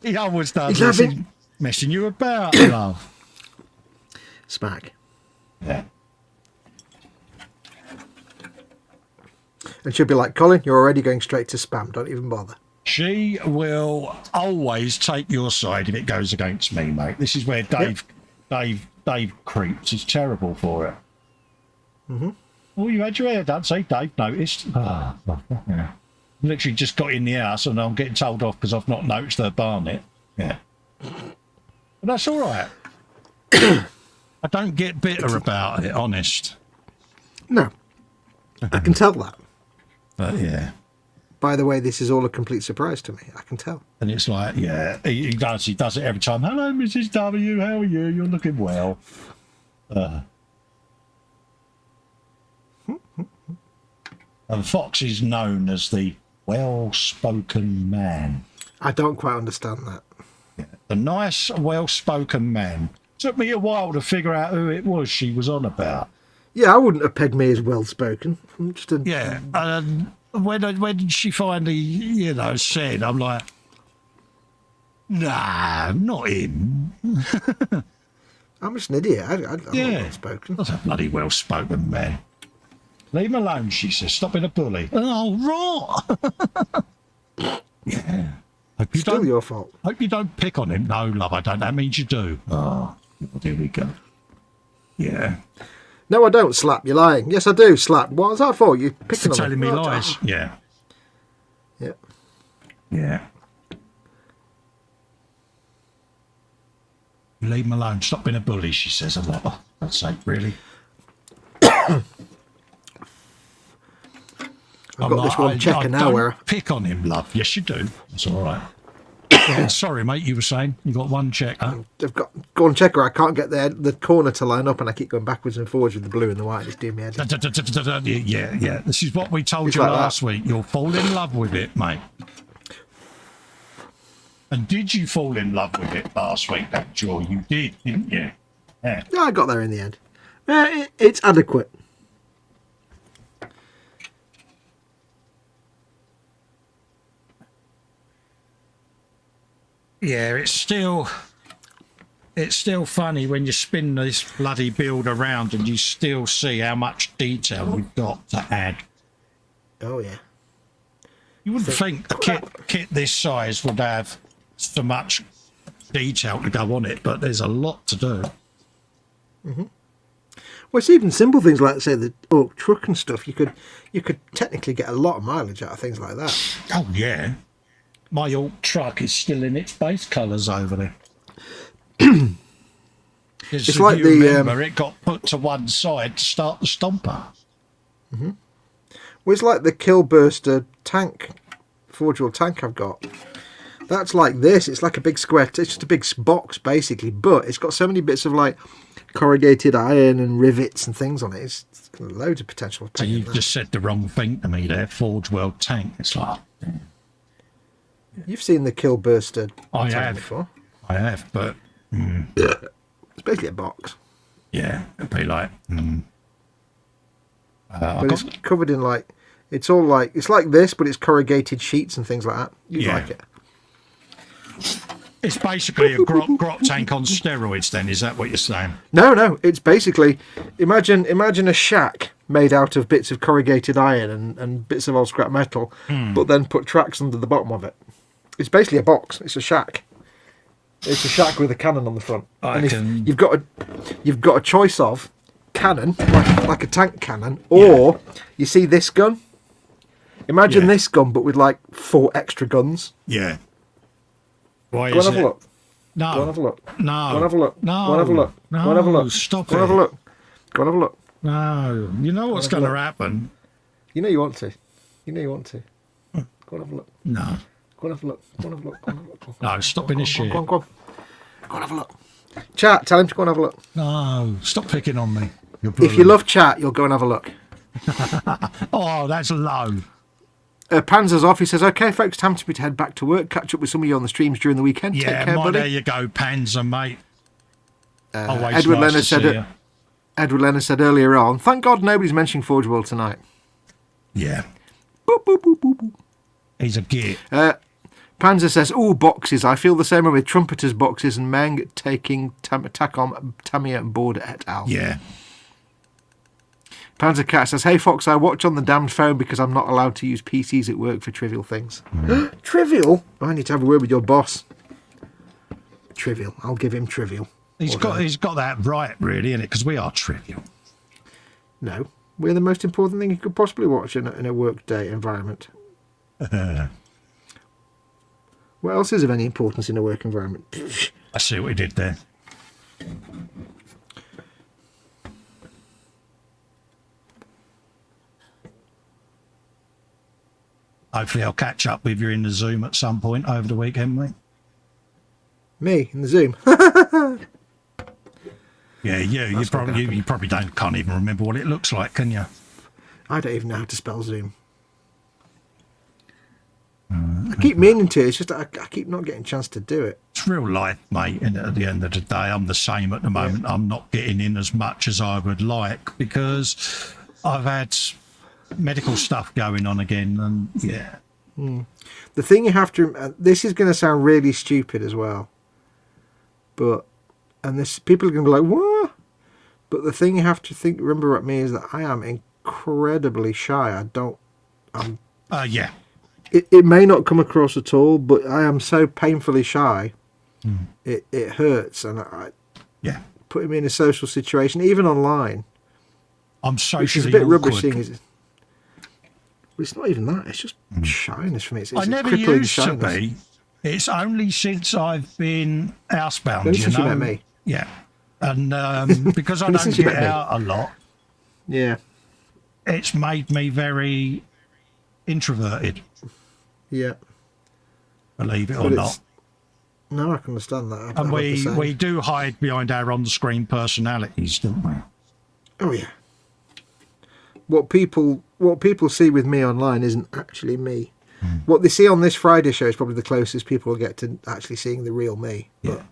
He always does. He's messing you about, love. Smack. Yeah. And she'll be like, Colin, you're already going straight to spam. Don't even bother. She will always take your side if it goes against me, mate. This is where Dave creeps. He's terrible for it. Mm-hmm. Well, you had your hair done. Say Dave noticed. Yeah. Literally just got in the house and I'm getting told off because I've not noticed her barnet. Yeah. But that's all right. I don't get bitter about it, honest. No. I can tell that. But yeah. By the way, this is all a complete surprise to me. I can tell. And it's like, yeah, he does it every time. Hello, Mrs. W, how are you? You're looking well. And Fox is known as the well-spoken man. I don't quite understand that. Yeah. The nice, well-spoken man. Took me a while to figure out who it was she was on about. Yeah, I wouldn't have pegged me as well-spoken. I'm just a... Yeah, when she finally, said, I'm like, nah, not him. I'm just an idiot. I'm not well-spoken. That's a bloody well-spoken man. Leave him alone, she says. Stop being a bully. Oh, right. Yeah. Still your fault. Hope you don't pick on him. No, love, I don't. That means you do. Oh, here we go. Yeah. No, I don't slap. You're lying. Yes, I do slap. What was that for? You picking on telling me lies. Yeah. Yeah. Yeah. Leave him alone. Stop being a bully, she says a lot. Oh, God's sake, really? I've got this one checker now don't where... pick on him, love. Yes, you do. That's all right. Sorry, mate, you were saying you got one checker. I've got go on checker. I can't get the corner to line up, and I keep going backwards and forwards with the blue and the white. It's doing me head in. Yeah. This is what we told It's you like last that. week. You'll fall in love with it, mate. And did you fall in love with it last week, that Joe? You did, didn't you? Yeah. Yeah, I got there in the end. It's adequate. Yeah, it's still funny when you spin this bloody build around and you still see how much detail we've got to add. Oh yeah. You wouldn't think a kit this size would have so much detail to go on it, but there's a lot to do. Mm-hmm. Well, it's even simple things like, say, the truck and stuff. You could technically get a lot of mileage out of things like that. Oh yeah. My old truck is still in its base colours over there. It's like remember, it got put to one side to start the stomper. Mm-hmm. Well, it's like the Killburster tank, Forge World tank I've got. That's like this. It's like a big square. It's just a big box, basically. But it's got so many bits of, like, corrugated iron and rivets and things on it. It's got loads of potential. So you've just said the wrong thing to me there, Forge World tank. It's like... You've seen the Killburster I tank have before. I have, but... It's basically a box. Yeah, it'd be like... but it's covered in, like... It's all like... It's like this, but it's corrugated sheets and things like that. You like it. It's basically a grot tank on steroids then, is that what you're saying? No. It's basically... Imagine a shack made out of bits of corrugated iron and bits of old scrap metal, but then put tracks under the bottom of it. It's basically a box. It's a shack. It's a shack with a cannon on the front. You've got a choice of cannon, like a tank cannon, or you see this gun. Imagine this gun, but with like 4 extra guns. Yeah. Why Go is and have a look. No. Go and have a look. No. Go and have a look. No. Go and have a look. No. Go and have a look. Stop Go and have a it. look. Go and have a look. No. You know what's going to happen? You know you want to. You know you want to. Go and have a look. No. Go and have a look. Go and have a look. Go and have a look. No, stop being a shit. Go on. Go and have a look. Chat, tell him to go and have a look. No, stop picking on me. If you love chat, you'll go and have a look. Oh, that's low. Panzer's off. He says, "Okay, folks, time for me to head back to work. Catch up with some of you on the streams during the weekend. Yeah, Take care, buddy." there you go, Panzer, mate. Always Edward nice Leonard to see you. Edward Leonard said earlier on, "Thank God nobody's mentioning Forge World tonight." Yeah. Boop, boop, boop, boop, boop. He's a git. Panzer says, "Oh, boxes. I feel the same way with Trumpeters boxes and Meng taking attack on Tamiya and Border et al." Yeah. Panzer Cat says, "Hey Fox, I watch on the damned phone because I'm not allowed to use PCs at work for trivial things." Trivial? Oh, I need to have a word with your boss. Trivial. I'll give him trivial. He's got that right, really, innit? Because we are trivial. No, we're the most important thing you could possibly watch in a workday environment. What else is of any importance in a work environment? I see what he did there. Hopefully I'll catch up with you in the Zoom at some point over the weekend, mate. Me in the Zoom? Yeah, you probably can't even remember what it looks like, can you? I don't even know how to spell Zoom. I keep meaning to. It's just I keep not getting a chance to do it. It's real life, mate. And at the end of the day, I'm the same at the moment. Yeah. I'm not getting in as much as I would like because I've had medical stuff going on again. And yeah. The thing you have to... this is going to sound really stupid as well. But... and this people are going to be like, what? But the thing you have to remember about me is that I am incredibly shy. Yeah. It may not come across at all, but I am so painfully shy. It hurts. And putting me in a social situation, even online. I'm socially which is a bit awkward. rubbish thing. It's not even that. It's just shyness for me. It's I never used to be. It's only since I've been housebound, only since you met me. Yeah. And because I don't get out a lot. Yeah. It's made me very introverted. Yeah. Believe it or not. No, I can understand that. And we do hide behind our on-screen personalities, don't we? Oh yeah. What people see with me online isn't actually me. What they see on this Friday show is probably the closest people will get to actually seeing the real me. Yeah. But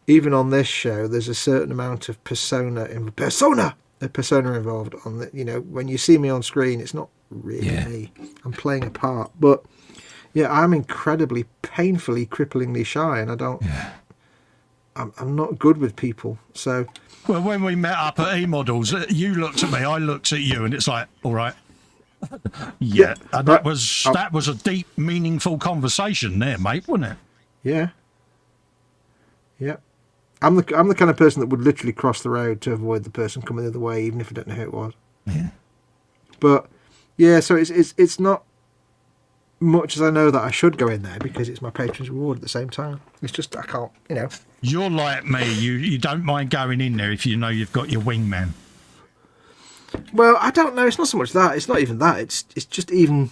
even on this show, there's a certain amount of persona involved. On the, when you see me on screen, it's not really me. I'm playing a part, but yeah, I'm incredibly, painfully, cripplingly shy, and I don't. Yeah. I'm not good with people, so. Well, when we met up at E-Models, you looked at me, I looked at you, and it's like, all right. Yeah, and that was a deep, meaningful conversation there, mate, wasn't it? Yeah. Yeah. I'm the kind of person that would literally cross the road to avoid the person coming the other way, even if I don't know who it was. Yeah. But yeah, so it's not much as I know that I should go in there because it's my patron's reward at the same time. It's just I can't, You're like me. You don't mind going in there if you know you've got your wingman. Well, I don't know. It's not so much that. It's not even that. It's just even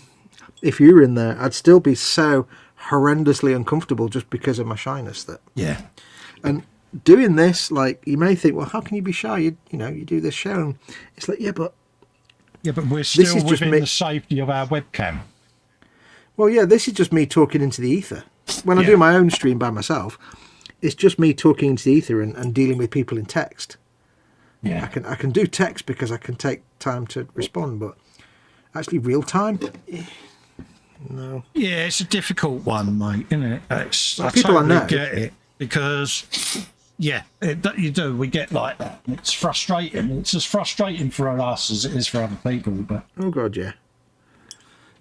if you were in there, I'd still be so horrendously uncomfortable just because of my shyness. Yeah. And doing this, like, you may think, well, how can you be shy? You do this show, and it's like, but we're still within the safety of our webcam. Well, yeah, this is just me talking into the ether. When I do my own stream by myself, it's just me talking into the ether and dealing with people in text. Yeah, I can do text because I can take time to respond, but actually real time, no. Yeah, it's a difficult one, mate, isn't it? People I know get it because you do. We get like that. It's frustrating. It's as frustrating for us as it is for other people. But oh god, yeah.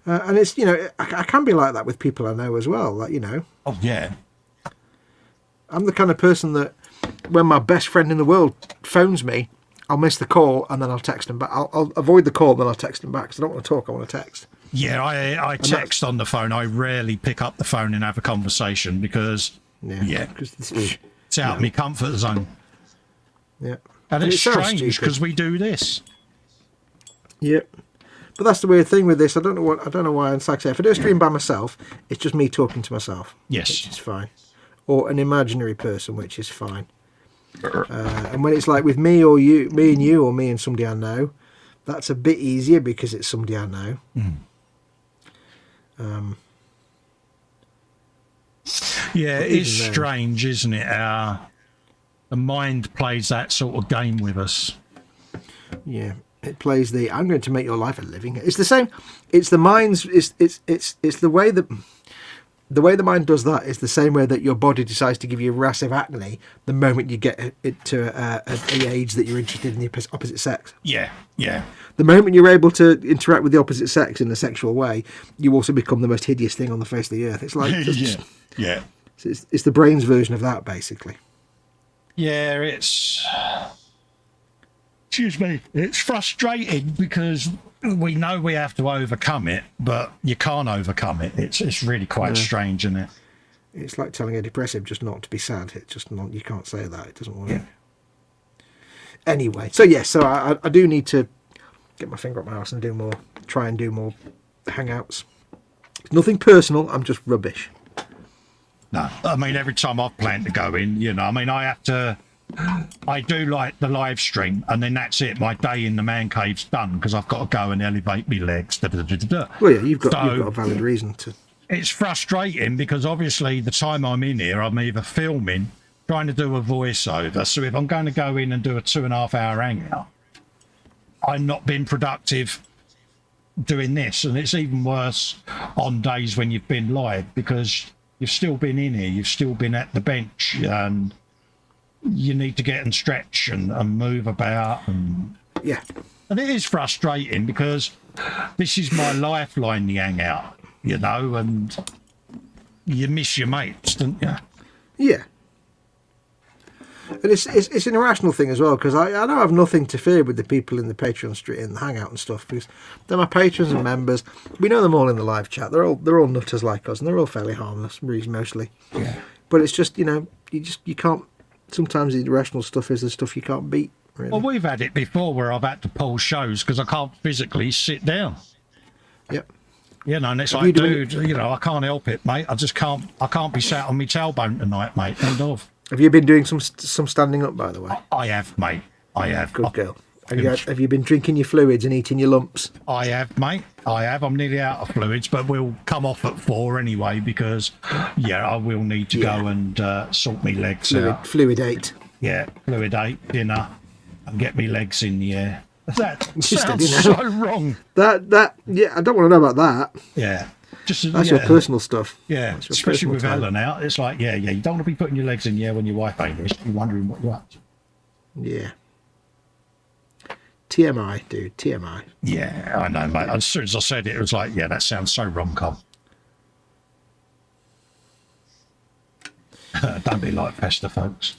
And it's I can be like that with people I know as well. Like Oh yeah. I'm the kind of person that when my best friend in the world phones me, I'll miss the call and then I'll text them back. I'll avoid the call and then I'll text them back because I don't want to talk. I want to text. Yeah, I text on the phone. I rarely pick up the phone and have a conversation because it's out of my comfort zone. Yeah, and it's strange because we do this. Yep. But that's the weird thing with this. I don't know why. And like I say, if I do a stream by myself, it's just me talking to myself. Yes, which is fine. Or an imaginary person, which is fine. And when it's like with me or you, me and you, or me and somebody I know, that's a bit easier because it's somebody I know. Yeah, it is strange, isn't it? The mind plays that sort of game with us. Yeah, it plays I'm going to make your life a living. It's the same. It's the mind's. It's the way that. The way the mind does that is the same way that your body decides to give you massive acne the moment you get it to a age that you're interested in the opposite sex. Yeah, yeah. The moment you're able to interact with the opposite sex in a sexual way, you also become the most hideous thing on the face of the earth. It's like... yeah. It's the brain's version of that, basically. Yeah, excuse me. It's frustrating because we know we have to overcome it, but you can't overcome it. It's really quite strange, isn't it? It's like telling a depressive just not to be sad. It's just not. You can't say that. It doesn't work. Yeah. Anyway, so I do need to get my finger up my arse and try and do more hangouts. It's nothing personal. I'm just rubbish. No, I mean every time I've planned to go in, I do like the live stream, and then that's it. My day in the man cave's done because I've got to go and elevate my legs. Well, yeah, you've got a valid reason to. It's frustrating because obviously the time I'm in here, I'm either filming, trying to do a voiceover. So if I'm going to go in and do a 2.5 hour hangout, I'm not being productive doing this, and it's even worse on days when you've been live because you've still been in here, you've still been at the bench, and you need to get and stretch and move about. And it is frustrating because this is my lifeline, the hangout, and you miss your mates, don't you? Yeah. And it's an irrational thing as well because I don't have nothing to fear with the people in the Patreon street in the hangout and stuff because they're my patrons and members. We know them all in the live chat. They're all nutters like us and they're all fairly harmless, mostly. Yeah. But it's just you can't. Sometimes the irrational stuff is the stuff you can't beat. Really. Well, we've had it before where I've had to pull shows because I can't physically sit down. Yep. You know, and it's Have like, you done- dude, you know, I can't help it, mate. I can't be sat on my tailbone tonight, mate. End of. Have you been doing some standing up, by the way? I have, mate. I have. Good girl. Have you been drinking your fluids and eating your lumps? I have, mate. I have. I'm nearly out of fluids, but we'll come off at 4 anyway because, yeah, I will need to go and sort me legs out. Fluidate. Yeah, fluidate, dinner, and get me legs in the air. That Just a sounds dinner. so wrong. Yeah, I don't want to know about that. Yeah. That's your personal stuff. Yeah, That's your especially personal with time. Ellen out. It's like, yeah, you don't want to be putting your legs in the air when your wife ain't there. You're wondering what you're up to. Yeah. TMI, dude. TMI. Yeah, I know, mate. As soon as I said it, it was like, yeah, that sounds so rom-com. Don't be like Festa, folks.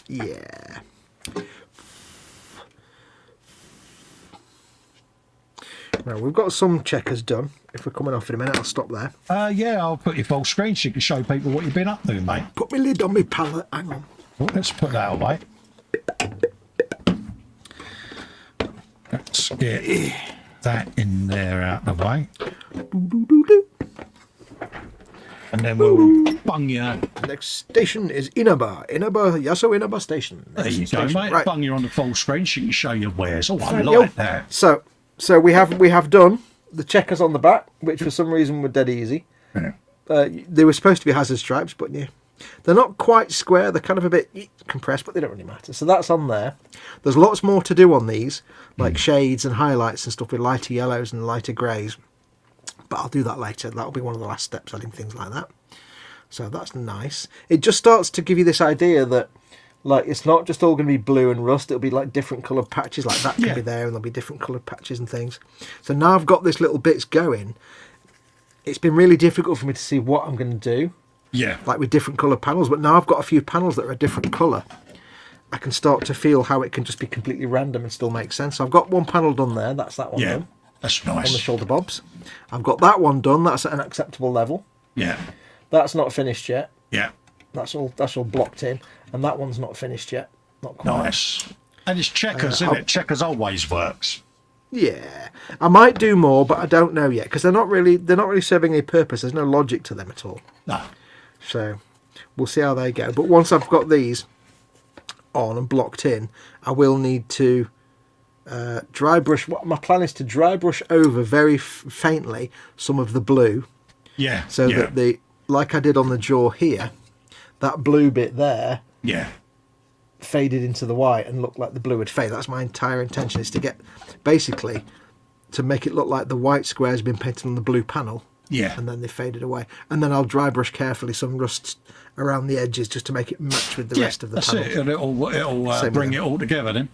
Yeah. Now, we've got some checkers done. If we're coming off in a minute, I'll stop there. Yeah, I'll put your full screen so you can show people what you've been up to, mate. Put my lid on my palette. Hang on. Well, let's put that away. Let's get that in there out of the way. And then we'll bung you. Next station is Inaba. Yaso Inaba station. There Next you go, station. mate. Right. Bung you on the full screen so you can show your wares. Oh, I Thank like you. that. So we have done the checkers on the back, which for some reason were dead easy. Yeah. They were supposed to be hazard stripes, but yeah, they're not quite square. They're kind of a bit compressed, but they don't really matter. So that's on there. There's lots more to do on these, like shades and highlights and stuff with lighter yellows and lighter greys. But I'll do that later. That'll be one of the last steps, adding things like that. So that's nice. It just starts to give you this idea that, like, it's not just all going to be blue and rust. It'll be like different coloured patches, like that can be there, and there'll be different coloured patches and things. So now I've got this little bits going. It's been really difficult for me to see what I'm going to do. Yeah. Like with different coloured panels, but now I've got a few panels that are a different colour. I can start to feel how it can just be completely random and still make sense. So I've got one panel done there. That's that one done. That's On the nice. shoulder bobs. I've got that one done. That's at an acceptable level. Yeah. That's not finished yet. Yeah. That's all blocked in. And that one's not finished yet. Not quite. Nice. And it's checkers, isn't it? Checkers always works. Yeah. I might do more, but I don't know yet because they're not really serving a purpose. There's no logic to them at all. No. So we'll see how they go. But once I've got these on and blocked in, I will need to dry brush. What my plan is to dry brush over very faintly some of the blue, Yeah. so that like I did on the jaw here, that blue bit there faded into the white and looked like the blue would fade. That's my entire intention, is to get basically to make it look like the white square has been painted on the blue panel. Yeah. And then they faded away. And then I'll dry brush carefully some rusts around the edges just to make it match with the rest of the that's panel. it. And it'll bring it all together then.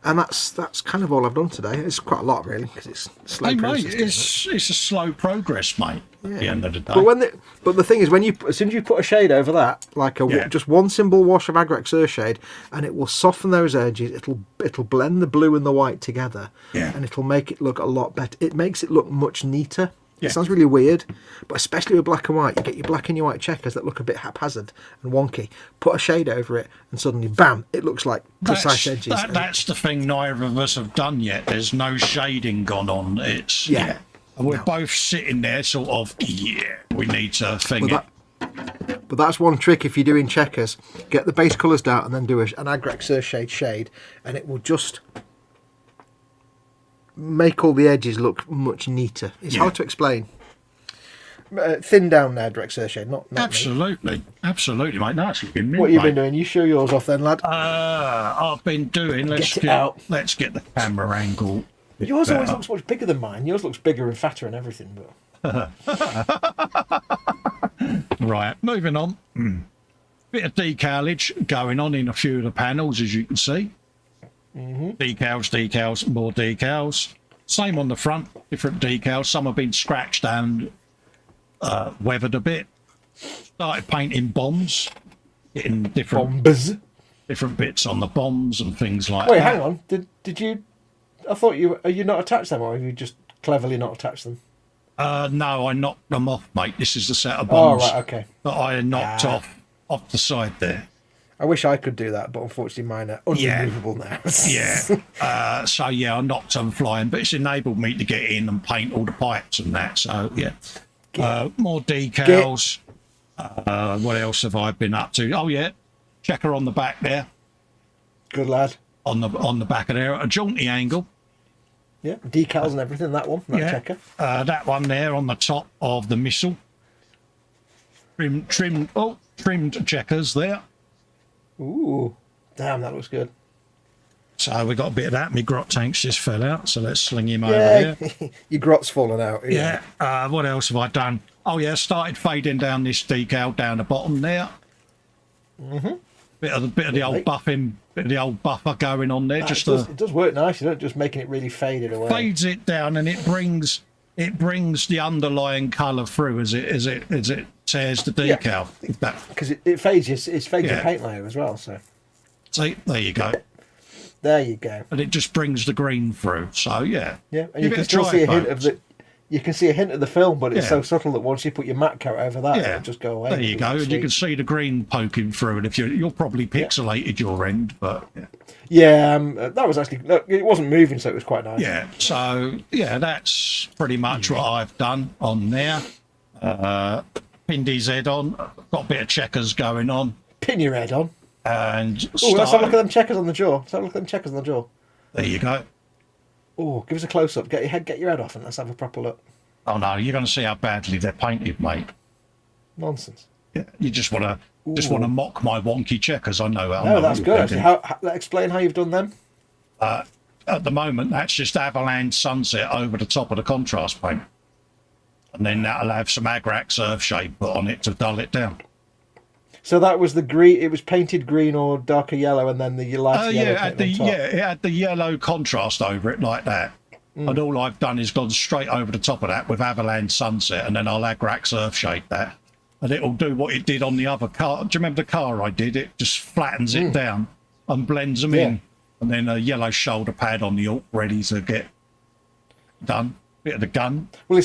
And that's kind of all I've done today. It's quite a lot really because it's slow Hey, mate, process. isn't it? it's a slow progress, mate. At the end of the day. But the thing is, as soon as you put a shade over that, like just one simple wash of Agrax Earthshade, and it will soften those edges. It'll blend the blue and the white together, and it'll make it look a lot better. It makes it look much neater. It sounds really weird, but especially with black and white, you get your black and your white checkers that look a bit haphazard and wonky. Put a shade over it, and suddenly, bam! It looks like precise edges. That's the thing neither of us have done yet. There's no shading gone on. It's And we're both sitting there, sort of. We need to thing it. But that's one trick if you're doing checkers. Get the base colours down and then do an Agrax Earthshade shade, and it will just make all the edges look much neater. It's hard to explain. Thin down now, Agrax Earthshade, not Absolutely, mate. No, it's looking mint, What have you mate. been doing? You show yours off then, lad. I've been doing. Let's get the camera angle. Yours always looks much bigger than mine. Yours looks bigger and fatter and everything. But Right, moving on. Bit of decalage going on in a few of the panels, as you can see. Decals, more decals. Same on the front, different decals. Some have been scratched and weathered a bit. Started painting bombs, getting different bits on the bombs and things like that. Wait, hang on. Did you? I thought are you not attached them, or have you just cleverly not attached them? No, I knocked them off, mate. This is the set of bombs right, okay. that I knocked off the side there. I wish I could do that, but unfortunately mine are unremovable now. Yeah. So yeah, I knocked them flying, but it's enabled me to get in and paint all the pipes and that. So yeah. More decals. What else have I been up to? Oh yeah, checker on the back there. Good lad. On the back of there at a jaunty angle. Yeah, decals and everything. That one, that checker. That one there on the top of the missile. Trimmed checkers there. Ooh, damn, that looks good. So we got a bit of that. My grot tanks just fell out, so let's sling him over here. Your grot's fallen out. Yeah. What else have I done? Oh yeah, started fading down this decal down the bottom there. Bit of the old buffing, bit of the old buffer going on there. It does work nice. You don't just making it really faded away. Fades it down, and it brings the underlying colour through as it tears the decal. Because it fades your paint layer as well. So see, there you go. There you go. And it just brings the green through. So yeah. Yeah, and you can still see a hint of the. You can see a hint of the film, but it's so subtle that once you put your matte coat over that, it'll just go away. There you go, and you can see the green poking through. And if you're probably pixelated your end, but that was actually it wasn't moving, so it was quite nice. Yeah, so that's pretty much what I've done on there. Pinned his head on, got a bit of checkers going on. Pin your head on. And let's have a look at them checkers on the jaw. There you go. Oh, give us a close up. Get your head off, and let's have a proper look. Oh no, you're going to see how badly they're painted, mate. Nonsense. Yeah, you just want to mock my wonky checkers. I know. No, that's good. Actually, explain how you've done them. At the moment, that's just avalanche sunset over the top of the contrast paint, and then that'll have some Agrax earth shade put on it to dull it down. So that was the green. It was painted green or darker yellow, and then the light yellow. It had the yellow contrast over it like that. And all I've done is gone straight over the top of that with avalanche sunset, and then I'll Agrax earth shade that, and it'll do what it did on the other car. Do you remember the car I did? It just flattens it down and blends them in, and then a yellow shoulder pad on the alt ready to get done. Bit of the gun. Well,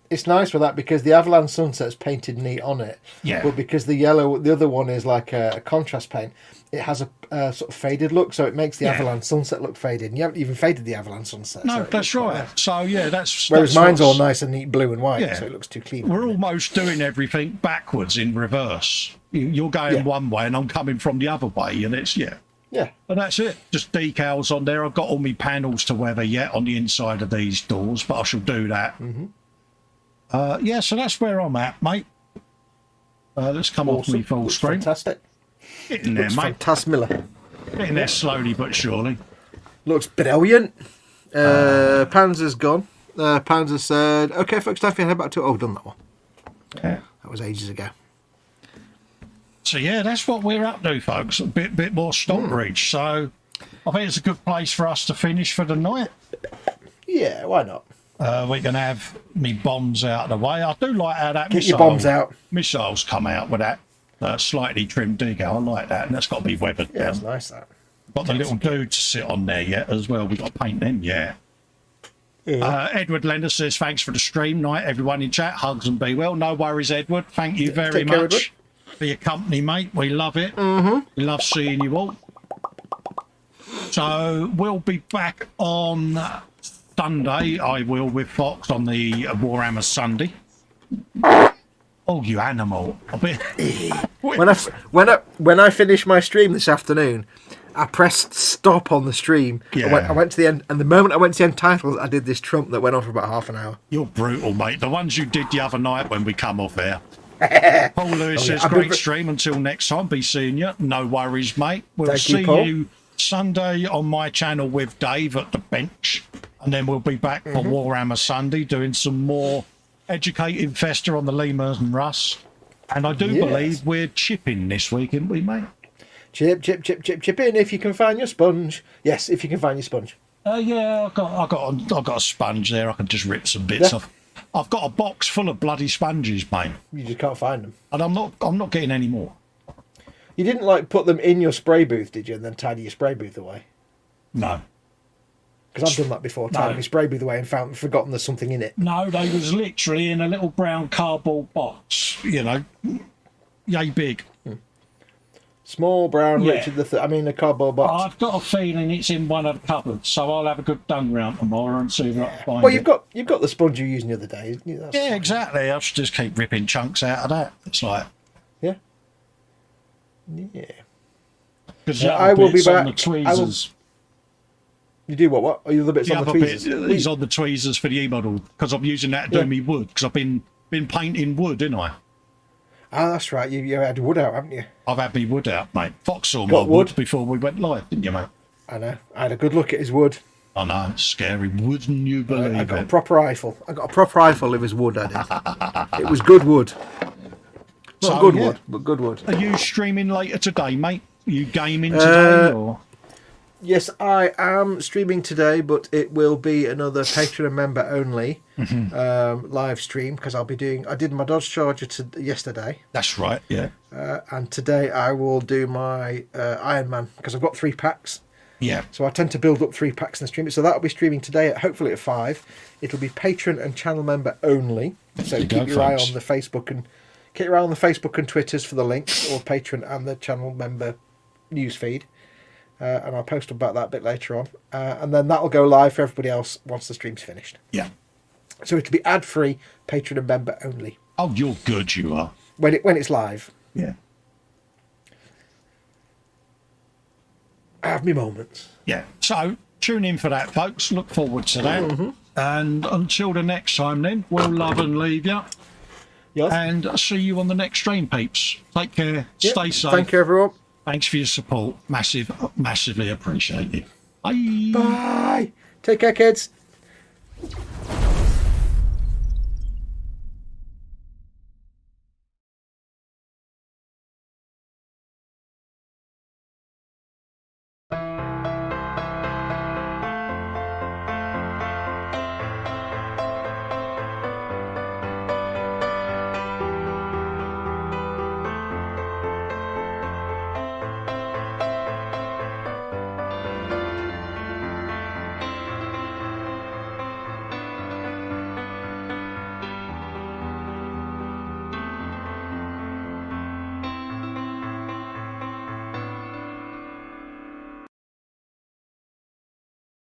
it's nice for that because the Avalanche Sunset's painted neat on it. Yeah. But because the other one is like a contrast paint, it has a sort of faded look, so it makes the Avalanche Sunset look faded. And you haven't even faded the Avalanche Sunset. No, so that's right. Nice. So that's whereas mine's all nice and neat blue and white, so it looks too clean. We're almost doing everything backwards in reverse. You're going one way and I'm coming from the other way, and it's Yeah, and that's it. Just decals on there. I've got all my panels to weather yet on the inside of these doors, but I shall do that. So that's where I'm at, mate. Let's come off me full screen. Fantastic. Getting there, mate. Fantastic. Getting there slowly but surely. Looks brilliant. Panzer's gone. Panzer said, "Okay, folks, time for you to head back to." Oh, done that one. Yeah. That was ages ago. So that's what we're up to, folks. A bit more stock reach. So I think it's a good place for us to finish for the night. Yeah, why not? We can have me bombs out of the way. I do like how that Get your bombs out. Missiles come out with that slightly trimmed decal. I like that, and that's got to be weathered down. It's nice that. Got the little dude to sit on there yet as well. We've got to paint them yet. Edward Lender says, "Thanks for the stream. Night, everyone in chat. Hugs and be well." No worries, Edward. Thank you very much for your company, mate. We love it. We love seeing you all. So we'll be back on Sunday. I will with Fox on the Warhammer Sunday. Oh, you animal! When I finished my stream this afternoon, I pressed stop on the stream. Yeah. I went to the end, and the moment I went to the end titles, I did this trump that went on for about half an hour. You're brutal, mate. The ones you did the other night when we come off air. Paul Lewis says, "Great stream. Until next time, be seeing you. No worries, mate. We'll see you Sunday on my channel with Dave at the bench, and then we'll be back for Warhammer Sunday doing some more educated Festa on the Lemurs and Russ. And I do believe we're chipping this week, aren't we, mate? Chip in if you can find your sponge. Yes, if you can find your sponge. I've got a sponge there. I can just rip some bits off. I've got a box full of bloody sponges, mate. You just can't find them. And I'm not getting any more. You didn't put them in your spray booth, did you, and then tidy your spray booth away? No. Because I've done that before, tied my spray booth away and forgotten there's something in it. No, they was literally in a little brown cardboard box, yay big. Small brown Yeah. Richard III. I mean, a cardboard box. I've got a feeling it's in one of the cupboards, so I'll have a good dung round tomorrow and see if I can find Well, it. you've got the sponge you used the other day, isn't you? That's Yeah, fine. exactly. I should just keep ripping chunks out of that. It's like... Yeah. Yeah. Because I will be back. on the tweezers. You do what? Are you the bits The on the other tweezers? bit is on the tweezers for the e-model, because I'm using that to do me wood, because I've been painting wood, didn't I? Ah, that's right. You had wood out, haven't you? I've had me wood out, mate. Fox saw my Got wood? wood before we went live, didn't you, mate? I know. I had a good look at his wood. I know, it's scary. Wouldn't you believe I got a it? proper rifle. I got a proper rifle of his wood, I did. It was good wood. Not So, good yeah. wood, but good wood. Are you streaming later today, mate? Are you gaming today, or...? Yes, I am streaming today, but it will be another Patreon and member only live stream, because I'll be doing... I did my Dodge Charger yesterday. That's right, yeah. And today I will do my Iron Man, because I've got 3 packs. Yeah. So I tend to build up 3 packs and stream it. So that'll be streaming today, hopefully at 5. It'll be Patreon and channel member only. So keep your eye on the Facebook and Twitters for the links, or Patreon and the channel member newsfeed. And I'll post about that a bit later on. And then that'll go live for everybody else once the stream's finished. Yeah. So it'll be ad-free, Patreon and member only. Oh, you're good, you are. When it's live. Yeah. I have me moments. Yeah. So tune in for that, folks. Look forward to that. And until the next time, then, we'll love and leave you. Yes. And I'll see you on the next stream, peeps. Take care. Yep. Stay safe. Thank you, everyone. Thanks for your support. Massively appreciated. Bye. Bye. Take care, kids.